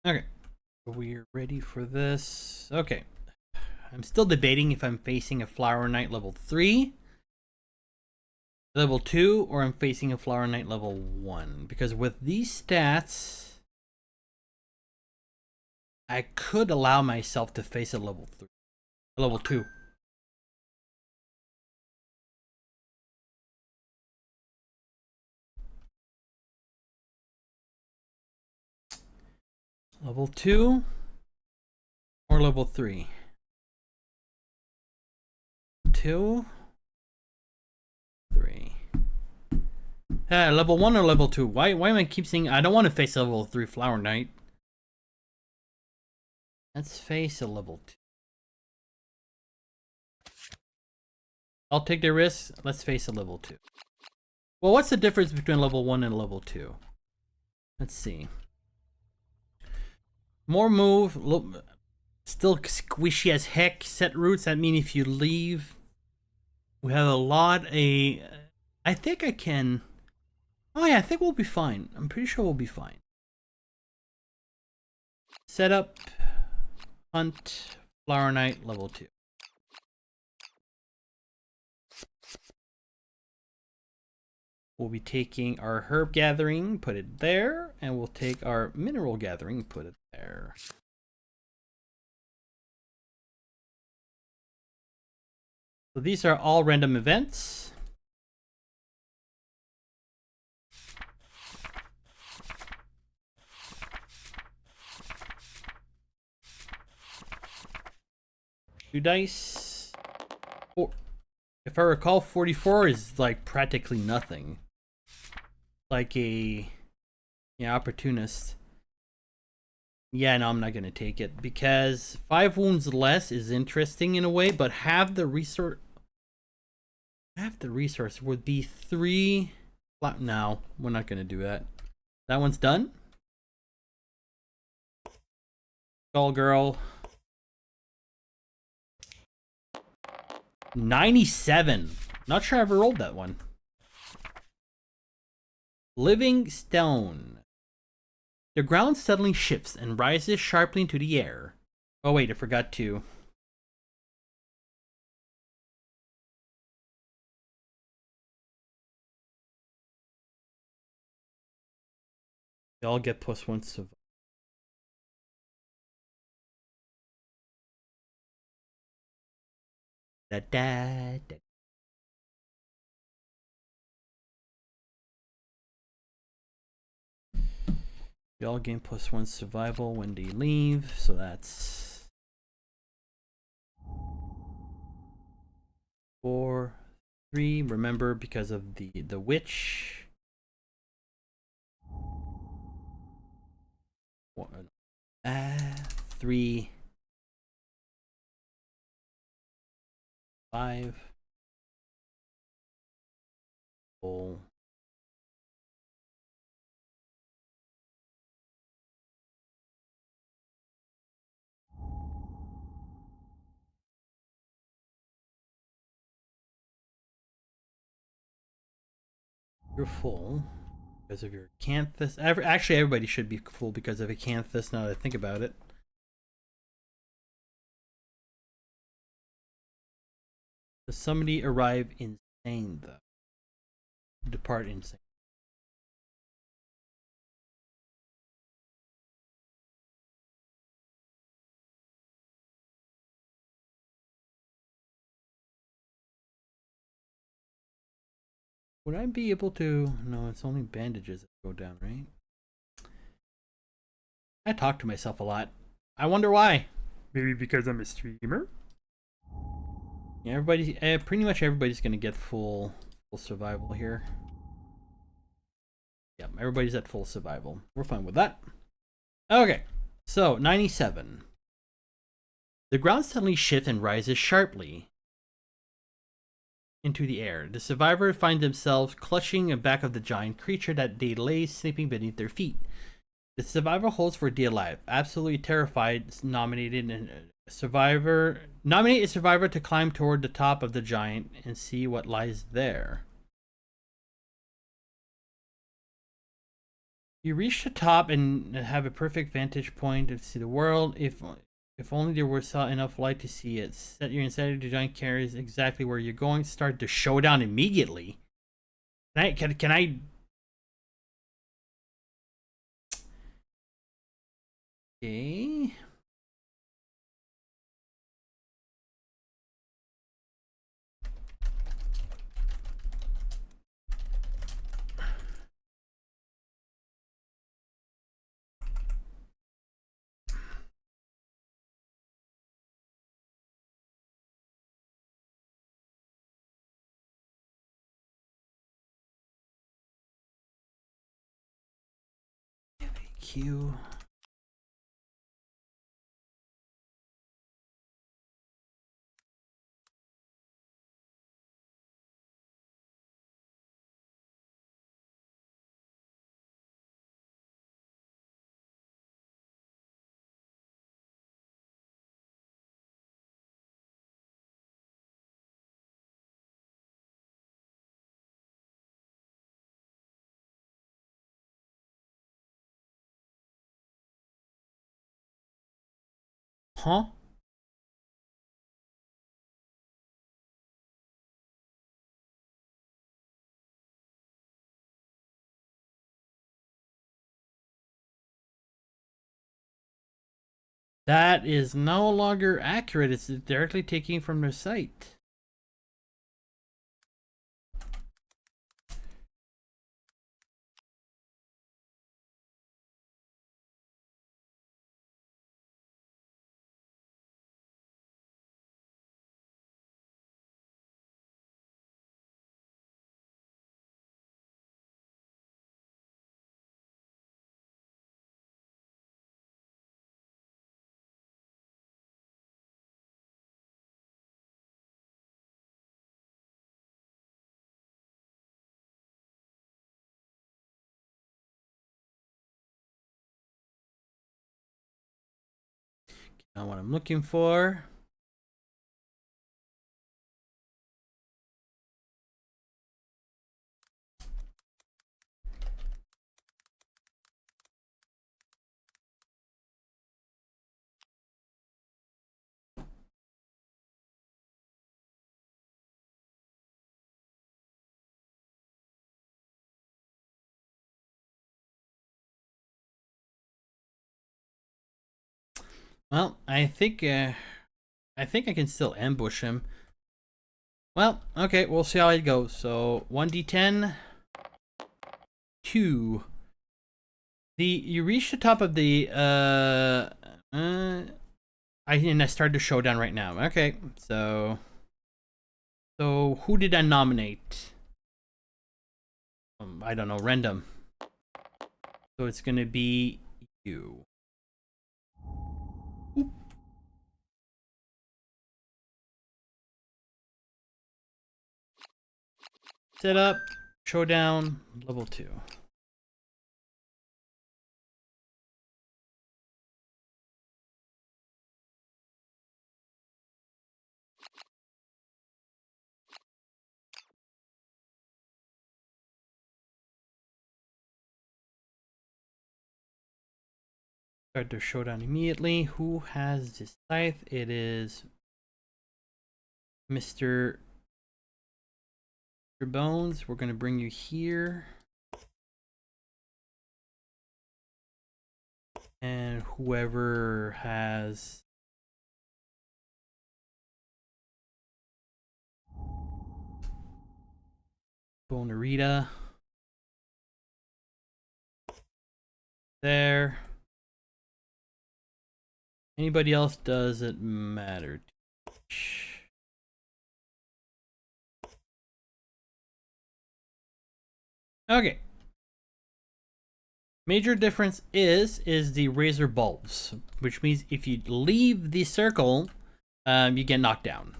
A: Okay, we're ready for this. Okay, I'm still debating if I'm facing a Flower Knight level 3, level 2, or I'm facing a Flower Knight level 1. Because with these stats, I could allow myself to face a level 3, a level 2. Level 2 or level 3? 2, 3. Level 1 or level 2? Why am I keep saying I don't want to face a level 3 Flower Knight? Let's face a level 2. I'll take the risk. Let's face a level 2. Well, what's the difference between level 1 and level 2? Let's see. More move, still squishy as heck. Set roots, that means if you leave, we have a lot. I think I can. Oh yeah, I think we'll be fine. I'm pretty sure we'll be fine. Setup, hunt, Flower Knight, level 2. We'll be taking our herb gathering, put it there, and we'll take our mineral gathering, put it there. So these are all random events. Two dice. If I recall, 44 is like practically nothing. Like a opportunist. Yeah, no, I'm not gonna take it because 5 wounds less is interesting in a way, but have the resource would be 3. No, we're not gonna do that. That one's done. Skull Girl. 97. Not sure I ever rolled that one. Living Stone. The ground suddenly shifts and rises sharply into the air. Oh wait, I forgot to. They all get +1 survival. Da, da, da. They all gain +1 survival when they leave, so that's 4, 3. Remember, because of the witch. 3, 5. Full. You're full because of your Acanthus. Actually, everybody should be full because of Acanthus now that I think about it. Does somebody arrive insane, though? Depart insane. Would I be able to? No, it's only bandages that go down, right? I talk to myself a lot. I wonder why. Maybe because I'm a streamer? Yeah, pretty much everybody's gonna get full survival here. Yep, everybody's at full survival. We're fine with that. Okay, so 97. The ground suddenly shifts and rises sharply. into the air. The survivor find themselves clutching the back of the giant creature that they lay sleeping beneath their feet. The survivor holds for dear life. Absolutely terrified, nominate a survivor to climb toward the top of the giant and see what lies there. You reach the top and have a perfect vantage point to see the world. If only there was enough light to see it. Set your insanity to giant carries exactly where you're going. Start the showdown immediately. Can I? Okay. Q. Huh? That is no longer accurate. It's directly taken from their site. Not what I'm looking for. Well, I think I can still ambush him. Well, okay, we'll see how it goes. So 1d10, 2. You reach the top of the I start the showdown right now. Okay, so who did I nominate? I don't know, random. So it's gonna be you. Oop. Set up, showdown, level 2. Start the showdown immediately. Who has this scythe? It is Mr. Bones. We're gonna bring you here. And whoever has Bonarita there. Anybody else doesn't matter. Okay. Major difference is the razor bulbs, which means if you leave the circle, you get knocked down.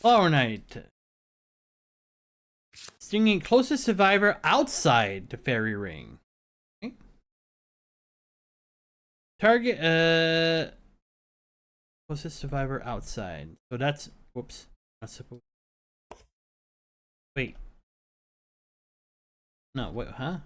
A: Flower Knight. Stinging closest survivor outside the fairy ring. Okay. Target, closest survivor outside. So that's, whoops, not supposed. Wait. No, what, huh?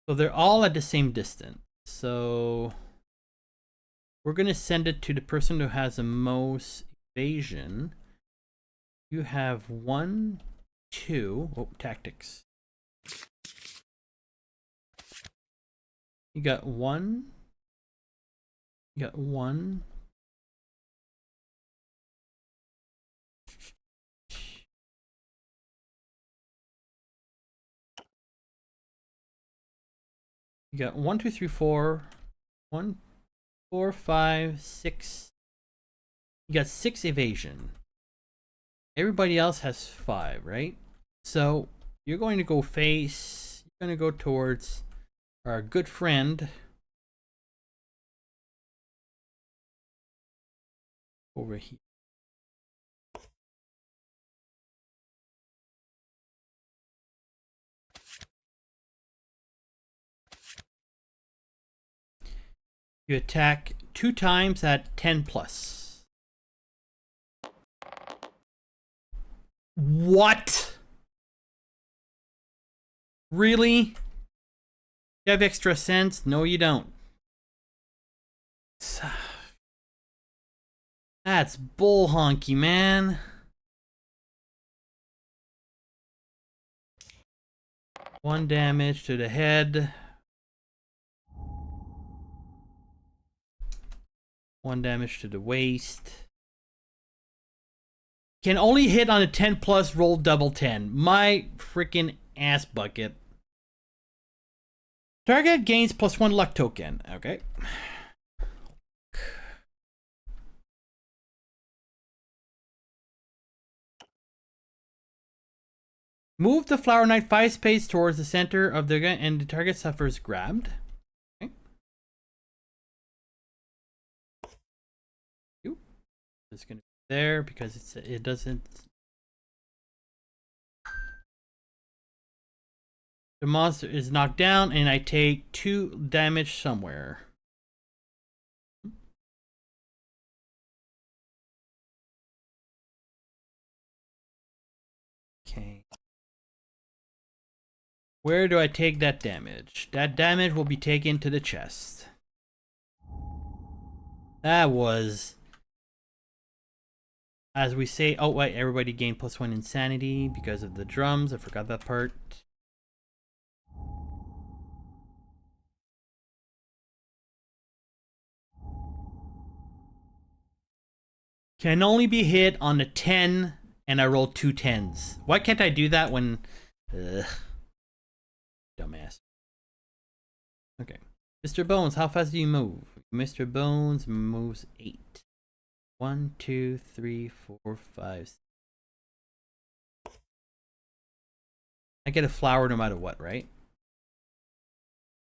A: So they're all at the same distance. So we're gonna send it to the person who has the most evasion. You have 1, 2. Oh, tactics. You got 1. You got 1. You got 1, 2, 3, 4. 1, 4, 5, 6. You got 6 evasion. Everybody else has 5, right? So you're going to go face. You're going to go towards our good friend over here. You attack 2 times at 10 plus. What? Really? You have extra sense? No, you don't. That's bull honky, man. One damage to the head. 1 damage to the waist. Can only hit on a 10 plus, roll double 10. My freaking ass bucket. Target gains +1 luck token. Okay. Move the Flower Knight 5 space towards the center of the gun and the target suffers grabbed. Okay. It's gonna be there because it doesn't. The monster is knocked down and I take 2 damage somewhere. Okay. Where do I take that damage? That damage will be taken to the chest. That was, as we say, oh wait, everybody gained +1 insanity because of the drums. I forgot that part. Can only be hit on the 10 and I rolled 2 10s. Why can't I do that when... Ugh. Dumbass. Okay. Mr. Bones, how fast do you move? Mr. Bones moves 8. 1, 2, 3, 4, 5. 6. I get a flower no matter what, right?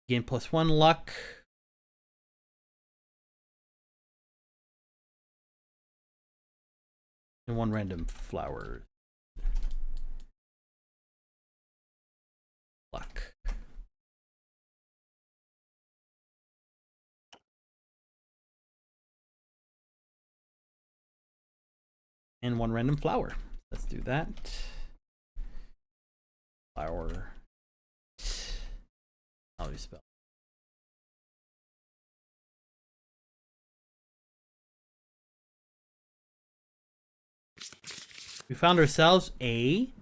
A: Gain +1 luck. And 1 random flower. Luck. And 1 random flower. Let's do that. Flower. How do you spell? We found ourselves a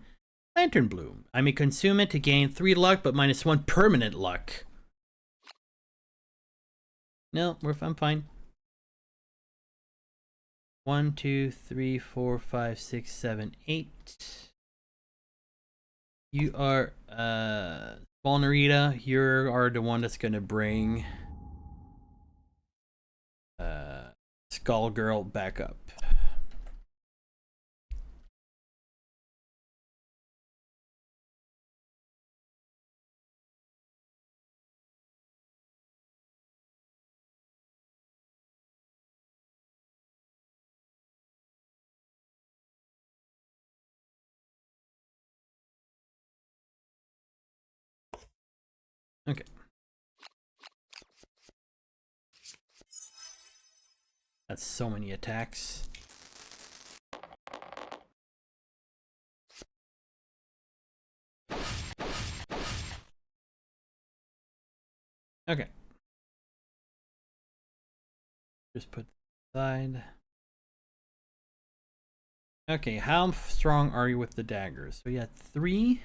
A: Lantern Bloom. I may consume it to gain 3 luck, but -1 permanent luck. No, I'm fine. 1, 2, 3, 4, 5, 6, 7, 8. You are Vulnerita. You are the one that's gonna bring Skull Girl back up. Okay. That's so many attacks. Okay. Just put aside. Okay, how strong are you with the daggers? So you had 3,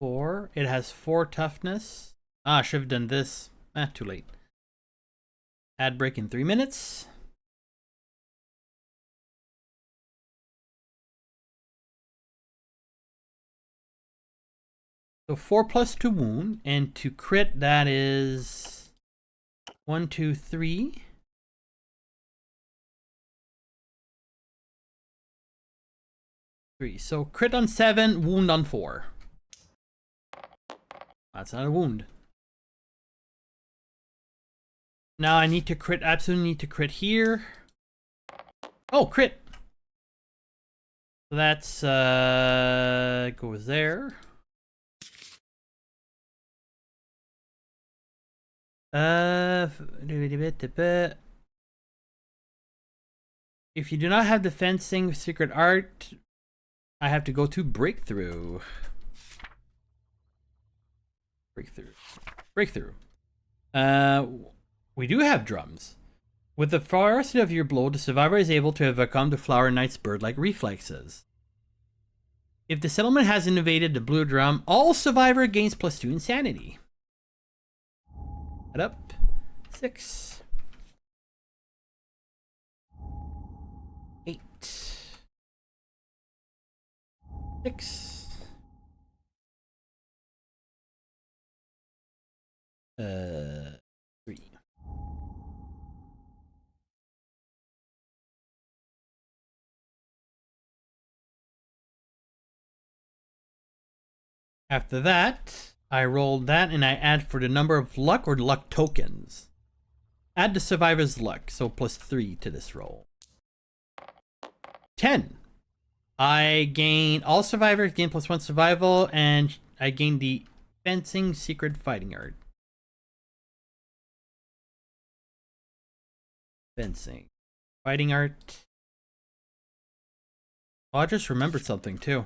A: 4. It has 4 toughness. Ah, I should have done this. Too late. Ad break in 3 minutes. So 4 plus 2 wound, and to crit that is 1, 2, 3. So crit on 7, wound on 4. That's not a wound. Now I need to crit, absolutely need to crit here. Oh, crit. So that's goes there. If you do not have the fencing secret art, I have to go to breakthrough. Breakthrough. We do have drums. With the ferocity of your blow, the survivor is able to overcome the Flower Knight's bird-like reflexes. If the settlement has invaded the blue drum, all survivor gains +2 insanity. Head up. 6. 8. 6. 3. After that, I rolled that and I add for the number of luck or luck tokens. Add the survivor's luck, so +3 to this roll. 10. I gain, all survivors gain +1 survival, and I gain the fencing secret fighting art. Fencing. Fighting art. Oh, I just remembered something too.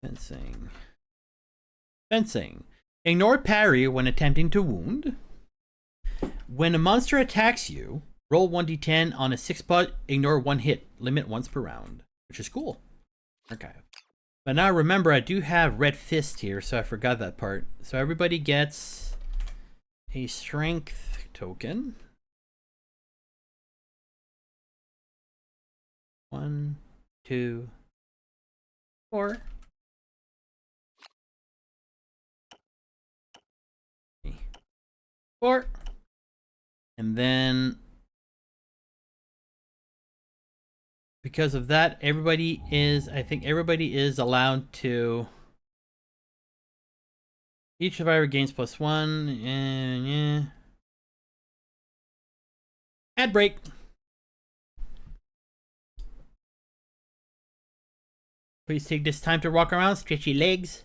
A: Fencing. Fencing. Ignore parry when attempting to wound. When a monster attacks you, roll 1d10 on a 6 spot, ignore 1 hit, limit once per round, which is cool. Okay. But now remember, I do have Red Fist here, so I forgot that part. So everybody gets a strength token. 1, 2, 4. 4. And then because of that, everybody is, I think everybody is allowed to, each survivor gains +1, and yeah. Ad break. Please take this time to walk around, stretch your legs.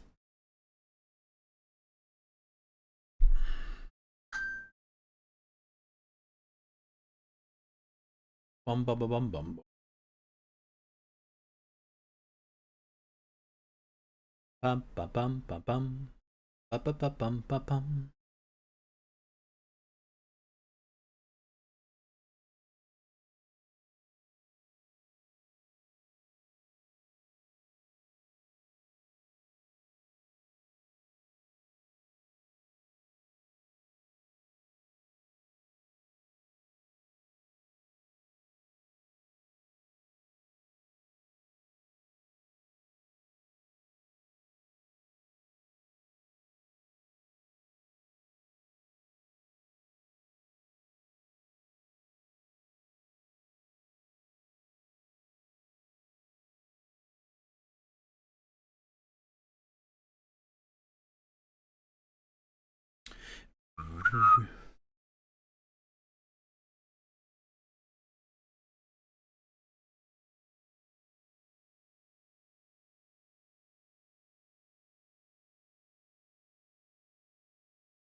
A: Bum bum bum bum bum. Bum bum bum bum bum. Bum bum bum bum bum bum.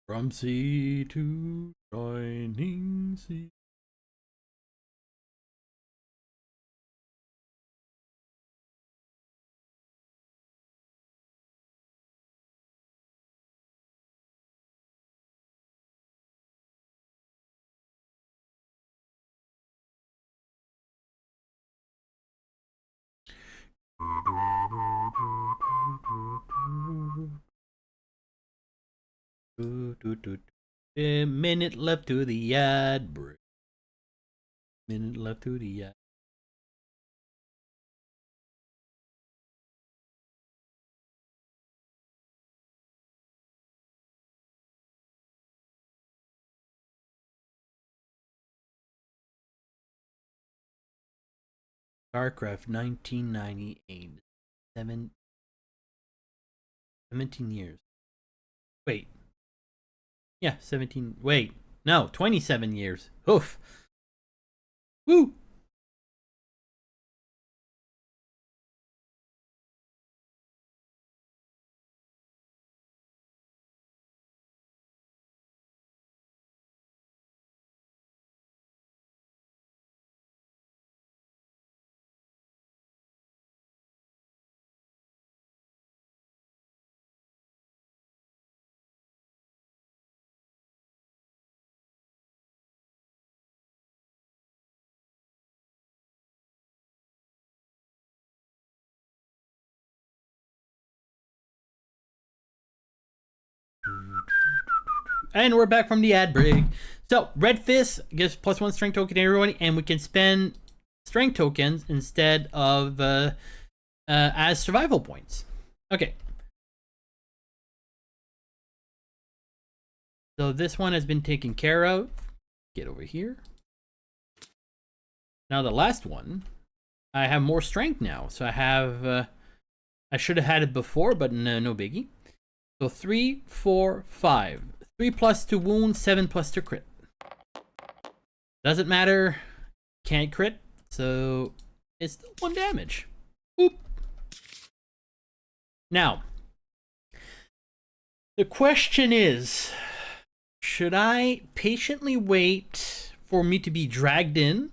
A: From sea to shining sea. A minute left to the ad break. Minute left to the ad. StarCraft 1998. 17 years. Wait. Yeah, 17. Wait. No, 27 years. Oof. Woo! And we're back from the ad break. So, Red Fist gives +1 strength token to everyone, and we can spend strength tokens instead of as survival points. Okay. So this one has been taken care of. Get over here. Now the last one, I have more strength now. So I have, I should have had it before, but no biggie. So 3, 4, 5. 3 plus to wound, 7 plus to crit. Doesn't matter. Can't crit. So it's still 1 damage. Boop. Now, the question is, should I patiently wait for me to be dragged in?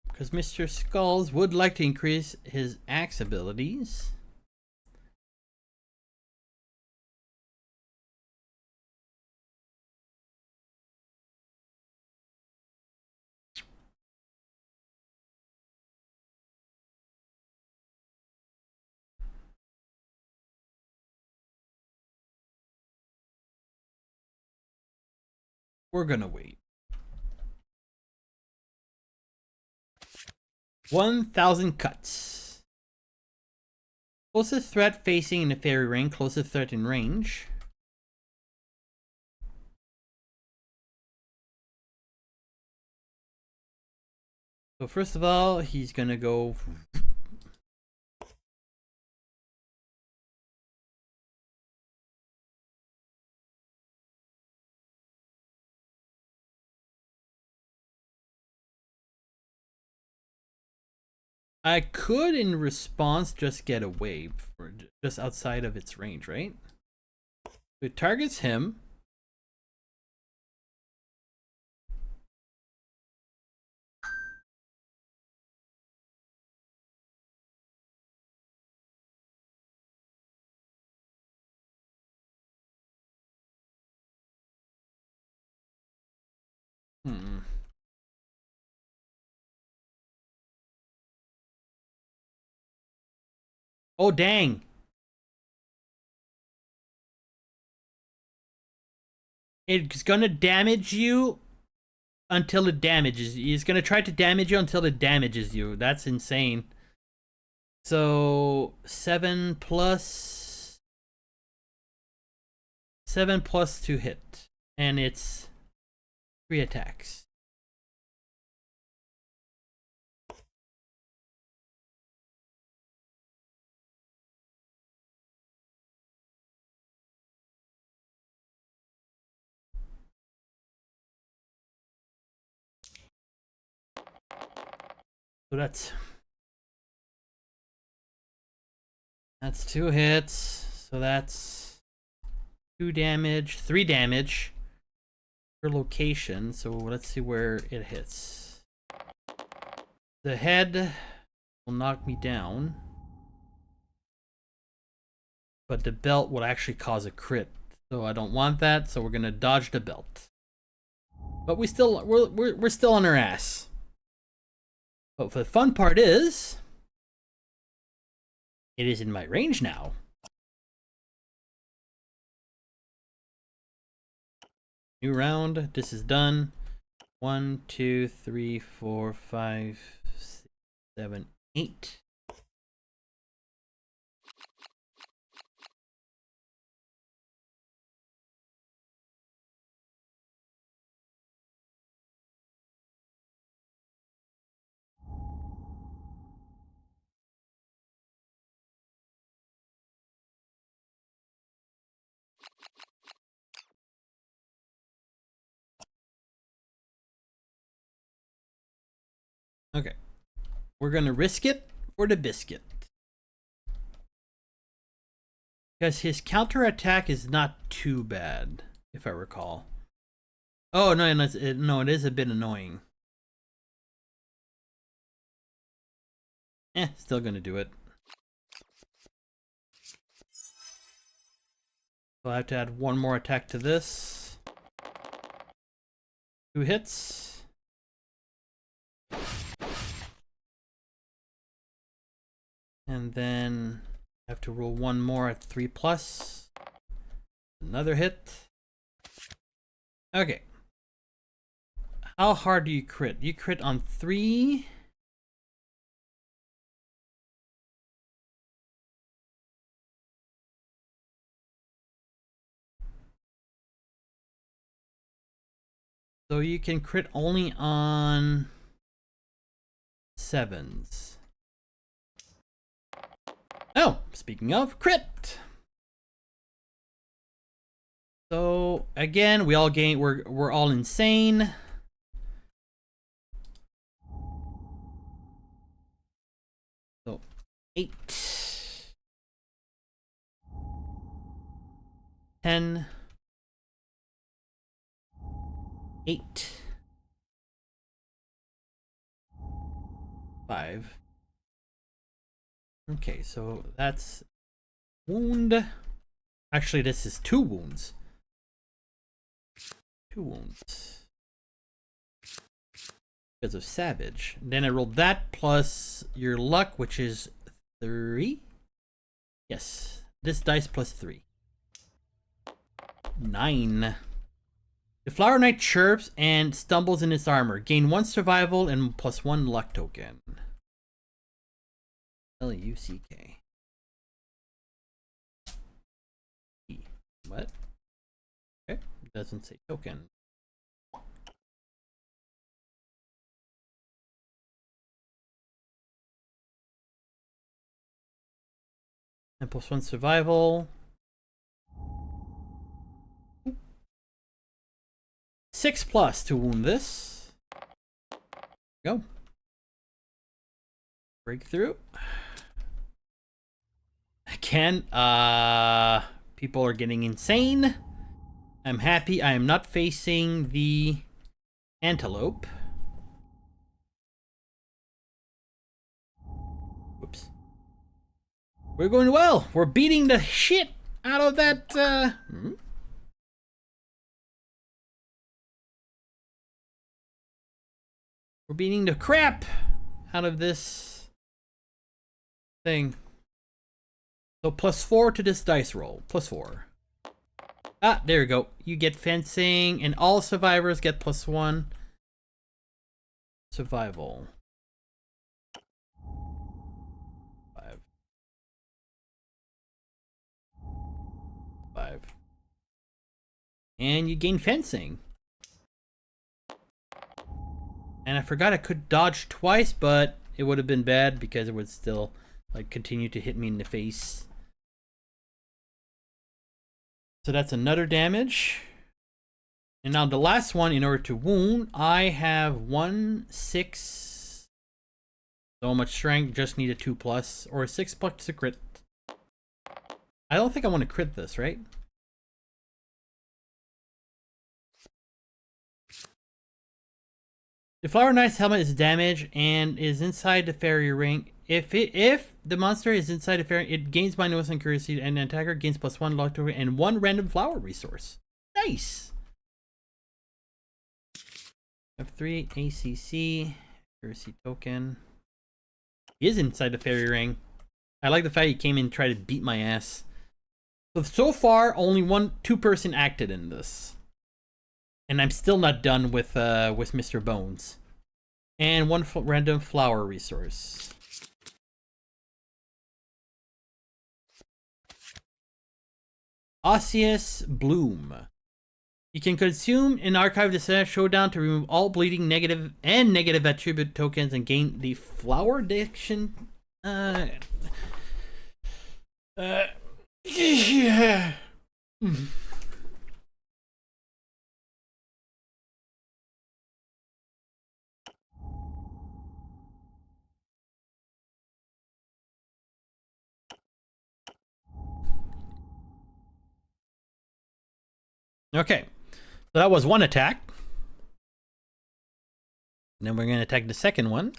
A: Because Mr. Skulls would like to increase his axe abilities. We're gonna wait. 1,000 cuts. Closest threat facing in the fairy ring, closest threat in range. So first of all, he's gonna go. I could, in response, just get away for just outside of its range, right? It targets him. Oh, dang. It's gonna damage you until it damages you. It's gonna try to damage you until it damages you. That's insane. So 7 plus 7 plus to hit, and it's 3 attacks. So that's That's 2 hits. So that's 2 damage, 3 damage per location. So let's see where it hits. The head will knock me down, but the belt will actually cause a crit. So I don't want that. So we're gonna dodge the belt. But we're still on our ass. But the fun part is, it is in my range now. New round. This is done. 1, 2, 3, 4, 5, 6, 7, 8. Okay. We're gonna risk it for the biscuit. Because his counterattack is not too bad, if I recall. Oh, no, no, it is a bit annoying. Still gonna do it. So I have to add 1 more attack to this. 2 hits. And then I have to roll 1 more at 3+. Another hit. Okay. How hard do you crit? You crit on 3. So you can crit only on 7s. Oh, speaking of crit. So again, we all gain. We're all insane. So 8, 10, 8, 5. Okay, so that's wound. Actually, this is 2 wounds. 2 wounds. Because of Savage. Then I rolled that plus your luck, which is 3. Yes, this dice plus 3. 9. The Flower Knight chirps and stumbles in its armor. Gain 1 survival and plus 1 luck token. L-U-C-K. What? Okay, it doesn't say token. And plus 1 survival. 6+ to wound this. Go. Breakthrough. Again, people are getting insane. I'm happy I am not facing the antelope. Whoops. We're going well. We're beating the shit out of that. We're beating the crap out of this thing. So plus 4 to this dice roll. Plus 4. Ah, there you go. You get fencing, and all survivors get plus 1. Survival. 5. 5. And you gain fencing. And I forgot I could dodge twice, but it would have been bad because it would still like continue to hit me in the face. So that's another damage. And now the last one, in order to wound, I have 1, 6. So much strength, just need a 2+, or a 6+ to crit. I don't think I want to crit this, right? The Flower Knight's helmet is damaged and is inside the fairy ring. If the monster is inside the fairy, it gains -1 accuracy, and the attacker gains +1 luck to it and 1 random flower resource. Nice. F3 ACC accuracy token. He is inside the fairy ring. I like the fact he came in and tried to beat my ass. So far, only 2 person acted in this. And I'm still not done with Mr. Bones. And 1 random flower resource. Osseous Bloom. You can consume and archive the Senate Showdown to remove all bleeding negative attribute tokens and gain the Flower Addiction. Yeah. Okay, so that was 1 attack. Then we're going to attack the second one.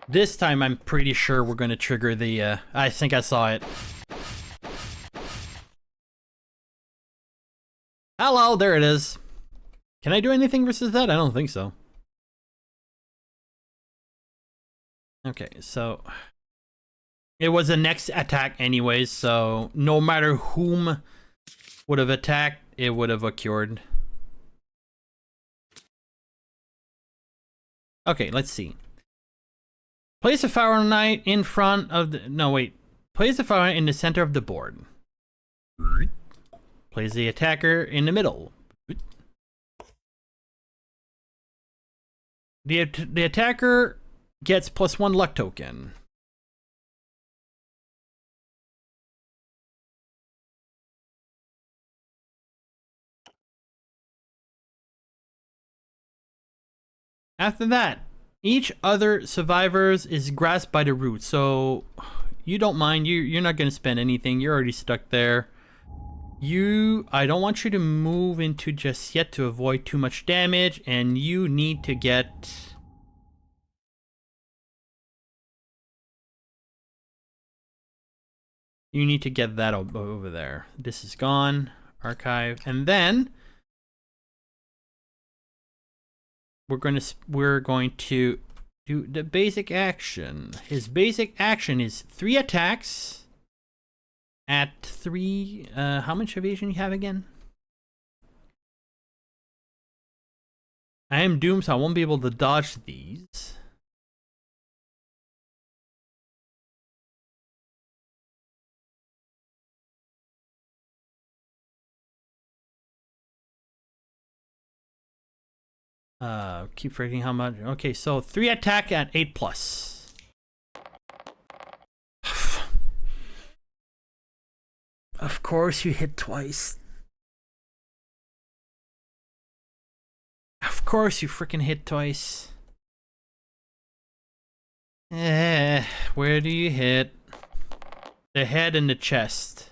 A: This time I'm pretty sure we're going to trigger the, I think I saw it. Hello, there it is. Can I do anything versus that? I don't think so. Okay, so it was the next attack anyways, so no matter whom would have attacked, it would have occurred. Okay, let's see. Place a Flower Knight in front of the... No, wait. Place the Flower Knight in the center of the board. Place the attacker in the middle. The attacker gets +1 luck token. After that, each other survivors is grasped by the root, so you don't mind. You're not going to spend anything. You're already stuck there. I don't want you to move into just yet to avoid too much damage, and you need to get... You need to get that over there. This is gone. Archive. And then we're going to do the basic action. His basic action is 3 attacks at 3. How much evasion you have again? I am doomed, so I won't be able to dodge these. Keep forgetting how much. Okay, so 3 attack at 8+. Of course you hit twice. Of course you freaking hit twice. Where do you hit? The head and the chest.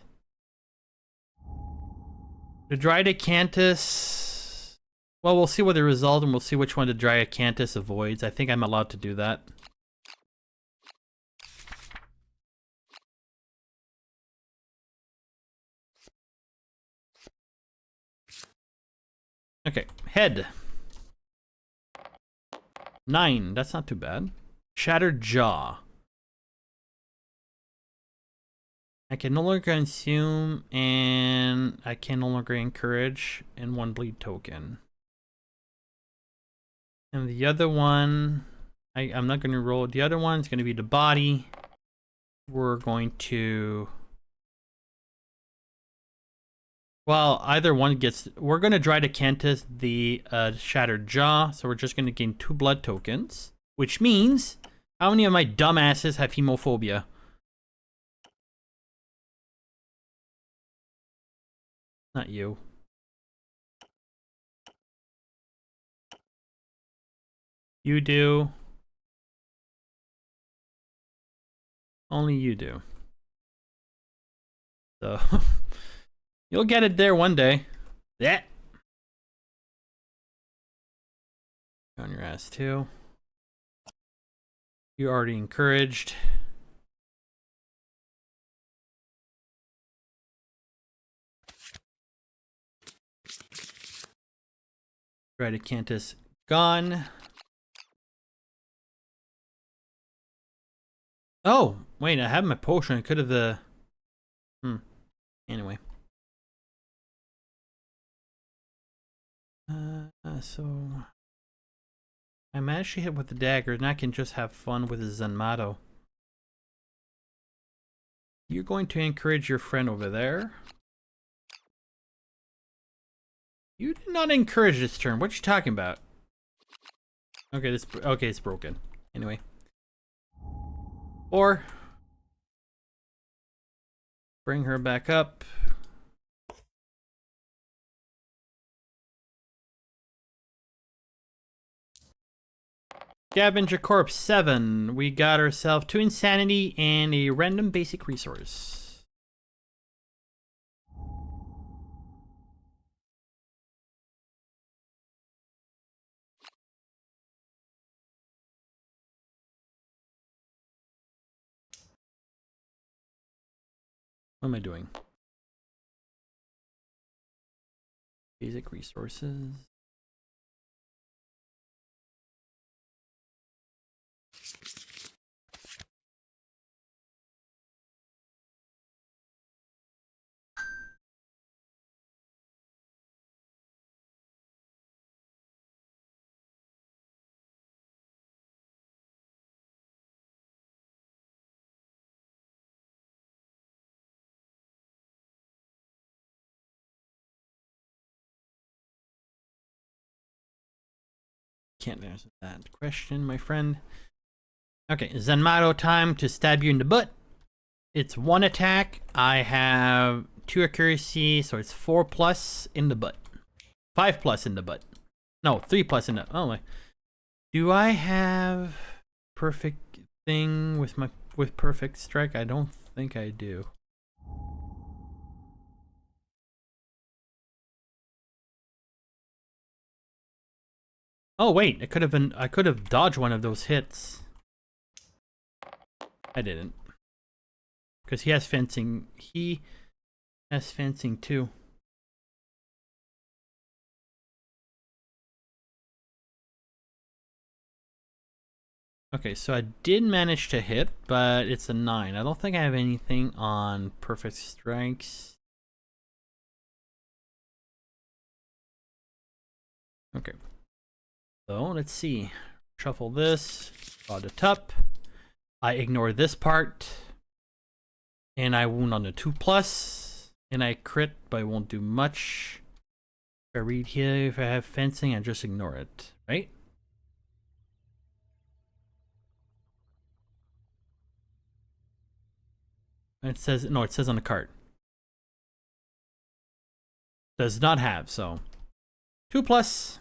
A: The Drydacanthus... Well, we'll see what the result, and we'll see which one the Drydacanthus avoids. I think I'm allowed to do that. Okay, head. 9, that's not too bad. Shattered jaw. I can no longer consume, and I can no longer encourage, and 1 bleed token. And the other one, I'm not going to roll. The other one is going to be the body. We're going to... Well, either one gets... We're going to Drydacanthus the Shattered Jaw, so we're just going to gain 2 blood tokens. Which means, how many of my dumbasses have hemophobia? Not you. You do. Only you do. So you'll get it there one day. Yeah. On your ass too. You're already encouraged. Radicantus gone. Oh, wait, I have my potion. I could have the... Anyway. So... I managed to hit with the dagger, and I can just have fun with the Zanmato. You're going to encourage your friend over there. You did not encourage this turn. What are you talking about? Okay, it's broken. Anyway. Or bring her back up. Scavenger Corpse 7. We got ourselves 2 insanity and a random basic resource. What am I doing? Basic resources. Can't answer that question, my friend. Okay, Zanmato time to stab you in the butt. It's 1 attack. I have 2 accuracy, so it's 4+ in the butt. 5+ in the butt. No, 3+ in the... Oh my. Do I have perfect thing with perfect strike? I don't think I do. Oh wait, I could have dodged one of those hits. I didn't. Because he has fencing. He has fencing too. Okay, so I did manage to hit, but it's a 9. I don't think I have anything on perfect strikes. Okay. So let's see. Shuffle this. Draw the top. I ignore this part. And I wound on the 2+. And I crit, but I won't do much. If I read here, if I have fencing, I just ignore it, right? It says, no, it says on the card. Does not have, so. 2+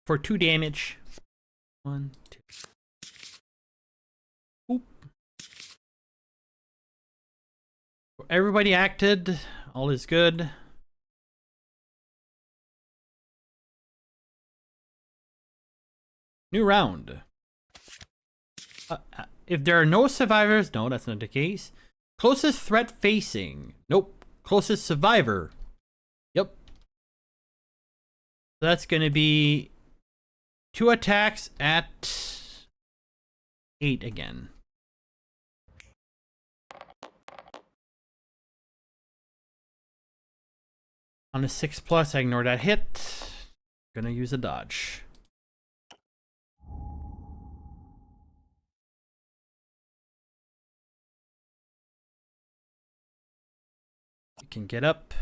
A: for 2 damage. 1, 2. Oop. Everybody acted. All is good. New round. If there are no survivors, no, that's not the case. Closest threat facing. Nope. Closest survivor. Yep. So that's going to be 2 attacks at 8 again. On a 6+, I ignore that hit. Gonna use a dodge. You can get up.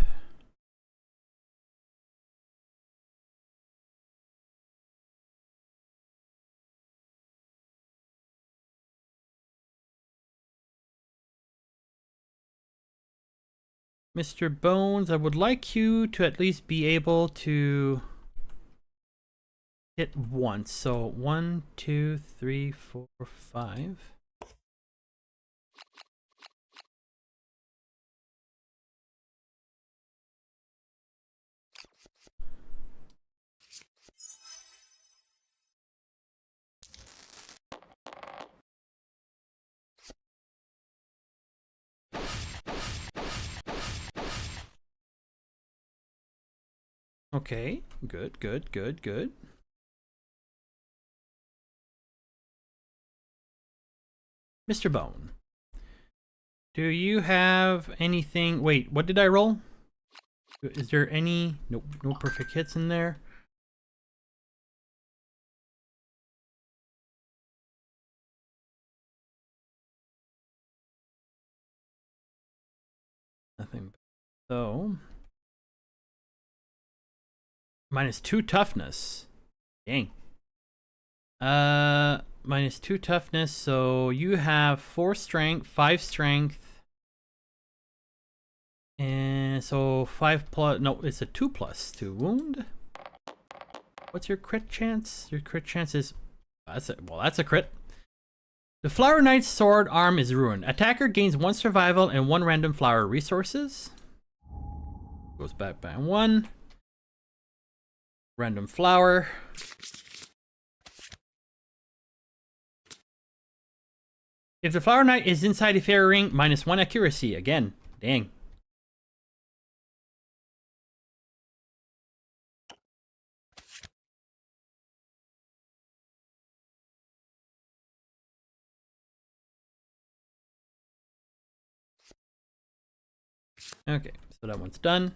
A: Mr. Bones, I would like you to at least be able to hit once. So 1, 2, 3, 4, 5. Okay, good, good, good, good. Mr. Bone, do you have anything? Wait, what did I roll? Is there any? Nope, no perfect hits in there. Nothing. So, -2 toughness. Dang. -2 toughness. So you have 4 strength, 5 strength, and so 5 plus. No, it's a 2 plus to wound. What's your crit chance? Your crit chance is that's it. Well, that's a crit. The Flower Knight's sword arm is ruined. Attacker gains 1 survival and 1 random flower resources. Goes back by 1. Random flower. If the Flower Knight is inside a fairy ring, -1 accuracy. Again, dang. Okay, so that one's done.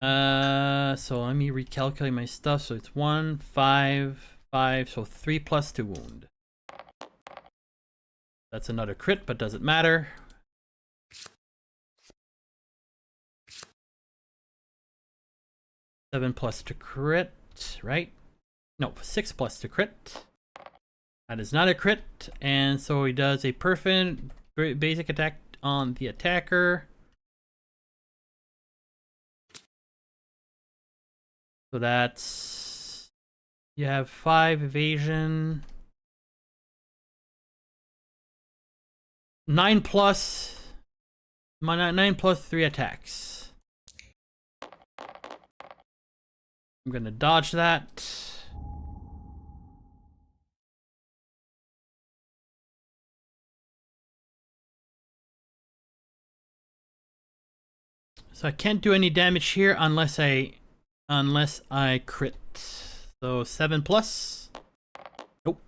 A: So let me recalculate my stuff. So it's 1, 5, 5, so 3 plus to wound. That's another crit, but doesn't matter. Seven plus to crit, right? No, 6 plus to crit. That is not a crit, and so he does a perfect basic attack on the attacker. So that's, you have 5 evasion. 9 plus 3 attacks. I'm gonna dodge that. So I can't do any damage here unless I crit. So 7 plus. Nope.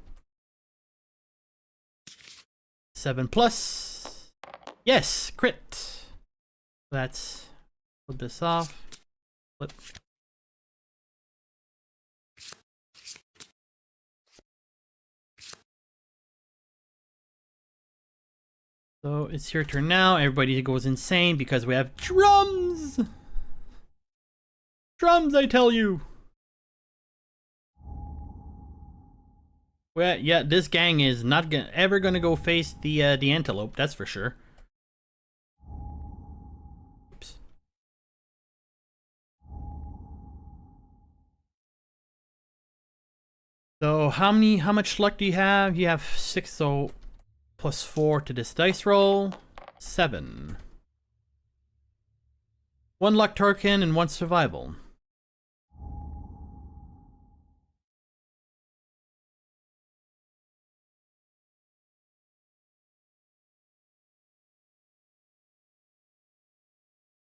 A: 7 plus. Yes, crit. Let's flip this off. Flip. So it's your turn now. Everybody goes insane because we have drums. Drums, I tell you. Well, yeah, this gang is not ever gonna go face the antelope. That's for sure. Oops. So how much luck do you have? You have 6, so plus 4 to this dice roll. 7. 1 luck token and 1 survival.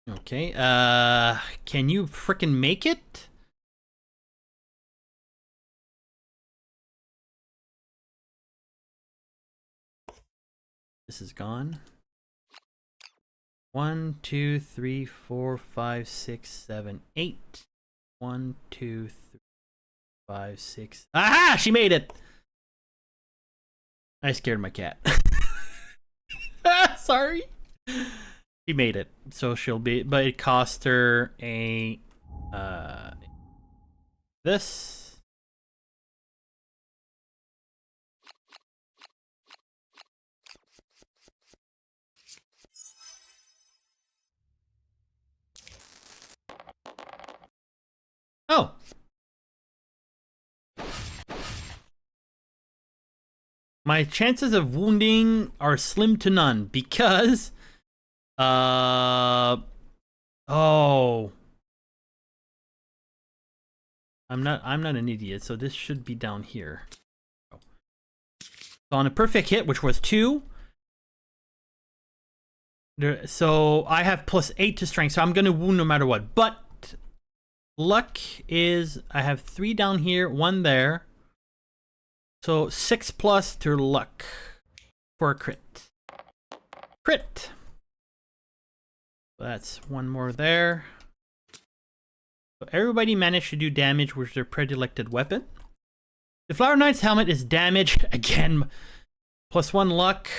A: Okay, can you frickin' make it? This is gone. 1, 2, 3, 4, 5, 6, 7, 8. 1, 2, 3, 5, 6. Aha! She made it! I scared my cat. Sorry. She made it. So she'll be, but it cost her a this. Oh. My chances of wounding are slim to none because oh, I'm not an idiot, so this should be down here. So on a perfect hit, which was 2, so I have +8 to strength, so I'm gonna wound no matter what. But luck is I have 3 down here, 1 there. So 6+ to luck for a crit. Crit. So that's 1 more there. So everybody managed to do damage with their predilected weapon. The Flower Knight's helmet is damage again, +1 luck.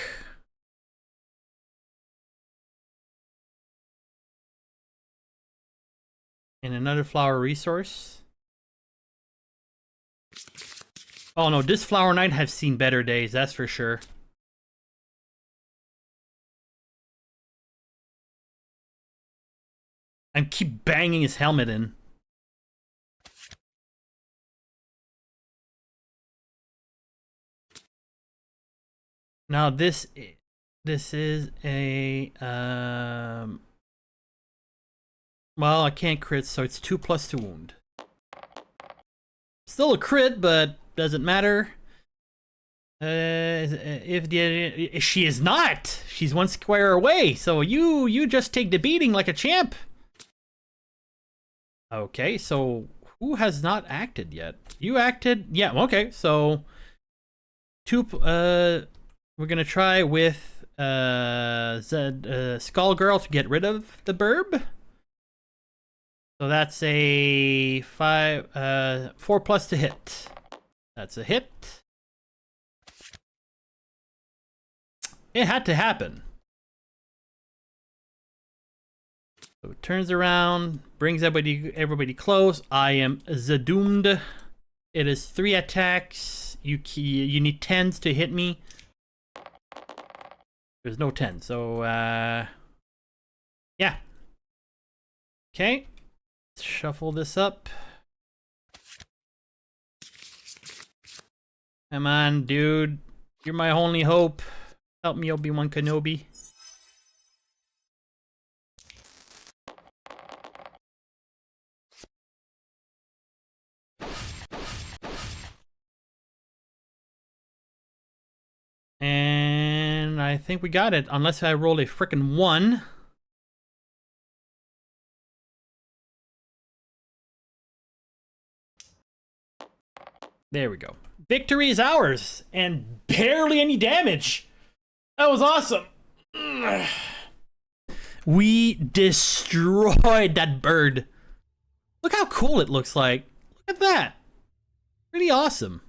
A: And another flower resource. Oh no, this Flower Knight has seen better days, that's for sure. I keep banging his helmet in. Now this is a well, I can't crit, so it's 2+ to wound. Still a crit, but doesn't matter. She is not. She's 1 square away. So you just take the beating like a champ. Okay, so who has not acted yet? You acted. Yeah. Okay, so 2. We're gonna try with Skull Girl to get rid of the burb. So that's a 4+ to hit. That's a hit. It had to happen. So it turns around, brings everybody close. I am zadoomed. It is 3 attacks. You need 10s to hit me. There's no 10, so yeah. Okay. Let's shuffle this up. Come on, dude. You're my only hope. Help me, Obi-Wan Kenobi. And I think we got it, unless I roll a frickin' 1. There we go. Victory is ours, and barely any damage. That was awesome. We destroyed that bird. Look how cool it looks like. Look at that. Pretty awesome.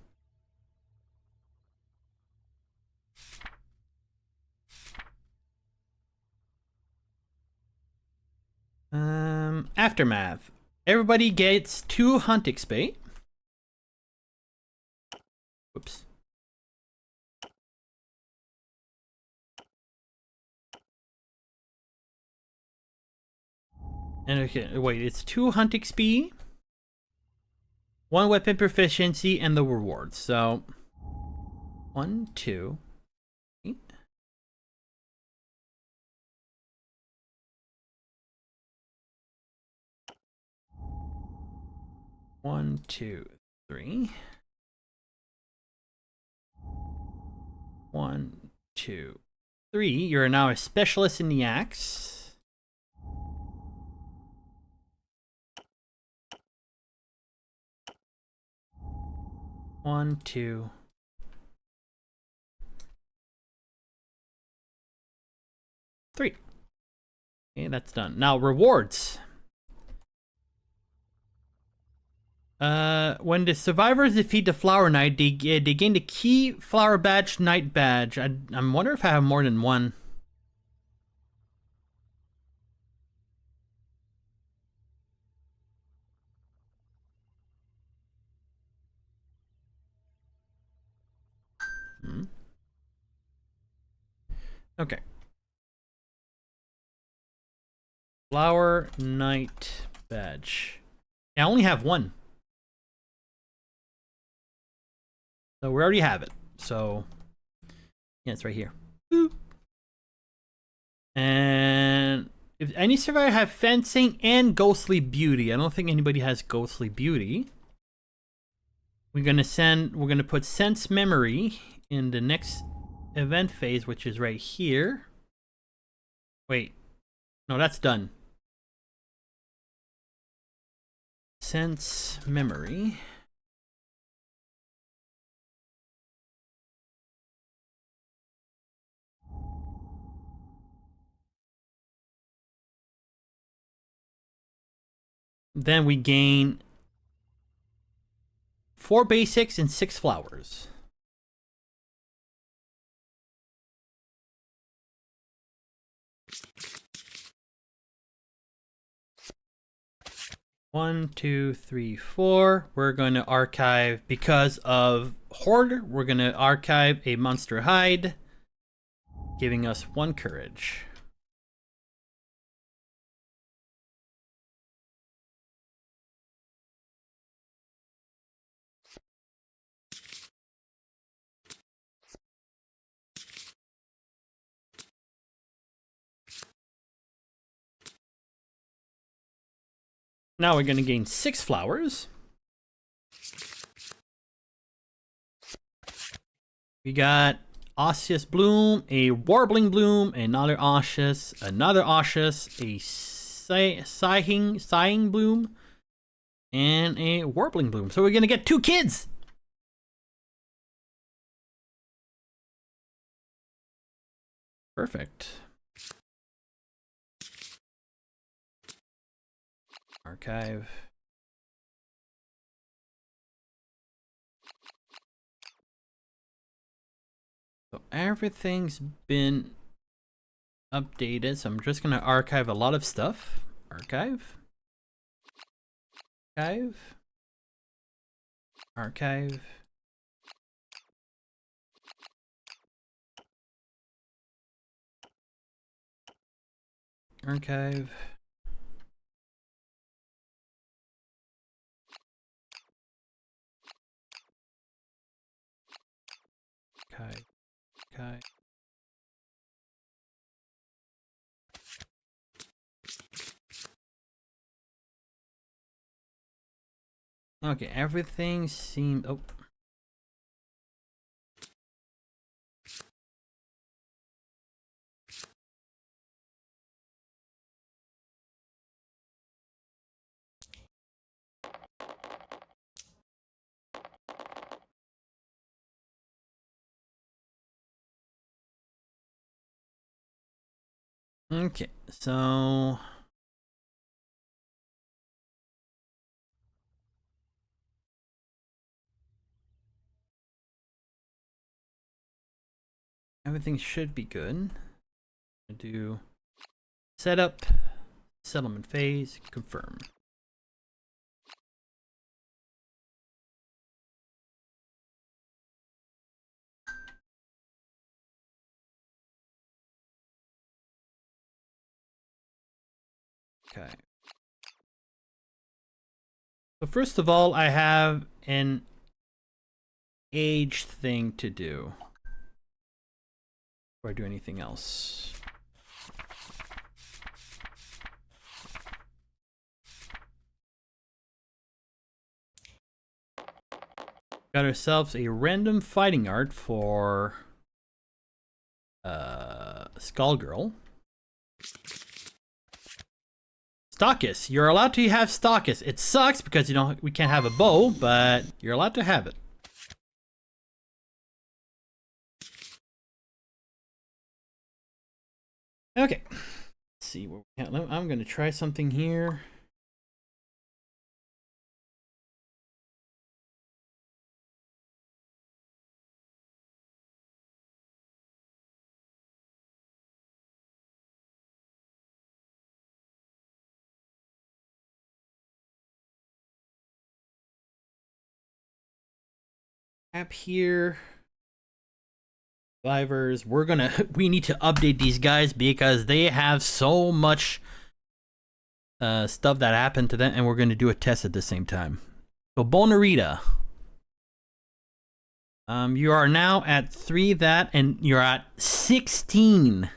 A: Aftermath. Everybody gets 2 Hunt XP. Whoops. And okay, wait, it's 2 Hunt XP, 1 weapon proficiency, and the rewards. So 1, 2, 3. 1, 2, 3. 1, 2, 3. You're now a specialist in the axe. One, 2. 3. Okay, that's done. Now rewards. When the survivors defeat the Flower Knight, they gain the key Flower Badge, Knight Badge. I'm wondering if I have more than 1. Okay. Flower Knight Badge. I only have 1. So we already have it. So Yeah, it's right here. Boop. And if any survivor have fencing and ghostly beauty, I don't think anybody has ghostly beauty. We're gonna put sense memory in the next event phase, which is right here. Wait, no, that's done. Sense memory. Then we gain 4 basics and 6 flowers. One, two, three, 4. We're going to archive, because of Horde, we're going to archive a monster hide, giving us 1 courage. Now we're going to gain 6 flowers. We got Osseous Bloom, a Warbling Bloom, another Osseous, a Sighing Bloom, and a Warbling Bloom. So we're going to get 2 kids! Perfect. Archive. So everything's been updated, so I'm just gonna archive a lot of stuff. Archive. Archive. Archive. Archive. Archive. Okay. Okay, everything seemed... Oh. Okay, so... everything should be good. I do setup, settlement phase, confirm. Okay. So first of all, I have an age thing to do before I do anything else. Got ourselves a random fighting art for Skullgirl. Stockus, you're allowed to have Stockus. It sucks because we can't have a bow, but you're allowed to have it. Okay, let's see what we have. I'm gonna try something here. App here. Survivors. We need to update these guys because they have so much stuff that happened to them, and we're gonna do a test at the same time. So Bonarita. You are now at 3 that, and you're at 16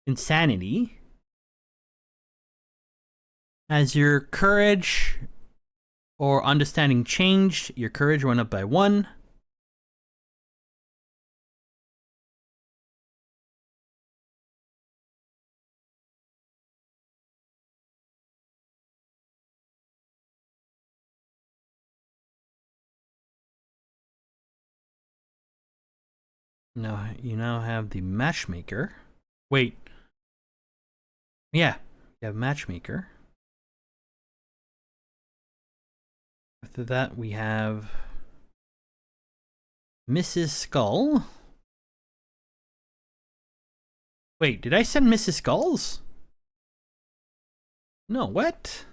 A: insanity. As your courage or understanding changed, your courage went up by 1. Now you now have the matchmaker. Wait. Yeah, you have matchmaker. After that, we have Mrs. Skull. Wait, did I send Mrs. Skulls? No, what?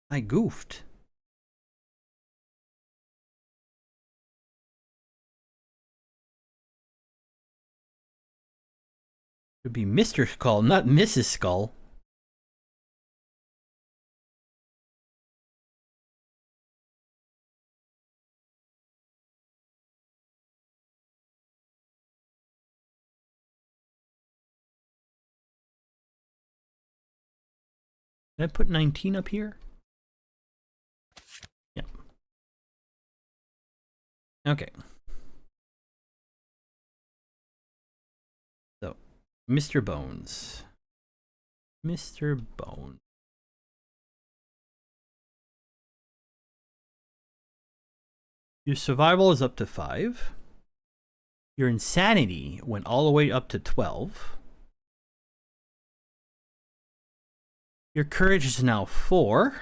A: I goofed. It would be Mr. Skull, not Mrs. Skull. Did I put 19 up here? Yeah. Okay. So, Mr. Bones. Mr. Bones. Your survival is up to 5. Your insanity went all the way up to 12. Your courage is now 4.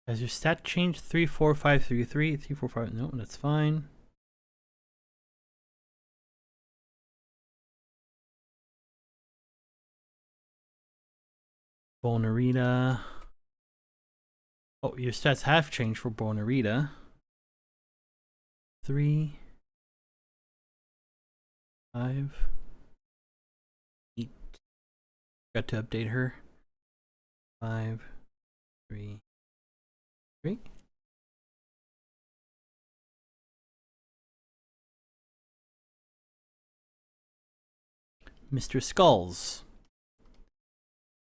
A: Has your stat changed? 3, 4, 5, 3, 3, 3, 4, 5. No, that's fine. Bonarita. Oh, your stats have changed for Bonarita. 3, 5, 8. Got to update her. 5, 3, 3. Mr. Skulls.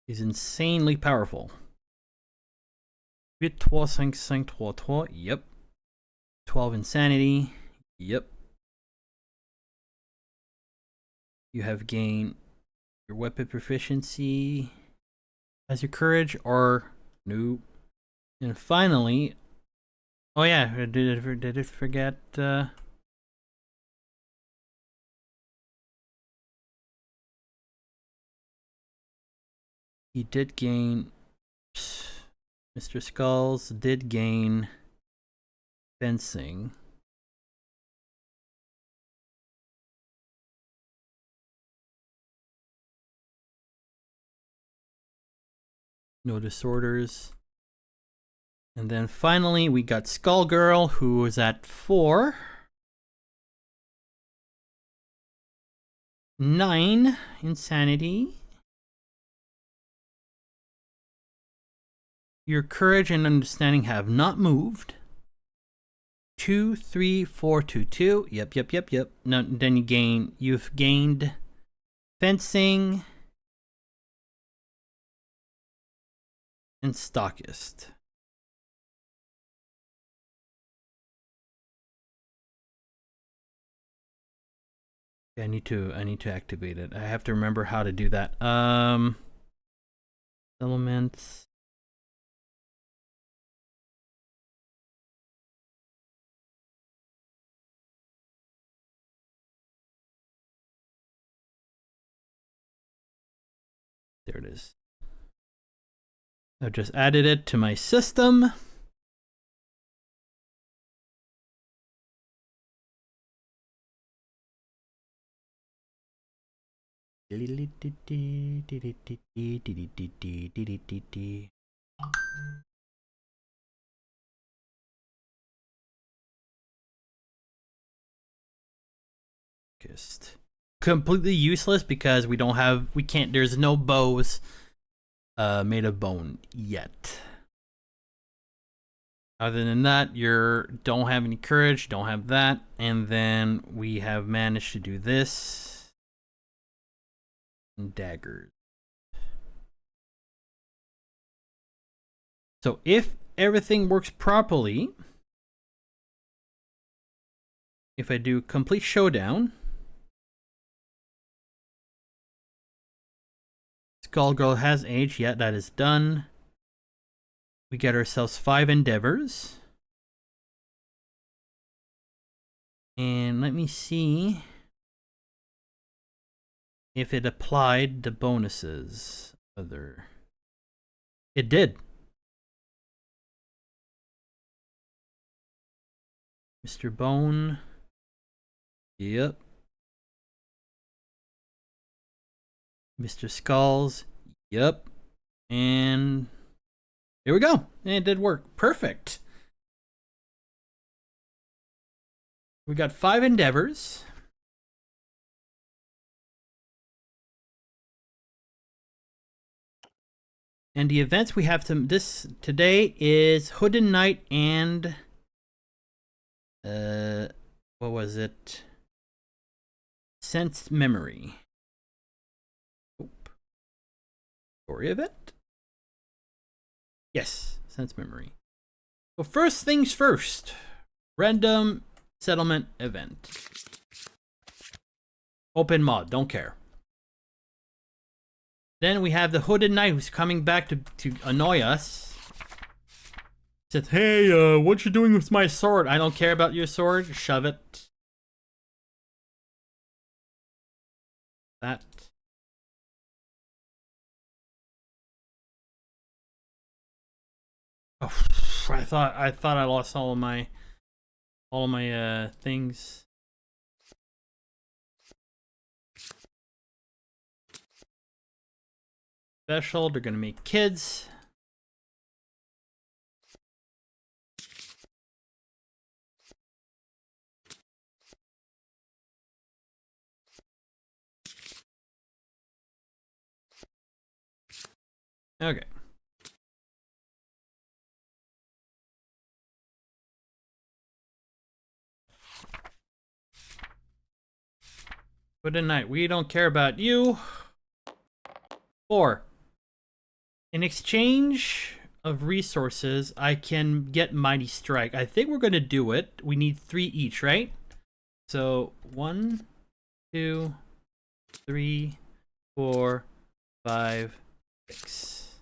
A: He's insanely powerful. 8, 3, 5, 5, 3, 3. Yep. 12 insanity. Yep. You have gained your weapon proficiency as your courage, or nope. And finally, oh yeah, did it forget? He did gain. Mr. Skulls did gain fencing. No disorders. And then finally, we got Skullgirl, who is at 4. 9 insanity. Your courage and understanding have not moved. 2, 3, 4, 2, 2. Yep. Now, then you've gained fencing and stockist. I need to activate it. I have to remember how to do that. Elements. There it is. I've just added it to my system. Completely useless because we can't, there's no bows made of bone yet. Other than that, don't have any courage, don't have that, and then we have managed to do this. And daggers. So if everything works properly, if I do complete showdown, Skullgirl has aged. Yeah, that is done. We get ourselves 5 endeavors. And let me see if it applied the bonuses. It did. Mr. Bone. Yep. Mr. Skulls. Yep. And here we go. And it did work. Perfect. We got 5 endeavors. And the events we have today is Hooded Knight and what was it? Sense Memory. Story of it? Yes, Sense Memory. So first things first. Random settlement event. Open mod, don't care. Then we have the Hooded Knight who's coming back to annoy us. Said, hey, what you doing with my sword? I don't care about your sword. Shove it. That. Oh, I thought I lost all of my things. Special, they're gonna make kids. Okay. Good night. We don't care about you. 4. In exchange of resources, I can get Mighty Strike. I think we're going to do it. We need 3 each, right? So 1, 2, 3, 4, 5, 6.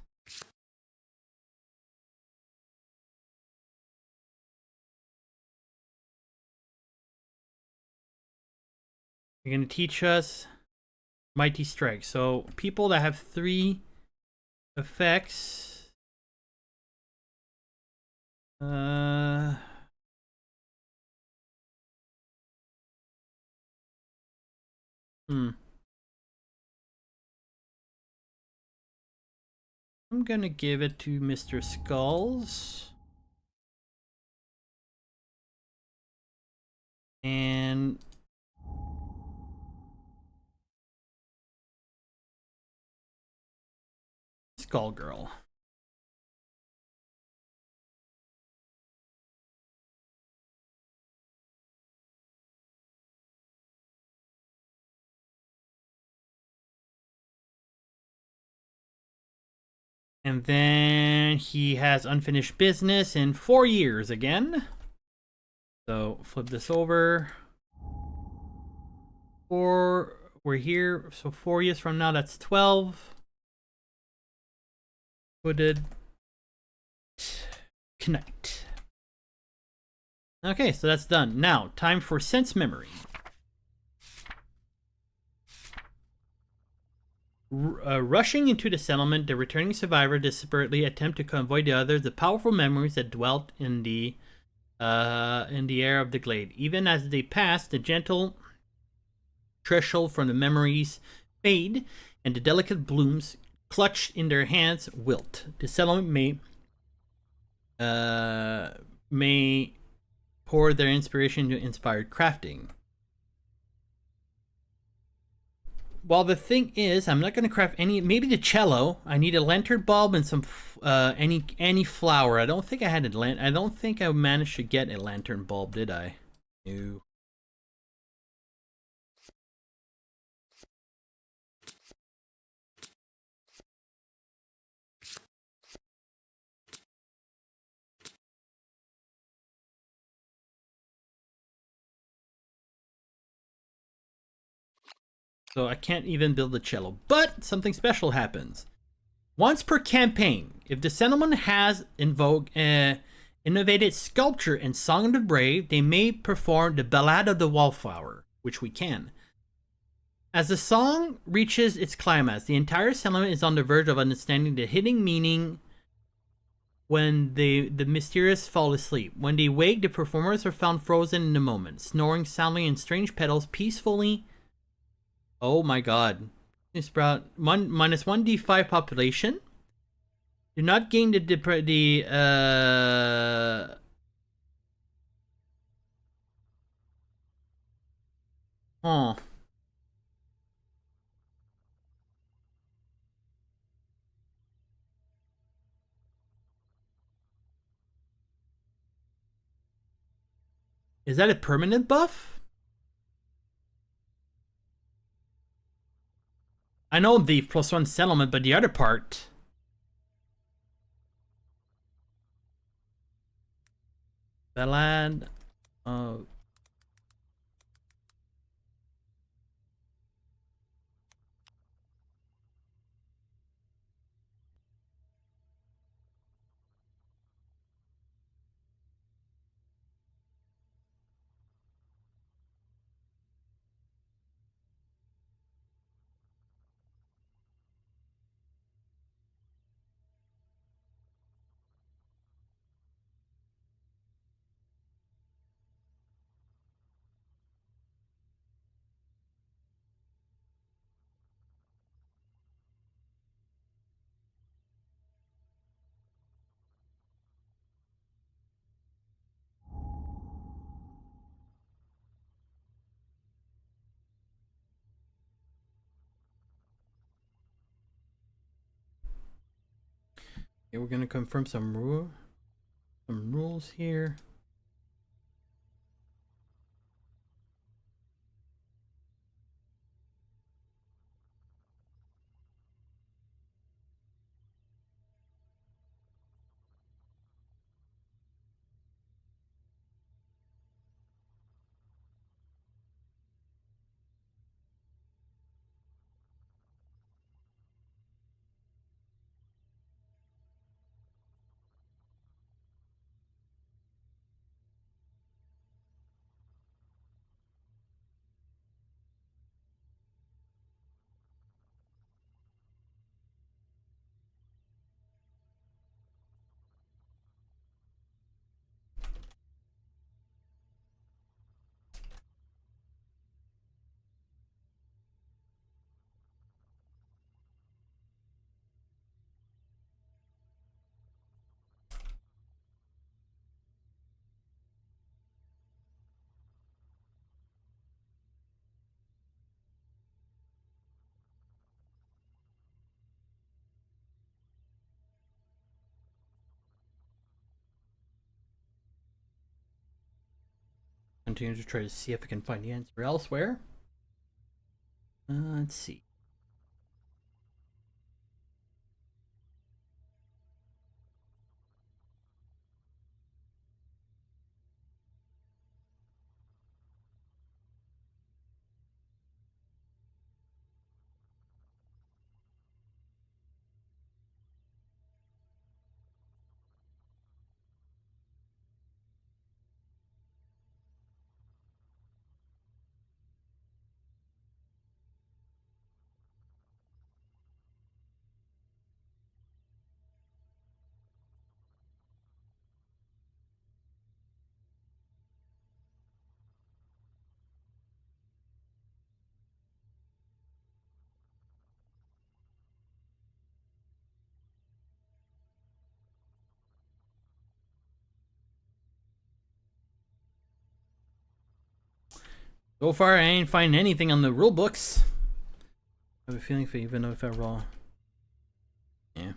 A: You're going to teach us Mighty Strike. So people that have 3 effects. I'm gonna give it to Mr. Skulls. And Skullgirl. And then he has unfinished business in 4 years again. So flip this over. We're here. So 4 years from now, that's 12. Hooded Knight. Okay, so that's done. Now, time for Sense Memory. Rushing into the settlement, the returning survivor desperately attempt to convey the others the powerful memories that dwelt in the air of the glade. Even as they pass, the gentle threshold from the memories fade, and the delicate blooms clutched in their hands wilt. The settlement may pour their inspiration into inspired crafting. Well, the thing is, I'm not gonna craft any. Maybe the cello. I need a lantern bulb and some any flower. I don't think I had a I don't think I managed to get a lantern bulb, did I? No. So I can't even build the cello. But something special happens. Once per campaign, if the settlement has innovated sculpture and Song of the Brave, they may perform the Ballad of the Wallflower, which we can. As the song reaches its climax, the entire settlement is on the verge of understanding the hidden meaning when the mysterious fall asleep. When they wake, the performers are found frozen in the moment, snoring soundly in strange petals peacefully. Oh my god. Sprout minus 1d5 population. Do not gain oh. Is that a permanent buff? I know the +1 settlement, but the other part. Ballad of okay, we're gonna confirm some rules here. Continue to try to see if I can find the answer elsewhere. Let's see. So far, I ain't finding anything on the rule books. I have a feeling even if I roll. Yeah.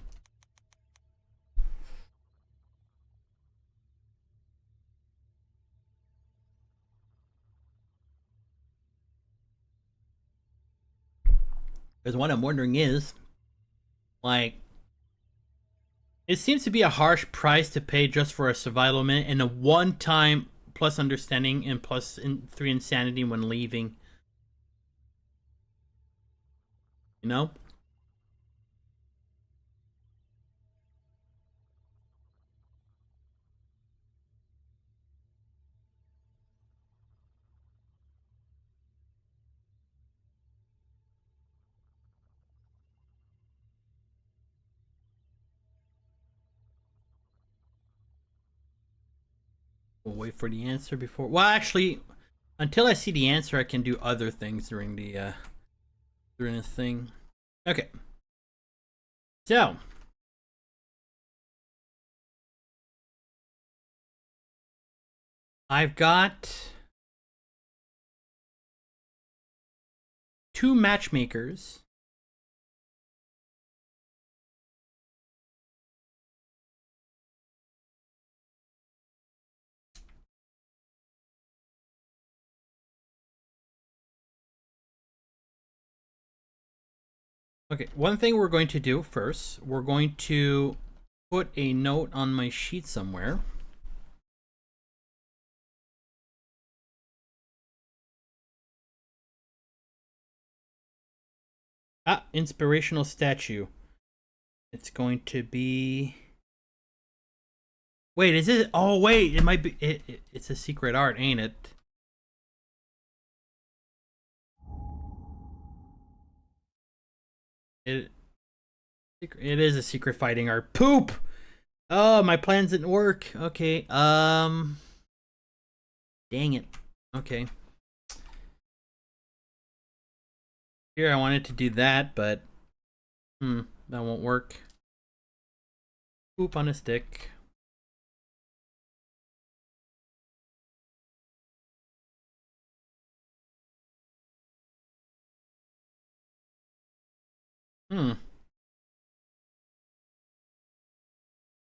A: Because what I'm wondering is, like, it seems to be a harsh price to pay just for a survival minute and a one-time plus understanding and plus 3 insanity when leaving. You know? We'll wait for the answer before. Well, actually, until I see the answer, I can do other things during the thing. Okay. So, I've got 2 matchmakers. Okay, one thing we're going to do first, we're going to put a note on my sheet somewhere. Ah, inspirational statue. It's going to be. Wait, is it? Oh, wait, it might be. It's a secret art, ain't it? It it is a secret fighting art. Poop. Oh, my plans didn't work. Okay. Dang it. Okay. Here, I wanted to do that, but that won't work. Poop on a stick.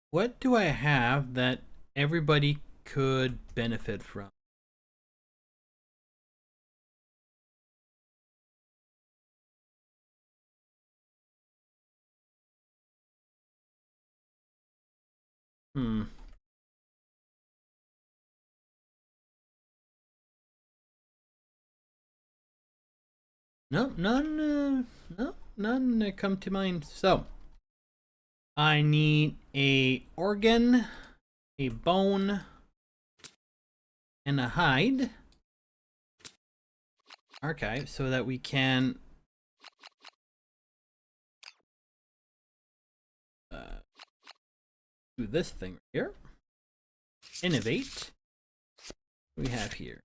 A: What do I have that everybody could benefit from? Hmm. No, none. No, none that come to mind. So, I need a organ, a bone, and a hide. Archive, so that we can do this thing here. Innovate. What do we have here?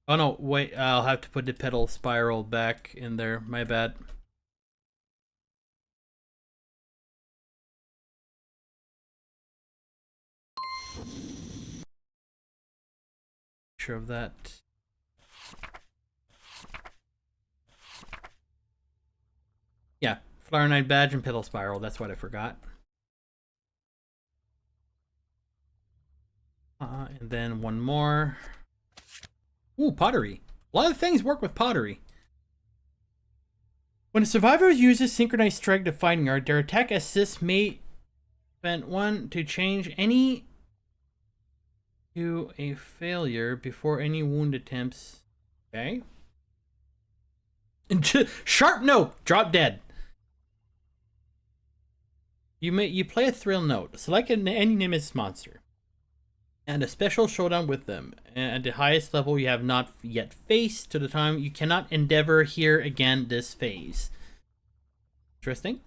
A: Oh no, wait, I'll have to put the pedal spiral back in there. My bad. Sure of that. Yeah, Flower Knight badge and pedal spiral. That's what I forgot. And then one more. Ooh, pottery. A lot of things work with pottery. When a survivor uses synchronized strike to fighting art, their attack assist may spend 1 to change any to a failure before any wound attempts. Okay. Sharp note. Drop dead. You play a thrill note. Select any Nemesis monster. And a special showdown with them. And at the highest level you have not yet faced to the time you cannot endeavor here again this phase. Interesting.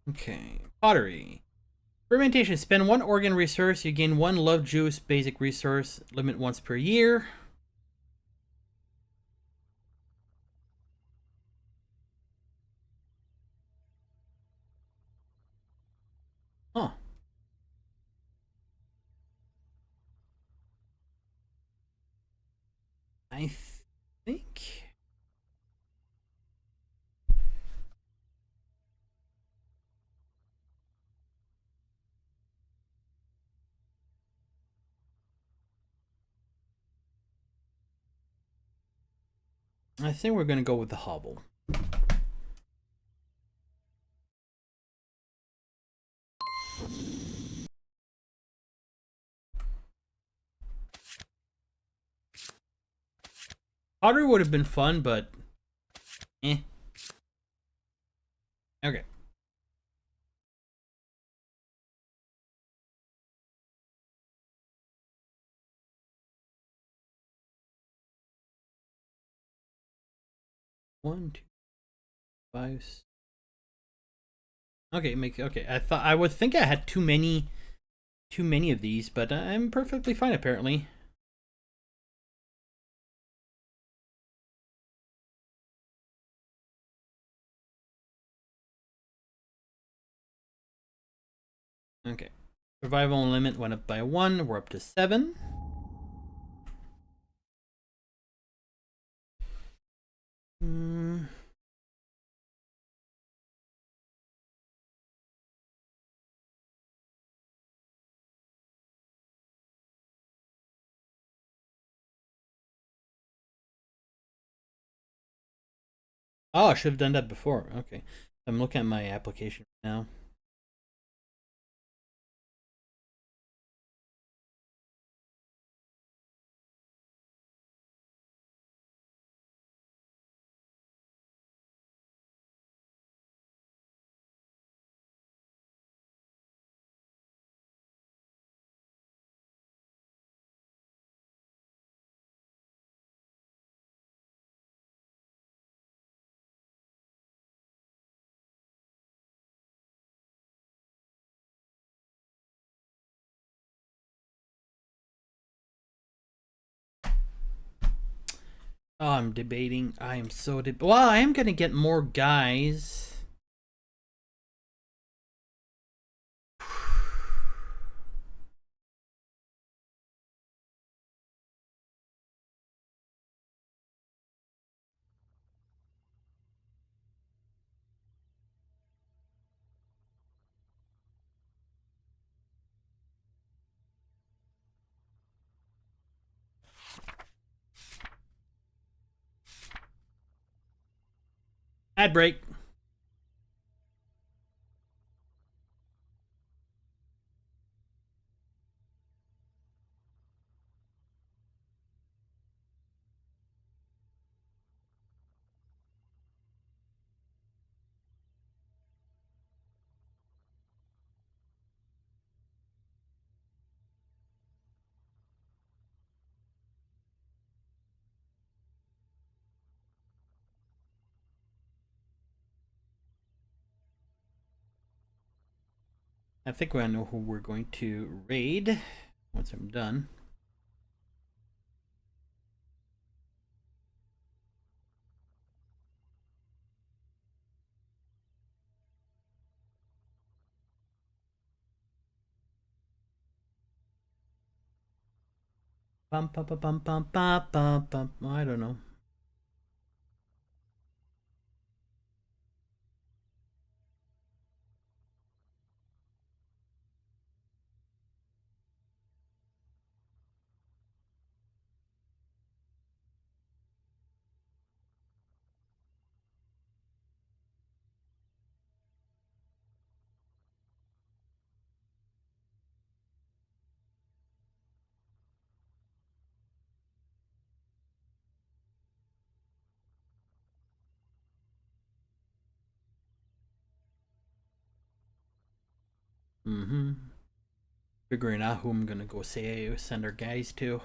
A: Okay. Pottery. Fermentation. Spend 1 organ resource. You gain 1 love juice basic resource. Limit once per year. Huh. I think. I think we're gonna go with the hobble. Pottery would have been fun, but eh. Okay. One, two, five. Okay, okay. I would think I had too many of these, but I'm perfectly fine apparently. Okay. Survival limit went up by 1. We're up to 7. Oh, I should have done that before. Okay. I'm looking at my application now. Oh, I'm debating. I am so well, I am gonna get more guys. Ad break. I think I know who we're going to raid once I'm done. Bum, bum, bum, bum, bum, bum, bum, bum. I don't know. Mm-hmm. Figuring out who I'm gonna go send our guys to.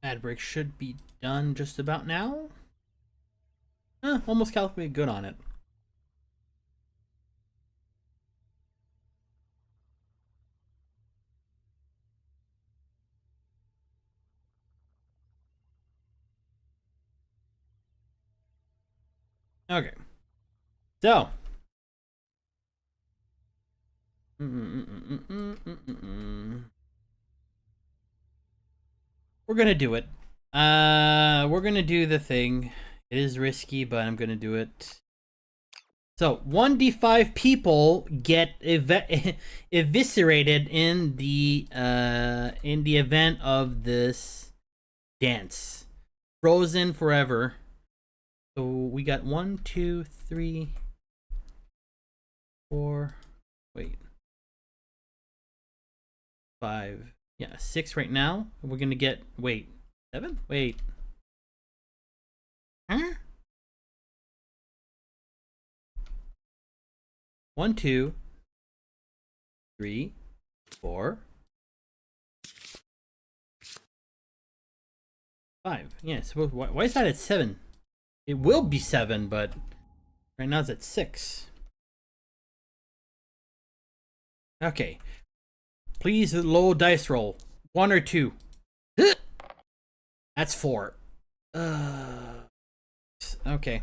A: Ad break should be done just about now. Almost calculated good on it. Okay. So. We're gonna do it. We're gonna do the thing. It is risky, but I'm gonna do it. So 1d5 people get eviscerated in the event of this dance. Frozen forever. So we got 1, 2, 3, 4. Wait. 5. Yeah, 6 right now. We're gonna get 7? Wait. Huh? 1, 2, 3, 4, 5. Yeah, so why is that at 7? It will be 7, but right now it's at 6. Okay. Please low dice roll. 1 or 2. That's 4. Okay.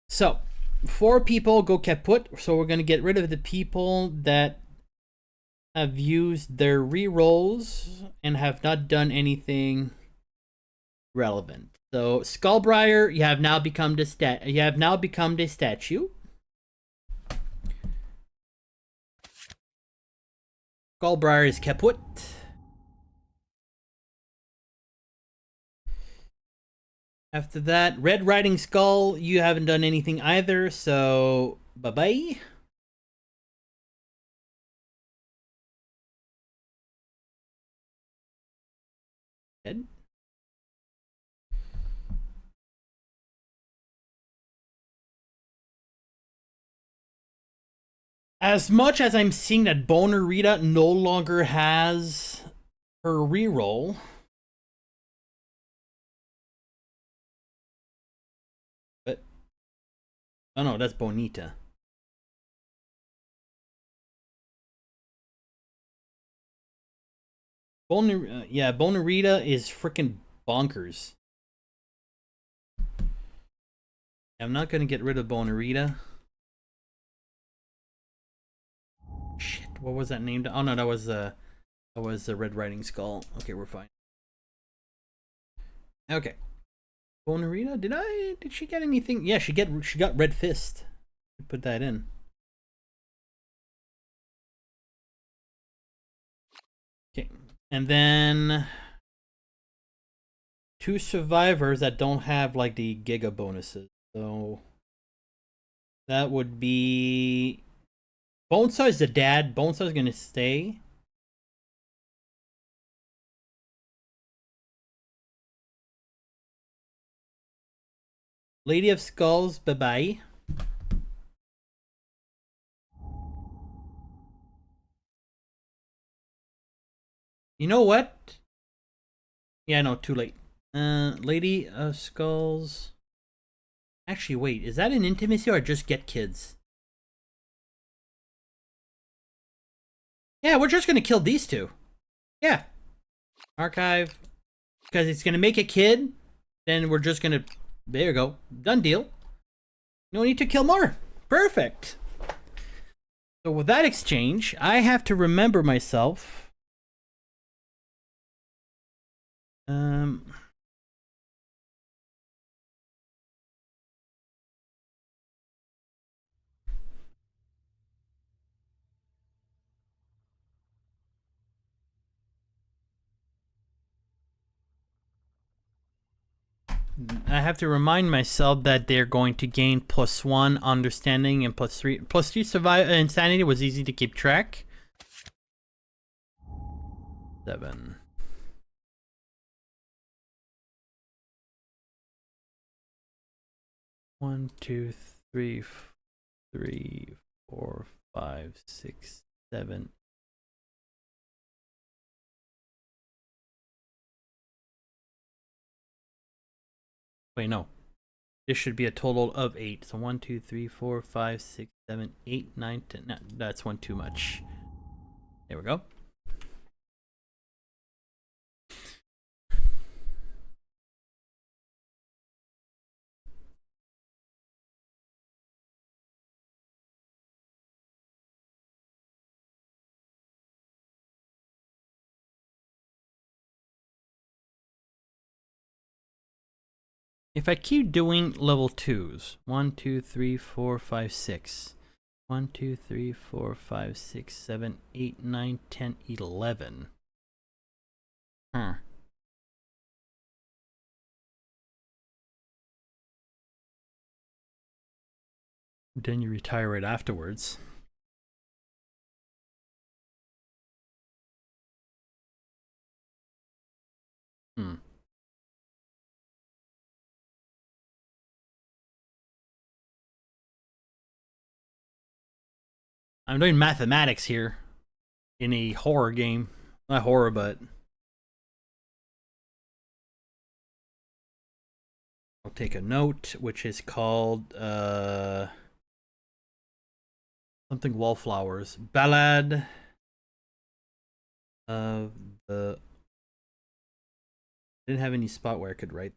A: So, 4 people go kaput. So we're going to get rid of the people that have used their rerolls and have not done anything relevant. So, Skullbriar, you have now become the statue. Skullbriar is kaput. After that, Red Riding Skull, you haven't done anything either, so bye-bye. Dead. As much as I'm seeing that Boner Rita no longer has her reroll, but oh no, that's Bonita. Boner Rita is freaking bonkers. I'm not gonna get rid of Boner Rita. Shit, what was that named? Oh no, that was the Red Riding Skull. Okay, we're fine. Okay. Bonarita, did she get anything? Yeah, she got Red Fist. Put that in. Okay. And then 2 survivors that don't have like the Giga bonuses. So that would be Bonesaw's the dad. Bonesaw's gonna stay. Lady of Skulls, bye-bye. You know what? Yeah, no, too late. Lady of Skulls. Actually, wait, is that an intimacy or just get kids? Yeah, we're just gonna kill these 2. Yeah. Archive. Because it's gonna make a kid. Then we're just gonna... There you go. Done deal. No need to kill more. Perfect. So with that exchange, I have to remember myself. I have to remind myself that they're going to gain +1 understanding and +3 survive insanity was easy to keep track. 7. One, 2, 3, 3, 4, 5, 6, 7. Wait, no. This should be a total of 8. So 1, 2, 3, 4, 5, 6, 7, 8, 9, 10. No, that's one too much. There we go. If I keep doing level 2s, 1, 2, 3, 4, 5, 6. 1, 2, 3, 4, 5, 6, 7, 8, 9, 10, 11. Huh. Then you retire right afterwards. I'm doing mathematics here in a horror game. Not horror, but I'll take a note, which is called something Wallflowers. Ballad of the... Didn't have any spot where I could write.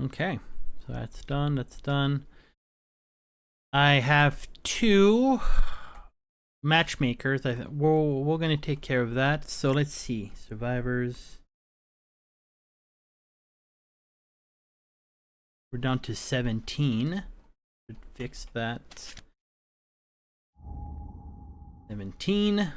A: Okay, so that's done. That's done. I have 2 matchmakers. We're gonna take care of that. So let's see. Survivors. We're down to 17. Should fix that. 17.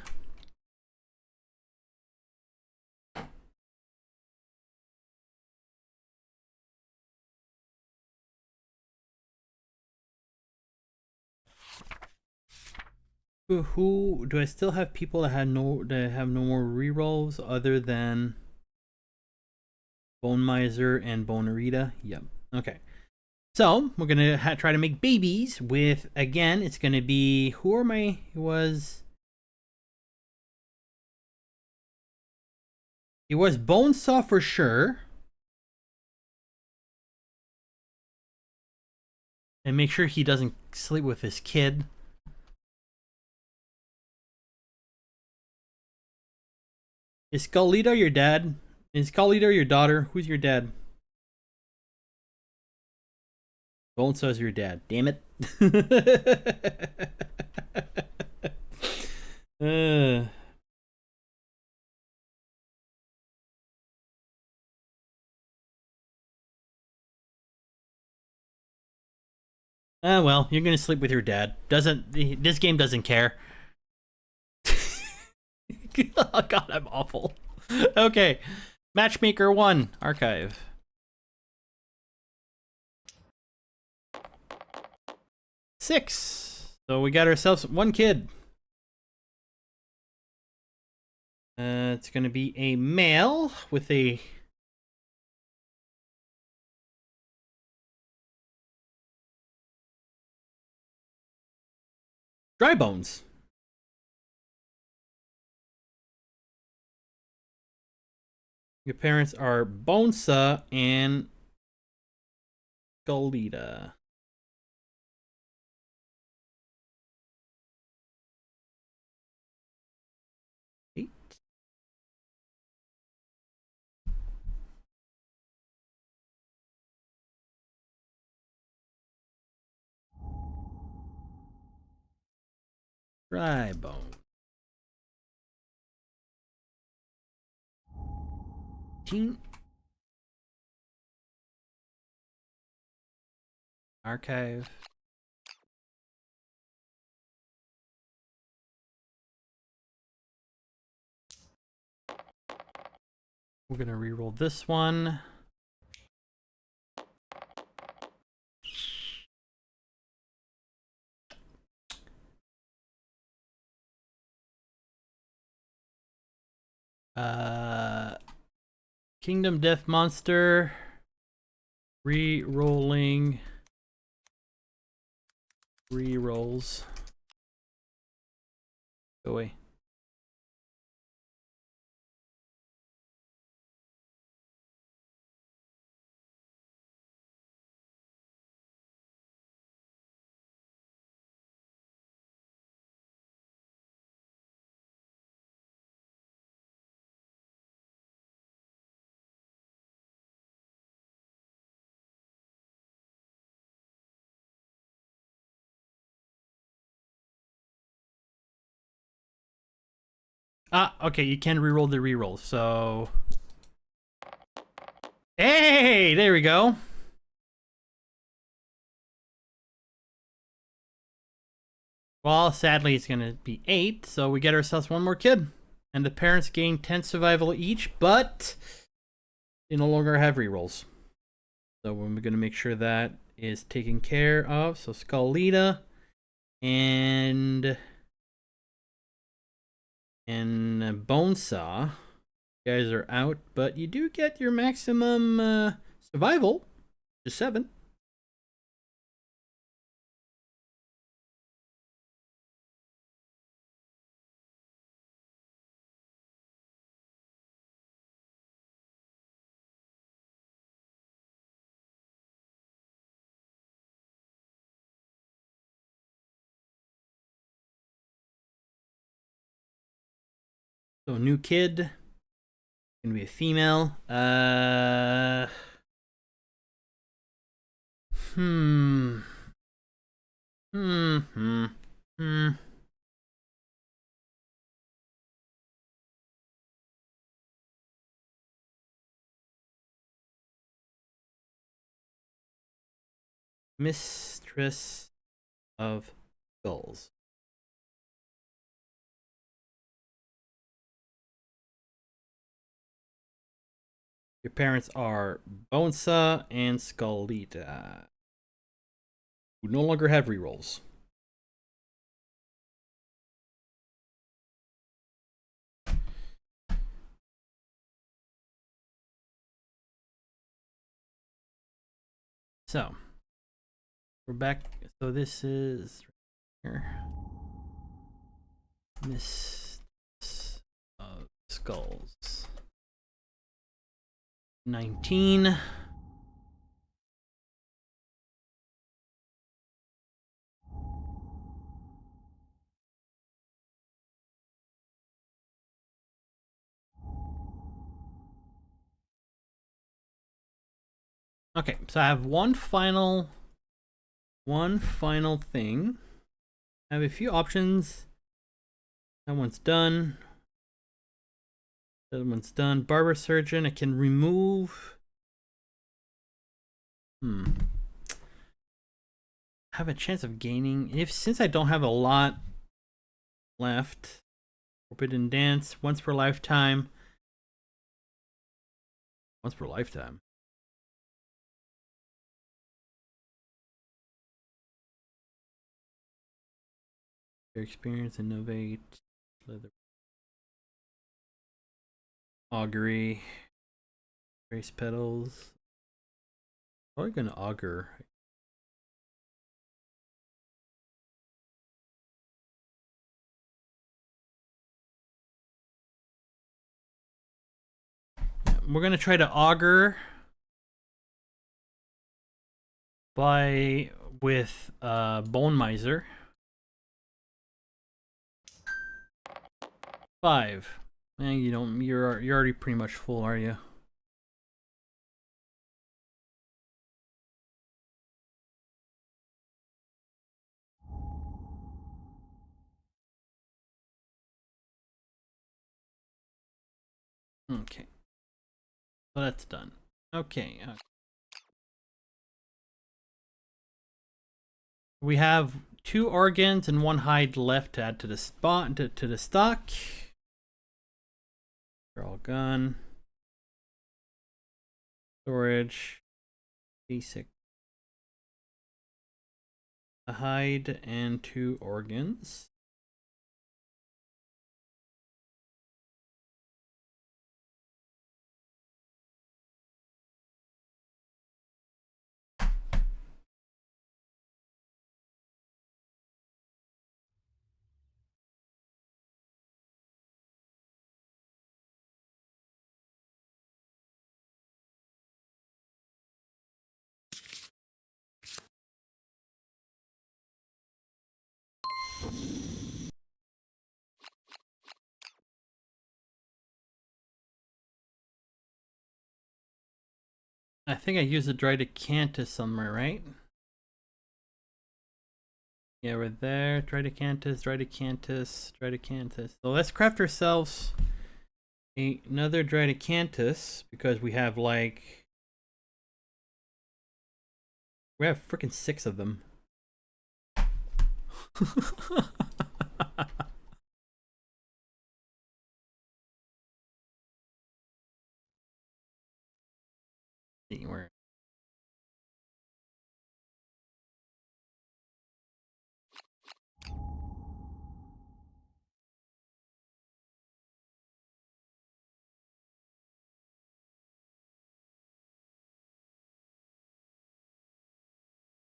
A: Who do I still have people that have no more rerolls other than Bone Miser and Bonarita? Yep. Okay. So we're gonna try to make babies with, again, it's gonna be, who are my, it was Bonesaw for sure. And make sure he doesn't sleep with his kid. Is Skullito your dad? Is Skullito your daughter? Who's your dad? Bonesaw's your dad. Damn it. Well, you're gonna sleep with your dad. This game doesn't care. Oh god, I'm awful. Okay. Matchmaker 1, archive. Six. So we got ourselves 1 kid. It's gonna be a male with a dry bones. Your parents are Bonesaw and Skullita. Dry bone. Archive. We're gonna re-roll this one. Kingdom Death Monster. Re-rolling Rerolls. Go away. Ah, okay, you can reroll the reroll, so... Hey, there we go. Well, sadly, it's going to be 8, so we get ourselves one more kid. And the parents gain 10 survival each, but they no longer have rerolls. So we're going to make sure that is taken care of. So Skullita and Bonesaw, you guys are out, but you do get your maximum survival, which is 7. So new kid, gonna be a female. Hmm. Hmm. Hmm. Hmm. Mistress of Skulls. Your parents are Bonesaw and Skullita, who no longer have rerolls. So we're back. So this is here. Mistress of Skulls. 19. Okay, so I have one final thing. I have a few options. That one's done. That one's done. Barber Surgeon, I can remove. Have a chance of gaining, since I don't have a lot left. Forbidden Dance, once per lifetime. Once per lifetime. Your experience, innovate, leather, augury, trace petals. Probably gonna augur. We're gonna try to augur with Bone Miser. 5. Man, you're already pretty much full, are you? Okay. So that's done. Okay. We have 2 organs and 1 hide left to add to the to the stock. They're all gone. Storage. Basic. A hide and 2 organs. I think I used the Drydacanthus somewhere, right? Yeah, we're there. Drydacanthus, Drydacanthus, Drydacanthus. So let's craft ourselves another Drydacanthus because we have like freaking 6 of them. See where.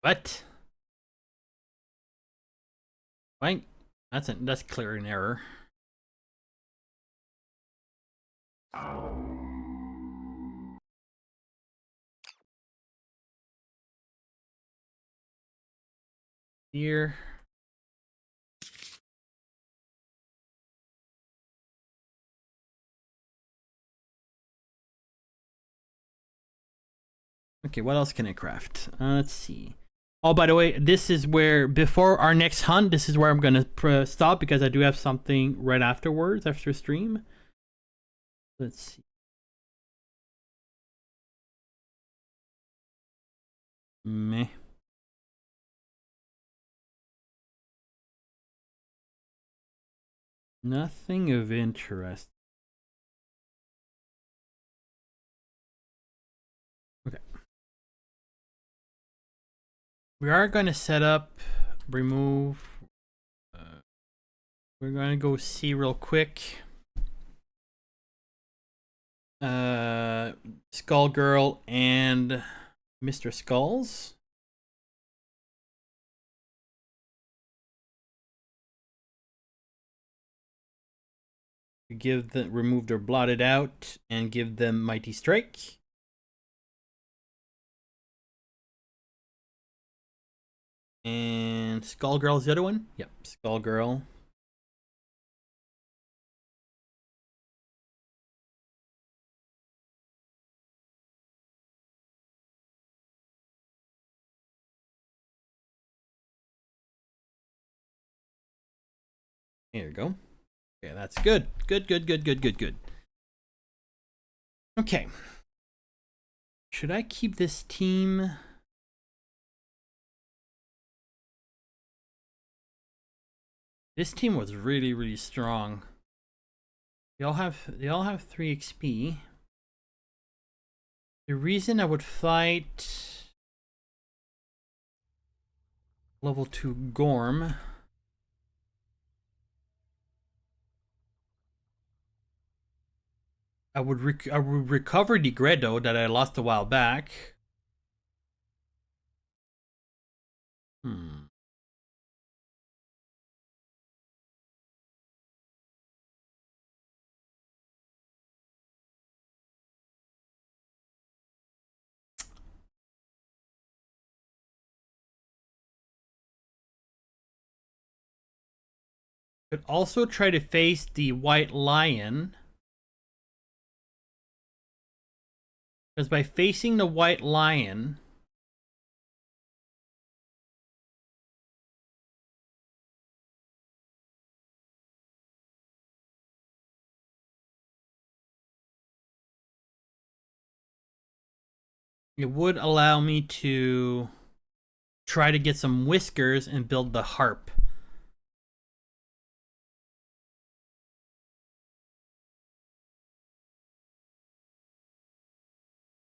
A: What? Why? That's clear an error. Here. Okay, what else can I craft? Let's see. Oh, by the way, this is where, before our next hunt, this is where I'm going to stop because I do have something right afterwards, after stream. Let's see. Meh. Nothing of interest. Okay. We are going to set up, remove. We're going to go see real quick. Skull Girl and Mr. Skulls. Remove their blotted out and give them Mighty Strike. And Skull Girl's the other one? Yep, Skull Girl. There you go. Okay, that's good. Good. Okay. Should I keep this team? This team was really strong. They all have 3 XP. The reason I would fight level 2 Gorm, I would recover Degredo that I lost a while back. Could also try to face the White Lion. Because by facing the White Lion, it would allow me to try to get some whiskers and build the harp.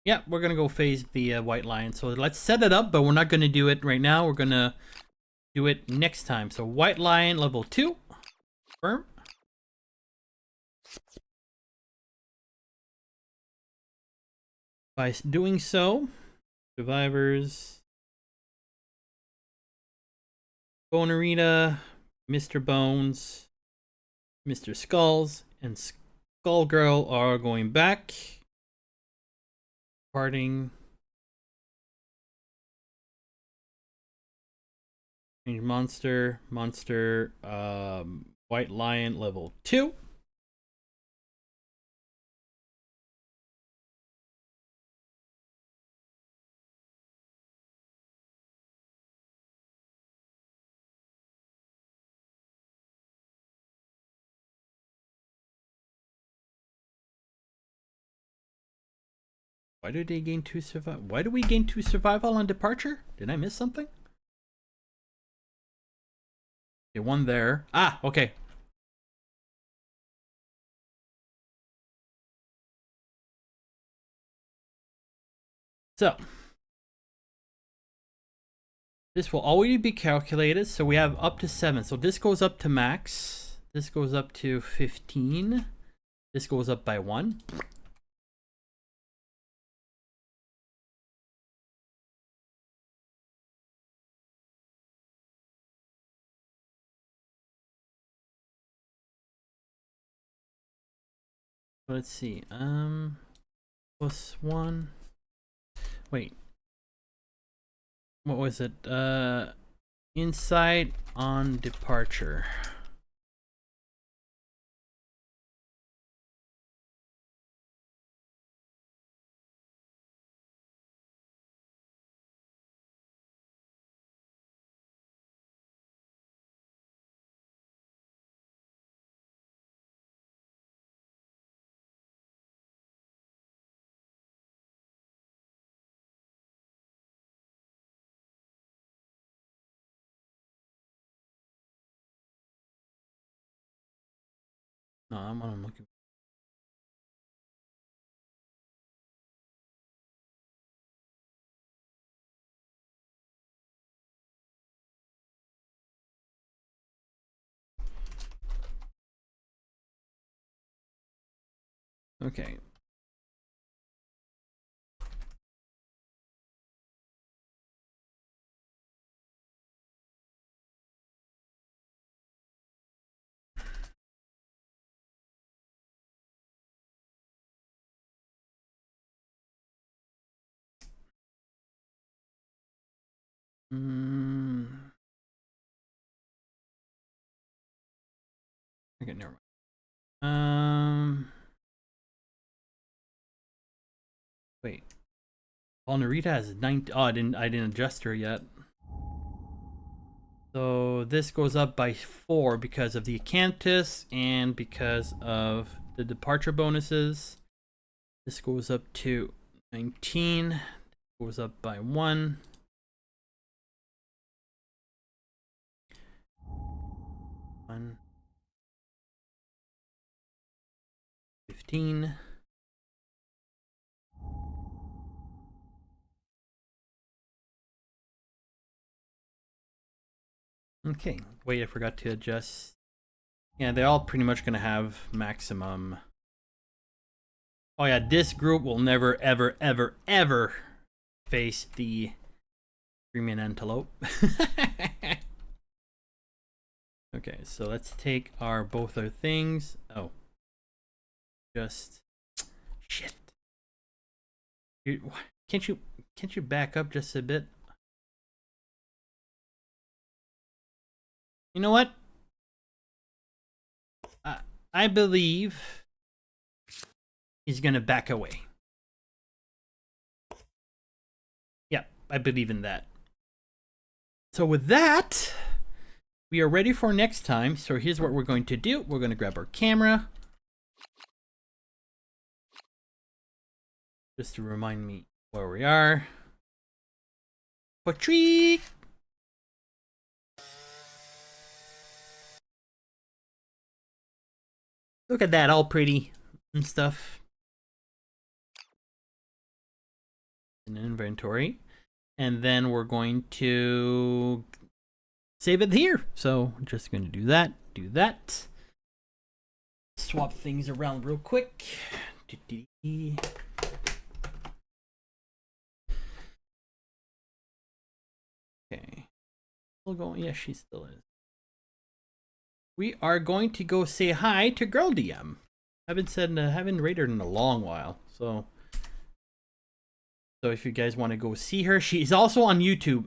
A: Yeah, we're gonna go phase the White Lion. So let's set it up, but we're not gonna do it right now. We're gonna do it next time. So White Lion level 2. Confirm. By doing so, survivors, Bone Arena, Mr. Bones, Mr. Skulls, and Skull Girl are going back. Parting. Change monster. White Lion level 2. Why do they gain 2 survival? Why do we gain 2 survival on departure? Did I miss something? Okay, 1 there. Ah, okay. So this will already be calculated. So we have up to 7. So this goes up to max. This goes up to 15. This goes up by 1. Let's see. Plus 1. Wait. What was it? Insight on departure. No, I'm on looking. Okay. Okay, never mind. Wait. Well, Narita has 9. Oh, I didn't adjust her yet. So this goes up by 4 because of the Acanthus and because of the departure bonuses. This goes up to 19. Goes up by 1. 1. 15. Okay. Wait, I forgot to adjust. Yeah, they're all pretty much gonna have maximum. Oh yeah, this group will never, ever, ever, ever face the Premium Antelope. Okay, so let's take our both our things. Oh, just shit. Can't you back up just a bit? You know what? I believe he's gonna back away. Yeah, I believe in that. So with that, we are ready for next time. So here's what we're going to do. We're going to grab our camera. Just to remind me where we are. Patrick! Look at that, all pretty and stuff. In inventory. And then we're going to save it here. So I'm just going to do that. Swap things around real quick. Okay. Still going. Yeah, she still is. We are going to go say hi to Girl DM. Haven't rated her in a long while. So if you guys want to go see her, she's also on YouTube.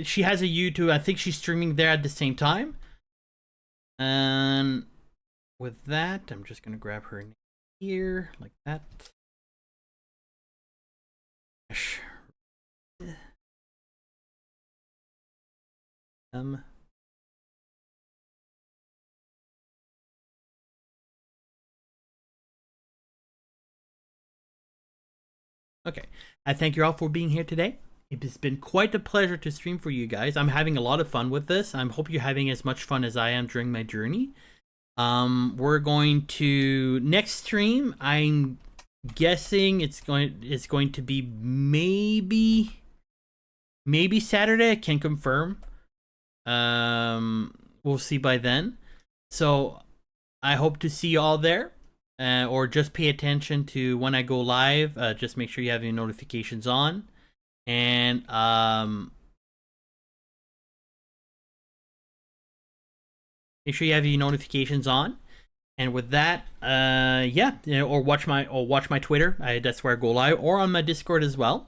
A: She has a YouTube. I think she's streaming there at the same time. And with that, I'm just gonna grab her here like that. Okay. I thank you all for being here today. It's been quite a pleasure to stream for you guys. I'm having a lot of fun with this. I hope you're having as much fun as I am during my journey. We're going to next stream. I'm guessing it's going to be maybe Saturday. I can't confirm. We'll see by then. So I hope to see you all there. Or just pay attention to when I go live. Just make sure you have your notifications on. And make sure you have your notifications on. And with that, or watch my Twitter. That's where I go live, or on my Discord as well.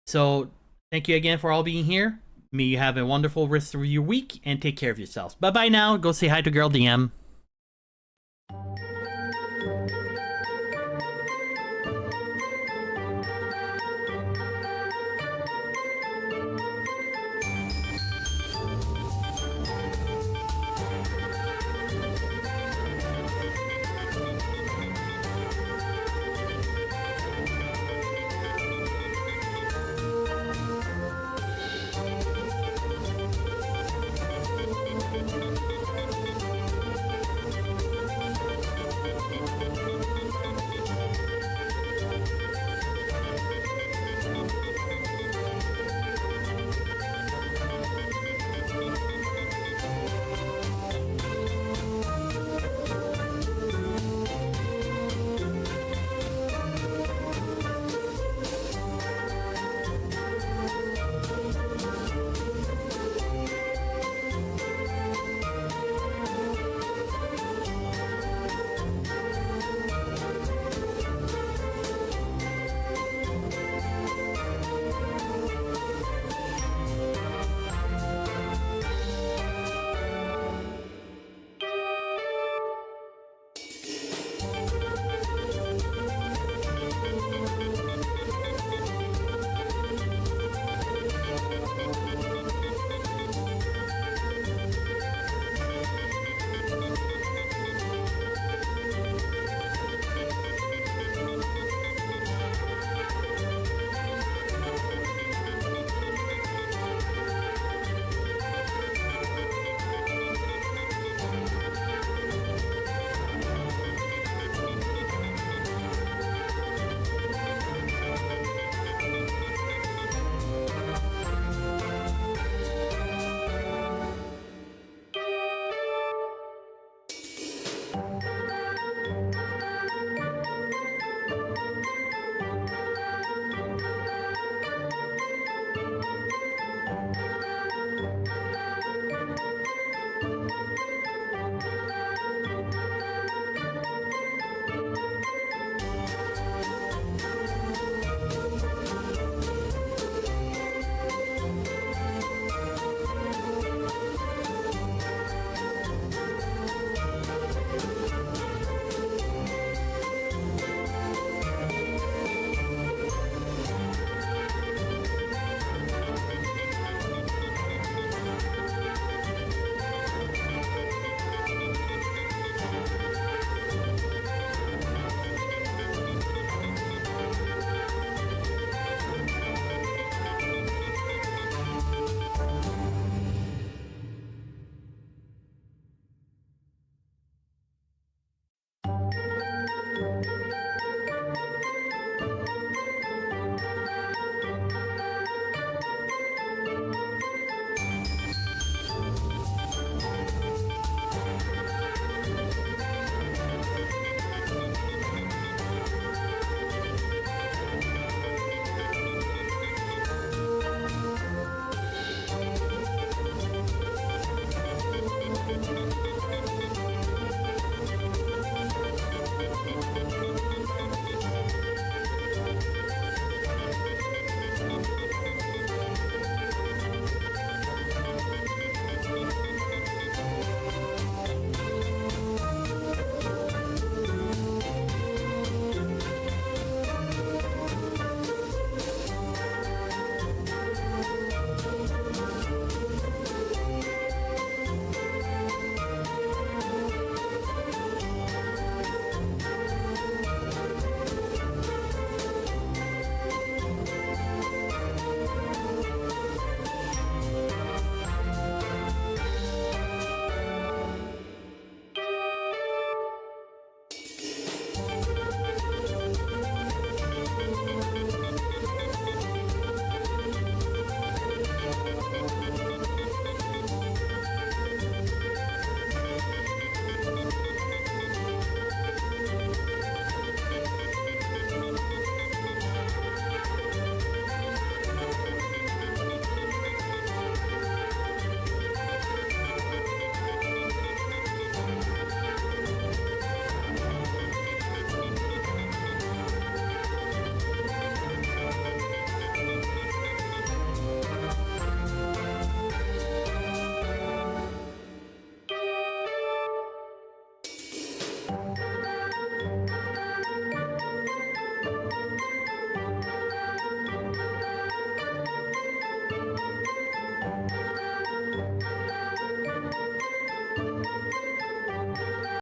A: So thank you again for all being here. May you have a wonderful rest of your week, and take care of yourselves. Bye bye now. Go say hi to Girl DM.